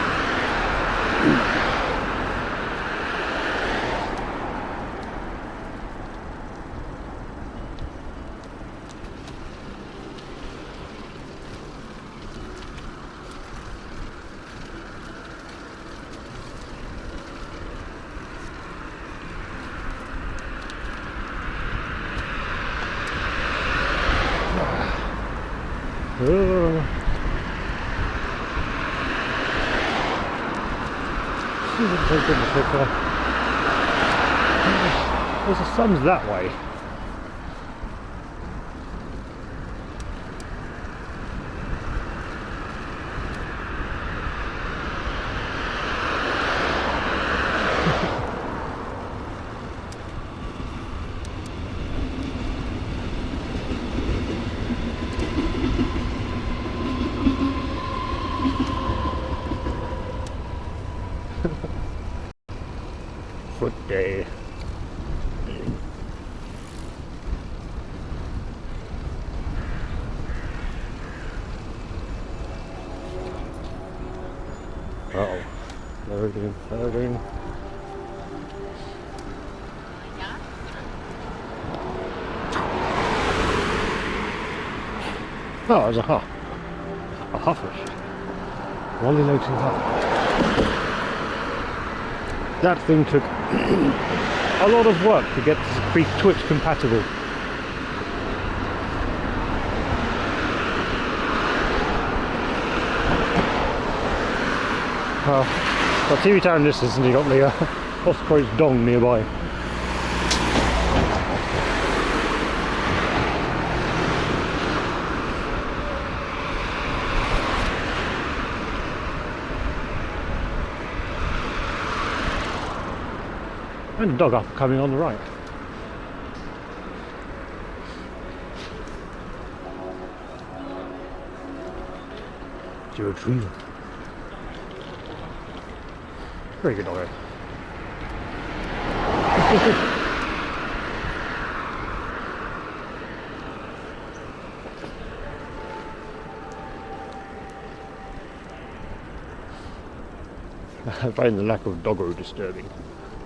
There's the sun's that way. Foot day. Uh-oh. Loading, loading. Oh, it was a huff. A huffish. Wally Loating huff. That thing took a lot of work to get to be Twitch compatible. Got TV Tower in distance and you got the Osprey's Dong nearby. And a dog up coming on the right. It's a retriever. Very good dog. I find the lack of doggo disturbing.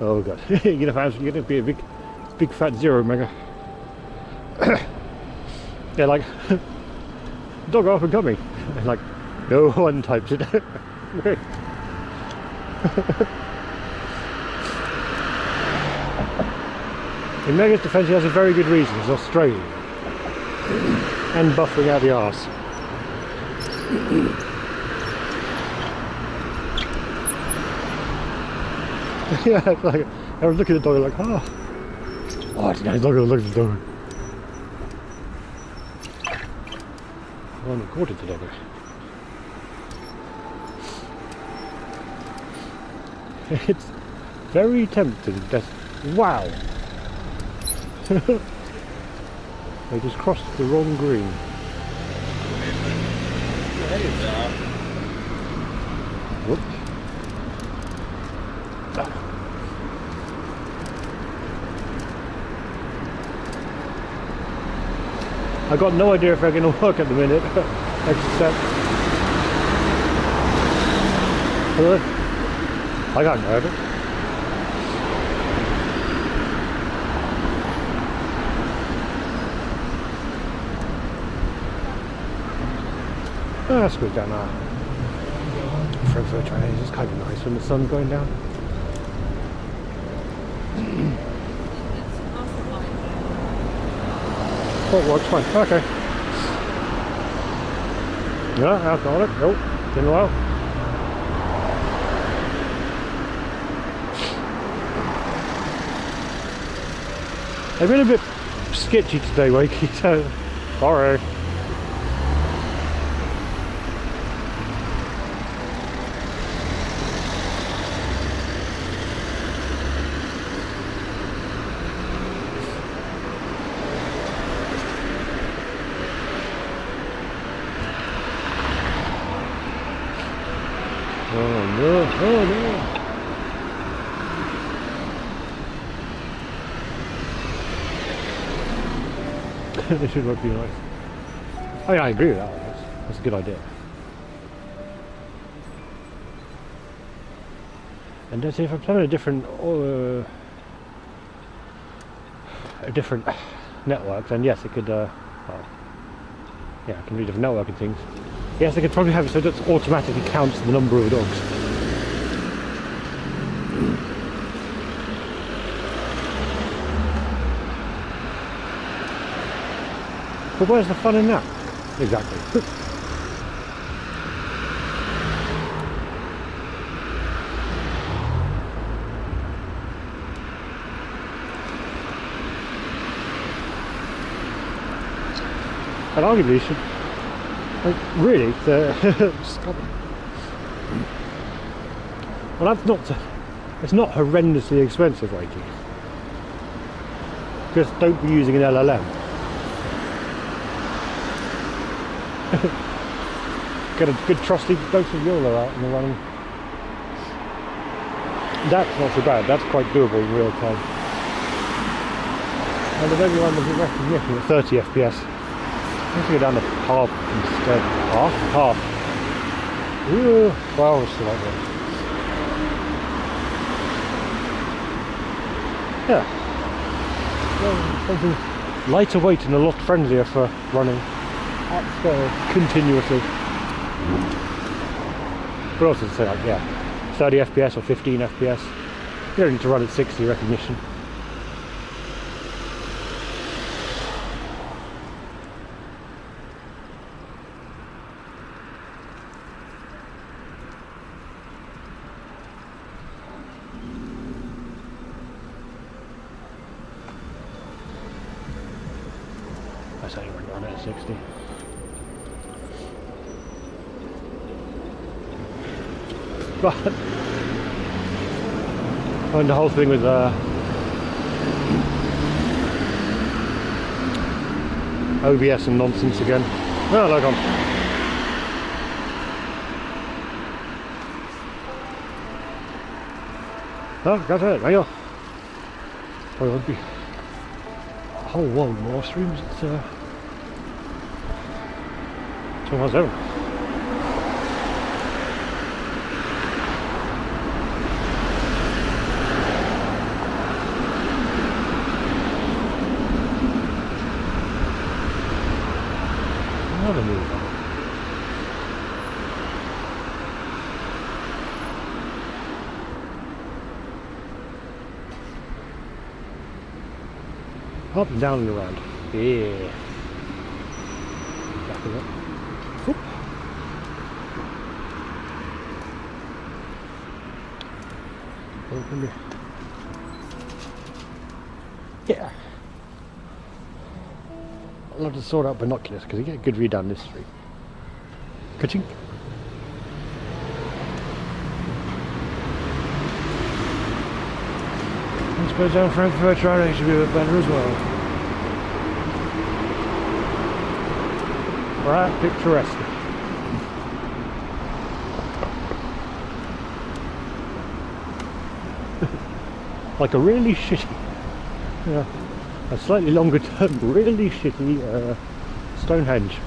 Oh god, you're gonna be a big fat zero mega. Yeah, like dog up and coming. And like no one types it. In Mega's defence, he has a very good reason. He's Australian and buffering out the arse. Yeah, it's like I was looking at the dog like, oh, it's a nice dog. Look at the dog. I only recorded the dog. It's very tempting. That's wow. They just crossed the wrong green. Whoops. I got no idea if they're going to work at the minute, except I got nervous. That's good down there. Frankfurt train is kind of nice when the sun's going down. Oh, works fine. Okay. Yeah, alcoholic. Nope. Been a while. They've been a bit sketchy today, Wakey, so sorry. Oh no, oh no. They should work be nice. I mean, I agree with that. That's a good idea. And if I'm planning a different network, then yes, it could. Well, yeah, I can do different networking things. Yes, I could probably have it so it automatically counts the number of dogs. But where's the fun in that? Exactly. And arguably, you should, like, really, well, that's not, it's not horrendously expensive, like, just don't be using an LLM. Get a good trusty dose of YOLO out in the running. That's not so bad. That's quite doable in real time. And if everyone was recognition at 30 FPS, let's go down to half instead. Half. Ooh, well, it's still like that. Yeah. Well, something lighter weight and a lot friendlier for running at scale continuously. But also to say, like, yeah, 30 FPS or 15 FPS. You don't need to run at 60 recognition. That's how you run it at 60. But and the whole thing with OBS and nonsense again. No, look on. No, got it. Right. Probably won't be a whole world more streams. It's 217. Another move. Up and down and around. Yeah. Back it up. Whoop. Open it. Yeah. I'll have to sort out binoculars because you get a good view down this street. Ka-chink. I suppose down Frankfurt Friday should be a bit better as well. Right, picturesque. Like a really shitty, yeah, a slightly longer term, really shitty Stonehenge.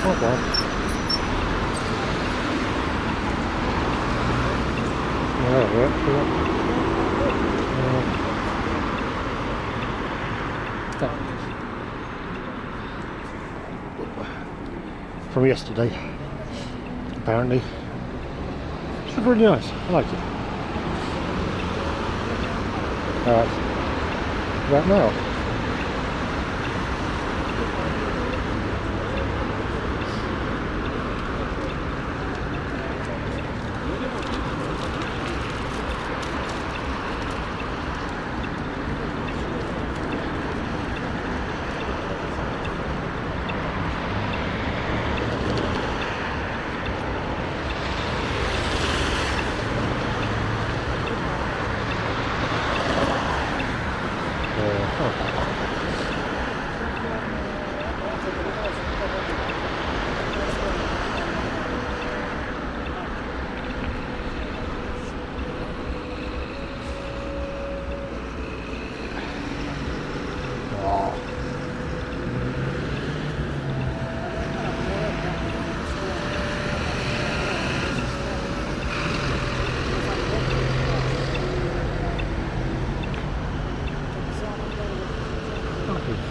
Oh well. Yeah, that'll work. From yesterday, apparently. It's really nice. I liked it. Right now.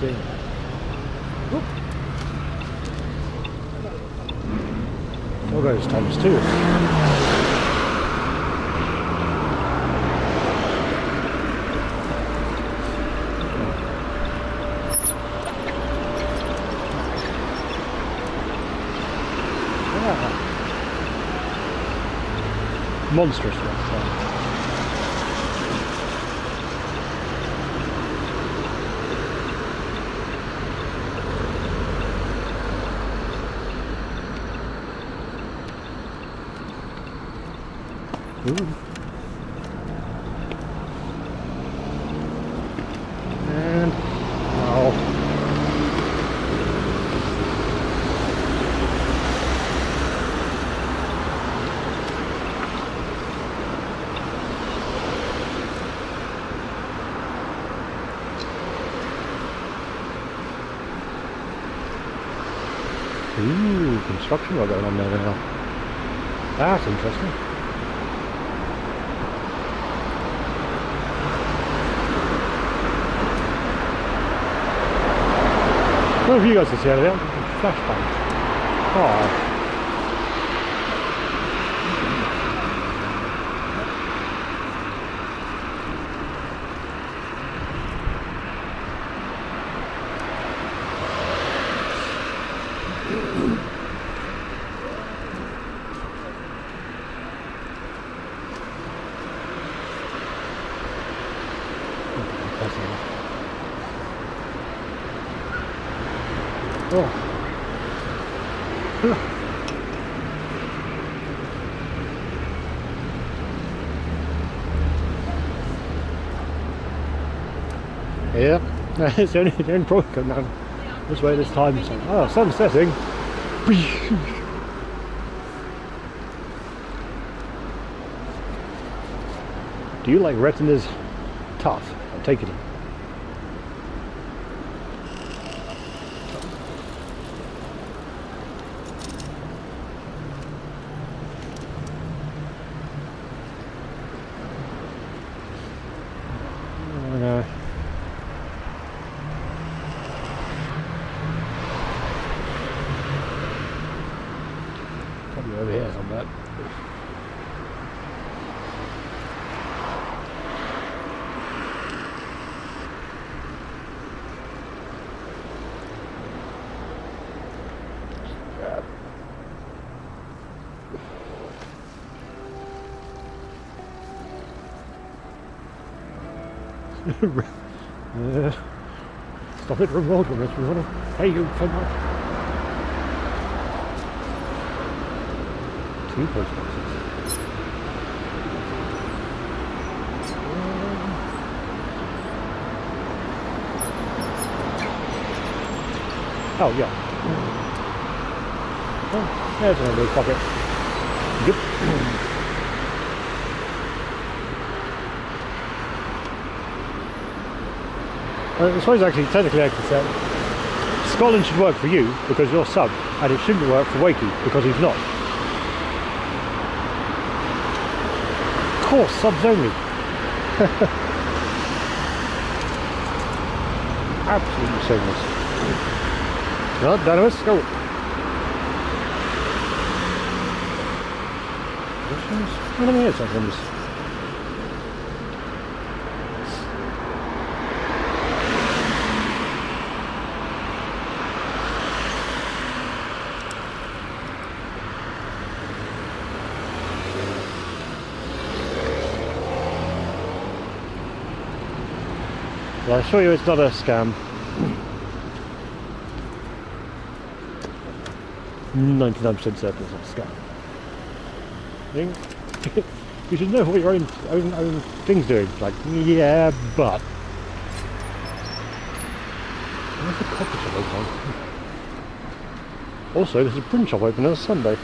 Thing. Whoop. All those times too. Monstrous one. Ooh. And wow. Ooh, construction work going on there now. That's interesting. I don't know if you guys can see it out. Flashbang. Oh. Oh. Yeah, it's the only problem coming down this way this time. So, oh, sun's setting. Do you like retinas tough? I'm taking it. Probably over here somewhere. Stop it from rolling, if you want to pay you so much. 2 post boxes. Oh yeah. Oh, there's another pocket. Yep. I suppose actually, technically I could say Scotland should work for you because you're sub, and it shouldn't work for Wakey because he's not. Of course, subs only. Absolutely shameless. Well, Dynamis, go. What am I here sometimes? Well, I assure you it's not a scam. 99% certain it's not a scam. You should know what your own thing's doing. Like, yeah, but... Where's the coffee shop open? Also, there's a print shop open on Sunday.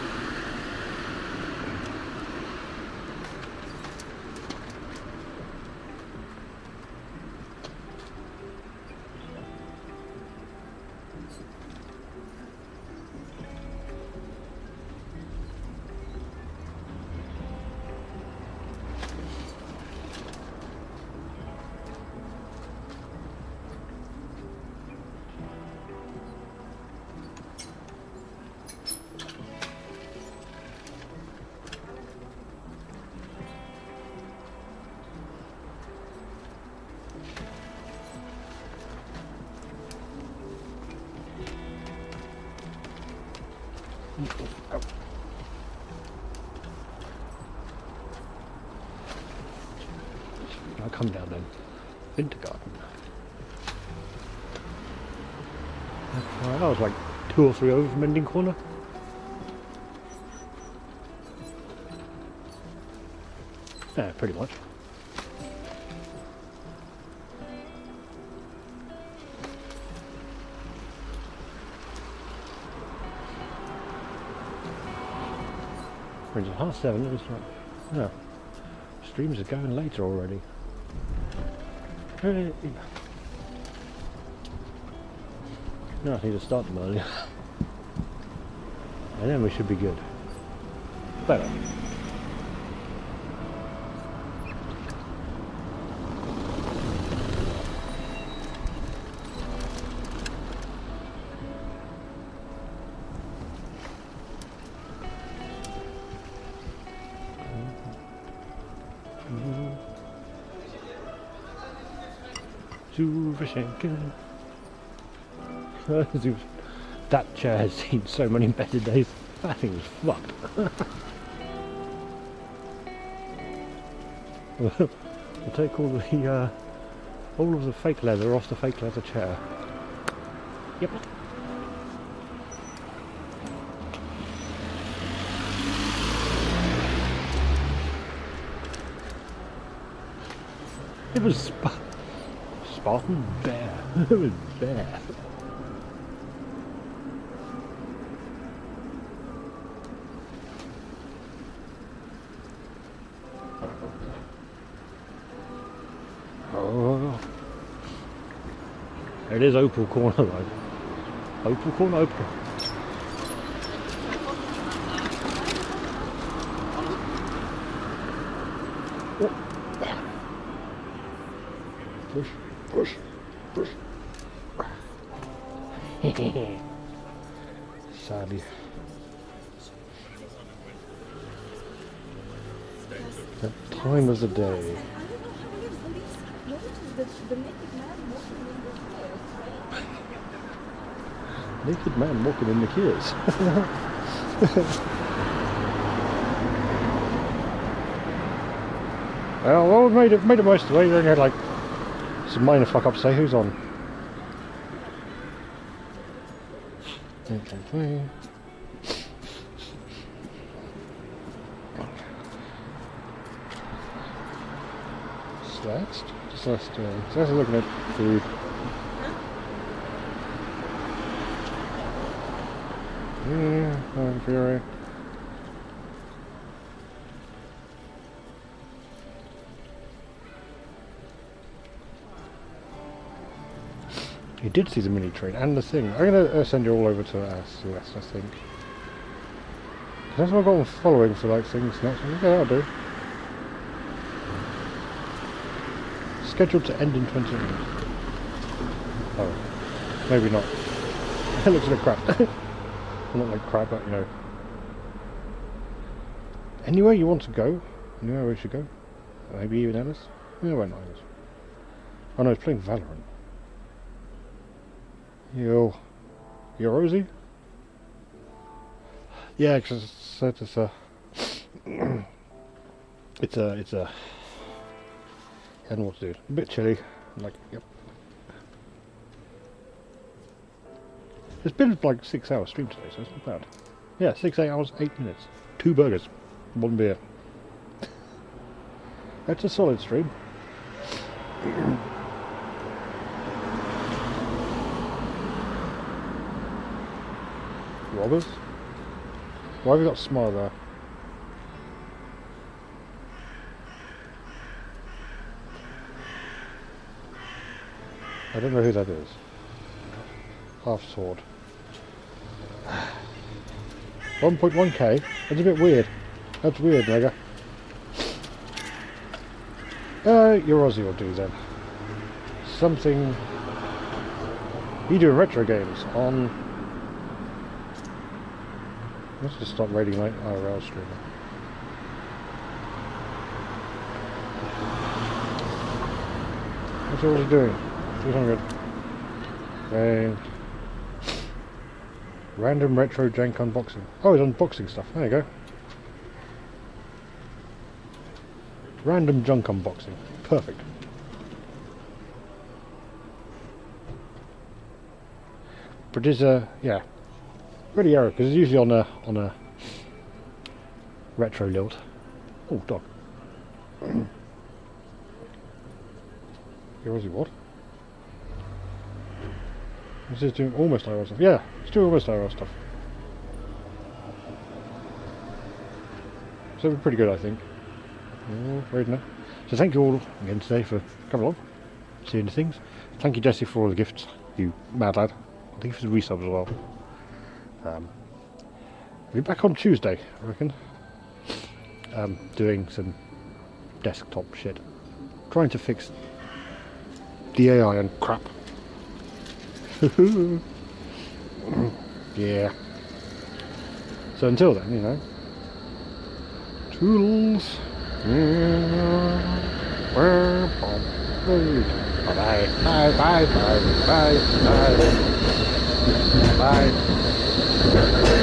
I'll come down then. Wintergarten. That was like 2 or 3 over from Mending Corner. Yeah, pretty much. It's 7:30. It's like, no, streams are going later already. No, I need to start them earlier. And then we should be good. Better. Zuvashenko. That chair has seen so many better days. That thing was fucked. We'll take all of the fake leather off the fake leather chair. Yep. It was Spartan Bear. It was Bear. Oh. It is Opal Corner though. Opal Corner, Opal. Push, push, push. Sadly. The time of the day. Naked man walking in the Kiers. Well, we made it most of the way. We only had like some minor fuck ups. Say who's on. Celeste looking at food. Yeah, I'm Fury. You did see the mini train and the thing. I'm gonna send you all over to Celeste, I think. That's what I've got on following for like things next week. Yeah, that'll do. Scheduled to end in 20 minutes. Oh, maybe not. It looks like crap. Not like crap, but you know. Anywhere you want to go? Anywhere we should go? Maybe even Ellis? Yeah, why not Ellis? Oh no, he's playing Valorant. You're Rosie? Yeah, because it's a I don't know what to do. A bit chilly. Like, yep. It's been like 6 hours stream today, so it's not bad. Yeah, 6 hours, 8 minutes. 2 burgers. 1 beer. That's a solid stream. Robbers? Why have we got Smile there? I don't know who that is. Half sword. 1.1k? That's a bit weird. That's weird, Mega. Your Aussie will do then. Something... You do retro games on... Let's just stop raiding like IRL streamer. What's your Aussie doing? 200. Okay. Random retro jank unboxing. Oh, it's unboxing stuff. There you go. Random junk unboxing. Perfect. But it's yeah, really error because it's usually on a retro lilt. Oh, dog. Aussie what? This is doing almost IRL stuff. Yeah, it's doing almost IRL stuff. So we're pretty good, I think. Oh, right now. So thank you all again today for coming along, seeing the things. Thank you, Jesse, for all the gifts. You mad lad. Thank you for the resub as well. We'll be back on Tuesday, I reckon. Doing some desktop shit. Trying to fix the AI and crap. Yeah. So until then, you know. Toodles. Bye bye bye bye bye bye bye.